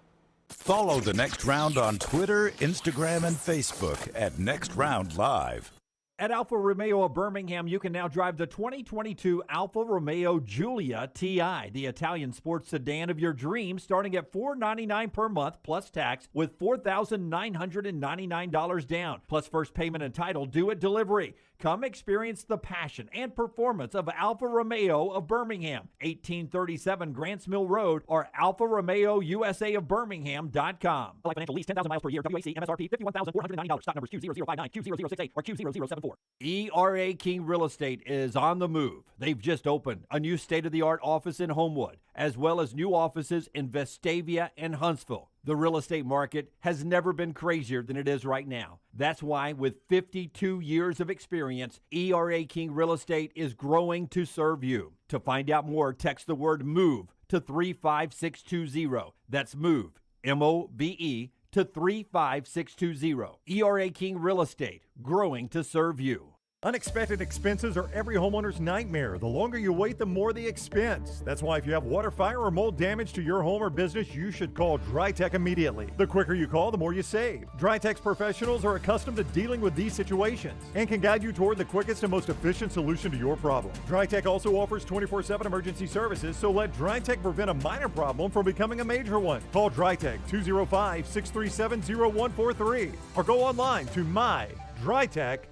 Follow The Next Round on Twitter, Instagram, and Facebook at Next Round Live. At Alfa Romeo of Birmingham, you can now drive the 2022 Alfa Romeo Giulia TI, the Italian sports sedan of your dreams, starting at $499 per month plus tax with $4,999 down, plus first payment and title due at delivery. Come experience the passion and performance of Alfa Romeo of Birmingham, 1837 Grants Mill Road, or AlfaRomeoUSA of Birmingham.com. Like financial lease, 10,000 miles per year, WAC, MSRP, $51,490. Stock numbers Q0059, Q0068, or Q0074. ERA King Real Estate is on the move. They've just opened a new state-of-the-art office in Homewood, as well as new offices in Vestavia and Huntsville. The real estate market has never been crazier than it is right now. That's why, with 52 years of experience, ERA King Real Estate is growing to serve you. To find out more, text the word MOVE to 35620. That's MOVE, M-O-V-E, to 35620. ERA King Real Estate, growing to serve you. Unexpected expenses are every homeowner's nightmare. The longer you wait, the more the expense. That's why if you have water, fire, or mold damage to your home or business, you should call DryTech immediately. The quicker you call, the more you save. DryTech's professionals are accustomed to dealing with these situations and can guide you toward the quickest and most efficient solution to your problem. DryTech also offers 24/7 emergency services, so let DryTech prevent a minor problem from becoming a major one. Call DryTech 205-637-0143 or go online to mydrytech.com.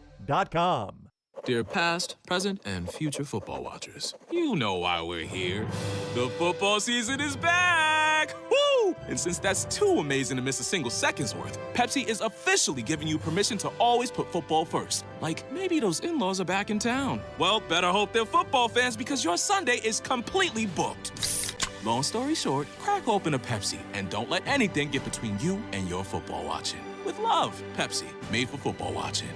Dear past, present, and future football watchers, you know why we're here. The football season is back! Woo! And since that's too amazing to miss a single second's worth, Pepsi is officially giving you permission to always put football first. Like, maybe those in-laws are back in town. Well, better hope they're football fans because your Sunday is completely booked. Long story short, crack open a Pepsi and don't let anything get between you and your football watching. With love, Pepsi, made for football watching.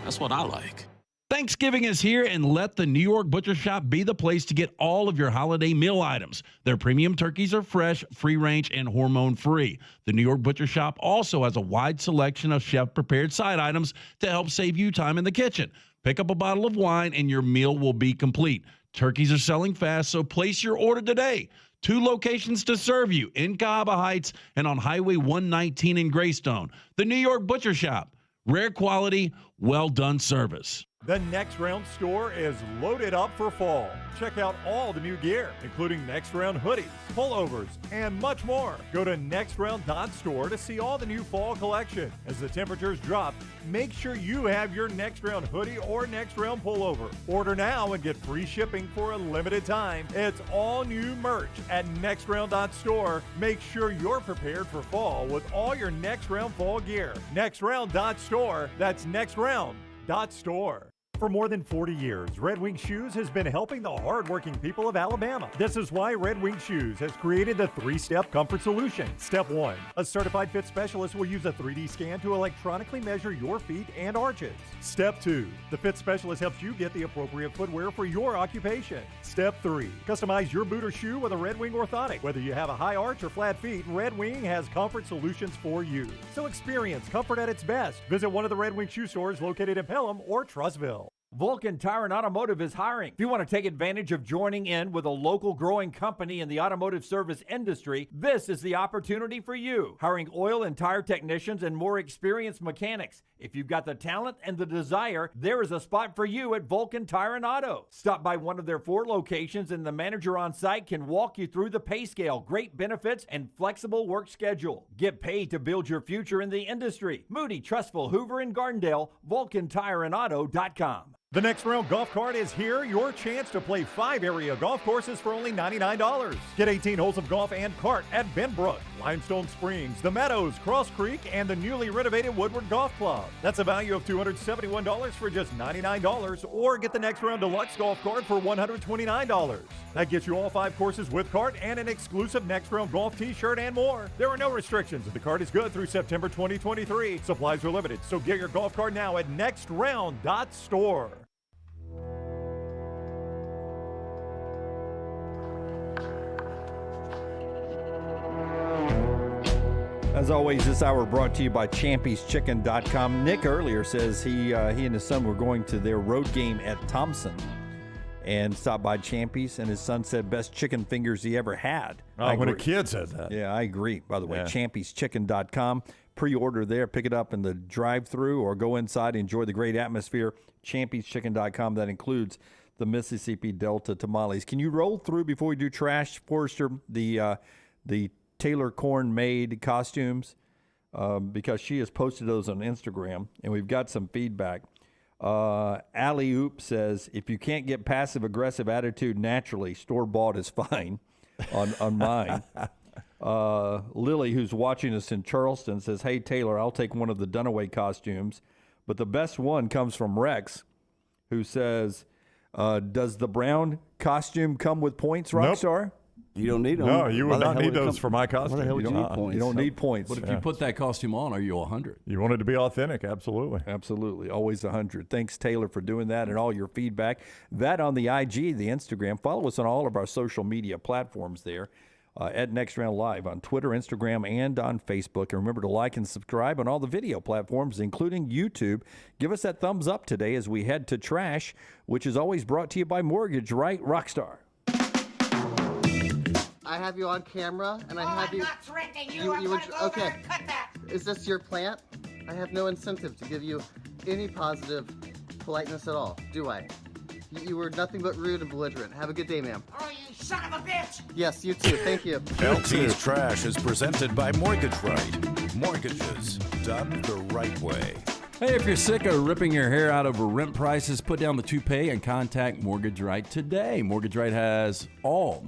That's what I like. Thanksgiving is here, and let the New York Butcher Shop be the place to get all of your holiday meal items. Their premium turkeys are fresh, free-range, and hormone-free. The New York Butcher Shop also has a wide selection of chef-prepared side items to help save you time in the kitchen. Pick up a bottle of wine, and your meal will be complete. Turkeys are selling fast, so place your order today. 2 locations to serve you, in Cahaba Heights and on Highway 119 in Greystone. The New York Butcher Shop. Rare quality, well-done service. The Next Round store is loaded up for fall. Check out all the new gear, including Next Round hoodies, pullovers, and much more. Go to nextround.store to see all the new fall collection. As the temperatures drop, make sure you have your Next Round hoodie or Next Round pullover. Order now and get free shipping for a limited time. It's all new merch at nextround.store. Make sure you're prepared for fall with all your Next Round fall gear. Nextround.store. That's nextround.store. For more than 40 years, Red Wing Shoes has been helping the hardworking people of Alabama. This is why Red Wing Shoes has created the 3-step comfort solution. Step 1, a certified fit specialist will use a 3D scan to electronically measure your feet and arches. Step 2, the fit specialist helps you get the appropriate footwear for your occupation. Step 3, customize your boot or shoe with a Red Wing orthotic. Whether you have a high arch or flat feet, Red Wing has comfort solutions for you. So experience comfort at its best. Visit one of the Red Wing Shoe stores located in Pelham or Trussville. Vulcan Tire and Automotive is hiring. If you want to take advantage of joining in with a local growing company in the automotive service industry, this is the opportunity for you. Hiring oil and tire technicians and more experienced mechanics. If you've got the talent and the desire, there is a spot for you at Vulcan Tire and Auto. Stop by one of their 4 locations and the manager on site can walk you through the pay scale, great benefits, and flexible work schedule. Get paid to build your future in the industry. Moody, Trustful, Hoover, and Gardendale, VulcanTireandAuto.com. The Next Round golf cart is here. Your chance to play 5 area golf courses for only $99. Get 18 holes of golf and cart at Benbrook, Limestone Springs, The Meadows, Cross Creek, and the newly renovated Woodward Golf Club. That's a value of $271 for just $99, or get the Next Round Deluxe golf cart for $129. That gets you all 5 courses with cart and an exclusive Next Round golf t-shirt and more. There are no restrictions. The cart is good through September 2023. Supplies are limited, so get your golf cart now at nextround.store. As always, this hour brought to you by Champy'sChicken.com. Nick earlier says he and his son were going to their road game at Thompson and stopped by Champy's, and his son said best chicken fingers he ever had. When a kid says that. Yeah, I agree. By the way, Champy'sChicken.com. Pre-order there, pick it up in the drive-thru, or go inside and enjoy the great atmosphere. Champy'sChicken.com. That includes the Mississippi Delta tamales. Can you roll through before we do trash, Forrester, the Taylor Corn-made costumes, because she has posted those on Instagram, and we've got some feedback. Alley Oop says, if you can't get passive-aggressive attitude naturally, store-bought is fine on mine. Lily, who's watching us in Charleston, says, hey, Taylor, I'll take one of the Dunaway costumes, but the best one comes from Rex, who says, does the brown costume come with points, Rockstar? Nope. You don't need them. No, you would not need those for my costume. Why the hell would you need points? You don't need points. But if you put that costume on, are you 100? You want it to be authentic, absolutely. Absolutely, always 100. Thanks, Taylor, for doing that and all your feedback. That on the IG, the Instagram. Follow us on all of our social media platforms there at Next Round Live on Twitter, Instagram, and on Facebook. And remember to like and subscribe on all the video platforms, including YouTube. Give us that thumbs up today as we head to trash, which is always brought to you by Mortgage Right Rockstar. I have you on camera, and I have you. I'm not threatening you. I'm gonna go okay. there and cut that. Is this your plant? I have no incentive to give you any positive politeness at all, do I? You were nothing but rude and belligerent. Have a good day, ma'am. Oh, you son of a bitch! Yes, you too. Thank you. LT's Trash is presented by Mortgage Right. Mortgages done the right way. Hey, if you're sick of ripping your hair out over rent prices, put down the toupee and contact Mortgage Right today. Mortgage Right has all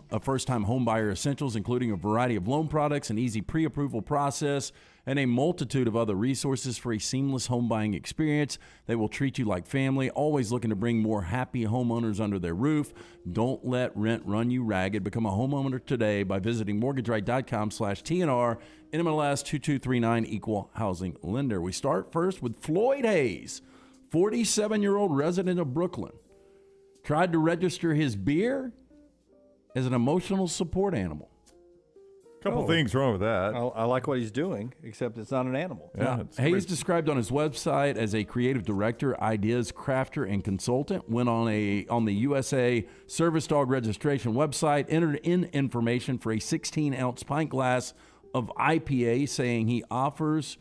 the first-time home buyer essentials, including a variety of loan products, an easy pre-approval process, and a multitude of other resources for a seamless home buying experience. They will treat you like family, always looking to bring more happy homeowners under their roof. Don't let rent run you ragged. Become a homeowner today by visiting mortgageright.com/TNR, NMLS 2239, Equal Housing Lender. We start first with Floyd Hayes, 47-year-old resident of Brooklyn. Tried to register his beer as an emotional support animal. Couple things wrong with that. I like what he's doing, except it's not an animal. Yeah, Hayes described on his website as a creative director, ideas crafter, and consultant. Went on the USA Service Dog Registration website, entered in information for a 16-ounce pint glass of IPA, saying it offers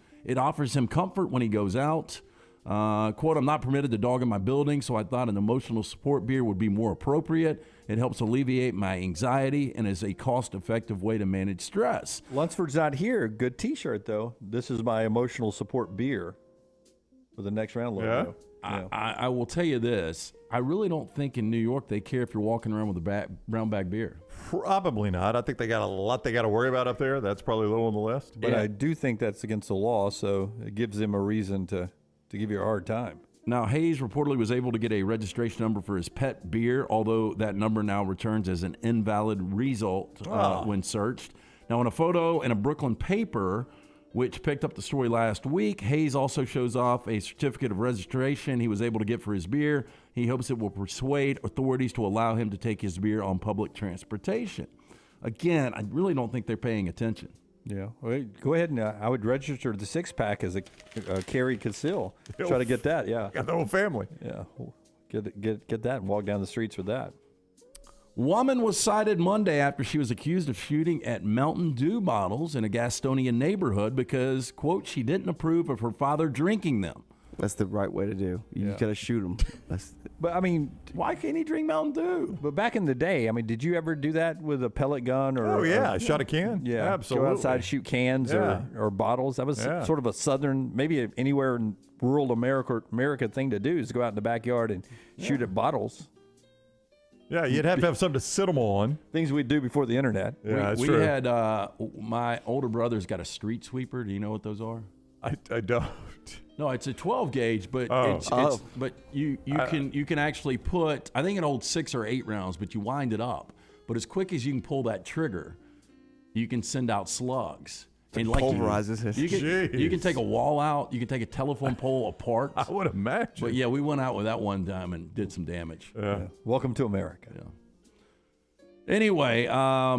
him comfort when he goes out. Quote, I'm not permitted to dog in my building, so I thought an emotional support beer would be more appropriate. It helps alleviate my anxiety and is a cost-effective way to manage stress. Lunsford's not here. Good T-shirt, though. This is my emotional support beer with the Next Round logo. Yeah. I will tell you this. I really don't think in New York they care if you're walking around with a brown bag beer. Probably not. I think they got a lot they got to worry about up there. That's probably low on the list. But I do think that's against the law, so it gives them a reason to give you a hard time. Now, Hayes reportedly was able to get a registration number for his pet beer, although that number now returns as an invalid result when searched. Now, in a photo in a Brooklyn paper, which picked up the story last week, Hayes also shows off a certificate of registration he was able to get for his beer. He hopes it will persuade authorities to allow him to take his beer on public transportation. Again, I really don't think they're paying attention. Yeah, well, go ahead and I would register the 6-pack as a Carrie Conceal. Try to get that. Yeah, got the whole family. Yeah, get that and walk down the streets with that. Woman was cited Monday after she was accused of shooting at Mountain Dew bottles in a Gastonian neighborhood because, quote, she didn't approve of her father drinking them. That's the right way to do. You gotta shoot them. But I mean, why can't he drink Mountain Dew? But back in the day, I mean, did you ever do that with a pellet gun or? Oh yeah, shot a can. Yeah, absolutely. Go outside, shoot cans or bottles. That was sort of a southern, maybe anywhere in rural America thing to do is go out in the backyard and shoot at bottles. Yeah, you'd have to have something to sit them on. Things we'd do before the internet. Yeah, we had my older brother's got a street sweeper. Do you know what those are? I don't. No, it's a 12 gauge, but but you can actually put, I think, an old 6 or 8 rounds, but you wind it up. But as quick as you can pull that trigger, you can send out slugs. It pulverizes it. You can take a wall out. You can take a telephone pole apart. I would imagine. But yeah, we went out with that one time and did some damage. Yeah. Welcome to America. Yeah. Anyway,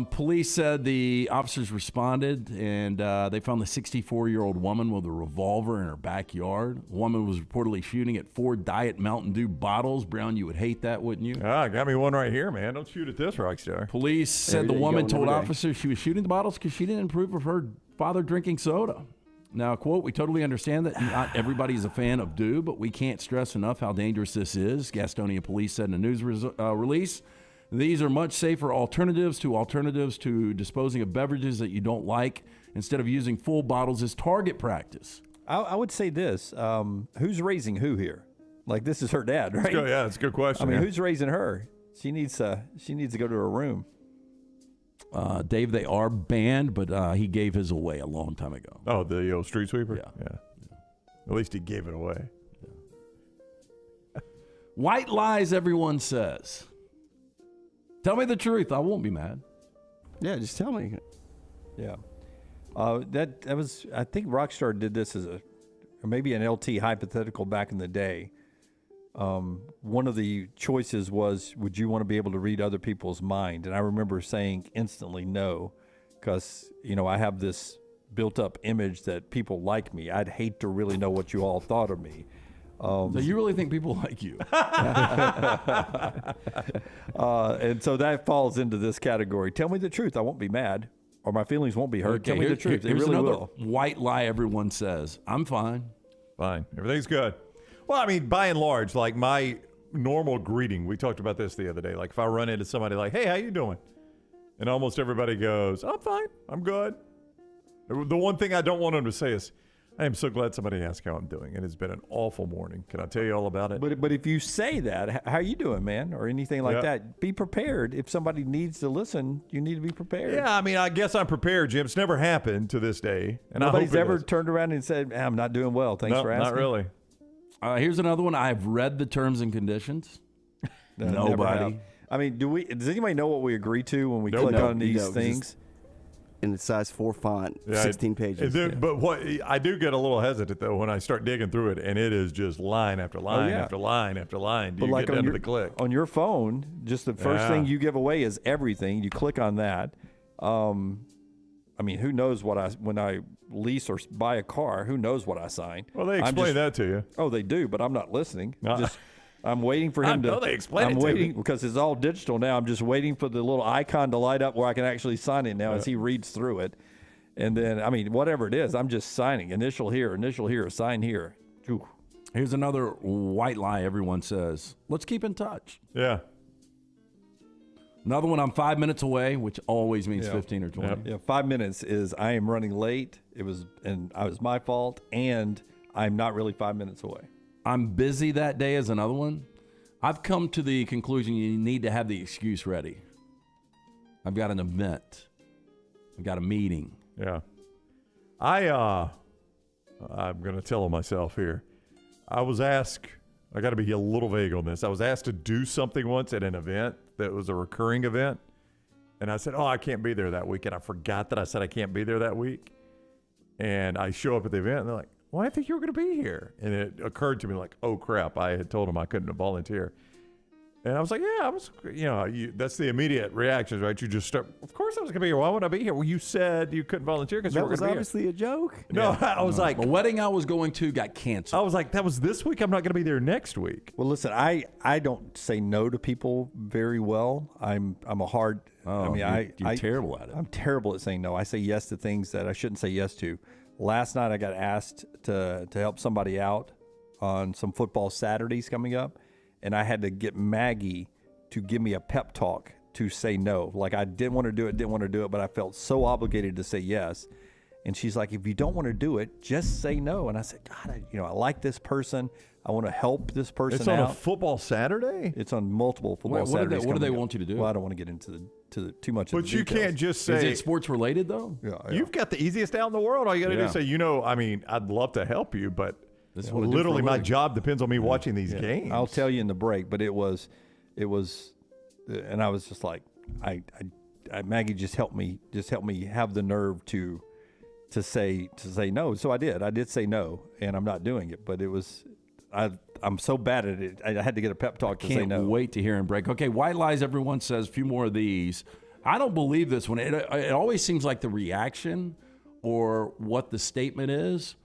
police said the officers responded and they found the 64-year-old woman with a revolver in her backyard. The woman was reportedly shooting at 4 Diet Mountain Dew bottles. Brown, you would hate that, wouldn't you? Got me one right here, man. Don't shoot at this rock star. Police said the woman told officers she was shooting the bottles because she didn't approve of her father drinking soda. Now, quote, we totally understand that not everybody is a fan of Dew, but we can't stress enough how dangerous this is, Gastonia police said in a news release. These are much safer alternatives to disposing of beverages that you don't like instead of using full bottles as target practice. I would say this, who's raising who here? Like, this is her dad, right? That's a good question. I mean, who's raising her? She needs to go to her room. Dave, they are banned, but he gave his away a long time ago. Oh, the old street sweeper? Yeah. At least he gave it away. Yeah. White lies, everyone says. Tell me the truth. I won't be mad. Yeah, just tell me. Yeah. That was, I think Rockstar did this as or maybe an LT hypothetical back in the day. One of the choices was, would you want to be able to read other people's mind? And I remember saying instantly no, because, I have this built up image that people like me. I'd hate to really know what you all thought of me. So you really think people like you? And so that falls into this category. Tell me the truth. I won't be mad, or my feelings won't be hurt. Okay, Tell me the truth. They Here's really another will. white lie everyone says. I'm fine. Fine. Everything's good. Well, I mean, by and large, like my normal greeting, we talked about this the other day. Like if I run into somebody like, hey, how you doing? And almost everybody goes, I'm fine. I'm good. The one thing I don't want them to say is, I am so glad somebody asked how I'm doing. It has been an awful morning. Can I tell you all about it? But if you say that, how you doing, man, or anything like that, be prepared. If somebody needs to listen, you need to be prepared. Yeah, I mean, I guess I'm prepared, Jim. It's never happened to this day. And nobody's I hope ever turned around and said, I'm not doing well. Thanks for asking. Not really. Here's another one. I've read the terms and conditions. Nobody. I mean, does anybody know what we agree to when we click on these things? In the size 4 font, 16 pages. But what I do get a little hesitant though when I start digging through it, and it is just line after line after line after line. Do you get down to the click? On your phone, just the first thing you give away is everything. You click on that. I mean, who knows when I lease or buy a car, who knows what I sign? Well, they explain that to you. Oh, they do, but I'm not listening. I'm waiting for him to. I know they explain it to me. Because it's all digital now. I'm just waiting for the little icon to light up where I can actually sign it now as he reads through it. And then, I mean, whatever it is, I'm just signing. Initial here, sign here. Ooh. Here's another white lie everyone says. Let's keep in touch. Yeah. Another one, I'm 5 minutes away, which always means 15 or 20. Yep. Yeah, 5 minutes is I am running late. It was my fault, and I'm not really 5 minutes away. I'm busy that day is another one. I've come to the conclusion you need to have the excuse ready. I've got an event. I've got a meeting. Yeah. I'm going to tell myself here. I was asked, I got to be a little vague on this. I was asked to do something once at an event that was a recurring event. And I said, I can't be there that week. And I forgot that I said I can't be there that week. And I show up at the event and they're like, well, I think you were going to be here. And it occurred to me like, oh, crap. I had told them I couldn't volunteer. And I was like, yeah, I was, that's the immediate reaction, right? You just start, of course I was going to be here. Why would I be here? Well, you said you couldn't volunteer because you were going to be here. That was obviously a joke. No, I was like. The wedding I was going to got canceled. I was like, that was this week. I'm not going to be there next week. Well, listen, I don't say no to people very well. I'm a hard, you're terrible at it. I'm terrible at saying no. I say yes to things that I shouldn't say yes to. Last night I got asked to help somebody out on some football Saturdays coming up. And I had to get Maggie to give me a pep talk to say no. Like I didn't want to do it, but I felt so obligated to say yes. And she's like, if you don't want to do it, just say no. And I said, God, I like this person. I want to help this person out. It's on a football Saturday? It's on multiple football Saturdays. What do they want you to do? Well, I don't want to get into too much of the But you can't just say. Is it sports related, though? Yeah. You've got the easiest out in the world. All you got to do is say, I'd love to help you, but literally my job depends on me watching these games. I'll tell you in the break, but it was, and I was just like, Maggie just helped me have the nerve to say no. So I did say no, and I'm not doing it, but it was, I'm so bad at it. I had to get a pep talk to say no. Can't wait to hear him break. Okay, white lies, everyone says, a few more of these. I don't believe this one. It always seems like the reaction or what the statement is.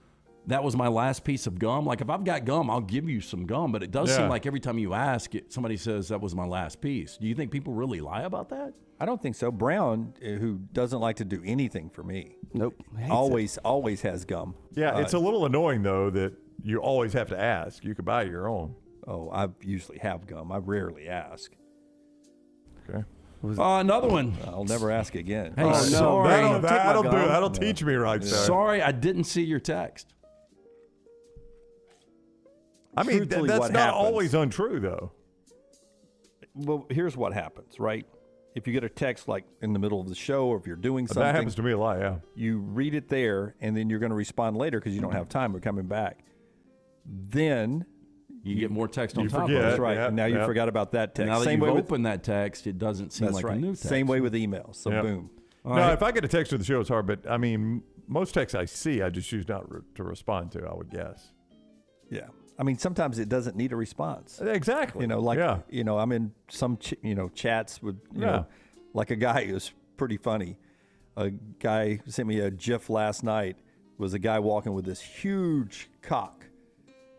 That was my last piece of gum. Like if I've got gum, I'll give you some gum. But it does seem like every time you ask, somebody says that was my last piece. Do you think people really lie about that? I don't think so. Brown, who doesn't like to do anything for me, nope, always has gum. Yeah, it's a little annoying though that you always have to ask. You could buy your own. Oh, I usually have gum. I rarely ask. Okay. Another one. I'll never ask again. Hey, sorry. That'll teach me right there. Sorry, I didn't see your text. I mean, that's not always untrue, though. Well, here's what happens, right? If you get a text like in the middle of the show or if you're doing something. That happens to me a lot, yeah. You read it there, and then you're going to respond later because you don't have time. We're coming back. Then you get more text on you top forget, of it. That's right. And now you forgot about that text. Now that Same you've way opened that text, it doesn't seem like a new text. Same way with emails. So boom. No, if I get a text to the show, it's hard. But, I mean, most texts I see, I just choose not to respond to, I would guess. Yeah. I mean, sometimes it doesn't need a response. Exactly. I'm in some, chats with, like a guy who's pretty funny. A guy sent me a GIF last night. Was a guy walking with this huge cock.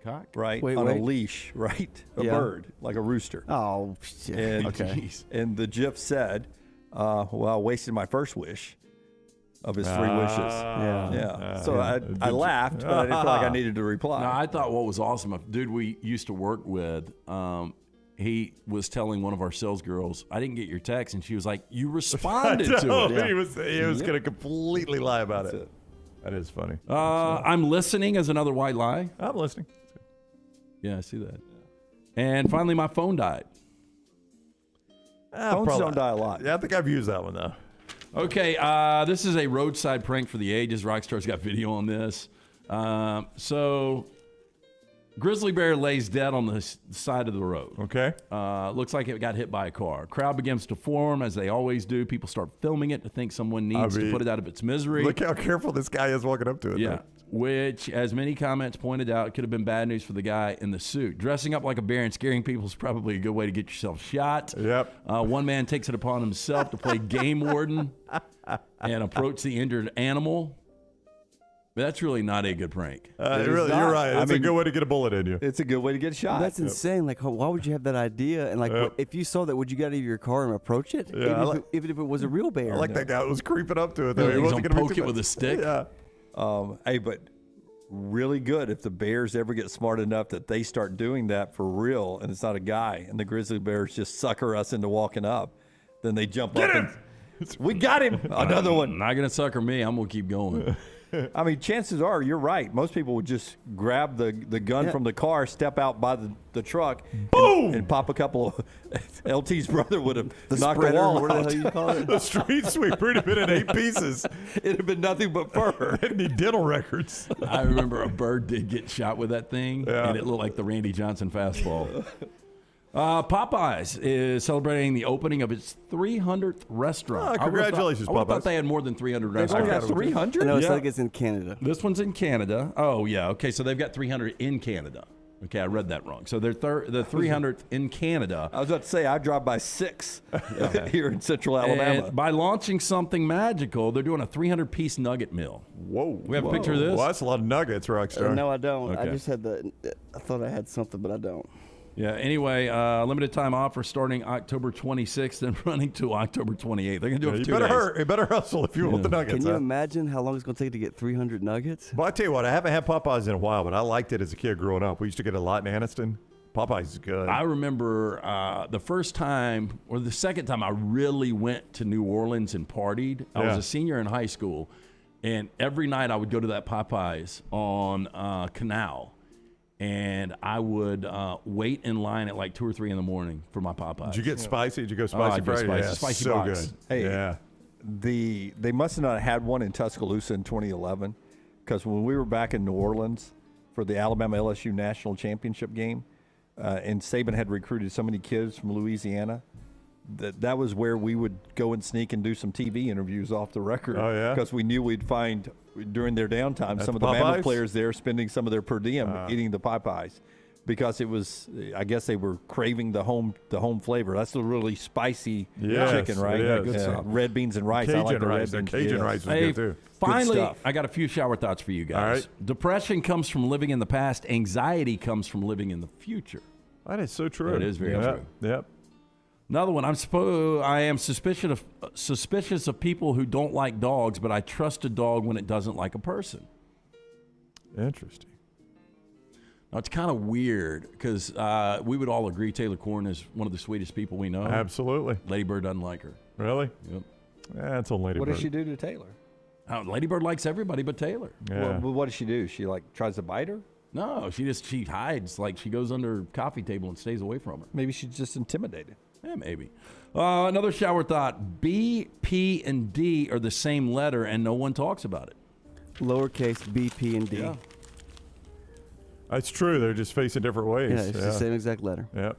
Cock? Right? On a leash, right? A bird, like a rooster. Oh, and, okay. And the GIF said, I wasted my first wish. Of his 3 wishes. So I laughed, but I didn't feel like I needed to reply. No, I thought what was awesome, a dude we used to work with, he was telling one of our sales girls, I didn't get your text, and she was like, you responded to it. He was going to completely lie about it. That is funny. I'm listening as another white lie. I'm listening. Yeah, I see that. And finally, my phone died. Phones don't die a lot. Yeah, I think I've used that one, though. Okay, this is a roadside prank for the ages. Rockstar's got video on this. So, grizzly bear lays dead on the side of the road. Okay. Looks like it got hit by a car. Crowd begins to form, as they always do. People start filming it to think someone needs to put it out of its misery. Look how careful this guy is walking up to it. Yeah. Though. Which, as many comments pointed out, could have been bad news for the guy in the suit. Dressing up like a bear and scaring people is probably a good way to get yourself shot. Yep. One man takes it upon himself to play game warden and approach the injured animal. That's really not a good prank. You're right. It's a good way to get a bullet in you. It's a good way to get shot. That's insane. Like, why would you have that idea? And if you saw that, would you get out of your car and approach it? Yeah, even if it was a real bear. I like that guy who was creeping up to it. Though. He was going to poke it with a stick. Yeah. Hey, but really good if the Bears ever get smart enough that they start doing that for real, and it's not a guy, and the Grizzly Bears just sucker us into walking up. Then they jump up and we got him. Another one. Not going to sucker me. I'm going to keep going. I mean, chances are you're right. Most people would just grab the gun from the car, step out by the truck, boom, and pop a couple of. LT's brother would have knocked the wall What the out. hell you call it? The street sweeper would have been in 8 pieces. It'd have been nothing but fur. It'd need dental records. I remember a bird did get shot with that thing, and it looked like the Randy Johnson fastball. Popeyes is celebrating the opening of its 300th restaurant. Congratulations, I thought Popeyes. they had more than 300 They've restaurants. got 300? No, it's like it's in Canada. This one's in Canada. Oh, yeah. Okay, so they've got 300 in Canada. Okay, I read that wrong. So they're the 300th in Canada. I was about to say, I drive by 6 here in central Alabama. And by launching something magical, they're doing a 300-piece nugget meal. Whoa. We have a picture of this? Well, that's a lot of nuggets, Rockstar. No, I don't. Okay. I just had I thought I had something, but I don't. Yeah, anyway, limited time offer starting October 26th and running to October 28th. They're going to do it for 2 days. You better hustle if you want the nuggets. Can you imagine how long it's going to take to get 300 nuggets? Well, I tell you what, I haven't had Popeyes in a while, but I liked it as a kid growing up. We used to get a lot in Anniston. Popeyes is good. I remember the first time or the second time I really went to New Orleans and partied. I was a senior in high school, and every night I would go to that Popeyes on Canal. And I would wait in line at like 2 or 3 in the morning for my Popeyes. Did you get spicy? Did you go spicy Friday? Spicy, Yeah, spicy so box. good. Hey, yeah. They must have not had one in Tuscaloosa in 2011, because when we were back in New Orleans for the Alabama LSU National Championship game, and Saban had recruited so many kids from Louisiana, that was where we would go and sneak and do some TV interviews off the record. Oh, yeah? Because we knew we'd find during their downtime At some of the the Bama Popeyes? players there spending some of their per diem eating the Popeyes. Because it was, I guess they were craving the home flavor. That's the really spicy chicken, right? it is. Good stuff. Red beans and rice. I Cajun like the rice. red beans. Cajun Yes. rice is Hey, good too. finally, stuff. I got a few shower thoughts for you guys. All right. Depression comes from living in the past. Anxiety comes from living in the future. That is so true. That is very true. Yep. Another one. I am suspicious of people who don't like dogs, but I trust a dog when it doesn't like a person. Interesting. Now, it's kind of weird because we would all agree Taylor Corn is one of the sweetest people we know. Absolutely. Lady Bird doesn't like her. Really? Yep. That's on Lady What Bird. does she do to Taylor? Lady Bird likes everybody but Taylor. Yeah. Well, what does she do? She tries to bite her? No, she hides. Like she goes under her coffee table and stays away from her. Maybe she's just intimidated. Yeah, maybe. Another shower thought. B, P, and D are the same letter, and no one talks about it. Lowercase b, p, and d. Yeah. That's true. They're just facing different ways. Yeah, it's the same exact letter. Yep.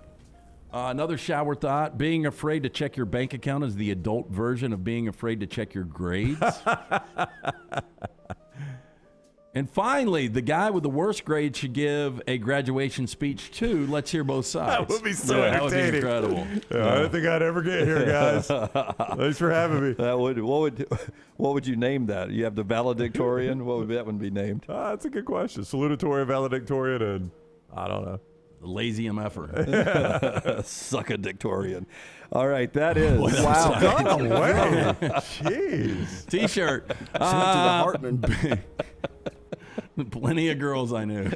Another shower thought. Being afraid to check your bank account is the adult version of being afraid to check your grades. And finally, the guy with the worst grade should give a graduation speech too. Let's hear both sides. That would be so That would be entertaining. incredible. I don't think I'd ever get here, guys. Thanks for having me. What would you name that? You have the valedictorian. What would that one be named? That's a good question. Salutatorian, valedictorian, and I don't know. The lazy MFer. Suckadictorian. All right, that is. Boy, that wow. was Go away. Jeez. T-shirt. Sent to the Hartman. Plenty of girls I knew.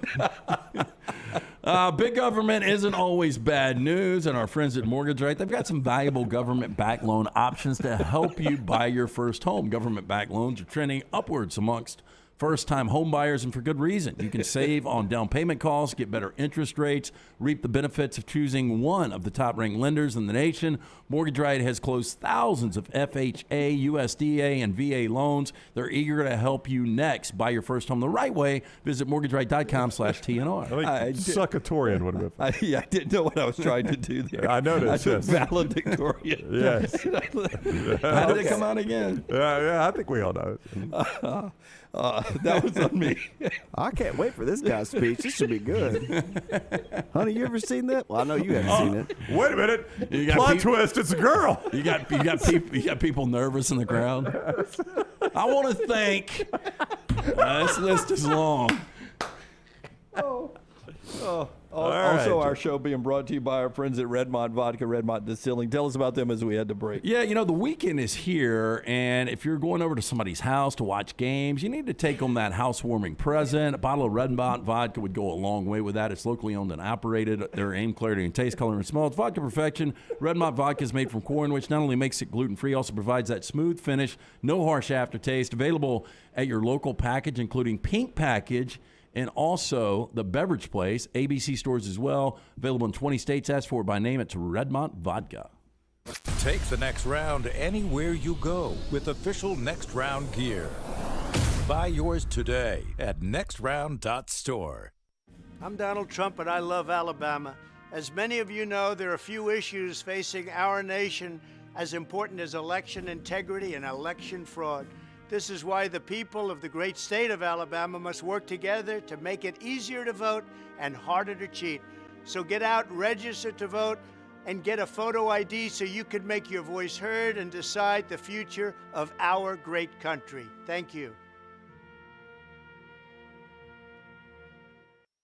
Big government isn't always bad news, and our friends at Mortgage Right, they've got some valuable government-backed loan options to help you buy your first home. Government-backed loans are trending upwards amongst first-time home buyers, and for good reason. You can save on down payment costs, get better interest rates, reap the benefits of choosing one of the top-ranked lenders in the nation. Mortgage Right has closed thousands of FHA, USDA, and VA loans. They're eager to help you next. Buy your first home the right way. Visit mortgageright.com/TNR. I think succatorian would have been. I didn't know what I was trying to do there. I noticed. I took valedictorian. Yes. How did it come out again? Yeah, I think we all know it. That was on me. I can't wait for this guy's speech. This should be good. Honey, you ever seen that? Well, I know you haven't seen it. Wait a minute. You got Plot peop- twist. It's a girl. You got people nervous in the crowd. I want to thank. This list is long. Also, our show being brought to you by our friends at Redmont Vodka, Redmont Distilling. Tell us about them as we head to break. Yeah, the weekend is here, and if you're going over to somebody's house to watch games, you need to take them that housewarming present. A bottle of Redmont Vodka would go a long way with that. It's locally owned and operated. Their aim, clarity, and taste, color, and smell. It's vodka perfection. Redmont Vodka is made from corn, which not only makes it gluten-free, also provides that smooth finish, no harsh aftertaste. Available at your local package, including pink package, and also the beverage place, ABC stores as well. Available in 20 states. Ask for it by name. It's Redmont Vodka. Take the next round anywhere you go with official Next Round gear. Buy yours today at nextround.store. I'm Donald Trump, and I love Alabama. As many of you know, there are few issues facing our nation as important as election integrity and election fraud. This is why the people of the great state of Alabama must work together to make it easier to vote and harder to cheat. So get out, register to vote, and get a photo ID so you can make your voice heard and decide the future of our great country. Thank you.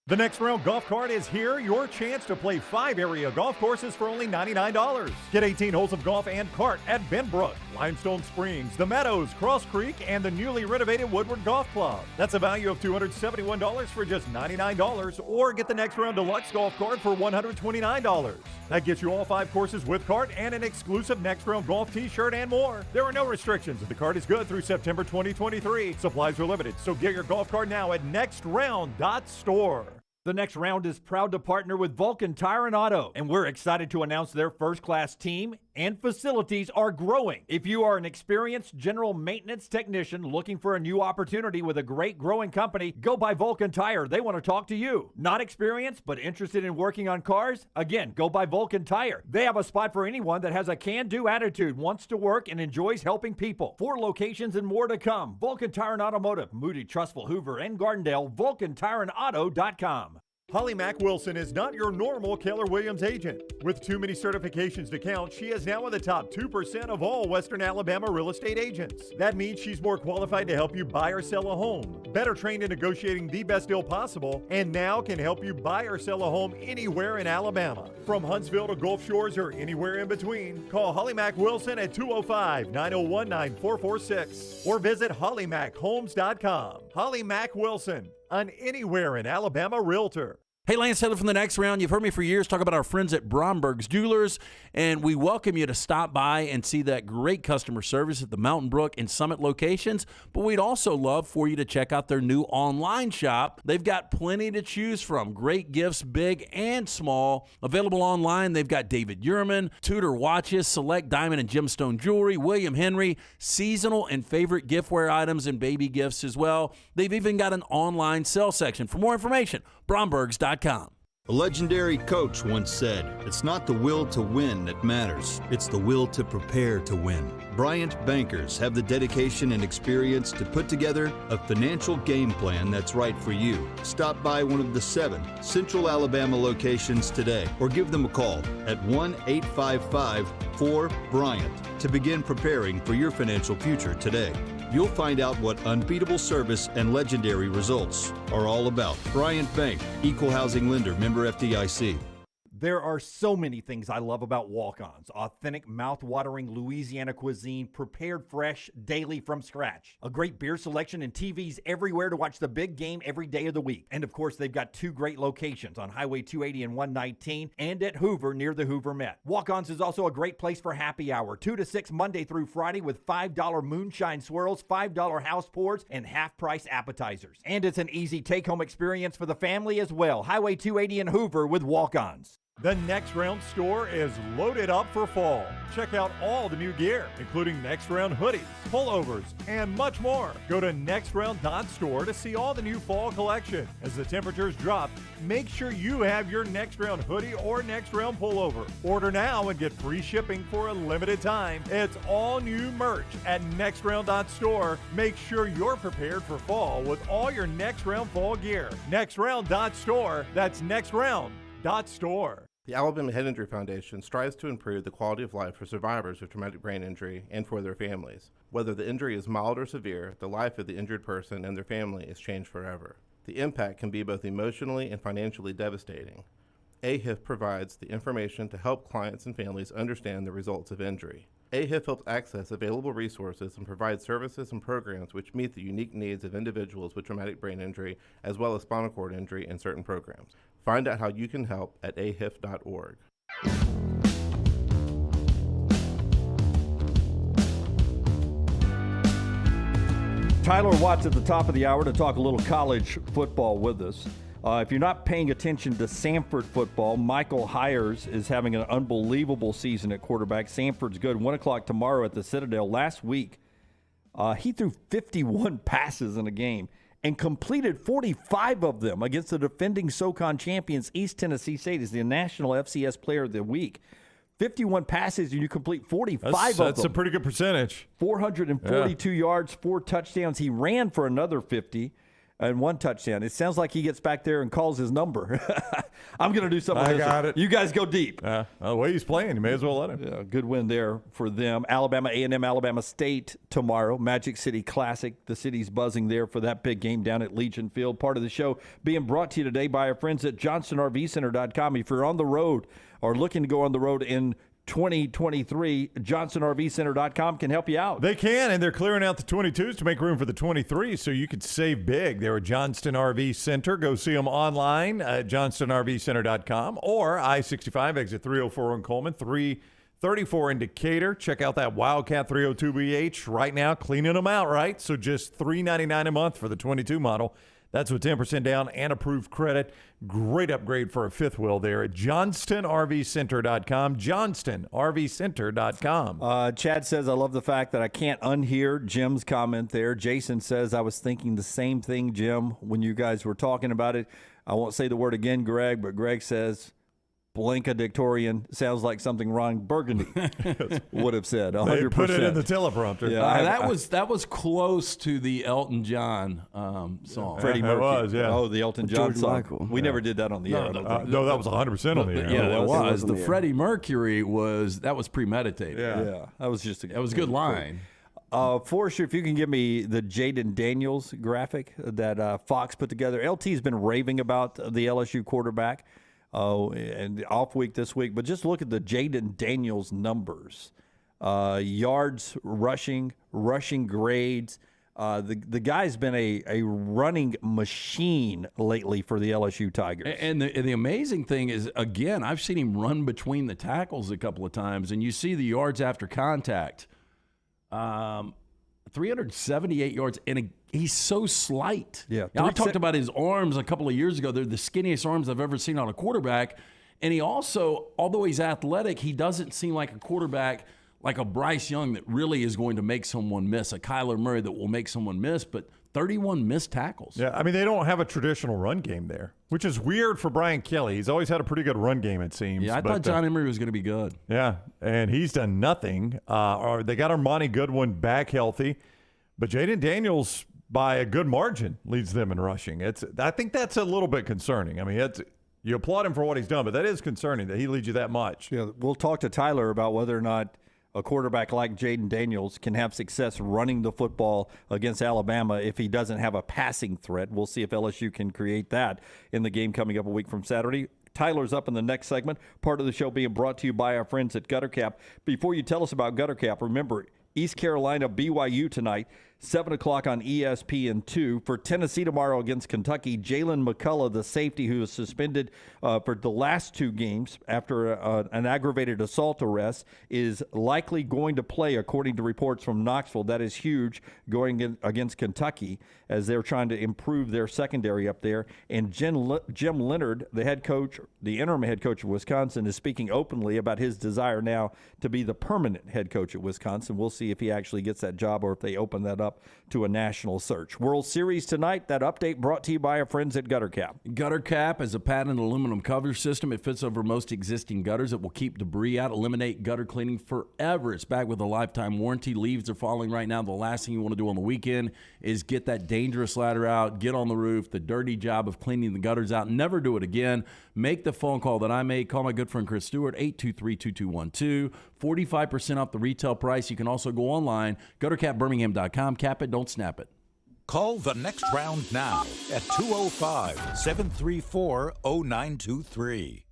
The Next Round Golf Cart is here. Your chance to play 5 area golf courses for only $99. Get 18 holes of golf and cart at Benbrook, Limestone Springs, The Meadows, Cross Creek, and the newly renovated Woodward Golf Club. That's a value of $271 for just $99. Or get the Next Round Deluxe Golf Cart for $129. That gets you all 5 courses with cart and an exclusive Next Round Golf t-shirt and more. There are no restrictions. The cart is good through September 2023. Supplies are limited, so get your golf cart now at nextround.store. The Next Round is proud to partner with Vulcan Tire and Auto, and we're excited to announce their first-class team and facilities are growing. If you are an experienced general maintenance technician looking for a new opportunity with a great growing company, go by Vulcan Tire. They want to talk to you. Not experienced, but interested in working on cars? Again, go by Vulcan Tire. They have a spot for anyone that has a can-do attitude, wants to work, and enjoys helping people. 4 locations and more to come. Vulcan Tire and Automotive, Moody, Trussville, Hoover, and Gardendale, VulcanTireandAuto.com. Holly Mack Wilson is not your normal Keller Williams agent. With too many certifications to count, she is now in the top 2% of all Western Alabama real estate agents. That means she's more qualified to help you buy or sell a home, better trained in negotiating the best deal possible, and now can help you buy or sell a home anywhere in Alabama. From Huntsville to Gulf Shores or anywhere in between, call Holly Mack Wilson at 205-901-9446 or visit hollymachomes.com. Holly Mack Wilson, an anywhere in Alabama realtor. Hey, Lance Taylor from The Next Round. You've heard me for years talk about our friends at Bromberg's Jewelers, and we welcome you to stop by and see that great customer service at the Mountain Brook and Summit locations, but we'd also love for you to check out their new online shop. They've got plenty to choose from. Great gifts, big and small. Available online, they've got David Yurman, Tudor watches, select diamond and gemstone jewelry, William Henry, seasonal and favorite giftware items and baby gifts as well. They've even got an online sale section. For more information, brombergs.com. A legendary coach once said, "It's not the will to win that matters, it's the will to prepare to win." Bryant bankers have the dedication and experience to put together a financial game plan that's right for you. Stop by one of the 7 Central Alabama locations today or give them a call at 1-855-4-BRYANT to begin preparing for your financial future today. You'll find out what unbeatable service and legendary results are all about. Bryant Bank, Equal Housing Lender, member FDIC. There are so many things I love about walk-ons. Authentic, mouth-watering Louisiana cuisine, prepared fresh, daily from scratch. A great beer selection and TVs everywhere to watch the big game every day of the week. And of course, they've got 2 great locations on Highway 280 and 119 and at Hoover near the Hoover Met. Walk-ons is also a great place for happy hour, 2 to 6 Monday through Friday with $5 moonshine swirls, $5 house pours, and half-price appetizers. And it's an easy take-home experience for the family as well. Highway 280 and Hoover with walk-ons. The Next Round store is loaded up for fall. Check out all the new gear, including Next Round hoodies, pullovers, and much more. Go to nextround.store to see all the new fall collection. As the temperatures drop, make sure you have your Next Round hoodie or Next Round pullover. Order now and get free shipping for a limited time. It's all new merch at nextround.store. Make sure you're prepared for fall with all your Next Round fall gear. Nextround.store. That's nextround.store. The Alabama Head Injury Foundation strives to improve the quality of life for survivors of traumatic brain injury and for their families. Whether the injury is mild or severe, the life of the injured person and their family is changed forever. The impact can be both emotionally and financially devastating. AHIF provides the information to help clients and families understand the results of injury. AHIF helps access available resources and provides services and programs which meet the unique needs of individuals with traumatic brain injury as well as spinal cord injury in certain programs. Find out how you can help at ahif.org. Tyler Watts at the top of the hour to talk a little college football with us. If you're not paying attention to Samford football, Michael Hires is having an unbelievable season at quarterback. Samford's good. 1 o'clock tomorrow at the Citadel. Last week, he threw 51 passes in a game and completed 45 of them against the defending SoCon champions East Tennessee State as the National FCS Player of the Week. 51 passes and you complete 45 of them. That's a pretty good percentage. 442 yards, 4 touchdowns. He ran for another 50 and 1 touchdown. It sounds like he gets back there and calls his number. I'm going to do something. I got it. You guys go deep. The way he's playing, you may as well let him. Yeah, good win there for them. Alabama A&M, Alabama State tomorrow. Magic City Classic. The city's buzzing there for that big game down at Legion Field. Part of the show being brought to you today by our friends at JohnstonRVCenter.com. If you're on the road or looking to go on the road in 2023, JohnstonRVCenter.com can help you out. They can, and they're clearing out the 22s to make room for the 23s, so you could save big. They're at Johnston RV Center. Go see them online at JohnstonRVCenter.com or I-65 exit 304 in Coleman, 334 in Decatur. Check out that Wildcat 302BH right now, cleaning them out, right? So just $399 a month for the 22 model. That's with 10% down and approved credit. Great upgrade for a fifth wheel there at JohnstonRVCenter.com. JohnstonRVCenter.com. Chad says, I love the fact that I can't unhear Jim's comment there. Jason says, I was thinking the same thing, Jim, when you guys were talking about it. I won't say the word again, Greg, but Greg says, Blanca-Dictorian sounds like something Ron Burgundy would have said. 100%. They put it in the teleprompter. Yeah, that was close to the Elton John song. Freddie Mercury. Was, yeah. Oh, the Elton John George song. Michael. We never did that on the air. No, that was 100% on the air. Yeah, that was. on the The air. Freddie Mercury was premeditated. Yeah, that was just That was a good line. Forrester, if you can give me the Jaden Daniels graphic that Fox put together. LT's been raving about the LSU quarterback. And the off week this week, but just look at the Jaden Daniels numbers. Yards, rushing grades. The guy's been a running machine lately for the LSU Tigers. And the amazing thing is, again, I've seen him run between the tackles a couple of times, and you see the yards after contact. 378 yards, and he's so slight. Yeah. I talked about his arms a couple of years ago. They're the skinniest arms I've ever seen on a quarterback. And he also, although he's athletic, he doesn't seem like a quarterback like a Bryce Young that really is going to make someone miss, a Kyler Murray that will make someone miss, but 31 missed tackles. Yeah, I mean, they don't have a traditional run game there, which is weird for Brian Kelly. He's always had a pretty good run game, it seems. Yeah, I thought John Emery was going to be good. Yeah, and he's done nothing. They got Armani Goodwin back healthy, but Jaden Daniels, by a good margin, leads them in rushing. I think that's a little bit concerning. I mean, you applaud him for what he's done, but that is concerning that he leads you that much. Yeah, we'll talk to Tyler about whether or not a quarterback like Jaden Daniels can have success running the football against Alabama if he doesn't have a passing threat. We'll see if LSU can create that in the game coming up a week from Saturday. Tyler's up in the next segment, part of the show being brought to you by our friends at Gutter Cap. Before you tell us about Gutter Cap, remember, East Carolina, BYU tonight, 7 o'clock on ESPN2. For Tennessee tomorrow against Kentucky, Jalen McCullough, the safety who was suspended for the last 2 games after an aggravated assault arrest, is likely going to play, according to reports from Knoxville. That is huge, going against Kentucky as they're trying to improve their secondary up there. And Jim Leonard, the head coach, the interim head coach of Wisconsin, is speaking openly about his desire now to be the permanent head coach at Wisconsin. We'll see if he actually gets that job or if they open that up to a national search. World Series tonight. That update brought to you by our friends at Gutter Cap. Gutter Cap is a patented aluminum cover system. It fits over most existing gutters. It will keep debris out, eliminate gutter cleaning forever. It's back with a lifetime warranty. Leaves are falling right now. The last thing you want to do on the weekend is get that dangerous ladder out, get on the roof, the dirty job of cleaning the gutters out. Never do it again. Make the phone call that I made. Call my good friend Chris Stewart, 823-2212. 45% off the retail price. You can also go online, guttercapbirmingham.com. Cap it, don't snap it. Call the next round now at 205-734-0923.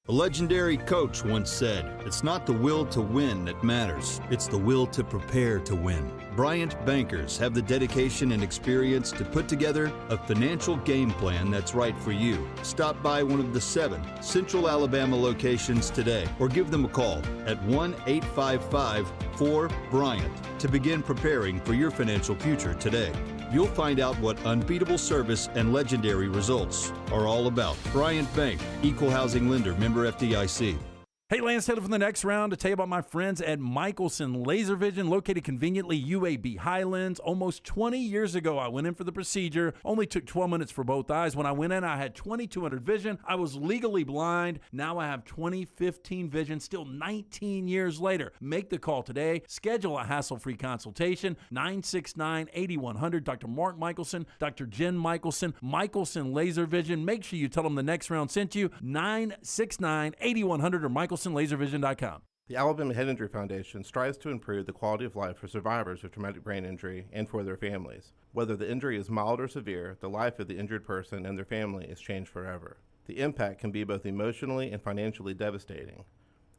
A legendary coach once said, "It's not the will to win that matters, it's the will to prepare to win." Bryant bankers have the dedication and experience to put together a financial game plan that's right for you. Stop by one of the 7 Central Alabama locations today or give them a call at 1-855-4-BRYANT to begin preparing for your financial future today. You'll find out what unbeatable service and legendary results are all about. Bryant Bank, Equal Housing Lender, member FDIC. Hey, Lance Taylor from the next round to tell you about my friends at Michelson Laser Vision, located conveniently UAB Highlands. Almost 20 years ago, I went in for the procedure. Only took 12 minutes for both eyes. When I went in, I had 2200 vision. I was legally blind. Now I have 20/15 vision, still 19 years later. Make the call today. Schedule a hassle-free consultation. 969-8100. Dr. Mark Michelson, Dr. Jen Michelson, Michelson Laser Vision. Make sure you tell them the next round sent you. 969-8100 or MichelsonLaserVision.com. The Alabama Head Injury Foundation strives to improve the quality of life for survivors of traumatic brain injury and for their families. Whether the injury is mild or severe, the life of the injured person and their family is changed forever. The impact can be both emotionally and financially devastating.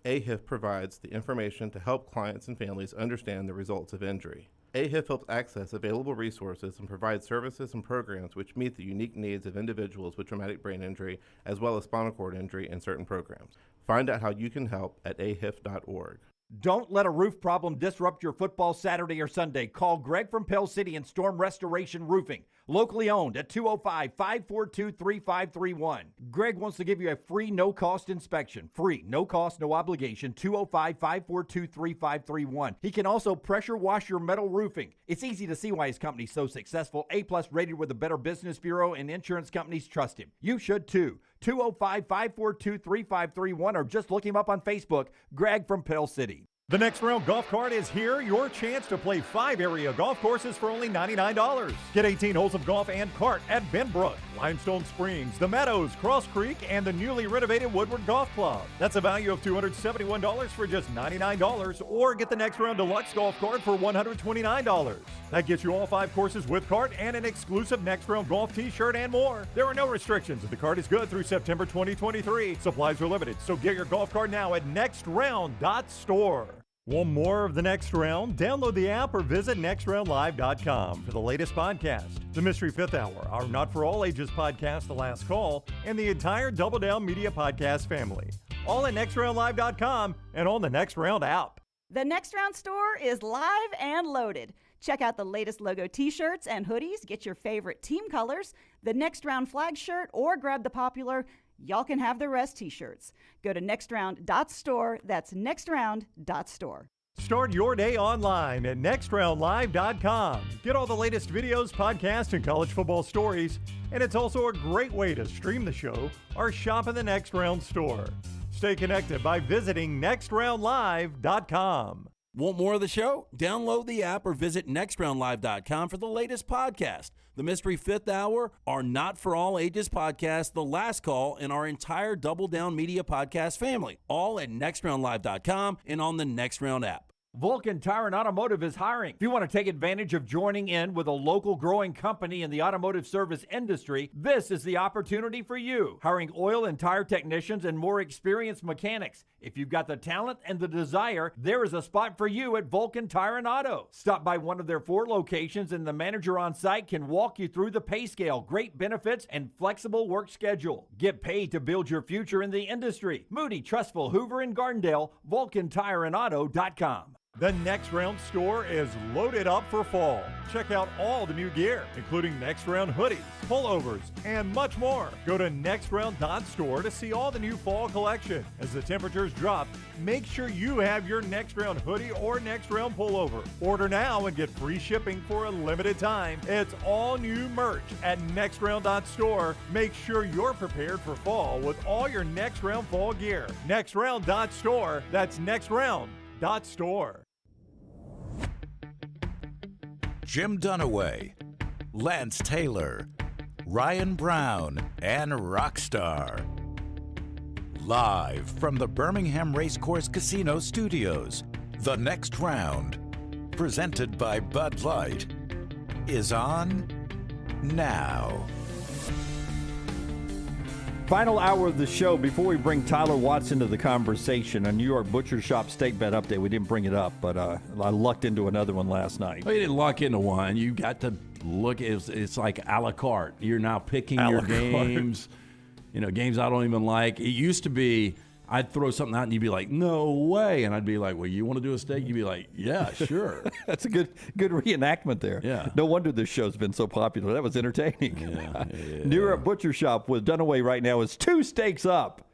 AHIF provides the information to help clients and families understand the results of injury. AHIF helps access available resources and provides services and programs which meet the unique needs of individuals with traumatic brain injury as well as spinal cord injury in certain programs. Find out how you can help at ahif.org. Don't let a roof problem disrupt your football Saturday or Sunday. Call Greg from Pell City and Storm Restoration Roofing, locally owned at 205-542-3531. Greg wants to give you a free, no-cost inspection. Free, no cost, no obligation, 205-542-3531. He can also pressure wash your metal roofing. It's easy to see why his company's so successful. A-plus rated with the Better Business Bureau, and insurance companies trust him. You should too. 205-542-3531 or just look him up on Facebook, Greg from Pell City. The Next Round Golf Cart is here. Your chance to play 5 area golf courses for only $99. Get 18 holes of golf and cart at Benbrook, Limestone Springs, The Meadows, Cross Creek, and the newly renovated Woodward Golf Club. That's a value of $271 for just $99. Or get the Next Round Deluxe Golf Cart for $129. That gets you all 5 courses with cart and an exclusive Next Round Golf t-shirt and more. There are no restrictions. The cart is good through September 2023. Supplies are limited, so get your golf cart now at nextround.store. Want more of The Next Round? Download the app or visit nextroundlive.com for the latest podcast, The Mystery Fifth Hour, our Not For All Ages podcast, The Last Call, and the entire Double Down Media podcast family. All at nextroundlive.com and on the Next Round app. The Next Round store is live and loaded. Check out the latest logo t-shirts and hoodies, get your favorite team colors, the Next Round flag shirt, or grab the popular Y'all Can Have the Rest t-shirts. Go to nextround.store. That's nextround.store. Start your day online at nextroundlive.com. Get all the latest videos, podcasts, and college football stories. And it's also a great way to stream the show or shop in the Next Round store. Stay connected by visiting nextroundlive.com. Want more of the show? Download the app or visit nextroundlive.com for the latest podcast, The Mystery Fifth Hour, our Not For All Ages podcast, The Last Call, and our entire Double Down Media podcast family, all at nextroundlive.com and on the Next Round app. Vulcan Tire and Automotive is hiring. If you want to take advantage of joining in with a local growing company in the automotive service industry, this is the opportunity for you. Hiring oil and tire technicians and more experienced mechanics. If you've got the talent and the desire, there is a spot for you at Vulcan Tire and Auto. Stop by one of their 4 locations and the manager on site can walk you through the pay scale, great benefits, and flexible work schedule. Get paid to build your future in the industry. Moody, Trustful, Hoover, and Gardendale, VulcanTireandAuto.com. The Next Round store is loaded up for fall. Check out all the new gear, including Next Round hoodies, pullovers, and much more. Go to nextround.store to see all the new fall collection. As the temperatures drop, make sure you have your Next Round hoodie or Next Round pullover. Order now and get free shipping for a limited time. It's all new merch at nextround.store. Make sure you're prepared for fall with all your Next Round fall gear. Nextround.store. That's nextround.store. Jim Dunaway, Lance Taylor, Ryan Brown, and Rockstar. Live from the Birmingham Racecourse Casino Studios, The Next Round, presented by Bud Light, is on now. Final hour of the show. Before we bring Tyler Watts into the conversation, a New York Butcher Shop steak bet update. We didn't bring it up, but I lucked into another one last night. Well, you didn't luck into one. You got to look. It's like a la carte. You're now picking your games. Games I don't even like. It used to be I'd throw something out and you'd be like, no way. And I'd be like, well, you want to do a steak? You'd be like, yeah, sure. That's a good reenactment there. Yeah. No wonder this show's been so popular. That was entertaining. Yeah. New York Butcher Shop with Dunaway right now is 2 steaks up.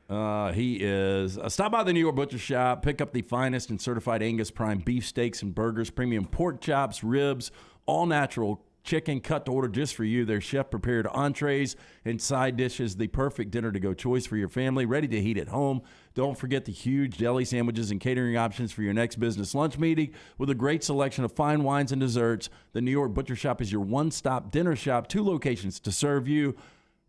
He is. Stop by the New York Butcher Shop. Pick up the finest and certified Angus Prime beef steaks and burgers, premium pork chops, ribs, all natural chicken cut to order just for you. Their chef-prepared entrees and side dishes, the perfect dinner-to-go choice for your family, ready to heat at home. Don't forget the huge deli sandwiches and catering options for your next business lunch meeting with a great selection of fine wines and desserts. The New York Butcher Shop is your one-stop dinner shop, 2 locations to serve you.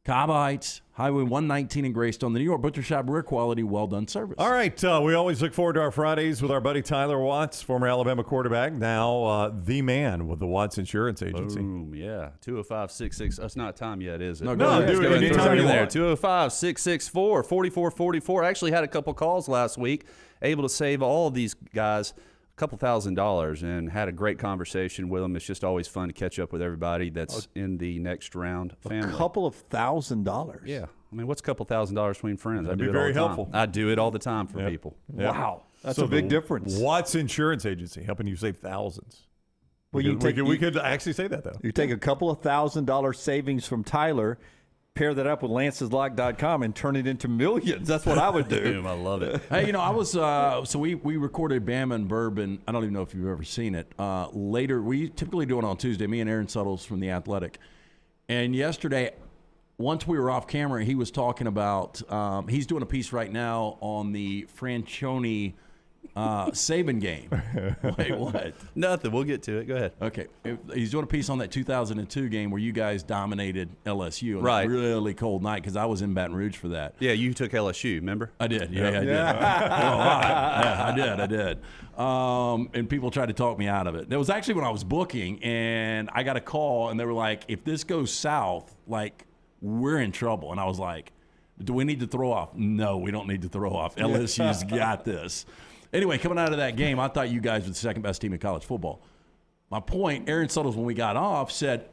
Cabo Heights, Highway 119 in Greystone. The New York Butcher Shop, rare quality, well-done service. All right, we always look forward to our Fridays with our buddy Tyler Watts, former Alabama quarterback, now the man with the Watts Insurance Agency. Boom, yeah. 205-66. That's not time yet, is it? No, do it anytime you want. 205-664-4444. I actually had a couple calls last week, able to save all of these guys a couple $1,000 and had a great conversation with them. It's just always fun to catch up with everybody that's in the next round family. A couple of $1,000. Yeah. I mean, what's a couple $1,000 between friends? That'd I do be it very all the helpful. time. I do it all the time for people. Yep. Wow. That's a big difference. Watts Insurance Agency, helping you save thousands. Well, we could actually say that, though. You take a couple of $1,000 savings from Tyler, pair that up with lanceslock.com and turn it into millions. That's what I would do. Boom, I love it. Hey, I was so we recorded Bama and Bourbon. I don't even know if you've ever seen it. Later, we typically do it on Tuesday. Me and Aaron Suttles from The Athletic. And yesterday, once we were off camera, he was talking about he's doing a piece right now on the Franchione Saban game. Wait, what? Nothing. We'll get to it. Go ahead. Okay. He's doing a piece on that 2002 game where you guys dominated LSU. On Right. a really cold night because I was in Baton Rouge for that. Yeah, you took LSU, remember? I did. Yeah, I did. I did. And people tried to talk me out of it. That was actually when I was booking, and I got a call, and they were like, if this goes south, like, we're in trouble. And I was like, do we need to throw off? No, we don't need to throw off. LSU's got this. Anyway, coming out of that game, I thought you guys were the second best team in college football. My point, Aaron Suttles, when we got off, said,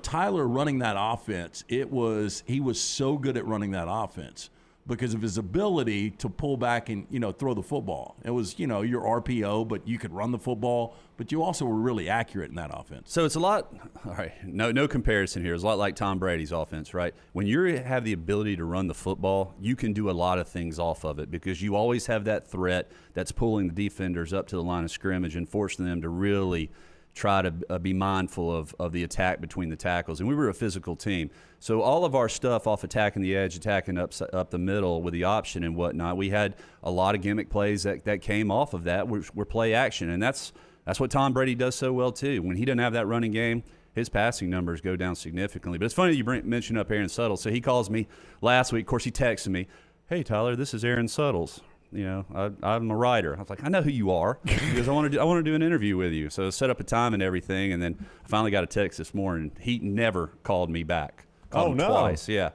Tyler running that offense, he was so good at running that offense because of his ability to pull back and, throw the football. It was, your RPO, but you could run the football, but you also were really accurate in that offense. So it's a lot, all right, no comparison here. It's a lot like Tom Brady's offense, right? When you have the ability to run the football, you can do a lot of things off of it because you always have that threat that's pulling the defenders up to the line of scrimmage and forcing them to really try to be mindful of the attack between the tackles. And we were a physical team. So all of our stuff off attacking the edge, attacking up the middle with the option and whatnot, we had a lot of gimmick plays that came off of that, which were play action. And that's what Tom Brady does so well, too. When he doesn't have that running game, his passing numbers go down significantly. But it's funny you mention up Aaron Suttles. So he calls me last week. Of course, he texted me, hey, Tyler, this is Aaron Suttles. I'm a writer. I was like, I know who you are because I want to do an interview with you. So I set up a time and everything, and then I finally got a text this morning. He never called me back. Called him twice. Yeah.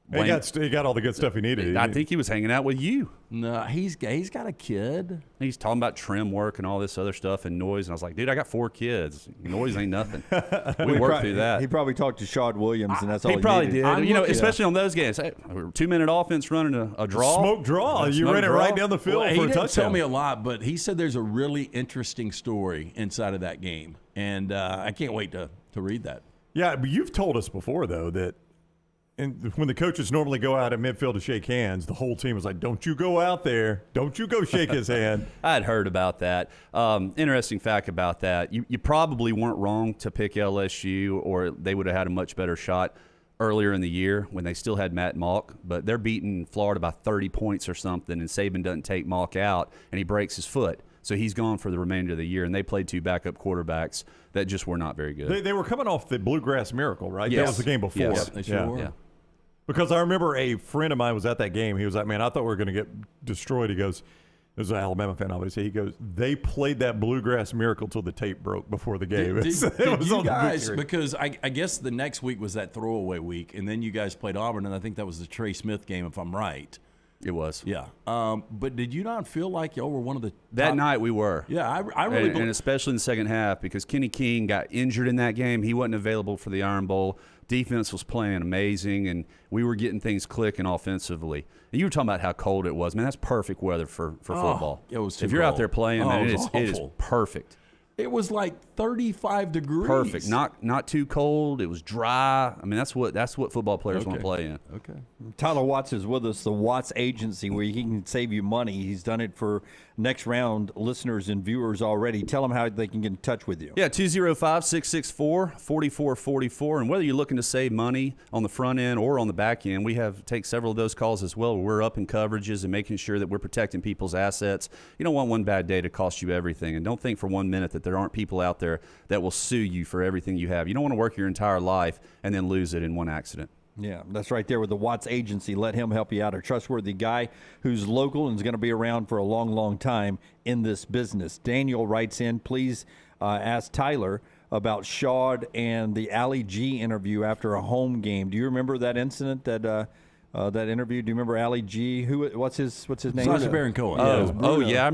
He got all the good stuff he needed. I think he was hanging out with you. No, he's got a kid. He's talking about trim work and all this other stuff and noise. And I was like, dude, I got 4 kids. Noise ain't nothing. We worked through that. He probably talked to Shad Williams, and that's all he probably needed. did. Especially on those games. Hey, 2-minute offense running a draw. Smoke draw. You ran it right down the field for a touchdown. He didn't tell me a lot, but he said there's a really interesting story inside of that game. And I can't wait to read that. Yeah, but you've told us before, though, that when the coaches normally go out at midfield to shake hands, the whole team was like, don't you go out there. Don't you go shake his hand. I'd heard about that. Interesting fact about that. You probably weren't wrong to pick LSU, or they would have had a much better shot earlier in the year when they still had Matt Malk. But they're beating Florida by 30 points or something, and Saban doesn't take Malk out, and he breaks his foot. So he's gone for the remainder of the year, and they played 2 backup quarterbacks that just were not very good. They were coming off the Bluegrass Miracle, right? Yes. That was the game before. Yes, they sure were. Yeah. Because I remember a friend of mine was at that game. He was like, man, I thought we were going to get destroyed. He goes, As an Alabama fan, obviously, he goes, they played that Bluegrass Miracle till the tape broke before the game. Did was you on the guys, victory. because I guess the next week was that throwaway week, and then you guys played Auburn, and I think that was the Trey Smith game, if I'm right. It was. Yeah. But did you not feel like y'all were one of the That top? night we were. Yeah, I really and especially in the second half, because Kenny King got injured in that game. He wasn't available for the Iron Bowl. Defense was playing amazing, and we were getting things clicking offensively. And you were talking about how cold it was. Man, that's perfect weather for football. It was too if you're out cold. there playing, Oh, man, it was it is awful. perfect. It was like 35 degrees. Perfect. Not too cold. It was dry. I mean, that's what football players want to play in. Okay. Tyler Watts is with us, the Watts Agency, where he can save you money. He's done it for next round listeners and viewers already. Tell them how they can get in touch with you. Yeah, 205-664-4444. And whether you're looking to save money on the front end or on the back end, we take several of those calls as well. We're up in coverages and making sure that we're protecting people's assets. You don't want one bad day to cost you everything. And don't think for 1 minute that there aren't people out there that will sue you for everything you have. You don't want to work your entire life and then lose it in one accident. Yeah, that's right there with the Watts Agency. Let him help you out. A trustworthy guy who's local and is going to be around for a long, long time in this business. Daniel writes in, please ask Tyler about Shaud and the Ali G interview after a home game. Do you remember that incident, that interview? Do you remember Ali G? What's his name? Sacha Baron Cohen. Yeah, I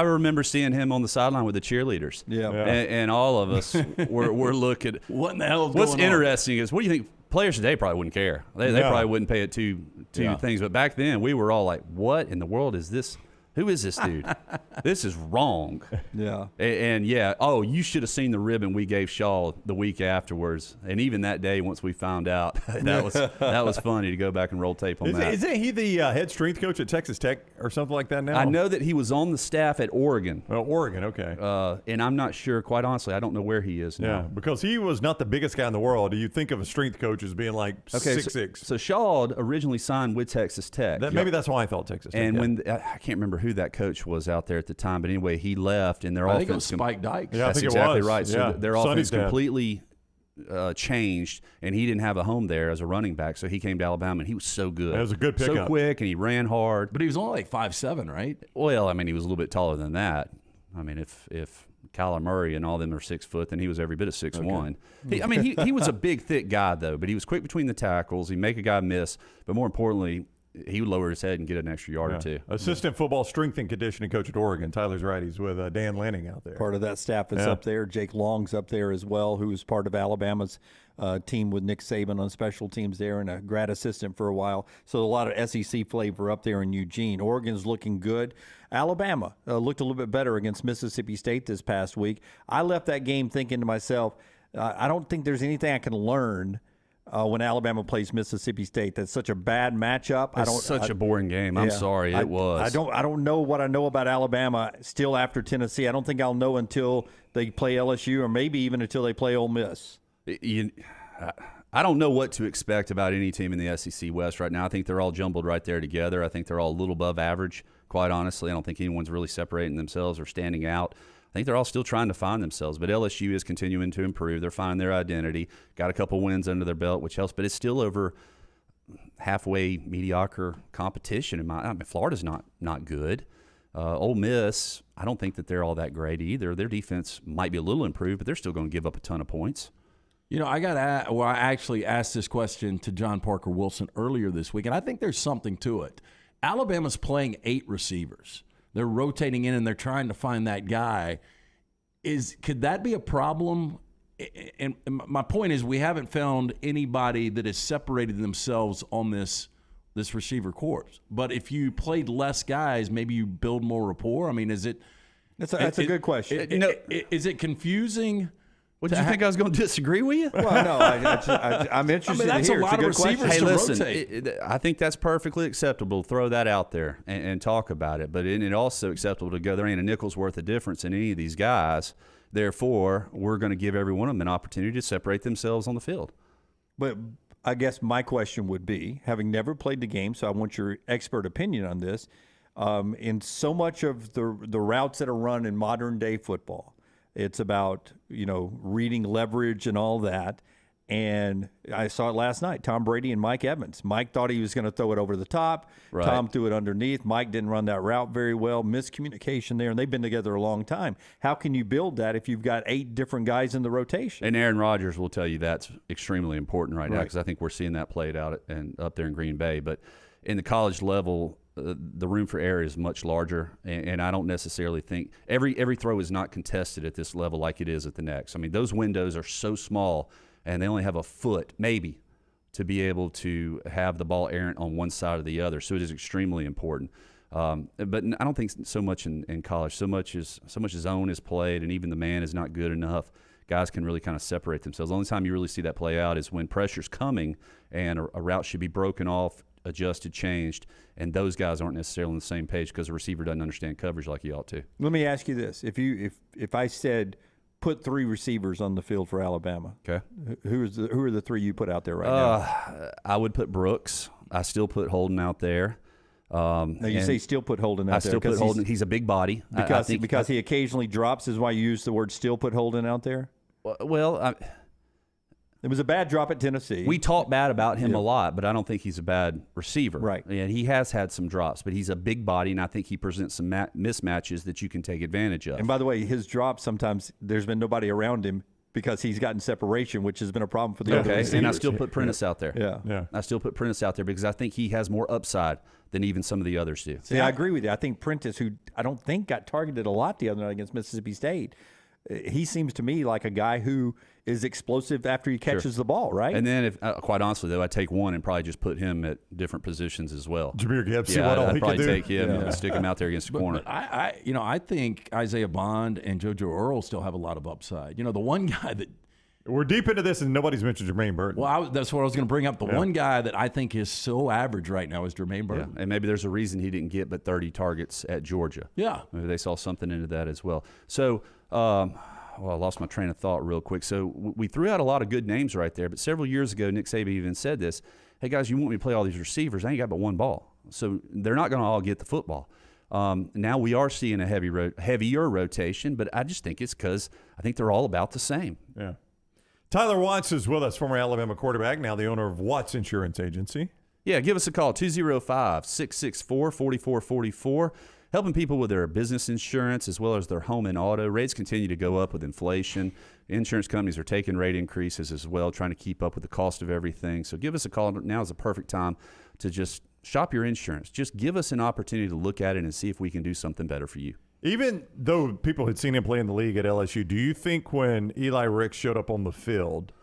remember seeing him on the sideline with the cheerleaders. Yeah. And all of us were looking. What in the hell is What's going on? interesting is, what do you think? Players today probably wouldn't care. They probably wouldn't pay it two things. But back then, we were all like, what in the world is this? Who is this dude? This is wrong. Yeah. And you should have seen the ribbon we gave Shaw the week afterwards. And even that day, once we found out, that was funny to go back and roll tape on that. Isn't he the head strength coach at Texas Tech or something like that now? I know that he was on the staff at Oregon. Oh, Oregon, okay. And I'm not sure, quite honestly, I don't know where he is now. Yeah, because he was not the biggest guy in the world. You think of a strength coach as being like 6'6". So Shaw originally signed with Texas Tech. Maybe that's why I thought Texas Tech. And when I can't remember who that coach was out there at the time, but anyway, he left, and their I offense. think it was Spike Dykes. Yeah, I That's think exactly it was. right. So Yeah. their Sonny's offense dad. completely changed, and he didn't have a home there as a running back, so he came to Alabama, and he was so good. That was a good So pickup. quick, and he ran hard. But he was only like 5'7", right? Well, I mean, he was a little bit taller than that. I mean, if Kyler Murray and all them are 6 foot, then he was every bit of 6'1". He was a big, thick guy, though, but he was quick between the tackles. He'd make a guy miss, but more importantly, he would lower his head and get an extra yard or two. Assistant football strength and conditioning coach at Oregon. Tyler's right. He's with Dan Lanning out there. Part of that staff is up there. Jake Long's up there as well, who's part of Alabama's team with Nick Saban on special teams there and a grad assistant for a while. So a lot of SEC flavor up there in Eugene. Oregon's looking good. Alabama looked a little bit better against Mississippi State this past week. I left that game thinking to myself, I don't think there's anything I can learn when Alabama plays Mississippi State. That's such a bad matchup. It's such a boring game. I'm sorry, it was. I don't know what I know about Alabama still after Tennessee. I don't think I'll know until they play LSU or maybe even until they play Ole Miss. I don't know what to expect about any team in the SEC West right now. I think they're all jumbled right there together. I think they're all a little above average, quite honestly. I don't think anyone's really separating themselves or standing out. I think they're all still trying to find themselves, but LSU is continuing to improve. They're finding their identity, got a couple wins under their belt, which helps, but it's still over halfway mediocre competition. Florida's not good. Ole Miss, I don't think that they're all that great either. Their defense might be a little improved, but they're still going to give up a ton of points. You know, I actually asked this question to John Parker Wilson earlier this week, and I think there's something to it. Alabama's playing 8 receivers. They're rotating in and they're trying to find that guy. Could that be a problem? And my point is, we haven't found anybody that has separated themselves on this receiver corps. But if you played less guys, maybe you build more rapport. I mean, is it? That's a good question. Is it confusing? Did you think I was going to disagree with you? Well, no, I'm interested that's to hear. a lot of receivers to rotate. I think that's perfectly acceptable to throw that out there and talk about it. But it's also acceptable to go, there ain't a nickel's worth of difference in any of these guys. Therefore, we're going to give every one of them an opportunity to separate themselves on the field. But I guess my question would be, having never played the game, so I want your expert opinion on this, in so much of the routes that are run in modern day football, it's about, reading leverage and all that. And I saw it last night, Tom Brady and Mike Evans. Mike thought he was going to throw it over the top. Right. Tom threw it underneath. Mike didn't run that route very well. Miscommunication there, and they've been together a long time. How can you build that if you've got 8 different guys in the rotation? And Aaron Rodgers will tell you that's extremely important right now, because I think we're seeing that played out and up there in Green Bay. But in the college level, the room for error is much larger, and I don't necessarily think every throw is not contested at this level like it is at the next. I mean, those windows are so small, and they only have a foot, maybe, to be able to have the ball errant on one side or the other. So it is extremely important. But I don't think so much in college. So much zone is played, and even the man is not good enough. Guys can really kind of separate themselves. The only time you really see that play out is when pressure's coming and a route should be broken off, adjusted, changed, and those guys aren't necessarily on the same page because the receiver doesn't understand coverage like he ought to. Let me ask you this: if I said put 3 receivers on the field for Alabama, okay, who are the 3 you put out there right now? I would put Brooks. I still put Holden out there. Now you say still put Holden out there. I still put Holden. He's a big body. Because he occasionally drops is why you use the word still put Holden out there? Well, it was a bad drop at Tennessee. We talk bad about him a lot, but I don't think he's a bad receiver. Right. And he has had some drops, but he's a big body, and I think he presents some mismatches that you can take advantage of. And by the way, his drops, sometimes there's been nobody around him because he's gotten separation, which has been a problem for the other receivers. And I still put Prentice out there. Yeah. I still put Prentice out there because I think he has more upside than even some of the others do. See, I agree with you. I think Prentice, who I don't think got targeted a lot the other night against Mississippi State, he seems to me like a guy who is explosive after he catches the ball, right? And then, if quite honestly, though, I'd take one and probably just put him at different positions as well. Jameer Gibbs, yeah, I'd probably take him and stick him out there against the corner. But I think Isaiah Bond and JoJo Earl still have a lot of upside. The one guy that we're deep into this and nobody's mentioned Jermaine Burton. Well, that's what I was going to bring up. The one guy that I think is so average right now is Jermaine Burton. And maybe there's a reason he didn't get but 30 targets at Georgia. Yeah. Maybe they saw something into that as well. So, I lost my train of thought real quick. So we threw out a lot of good names right there, but several years ago, Nick Saban even said this, hey, guys, you want me to play all these receivers? I ain't got but one ball. So they're not going to all get the football. Now we are seeing a heavier rotation, but I just think it's because I think they're all about the same. Yeah. Tyler Watts is with us, former Alabama quarterback, now the owner of Watts Insurance Agency. Yeah, give us a call, 205-664-4444. Helping people with their business insurance as well as their home and auto. Rates continue to go up with inflation. Insurance companies are taking rate increases as well, trying to keep up with the cost of everything. So give us a call. Now is the perfect time to just shop your insurance. Just give us an opportunity to look at it and see if we can do something better for you. Even though people had seen him play in the league at LSU, do you think when Eli Ricks showed up on the field,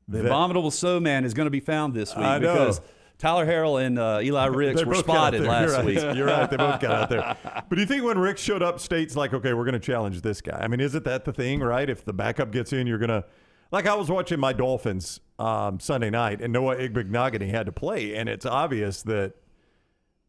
the abominable sow man is going to be found this week? I know. Because Tyler Harrell and Eli Ricks were spotted last week. You're right. They both got out there. But do you think when Ricks showed up, State's like, okay, we're going to challenge this guy? I mean, isn't that the thing, right? If the backup gets in, you're going to – like I was watching my Dolphins Sunday night, and Noah Igbenogany had to play, and it's obvious that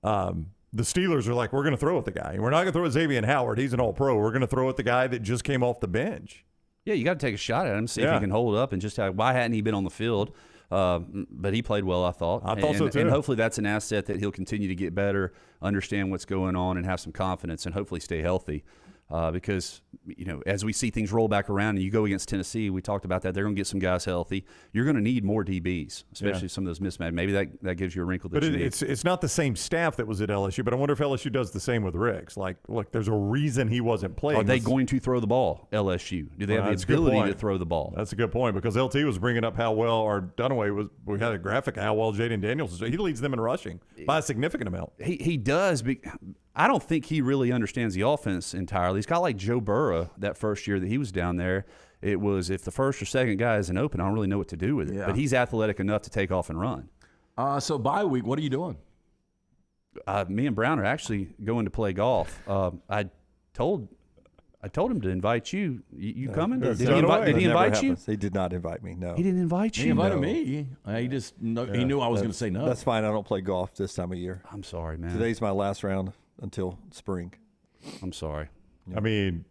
the Steelers are like, we're going to throw at the guy. We're not going to throw at Xavier Howard. He's an all-pro. We're going to throw at the guy that just came off the bench. Yeah, you got to take a shot at him, see if he can hold up, and just why hadn't he been on the field? But he played well, I thought. I thought so, too. And hopefully that's an asset that he'll continue to get better, understand what's going on, and have some confidence, and hopefully stay healthy. Because, as we see things roll back around and you go against Tennessee, we talked about that. They're going to get some guys healthy. You're going to need more DBs, especially some of those mismatches. Maybe that gives you a wrinkle that you need. It's not the same staff that was at LSU, but I wonder if LSU does the same with Ricks. Like, look, there's a reason he wasn't playing. Are they going to throw the ball, LSU? Do they have the ability to throw the ball? That's a good point, because LT was bringing up how well, or Dunaway we had a graphic of how well Jaden Daniels is. He leads them in rushing by a significant amount. He does. I don't think he really understands the offense entirely. He's got like Joe Burrow that first year that he was down there. It was, if the first or second guy isn't open, I don't really know what to do with it. Yeah. But he's athletic enough to take off and run. So bye week, what are you doing? Me and Brown are actually going to play golf. I told him to invite you. You coming? Did he invite you? He did not invite me, no. He didn't invite you? He invited me. He just he knew I was going to say no. That's fine. I don't play golf this time of year. I'm sorry, man. Today's my last round until spring. I'm sorry. I mean,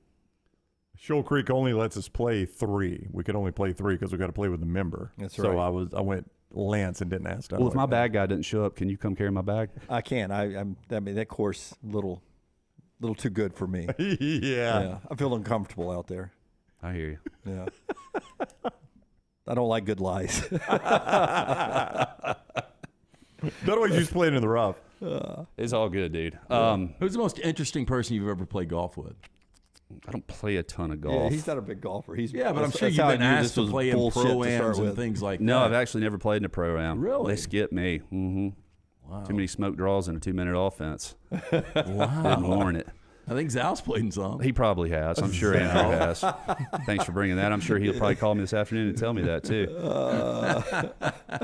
Shoal Creek only lets us play 3. We could only play 3 because we got to play with a member. That's right. So I went Lance and didn't ask. Well, if my bag guy doesn't show up, can you come carry my bag? I can. I mean, that course little too good for me. Yeah. I feel uncomfortable out there. I hear you. Yeah. I don't like good lies. Dunaway's just playing in the rough. It's all good, dude. Who's the most interesting person you've ever played golf with? I don't play a ton of golf. Yeah, he's not a big golfer. But I'm sure you've been asked to play in pro-ams and things like that. No, I've actually never played in a pro-am. Really? They skip me. Mm-hmm. Wow. Too many smoke draws in a 2-minute offense. Wow. Didn't warrant it. I think Zal's played in some. He probably has. I'm sure Andrew has. Thanks for bringing that. I'm sure he'll probably call me this afternoon and tell me that, too.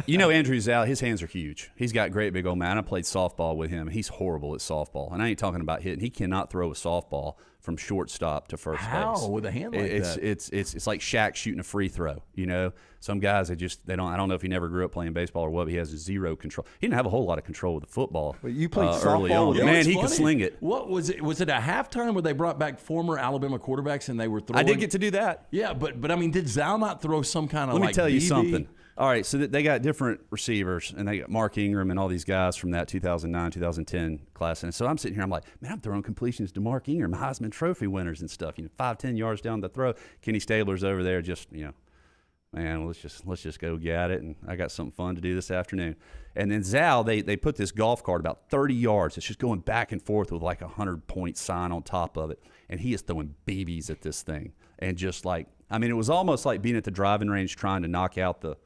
You know, Andrew Zal, his hands are huge. He's got great big old man. I played softball with him. He's horrible at softball. And I ain't talking about hitting. He cannot throw a softball from shortstop to first base. How with a hand like that? It's like Shaq shooting a free throw. You know, some guys they don't. I don't know if he never grew up playing baseball or what. But he has zero control. He didn't have a whole lot of control with the football. But you played early softball on. with Man, he could sling it. What was it? Was it a halftime where they brought back former Alabama quarterbacks and they were throwing? I did get to do that. Yeah, but I mean, did Zal not throw some kind of? Let me tell you BB? something. All right, so they got different receivers, and they got Mark Ingram and all these guys from that 2009, 2010 class. And so I'm sitting here, I'm like, man, I'm throwing completions to Mark Ingram, Heisman Trophy winners and stuff. 5-10 yards down the throw. Kenny Stabler's over there, just man, let's just go get it. And I got something fun to do this afternoon. And then Zal, they put this golf cart about 30 yards. It's just going back and forth with like a 100-point sign on top of it, and he is throwing BBs at this thing, and just like, I mean, it was almost like being at the driving range trying to knock out the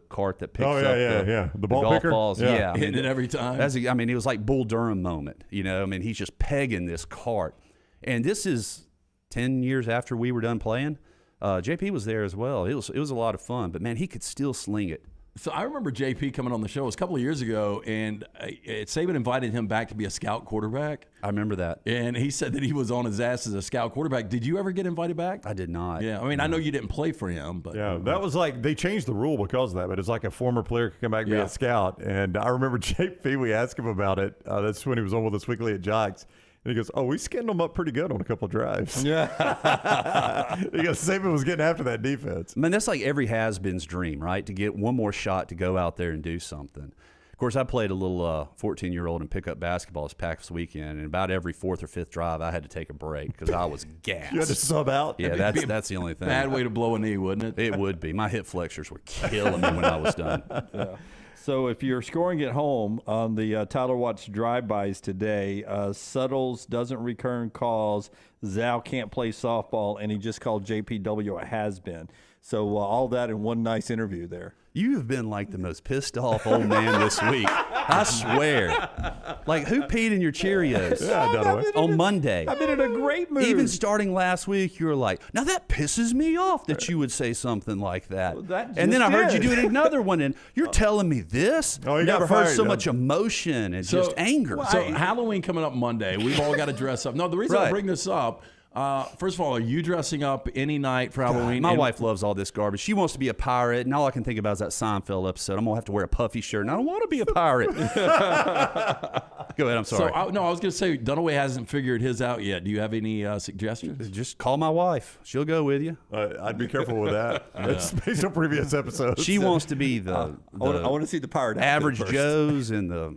cart that picks up the ball golf picker? balls. Yeah. I mean, Hitting it every time. It was like Bull Durham moment. I mean, he's just pegging this cart. And this is 10 years after we were done playing. JP was there as well. It was a lot of fun. But, man, he could still sling it. So I remember JP coming on the show. It was a couple of years ago, and Saban invited him back to be a scout quarterback. I remember that. And he said that he was on his ass as a scout quarterback. Did you ever get invited back? I did not. Yeah, I mean, I know you didn't play for him, but yeah, that was like they changed the rule because of that. But it's like a former player could come back and be a scout. And I remember JP. We asked him about it. That's when he was on with us weekly at Jocks. And he goes, "Oh, we skinned them up pretty good on a couple of drives." Yeah. He goes, Saban was getting after that defense. I mean, that's like every has-been's dream, right? To get one more shot to go out there and do something. Of course, I played a little 14-year-old in pickup basketball this past weekend, and about every fourth or fifth drive, I had to take a break because I was gassed. You had to sub out? Yeah, that's the only thing. bad way to blow a knee, wouldn't it? It would be. My hip flexors were killing me when I was done. Yeah. So if you're scoring at home on the Tyler Watts drive-bys today, Suttles doesn't return calls, Zal can't play softball, and he just called JPW a has-been. So all that in one nice interview there. You have been like the most pissed off old man this week. I swear. Like, who peed in your Cheerios on Monday? I've been in a great mood. Even starting last week, you were like, now that pisses me off that you would say something like that. And then I heard you do another one, and you're telling me this? Oh, you never got heard fired, so yeah. much emotion and just anger. So Halloween coming up Monday. We've all got to dress up. No, the reason I bring this up, first of all, are you dressing up any night for Halloween? My wife loves all this garbage. She wants to be a pirate, and all I can think about is that Seinfeld episode. I'm going to have to wear a puffy shirt, and I don't want to be a pirate. Go ahead, I'm sorry. So, I was going to say, Dunaway hasn't figured his out yet. Do you have any suggestions? Just call my wife. She'll go with you. I'd be careful with that. It's based on previous episodes. She wants to be the I want to see the pirate average first. Joes and the...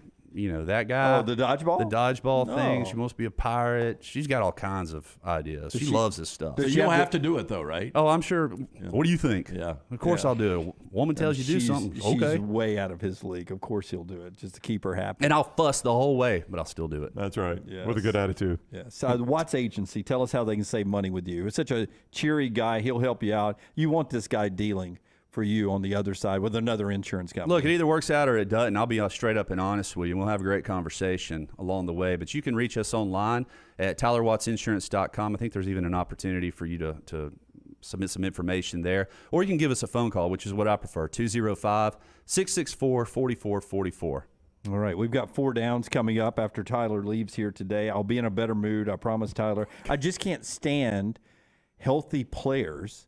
that guy. Oh, the dodgeball? The dodgeball thing. No. She wants to be a pirate. She's got all kinds of ideas. She loves this stuff. So you don't have to do it, though, right? Oh, I'm sure. Yeah. What do you think? Yeah. Of course I'll do it. Woman tells you to do something. Okay. She's way out of his league. Of course he'll do it just to keep her happy. And I'll fuss the whole way, but I'll still do it. That's right. Yes. With a good attitude. Yes. So Watts Agency, tell us how they can save money with you. It's such a cheery guy. He'll help you out. You want this guy dealing for you on the other side with another insurance company. Look, it either works out or it doesn't. I'll be straight up and honest with you. We'll have a great conversation along the way. But you can reach us online at TylerWattsInsurance.com. I think there's even an opportunity for you to submit some information there. Or you can give us a phone call, which is what I prefer, 205-664-4444. All right, we've got 4 downs coming up after Tyler leaves here today. I'll be in a better mood, I promise, Tyler. I just can't stand healthy players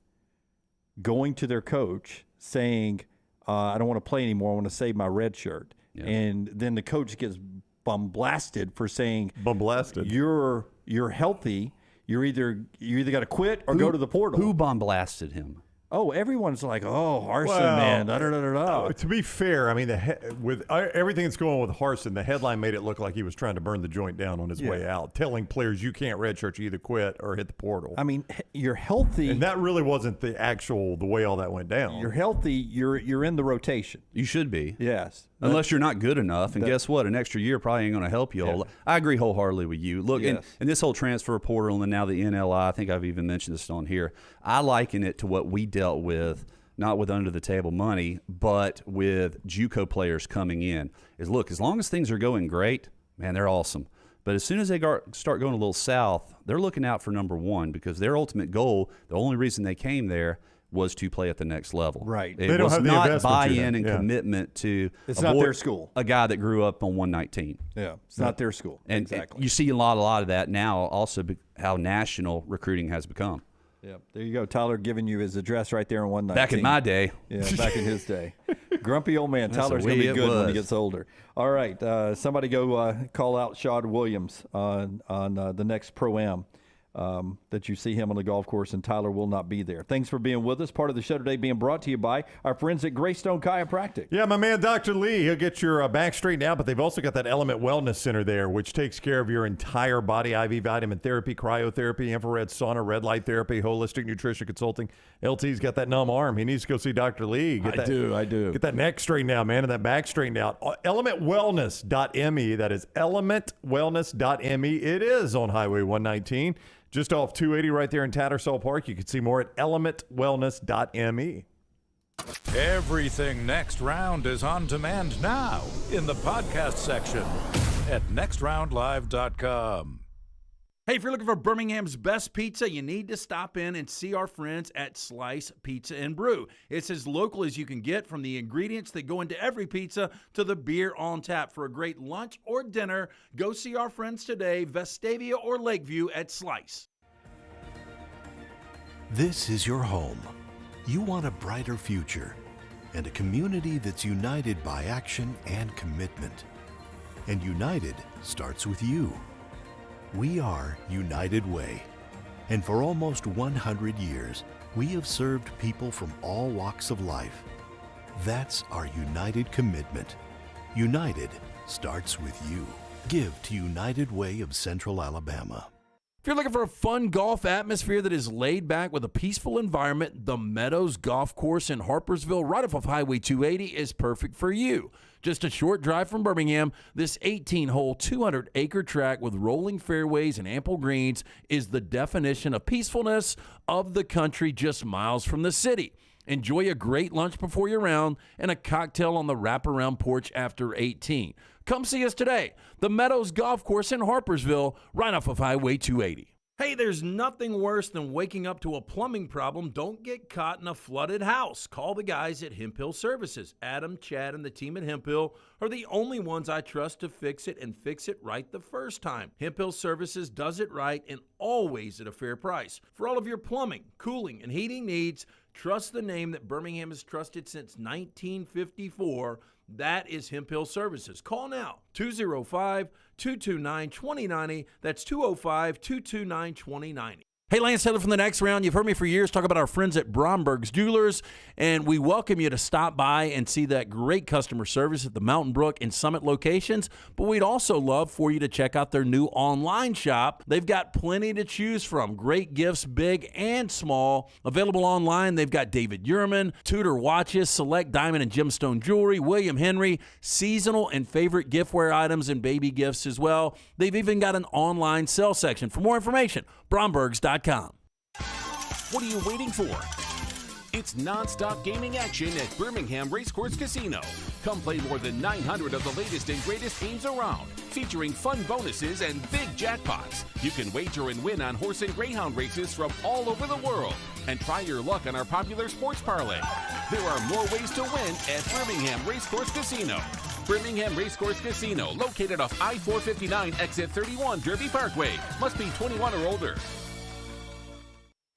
going to their coach saying, I don't want to play anymore, I want to save my red shirt. Yeah. And then the coach gets blasted for saying, you're healthy, you either got to quit or go to the portal. Who blasted him? Oh, everyone's like, oh, Harsin, man. To be fair, I mean, with everything that's going on with Harsin, the headline made it look like he was trying to burn the joint down on his way out, telling players you can't redshirt, you either quit or hit the portal. I mean, you're healthy. And that really wasn't the way all that went down. You're healthy. You're in the rotation. You should be. Yes. Unless you're not good enough. And guess what? An extra year probably ain't going to help you a whole lot. I agree wholeheartedly with you. Look, and this whole transfer portal and now the NLI, I think I've even mentioned this on here, I liken it to what we dealt with, not with under-the-table money, but with JUCO players coming in. Look, as long as things are going great, man, they're awesome. But as soon as they start going a little south, they're looking out for number one because their ultimate goal, the only reason they came there, was to play at the next level. Right. It was not buy-in and commitment to it's not their school. A guy that grew up on 119. Yeah, it's not their school. And exactly. You see a lot of that now also how national recruiting has become. Yeah, there you go. Tyler giving you his address right there on 119. Back in my day. Yeah, back in his day. Grumpy old man. Tyler's going to be good when he gets older. All right, somebody go call out Shad Williams on the next Pro-Am. That you see him on the golf course, and Tyler will not be there. Thanks for being with us. Part of the show today being brought to you by our friends at Greystone Chiropractic. Yeah, my man, Dr. Lee, he'll get your back straightened out, but they've also got that Element Wellness Center there, which takes care of your entire body, IV vitamin therapy, cryotherapy, infrared sauna, red light therapy, holistic nutrition consulting. LT's got that numb arm. He needs to go see Dr. Lee. I do. Get that neck straightened out, man, and that back straightened out. ElementWellness.me. That is ElementWellness.me. It is on Highway 119. Just off 280 right there in Tattersall Park. You can see more at elementwellness.me. Everything Next Round is on demand now in the podcast section at nextroundlive.com. Hey, if you're looking for Birmingham's best pizza, you need to stop in and see our friends at Slice Pizza and Brew. It's as local as you can get, from the ingredients that go into every pizza to the beer on tap. For a great lunch or dinner, go see our friends today, Vestavia or Lakeview at Slice. This is your home. You want a brighter future and a community that's united by action and commitment. And united starts with you. We are United Way, and for almost 100 years, we have served people from all walks of life. That's our united commitment. United starts with you. Give to United Way of Central Alabama. If you're looking for a fun golf atmosphere that is laid back with a peaceful environment, the Meadows Golf Course in Harpersville, right off of Highway 280, is perfect for you. Just a short drive from Birmingham, this 18-hole, 200-acre track with rolling fairways and ample greens is the definition of peacefulness of the country, just miles from the city. Enjoy a great lunch before your round and a cocktail on the wraparound porch after 18. Come see us today. The Meadows Golf Course in Harpersville, right off of Highway 280. Hey, there's nothing worse than waking up to a plumbing problem. Don't get caught in a flooded house. Call the guys at Hemp Hill Services. Adam, Chad, and the team at Hemp Hill are the only ones I trust to fix it and fix it right the first time. Hemp Hill Services does it right and always at a fair price. For all of your plumbing, cooling, and heating needs, trust the name that Birmingham has trusted since 1954. That is Hemp Hill Services. Call now, 205-229-2090. That's 205-229-2090. Hey, Lance Taylor from The Next Round. You've heard me for years talk about our friends at Bromberg's Jewelers, and we welcome you to stop by and see that great customer service at the Mountain Brook and Summit locations, but we'd also love for you to check out their new online shop. They've got plenty to choose from. Great gifts, big and small. Available online, they've got David Yurman, Tudor watches, select diamond and gemstone jewelry, William Henry, seasonal and favorite giftware items, and baby gifts as well. They've even got an online sale section. For more information, Brombergs.com. What are you waiting for? It's non-stop gaming action at Birmingham Racecourse Casino. Come play more than 900 of the latest and greatest games around, featuring fun bonuses and big jackpots. You can wager and win on horse and greyhound races from all over the world. And try your luck on our popular sports parlay. There are more ways to win at Birmingham Racecourse Casino. Birmingham Racecourse Casino, located off I-459, exit 31, Derby Parkway. Must be 21 or older.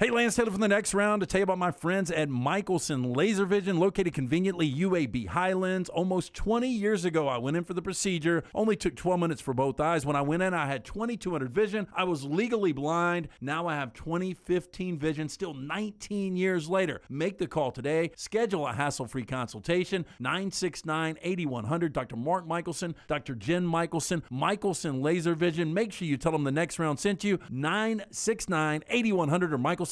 Hey, Lance Taylor from the Next Round to tell you about my friends at Michelson Laser Vision, located conveniently UAB Highlands. Almost 20 years ago, I went in for the procedure. Only took 12 minutes for both eyes. When I went in, I had 2200 vision. I was legally blind. Now I have 20/15 vision, still 19 years later. Make the call today. Schedule a hassle-free consultation. 969-8100. Dr. Mark Michelson, Dr. Jen Michelson, Michelson Laser Vision. Make sure you tell them the Next Round sent you. 969-8100 or MichelsonLaserVision.com.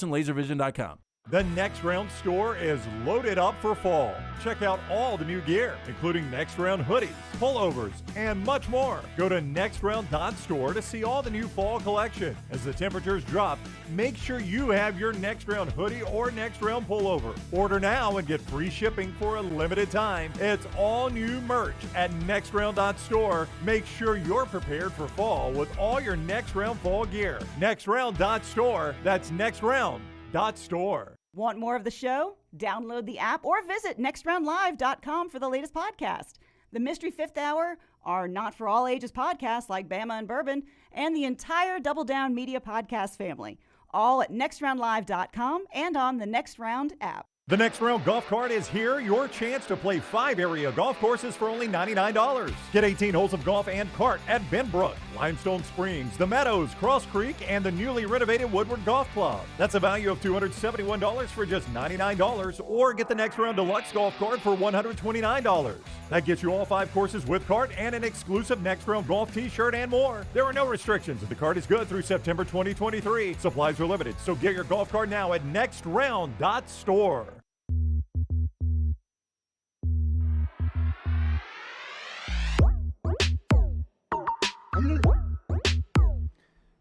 The Next Round store is loaded up for fall. Check out all the new gear, including Next Round hoodies, pullovers, and much more. Go to nextround.store to see all the new fall collection. As the temperatures drop, make sure you have your Next Round hoodie or Next Round pullover. Order now and get free shipping for a limited time. It's all new merch at nextround.store. Make sure you're prepared for fall with all your Next Round fall gear. Nextround.store. That's nextround.store. Want more of the show? Download the app or visit nextroundlive.com for the latest podcast. The Mystery Fifth Hour, our Not For All Ages podcast like Bama and Bourbon, and the entire Double Down Media podcast family, all at nextroundlive.com and on the Next Round app. The Next Round golf cart is here. Your chance to play 5 area golf courses for only $99. Get 18 holes of golf and cart at Benbrook, Limestone Springs, The Meadows, Cross Creek, and the newly renovated Woodward Golf Club. That's a value of $271 for just $99. Or get the Next Round Deluxe golf cart for $129. That gets you all 5 courses with cart and an exclusive Next Round golf t-shirt and more. There are no restrictions. The cart is good through September 2023. Supplies are limited, so get your golf cart now at nextround.store.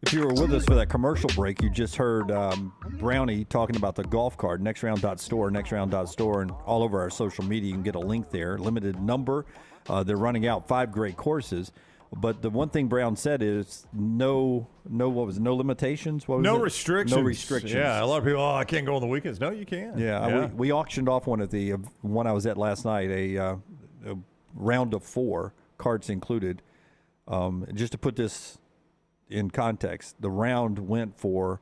If you were with us for that commercial break, you just heard Brownie talking about the golf card, nextround.store, nextround.store, and all over our social media. You can get a link there. Limited number. They're running out 5 great courses. But the one thing Brown said is no limitations? What was No it? restrictions. No restrictions. Yeah, a lot of people, I can't go on the weekends. No, you can. Yeah, we auctioned off one at the one I was at last night, a round of 4, carts included. Just to put this in context, the round went for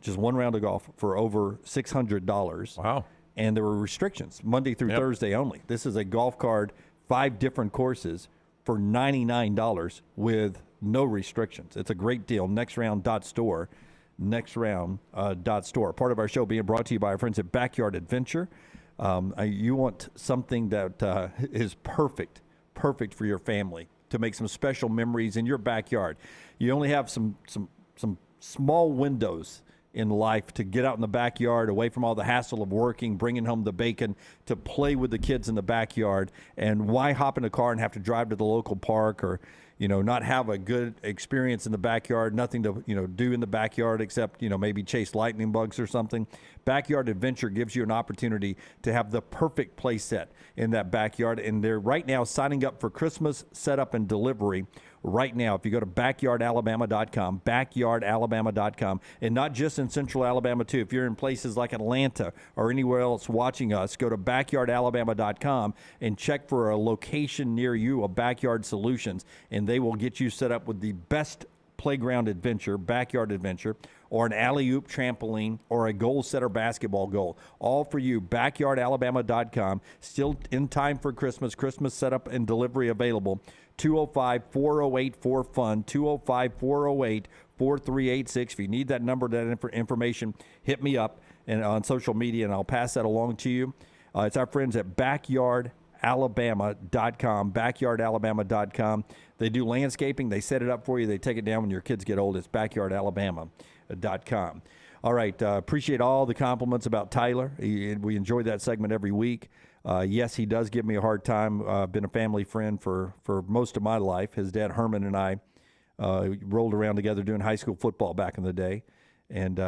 just one round of golf for over $600. Wow. And there were restrictions, Monday through Thursday only. This is a golf card, 5 different courses for $99 with no restrictions. It's a great deal. Nextround.store, nextround.store. Part of our show being brought to you by our friends at Backyard Adventure. You want something that is perfect for your family to make some special memories in your backyard. You only have some small windows in life to get out in the backyard, away from all the hassle of working, bringing home the bacon, to play with the kids in the backyard. And why hop in a car and have to drive to the local park, or not have a good experience in the backyard, nothing to do in the backyard except maybe chase lightning bugs or something. Backyard Adventure gives you an opportunity to have the perfect play set in that backyard, and they're right now signing up for Christmas setup and delivery right now. If you go to backyardalabama.com, backyardalabama.com, and not just in central Alabama too. If you're in places like Atlanta or anywhere else watching us, go to backyardalabama.com and check for a location near you of Backyard Solutions, and they will get you set up with the best playground adventure, backyard adventure, or an alley-oop trampoline, or a goal setter basketball goal. All for you. Backyardalabama.com. Still in time for Christmas. Christmas setup and delivery available. 205-408-4FUN. 205-408-4386. If you need that number, that information, hit me up on social media, and I'll pass that along to you. It's our friends at backyardalabama.com. Backyardalabama.com. They do landscaping. They set it up for you. They take it down when your kids get old. It's backyardalabama.com. All right. Appreciate all the compliments about Tyler. We enjoy that segment every week. Yes, he does give me a hard time. Been a family friend for most of my life. His dad, Herman, and I rolled around together doing high school football back in the day. And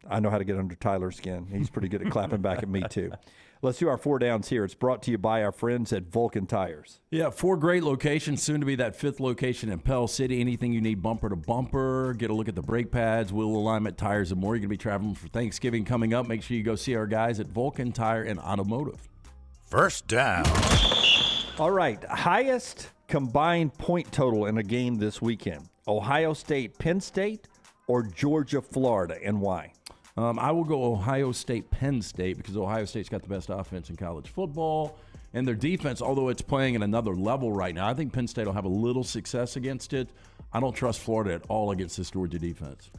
I know how to get under Tyler's skin. He's pretty good at clapping back at me, too. Let's do our 4 downs here. It's brought to you by our friends at Vulcan Tires. Yeah, 4 great locations, soon to be that 5th location in Pell City. Anything you need bumper to bumper, get a look at the brake pads, wheel alignment, tires, and more. You're going to be traveling for Thanksgiving coming up. Make sure you go see our guys at Vulcan Tire and Automotive. First down. All right, highest combined point total in a game this weekend. Ohio State, Penn State, or Georgia, Florida, and why? I will go Ohio State, Penn State, because Ohio State's got the best offense in college football. And their defense, although it's playing at another level right now, I think Penn State will have a little success against it. I don't trust Florida at all against this Georgia defense.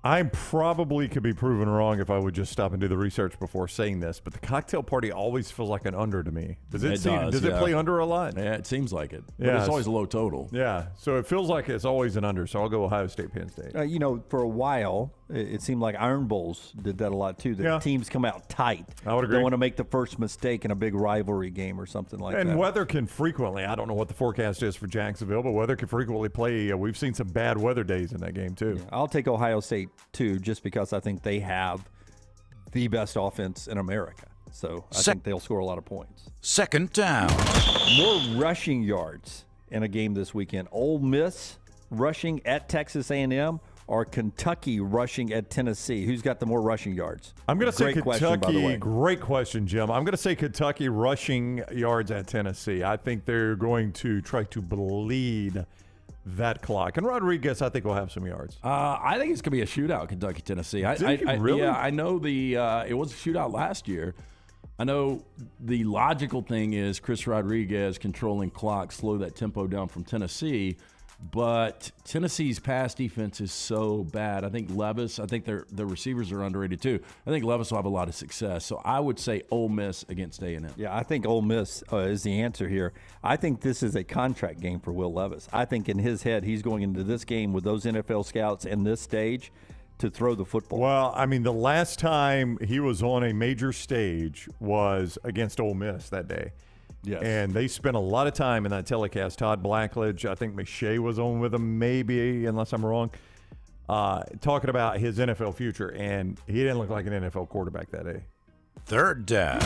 I probably could be proven wrong if I would just stop and do the research before saying this, but the cocktail party always feels like an under to me. Does it play under a lot? Yeah, it seems like it. But Yeah, it's always a low total. Yeah, so it feels like it's always an under, so I'll go Ohio State, Penn State. For a while, it seemed like Iron Bowls did that a lot too. The teams come out tight. I would agree. Don't want to make the first mistake in a big rivalry game or something like that. And weather can frequently, I don't know what the forecast is for Jacksonville, but weather can frequently play. We've seen some bad weather days in that game too. Yeah, I'll take Ohio State too, just because I think they have the best offense in America. So I think they'll score a lot of points. Second down. More rushing yards in a game this weekend. Ole Miss rushing at Texas A&M or Kentucky rushing at Tennessee? Who's got the more rushing yards? I'm going to say Great question, by the way. Great question, Jim. I'm going to say Kentucky rushing yards at Tennessee. I think they're going to try to bleed that clock. And Rodriguez, I think, will have some yards. I think it's going to be a shootout, Kentucky-Tennessee. Really? Yeah, I know it was a shootout last year. I know the logical thing is Chris Rodriguez controlling clock, slow that tempo down from Tennessee. But Tennessee's pass defense is so bad. I think their receivers are underrated too. I think Levis will have a lot of success. So I would say Ole Miss against A&M. Yeah, I think Ole Miss is the answer here. I think this is a contract game for Will Levis. I think in his head he's going into this game with those NFL scouts and this stage to throw the football. Well, I mean, the last time he was on a major stage was against Ole Miss that day. Yes. And they spent a lot of time in that telecast. Todd Blackledge, I think McShay was on with him, maybe, unless I'm wrong, talking about his NFL future. And he didn't look like an NFL quarterback that day. Third down.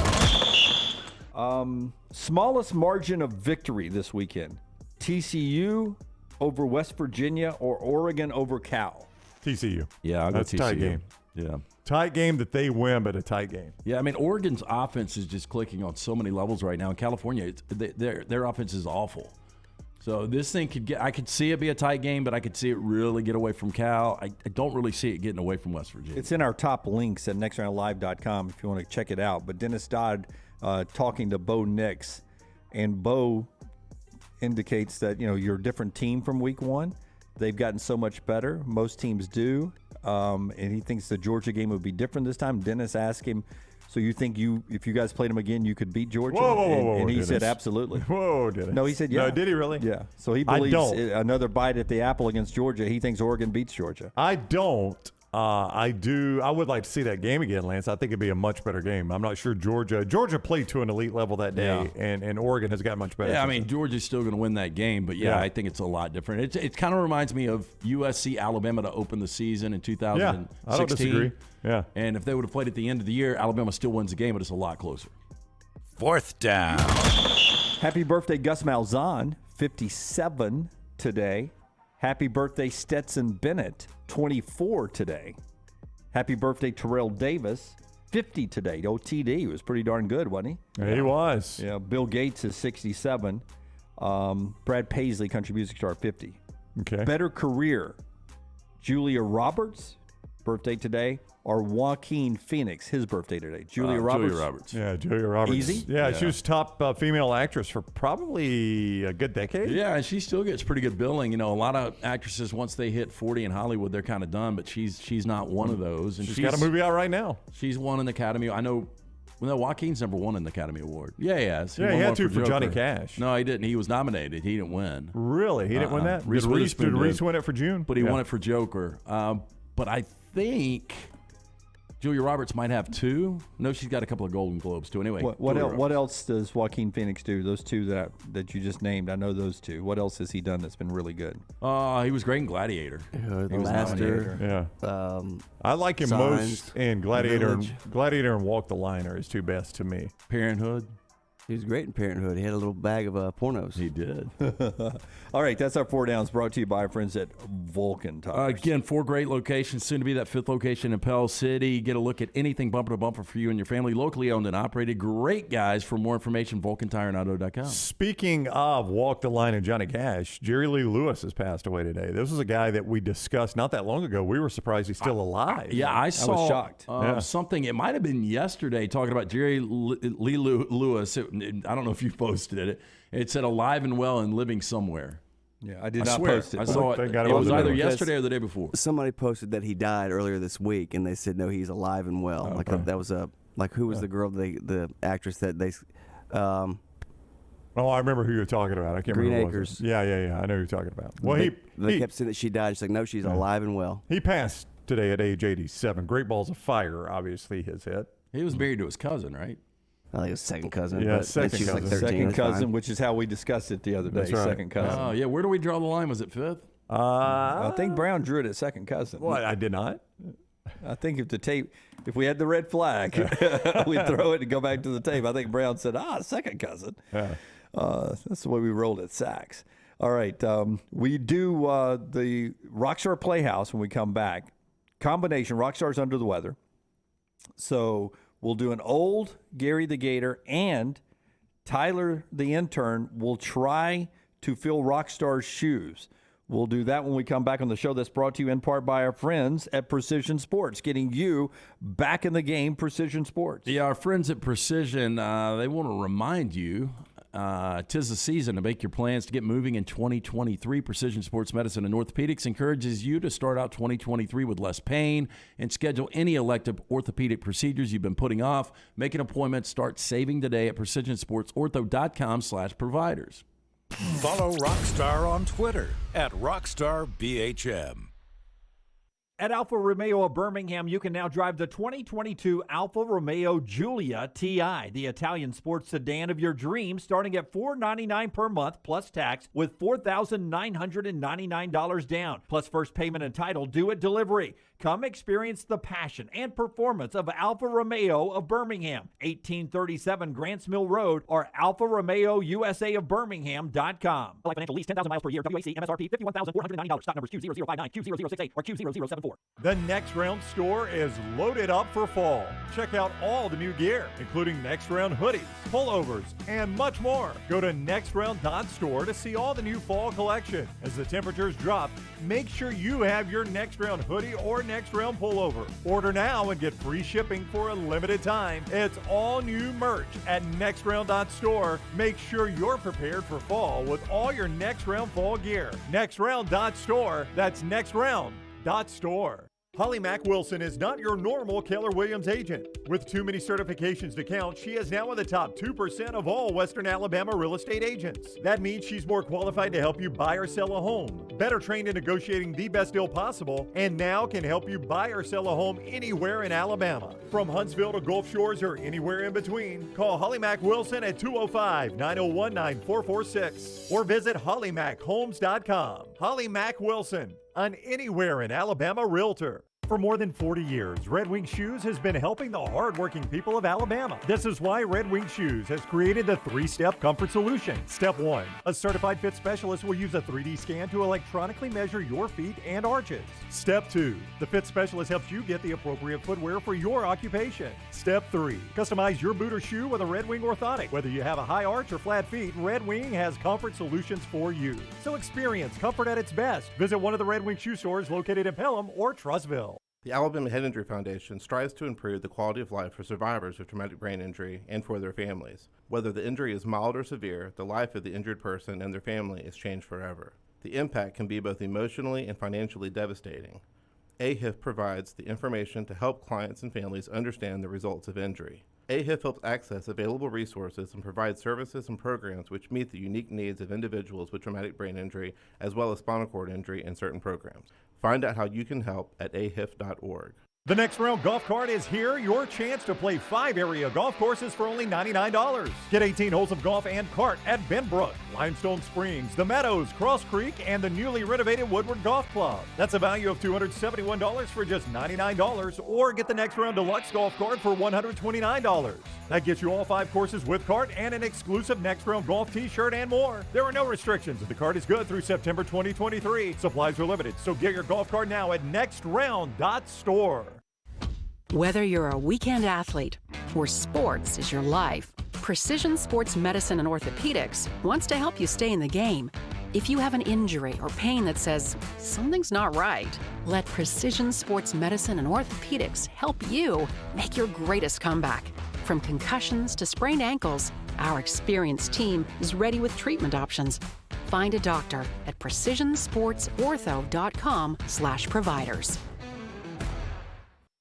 Smallest margin of victory this weekend. TCU over West Virginia or Oregon over Cal? TCU. Yeah, I'll go That's TCU. a tight game. Yeah. Tight game that they win, but a tight game. Yeah, I mean, Oregon's offense is just clicking on so many levels right now. In California, their offense is awful. So this thing I could see it be a tight game, but I could see it really get away from Cal. I don't really see it getting away from West Virginia. It's in our top links at nextroundlive.com if you want to check it out. But Dennis Dodd talking to Bo Nix, and Bo indicates that, you're a different team from week one. They've gotten so much better. Most teams do. And he thinks the Georgia game would be different this time. Dennis asked him, so you think if you guys played them again, you could beat Georgia? Whoa, and he Dennis. said absolutely. Whoa, Dennis. No, he said yeah. No, did he really? Yeah. So he believes another bite at the apple against Georgia. He thinks Oregon beats Georgia. I don't. I do. I would like to see that game again, Lance. I think it'd be a much better game. I'm not sure Georgia played to an elite level that day, and Oregon has got much better. Yeah, I mean, Georgia's still going to win that game, but I think it's a lot different. It kind of reminds me of USC Alabama to open the season in 2016. I don't disagree. Yeah. And if they would have played at the end of the year, Alabama still wins the game, but it's a lot closer. Fourth down. Happy birthday, Gus Malzahn, 57 today. Happy birthday, Stetson Bennett, 24 today. Happy birthday, Terrell Davis, 50 today. TD was pretty darn good, wasn't he? Yeah, he was. Yeah, Bill Gates is 67. Brad Paisley, country music star, 50. Okay. Better career, Julia Roberts, birthday today, or Joaquin Phoenix, his birthday today. Julia Roberts. Yeah, Julia Roberts. Easy? Yeah, she was top female actress for probably a good decade. Yeah, and she still gets pretty good billing. A lot of actresses, once they hit 40 in Hollywood, they're kind of done, but she's not one of those. And she's got a movie out right now. She's won an Academy. I know. Well, no, Joaquin's never won an Academy Award. Yeah, he has. He had to for Johnny Cash. No, he didn't. He was nominated. He didn't win. Really? He didn't win that? Did Reese win it for June? But he won it for Joker. But I think Julia Roberts might have two. No, she's got a couple of Golden Globes too. Anyway, what else does Joaquin Phoenix do? Those two that you just named, I know those two. What else has he done that's been really good? He was great in Gladiator. The Master. Yeah. I like him Signs, most in Gladiator. Gladiator and Walk the Line are his two best to me. Parenthood. He was great in Parenthood. He had a little bag of pornos. He did. All right, that's our 4 Downs, brought to you by our friends at Vulcan Tires. Again, 4 great locations, soon to be that 5th location in Pell City. Get a look at anything bumper to bumper for you and your family, locally owned and operated. Great guys. For more information, VulcanTireandAuto.com. Speaking of Walk the Line and Johnny Cash, Jerry Lee Lewis has passed away today. This was a guy that we discussed not that long ago. We were surprised he's still alive. Yeah, I saw was shocked. Something, it might have been yesterday, talking about Jerry Lee Lewis. I don't know if you posted it. It said alive and well and living somewhere. Yeah, I did not post it. I saw it. It was either yesterday or the day before. Somebody posted that he died earlier this week, and they said, no, he's alive and well. That was who was the girl, the actress that they... Oh, I remember who you're talking about. I can't Green remember. Acres. Yeah. I know who you're talking about. Well, they kept saying that she died. She's like, no, she's alive and well. He passed today at age 87. Great Balls of Fire, obviously, his hit. He was married to his cousin, right? I think it was second cousin. Yeah, but second she's cousin. Like 13. Second cousin, which is how we discussed it the other day. That's right. Second cousin. Oh, yeah. Where do we draw the line? Was it 5th? I think Brown drew it at second cousin. Well, I did not. I think if we had the red flag, we'd throw it and go back to the tape. I think Brown said, second cousin. Yeah. That's the way we rolled at Saks. All right. We do the Rockstar Playhouse when we come back. Combination, Rockstar's under the weather. So we'll do an old Gary the Gator, and Tyler the intern will try to fill Rockstar's shoes. We'll do that when we come back on the show. That's brought to you in part by our friends at Precision Sports, getting you back in the game, Precision Sports. Yeah, our friends at Precision, they want to remind you, 'tis the season to make your plans to get moving in 2023. Precision Sports Medicine and Orthopedics encourages you to start out 2023 with less pain and schedule any elective orthopedic procedures you've been putting off. Make an appointment. Start saving today at precisionsportsortho.com/providers. Follow Rockstar on Twitter at RockstarBHM. At Alfa Romeo of Birmingham, you can now drive the 2022 Alfa Romeo Giulia TI, the Italian sports sedan of your dreams, starting at $499 per month plus tax with $4,999 down, plus first payment and title due at delivery. Come experience the passion and performance of Alfa Romeo of Birmingham, 1837 Grants Mill Road, or alfaromeousa of Birmingham.com. Like financial lease, 10,000 miles per year, WAC, MSRP, $51,499. Stock numbers Q0059, Q0068, or Q0074. The Next Round store is loaded up for fall. Check out all the new gear, including Next Round hoodies, pullovers, and much more. Go to nextround.store to see all the new fall collection. As the temperatures drop, make sure you have your Next Round hoodie or Next Round pullover. Order now and get free shipping for a limited time. It's all new merch at nextround.store. Make sure you're prepared for fall with all your Next Round fall gear. Nextround.store. That's nextround.store. Holly Mack Wilson is not your normal Keller Williams agent. With too many certifications to count, she is now in the top 2% of all Western Alabama real estate agents. That means she's more qualified to help you buy or sell a home, better trained in negotiating the best deal possible, and now can help you buy or sell a home anywhere in Alabama. From Huntsville to Gulf Shores or anywhere in between, call Holly Mack Wilson at 205-901-9446 or visit hollymachomes.com. Holly Mack Wilson, an anywhere in Alabama realtor. For more than 40 years, Red Wing Shoes has been helping the hardworking people of Alabama. This is why Red Wing Shoes has created the 3-step comfort solution. Step 1, a certified fit specialist will use a 3D scan to electronically measure your feet and arches. Step 2, the fit specialist helps you get the appropriate footwear for your occupation. Step 3, customize your boot or shoe with a Red Wing orthotic. Whether you have a high arch or flat feet, Red Wing has comfort solutions for you. So experience comfort at its best. Visit one of the Red Wing shoe stores located in Pelham or Trussville. The Alabama Head Injury Foundation strives to improve the quality of life for survivors of traumatic brain injury and for their families. Whether the injury is mild or severe, the life of the injured person and their family is changed forever. The impact can be both emotionally and financially devastating. AHIF provides the information to help clients and families understand the results of injury. AHIF helps access available resources and provides services and programs which meet the unique needs of individuals with traumatic brain injury as well as spinal cord injury in certain programs. Find out how you can help at ahif.org. The Next Round Golf Cart is here. Your chance to play 5 area golf courses for only $99. Get 18 holes of golf and cart at Benbrook, Limestone Springs, The Meadows, Cross Creek, and the newly renovated Woodward Golf Club. That's a value of $271 for just $99, or get the Next Round Deluxe Golf Cart for $129. That gets you all 5 courses with cart and an exclusive Next Round Golf t-shirt and more. There are no restrictions. The cart is good through September 2023. Supplies are limited, so get your golf cart now at nextround.store. Whether you're a weekend athlete or sports is your life, Precision Sports Medicine and Orthopedics wants to help you stay in the game. If you have an injury or pain that says something's not right, let Precision Sports Medicine and Orthopedics help you make your greatest comeback. From concussions to sprained ankles, our experienced team is ready with treatment options. Find a doctor at precisionsportsortho.com/providers.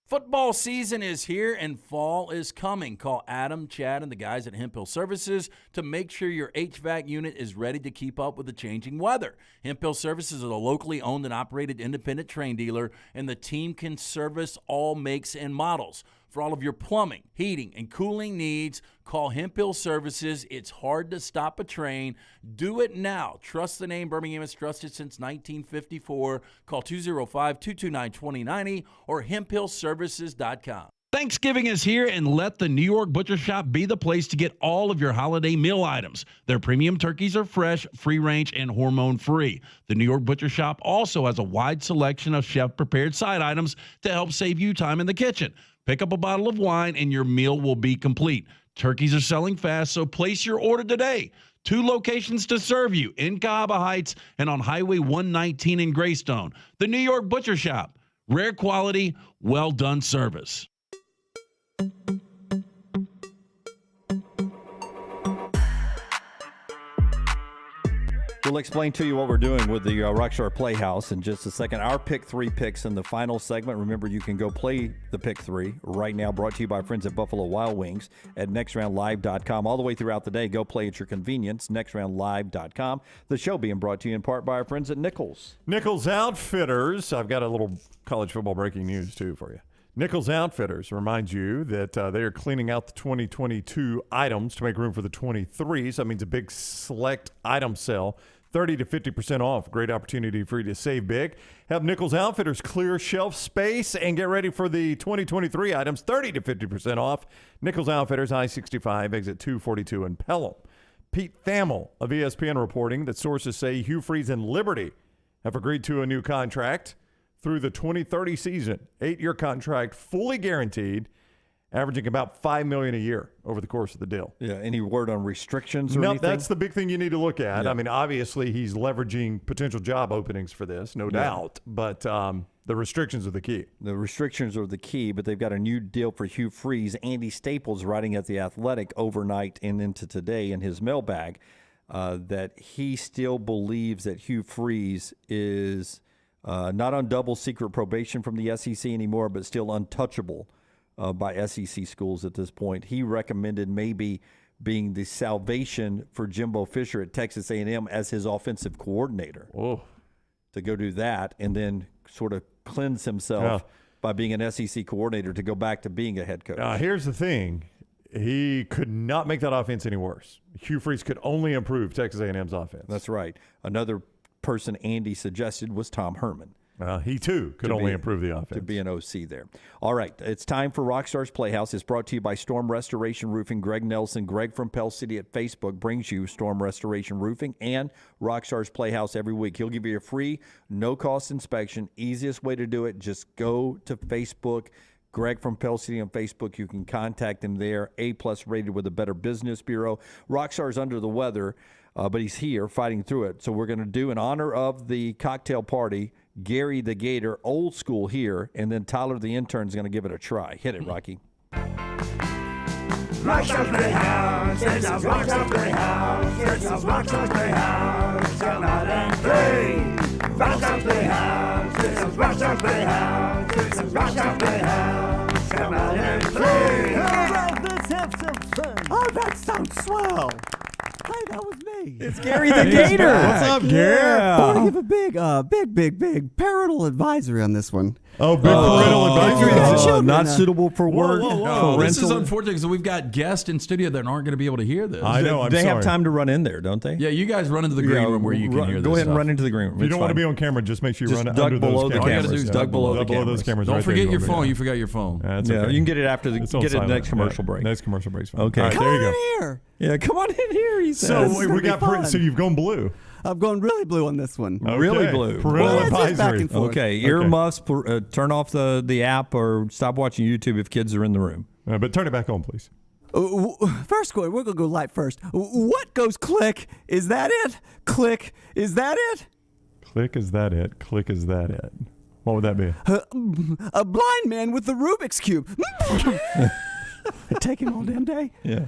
Football season is here and fall is coming. Call Adam, Chad, and the guys at Hemp Hill Services to make sure your HVAC unit is ready to keep up with the changing weather. Hemp Hill Services is a locally owned and operated independent train dealer, and the team can service all makes and models. For all of your plumbing, heating, and cooling needs, call Hemp Hill Services. It's hard to stop a train. Do it now. Trust the name. Birmingham has trusted since 1954. Call 205-229-2090 or hemphillservices.com. Thanksgiving is here, and let the New York Butcher Shop be the place to get all of your holiday meal items. Their premium turkeys are fresh, free-range, and hormone-free. The New York Butcher Shop also has a wide selection of chef-prepared side items to help save you time in the kitchen. Pick up a bottle of wine, and your meal will be complete. Turkeys are selling fast, so place your order today. 2 locations to serve you, in Cahaba Heights and on Highway 119 in Greystone. The New York Butcher Shop. Rare quality, well-done service. We'll explain to you what we're doing with the Rockstar Playhouse in just a second. Our Pick 3 picks in the final segment. Remember, you can go play the Pick 3 right now, brought to you by friends at Buffalo Wild Wings at nextroundlive.com. All the way throughout the day, go play at your convenience, nextroundlive.com. The show being brought to you in part by our friends at Nichols. Nichols Outfitters. I've got a little college football breaking news, too, for you. Nichols Outfitters reminds you that they are cleaning out the 2022 items to make room for the 23s. That means a big select item sale, 30 to 50% off. Great opportunity for you to save big. Have Nichols Outfitters clear shelf space and get ready for the 2023 items, 30 to 50% off. Nichols Outfitters, I-65, exit 242 in Pelham. Pete Thamel of ESPN reporting that sources say Hugh Freeze and Liberty have agreed to a new contract through the 2030 season. 8-year contract, fully guaranteed, averaging about $5 million a year over the course of the deal. Yeah. Any word on restrictions or no, anything? That's the big thing you need to look at. Yeah. I mean, obviously, he's leveraging potential job openings for this, no doubt. But the restrictions are the key. The restrictions are the key, but they've got a new deal for Hugh Freeze. Andy Staples writing at The Athletic overnight and into today in his mailbag that he still believes that Hugh Freeze is not on double secret probation from the SEC anymore, but still untouchable by SEC schools at this point. He recommended maybe being the salvation for Jimbo Fisher at Texas A&M as his offensive coordinator. Oh. To go do that and then sort of cleanse himself by being an SEC coordinator to go back to being a head coach. Here's the thing. He could not make that offense any worse. Hugh Freeze could only improve Texas A&M's offense. That's right. Another person Andy suggested was Tom Herman. He, too, could only improve the offense. To be an OC there. All right, it's time for Rockstar's Playhouse. It's brought to you by Storm Restoration Roofing. Greg Nelson, Greg from Pell City at Facebook brings you Storm Restoration Roofing and Rockstar's Playhouse every week. He'll give you a free, no-cost inspection. Easiest way to do it, just go to Facebook. Greg from Pell City on Facebook. You can contact him there. A-plus rated with the Better Business Bureau. Rockstar's under the weather, but he's here fighting through it. So we're going to do, in honor of the cocktail party, Gary the Gator, old school here, and then Tyler the intern is going to give it a try. Hit it, Rocky. Rockstar's Playhouse, it's a Rockstar's Playhouse, it's a Rockstar's Playhouse, come out and play. Rockstar's Playhouse, it's a Rockstar's Playhouse, it's a Rockstar's Playhouse, come out and play. Let's have some fun. Oh, that sounds swell. Hey, that was me. It's Gary the Gator. What's up, Gary? I want to give a big parental advisory on this one. Oh, big parental advisory. Not suitable for work. This is unfortunate because we've got guests in studio that aren't going to be able to hear this. I know. They have time to run in there, don't they? Yeah, you guys run into the green room where you can hear this. Go ahead and stuff. run into the green room. If you don't want to be on camera, just make sure you run under below those the cameras. All you got to do is duck below those cameras. Don't right forget there. your phone. You forgot your phone. That's Yeah, okay. you can get it after the It's on get it silent. next commercial break. Next commercial break's fine. Okay. All right, Come there you on go. in here. Yeah, come on in here. He says. So we got. So you've gone blue. I've gone really blue on this one. Really blue. Parental Well, it's back advisory. and forth. Okay, earmuffs. Turn off the app or stop watching YouTube if kids are in the room. But turn it back on, please. First, we're going to go light first. What goes click? Is that it? Click. Is that it? Click, is that it? Click, is that it? What would that be? A blind man with the Rubik's Cube. It take him all damn day. Yeah.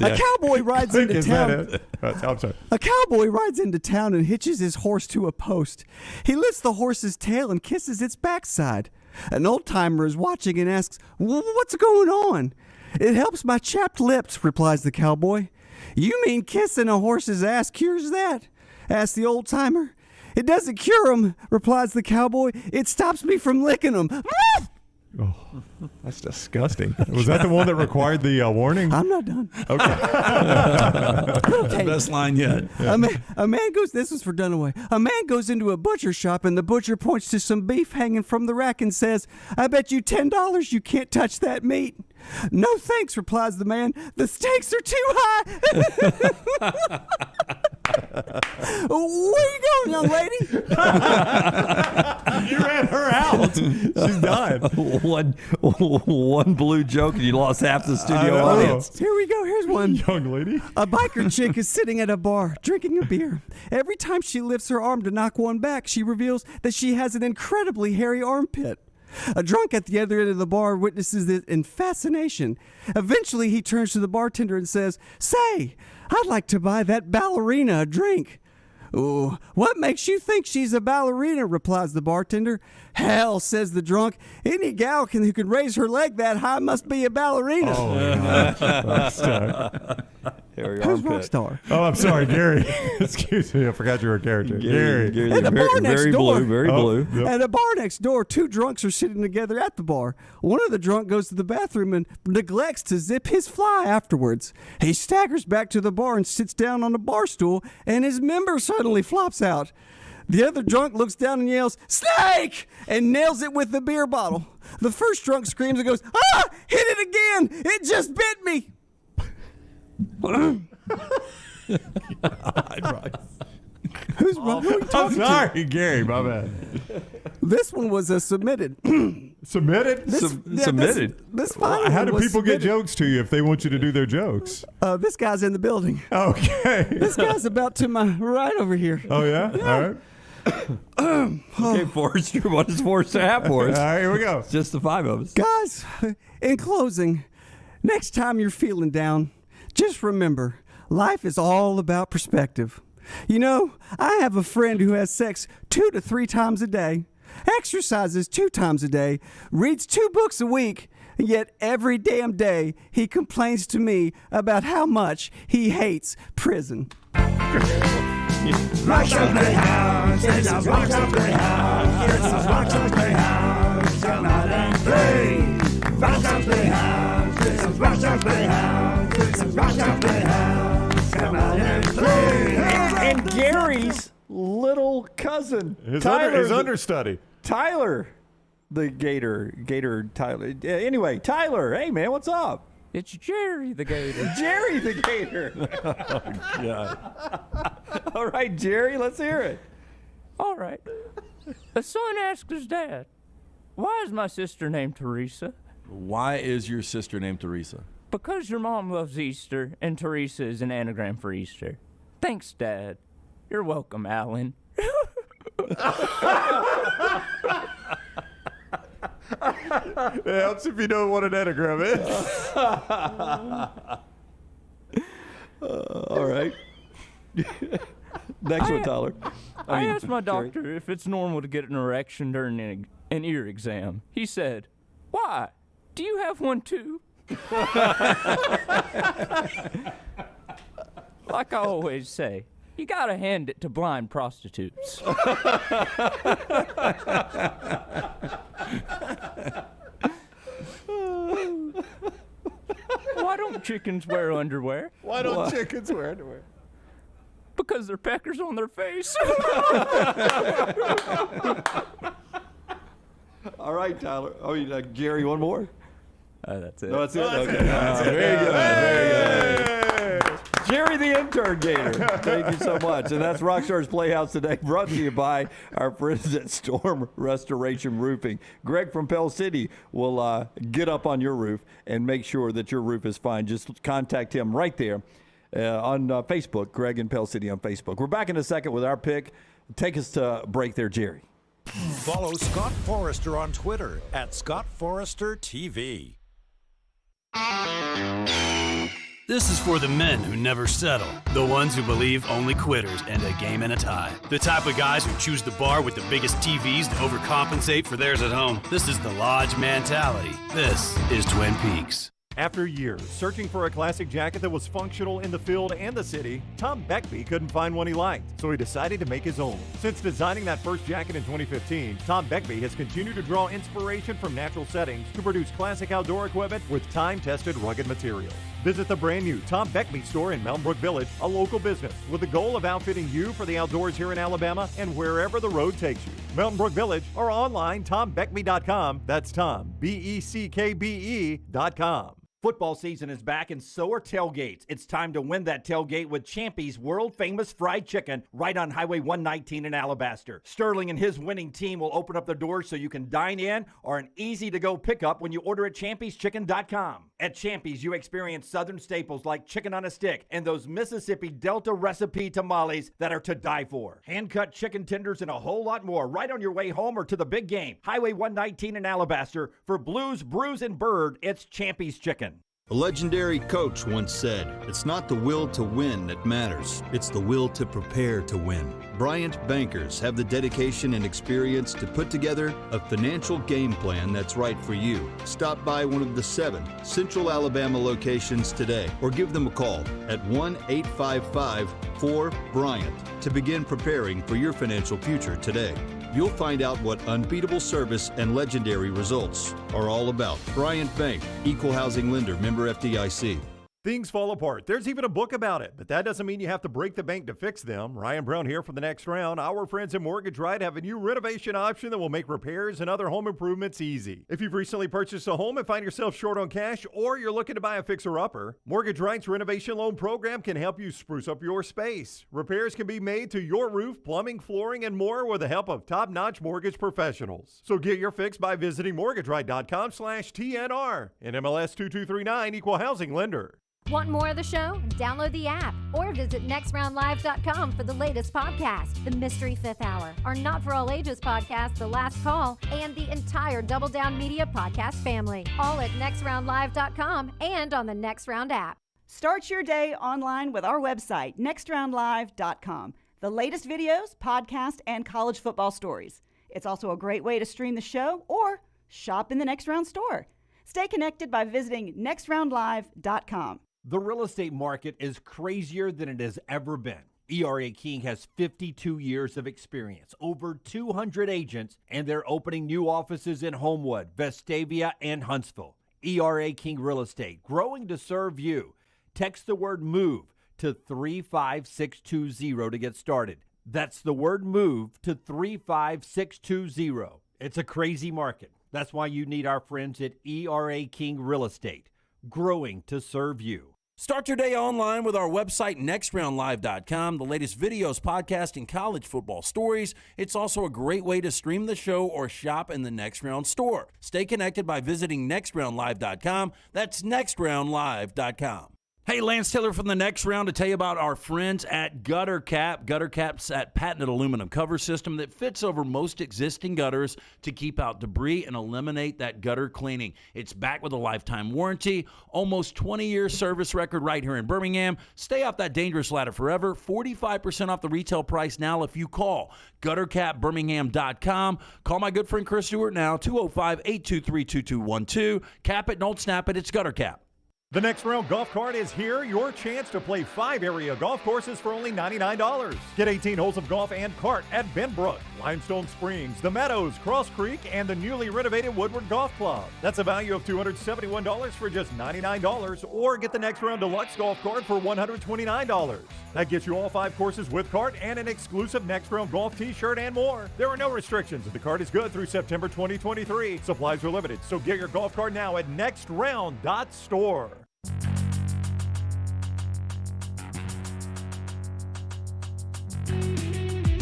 A cowboy rides Click, into is town. that it? I'm sorry. A cowboy rides into town and hitches his horse to a post. He lifts the horse's tail and kisses its backside. An old-timer is watching and asks, "What's going on?" "It helps my chapped lips," replies the cowboy. "You mean kissing a horse's ass cures that?" asks the old-timer. "It doesn't cure 'em," replies the cowboy. "It stops me from licking 'em." Oh, that's disgusting. Was that the one that required the warning? I'm not done. Okay. Best line yet. A man goes, this was for Dunaway. A man goes into a butcher shop and the butcher points to some beef hanging from the rack and says, "I bet you $10 you can't touch that meat." "No thanks," replies the man. "The stakes are too high." Where you going, young lady? You ran her out. She's done. One blue joke and you lost half the studio audience. Here we go. Here's one. Young lady. A biker chick is sitting at a bar drinking a beer. Every time she lifts her arm to knock one back, she reveals that she has an incredibly hairy armpit. A drunk at the other end of the bar witnesses it in fascination. Eventually, he turns to the bartender and says, "Say, I'd like to buy that ballerina a drink." "Ooh, what makes you think she's a ballerina?" replies the bartender. "Hell," says the drunk, "any gal who can raise her leg that high must be a ballerina." Who's Rockstar? Oh, I'm sorry, Gary. Excuse me, I forgot you were a character. Gary. At the bar next door. Very blue. Yep. At a bar next door, two drunks are sitting together at the bar. One of the drunk goes to the bathroom and neglects to zip his fly afterwards. He staggers back to the bar and sits down on a bar stool, and his member suddenly flops out. The other drunk looks down and yells, "Snake!" and nails it with the beer bottle. The first drunk screams and goes, "Ah! Hit it again! It just bit me!" Who's wrong? I'm sorry, Gary. My bad. This one was submitted. Submitted? Submitted? This final How one do was people get submitted. jokes to you if they want you to do their jokes? This guy's in the building. Okay. This guy's about to my right over here. Oh, yeah? All right. Okay, Forrester, what does Forrester have for us? All right, here we go. It's just the five of us. Guys, in closing, next time you're feeling down, just remember, life is all about perspective. You know, I have a friend who has sex 2 to 3 times a day, exercises 2 times a day, reads 2 books a week, yet every damn day he complains to me about how much he hates prison. Rockstar Playhouse, this is Rockstar Playhouse, this is Rockstar Playhouse, come out and play. Rockstar Playhouse, this is Rockstar Playhouse, this is Rockstar Playhouse, come out and play. And Gary's little cousin, His Tyler, understudy. Tyler, the Gator Tyler. Anyway, Tyler, hey man, what's up? It's Jerry the Gator. Jerry the Gator. Oh, God. All right, Jerry, let's hear it. All right. A son asked his dad, "Why is my sister named Teresa?" Why is your sister named Teresa? "Because your mom loves Easter, and Teresa is an anagram for Easter." "Thanks, Dad." "You're welcome, Alan." It helps if you know what an anagram is. All right. Next one, Tyler. I asked my doctor if it's normal to get an erection during an ear exam. He said, "Why? Do you have one too?" Like I always say, You gotta hand it to blind prostitutes. Why don't chickens wear underwear? Why don't chickens wear underwear? Because they're peckers on their face. All right, Tyler. Oh, Jerry, one more? That's it. No, that's it? Okay. Very good. Very good. Jerry the Intern Gator. Thank you so much. And that's Rockstar's Playhouse today, brought to you by our friends at Storm Restoration Roofing. Greg from Pell City will get up on your roof and make sure that your roof is fine. Just contact him right there on Facebook, Greg and Pell City on Facebook. We're back in a second with our pick. Take us to break there, Jerry. Follow Scott Forrester on Twitter at Scott Forrester TV. This is for the men who never settle, the ones who believe only quitters end a game in a tie, the type of guys who choose the bar with the biggest TVs to overcompensate for theirs at home. This is the Lodge mentality. This is Twin Peaks. After years searching for a classic jacket that was functional in the field and the city, Tom Beckby couldn't find one he liked, so he decided to make his own. Since designing that first jacket in 2015, Tom Beckby has continued to draw inspiration from natural settings to produce classic outdoor equipment with time-tested rugged materials. Visit the brand new Tom Beckby store in Mountain Brook Village, a local business, with the goal of outfitting you for the outdoors here in Alabama and wherever the road takes you. Mountain Brook Village or online, TomBeckby.com. That's Tom, BECKBE.com. Football season is back, and so are tailgates. It's time to win that tailgate with Champy's world-famous fried chicken right on Highway 119 in Alabaster. Sterling and his winning team will open up the doors so you can dine in or an easy-to-go pickup when you order at champy'schicken.com. At Champy's, you experience southern staples like chicken on a stick and those Mississippi Delta recipe tamales that are to die for. Hand-cut chicken tenders and a whole lot more right on your way home or to the big game. Highway 119 in Alabaster. For Blues, Brews, and Bird, it's Champy's Chicken. A legendary coach once said, "It's not the will to win that matters, it's the will to prepare to win." Bryant bankers have the dedication and experience to put together a financial game plan that's right for you. Stop by one of the 7 Central Alabama locations today or give them a call at 1-855-4-BRYANT to begin preparing for your financial future today. You'll find out what unbeatable service and legendary results are all about. Bryant Bank, Equal Housing Lender, member FDIC. Things fall apart. There's even a book about it, but that doesn't mean you have to break the bank to fix them. Ryan Brown here for the next round. Our friends at Mortgage Right have a new renovation option that will make repairs and other home improvements easy. If you've recently purchased a home and find yourself short on cash, or you're looking to buy a fixer-upper, Mortgage Right's renovation loan program can help you spruce up your space. Repairs can be made to your roof, plumbing, flooring, and more with the help of top-notch mortgage professionals. So get your fix by visiting mortgageright.com/TNR. And MLS 2239, Equal Housing Lender. Want more of the show? Download the app or visit nextroundlive.com for the latest podcast, The Mystery Fifth Hour, our Not For All Ages podcast, The Last Call, and the entire Double Down Media podcast family. All at nextroundlive.com and on the Next Round app. Start your day online with our website, nextroundlive.com. The latest videos, podcasts, and college football stories. It's also a great way to stream the show or shop in the Next Round store. Stay connected by visiting nextroundlive.com. The real estate market is crazier than it has ever been. ERA King has 52 years of experience, over 200 agents, and they're opening new offices in Homewood, Vestavia, and Huntsville. ERA King Real Estate, growing to serve you. Text the word MOVE to 35620 to get started. That's the word MOVE to 35620. It's a crazy market. That's why you need our friends at ERA King Real Estate, growing to serve you. Start your day online with our website, nextroundlive.com. The latest videos, podcasts, and college football stories. It's also a great way to stream the show or shop in the Next Round store. Stay connected by visiting nextroundlive.com. That's nextroundlive.com. Hey, Lance Taylor from the Next Round to tell you about our friends at Gutter Cap. Gutter Cap's that patented aluminum cover system that fits over most existing gutters to keep out debris and eliminate that gutter cleaning. It's backed with a lifetime warranty, almost 20-year service record right here in Birmingham. Stay off that dangerous ladder forever. 45% off the retail price now if you call guttercapbirmingham.com. Call my good friend Chris Stewart now, 205-823-2212. Cap it, don't snap it. It's Gutter Cap. The Next Round golf cart is here. Your chance to play 5 area golf courses for only $99. Get 18 holes of golf and cart at Benbrook, Limestone Springs, The Meadows, Cross Creek, and the newly renovated Woodward Golf Club. That's a value of $271 for just $99, or get the Next Round Deluxe golf cart for $129. That gets you all 5 courses with cart and an exclusive Next Round golf t-shirt and more. There are no restrictions. The cart is good through September 2023. Supplies are limited, so get your golf cart now at nextround.store.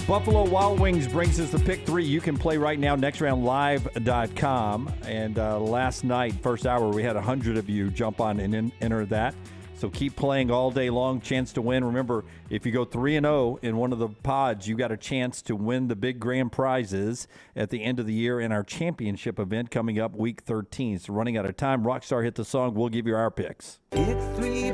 Buffalo Wild Wings brings us the pick 3. You can play right now, nextroundlive.com. And last night, first hour, we had 100 of you jump on and enter that. So keep playing all day long, chance to win. Remember, if you go 3-0 in one of the pods, you got a chance to win the big grand prizes at the end of the year in our championship event coming up week 13. So running out of time, Rockstar hit the song. We'll give you our picks. Pick 3,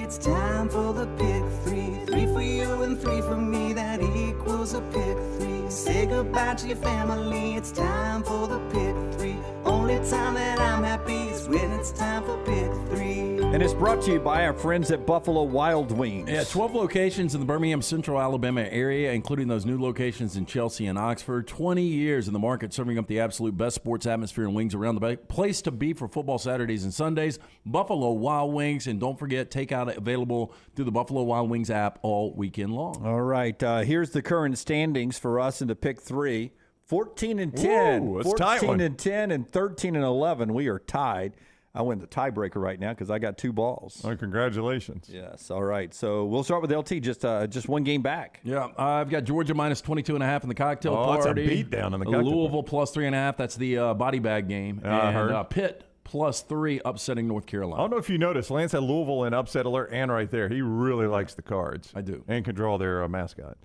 it's time for the pick 3. 3 for you and 3 for me, that equals a pick 3. Say goodbye to your family, it's time for the pick 3. Only time that I'm happy is when it's time for pick 3. And it's brought to you by our friends at Buffalo Wild Wings. Yeah, 12 locations in the Birmingham, Central Alabama area, including those new locations in Chelsea and Oxford. 20 years in the market, serving up the absolute best sports atmosphere and wings around the place to be for football Saturdays and Sundays. Buffalo Wild Wings, and don't forget, takeout available through the Buffalo Wild Wings app all weekend long. All right, here's the current standings for us in the pick 3. 14-10, Ooh, that's a tight one. 14-10, and 13-11. We are tied. I win the tiebreaker right now because I got 2 balls. Oh, congratulations. Yes, all right. So we'll start with LT, just one game back. Yeah, I've got Georgia minus 22.5 in the cocktail party. That's a beatdown in the cocktail Louisville plus 3.5. That's the body bag game. I heard. And Pitt plus 3 upsetting North Carolina. I don't know if you noticed, Lance had Louisville in upset alert and right there. He really likes the Cards. I do. And can draw their mascot.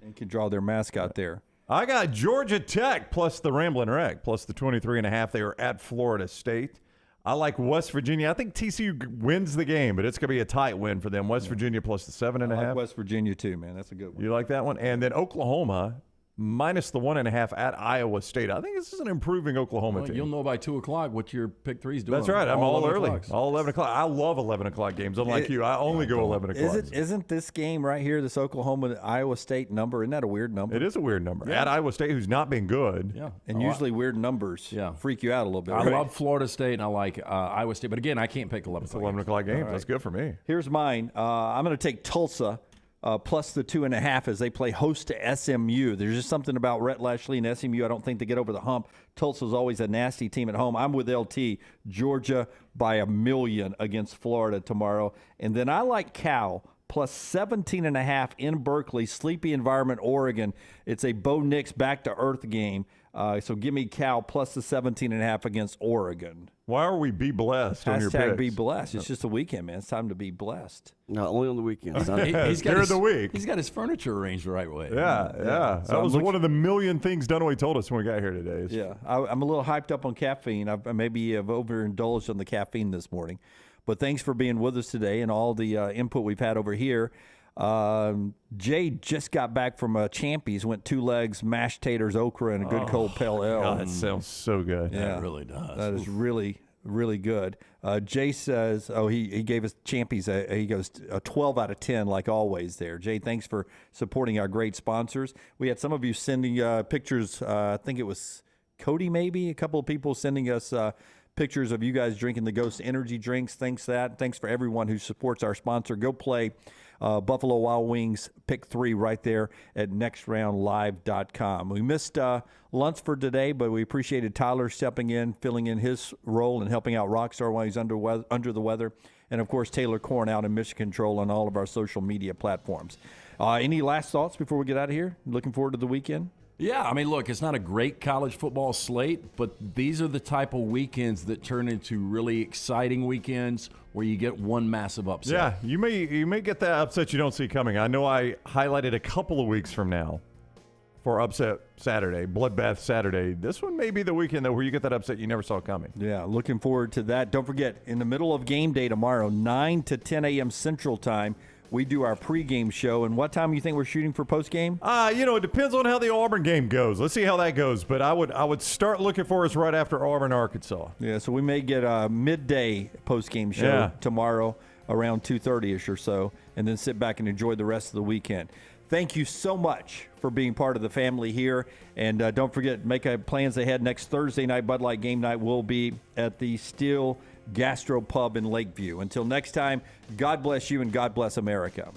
there. I got Georgia Tech plus the Ramblin' Wreck plus the 23.5. They are at Florida State. I like West Virginia. I think TCU wins the game, but it's going to be a tight win for them. West Virginia plus the 7.5. I like West Virginia too, man. That's a good one. You like that one? And then Oklahoma minus the 1.5 at Iowa State. I think this is an improving Oklahoma team. You'll know by 2 o'clock what your pick 3 is doing. That's right. I'm all early. o'clocks. All 11 o'clock. I love 11 o'clock games. Unlike you, I only go 11 o'clock. Isn't this game right here, this Oklahoma-Iowa State number, isn't that a weird number? It is a weird number. Yeah. At Iowa State, who's not been good. Yeah. And usually weird numbers freak you out a little bit. I right? love Florida State, and I like Iowa State. But again, I can't pick 11 It's 11 o'clock games. All right. That's good for me. Here's mine. I'm going to take Tulsa plus the 2.5 as they play host to SMU. There's just something about Rhett Lashley and SMU. I don't think they get over the hump. Tulsa's always a nasty team at home. I'm with LT. Georgia by 1,000,000 against Florida tomorrow. And then I like Cal plus 17.5 in Berkeley. Sleepy environment, Oregon. It's a Bo Nix back-to-earth game. So give me Cal plus the 17.5 against Oregon. Why are we be blessed on your picks? Hashtag be blessed. It's just a weekend, man. It's time to be blessed. No, only on the weekends. During the week. He's got his furniture arranged the right way. Yeah. So That was one of the million things Dunaway told us when we got here today. Yeah, I'm a little hyped up on caffeine. I maybe have overindulged on the caffeine this morning. But thanks for being with us today and all the input we've had over here. Jay just got back from Champy's, went 2 legs, mashed taters, okra, and a good cold pale ale. God, that sounds so good. Yeah, That really does. That is really, really good. Jay says, he gave us Champy's, he goes a 12 out of 10 like always there. Jay, thanks for supporting our great sponsors. We had some of you sending pictures, I think it was Cody maybe, a couple of people sending us pictures of you guys drinking the Ghost energy drinks. Thanks for everyone who supports our sponsor. Go play Buffalo Wild Wings pick 3 right there at nextroundlive.com. We missed Lunsford today, but we appreciated Tyler stepping in, filling in his role and helping out Rockstar while he's under the weather. And, of course, Taylor Korn out in Mission Control on all of our social media platforms. Any last thoughts before we get out of here? Looking forward to the weekend? Yeah, I mean, look, it's not a great college football slate, but these are the type of weekends that turn into really exciting weekends where you get one massive upset. Yeah, you may get that upset you don't see coming. I know I highlighted a couple of weeks from now for Upset Saturday, Bloodbath Saturday. This one may be the weekend, though, where you get that upset you never saw coming. Yeah, looking forward to that. Don't forget, in the middle of game day tomorrow, 9 to 10 a.m. Central Time, we do our pregame show. And what time you think we're shooting for postgame? It depends on how the Auburn game goes. Let's see how that goes. But I would start looking for us right after Auburn, Arkansas. Yeah, so we may get a midday postgame show tomorrow around 2:30ish or so, and then sit back and enjoy the rest of the weekend. Thank you so much for being part of the family here. And don't forget, make plans ahead. Next Thursday night, Bud Light game night, will be at the Steel Gastro Pub in Lakeview. Until next time, God bless you and God bless America.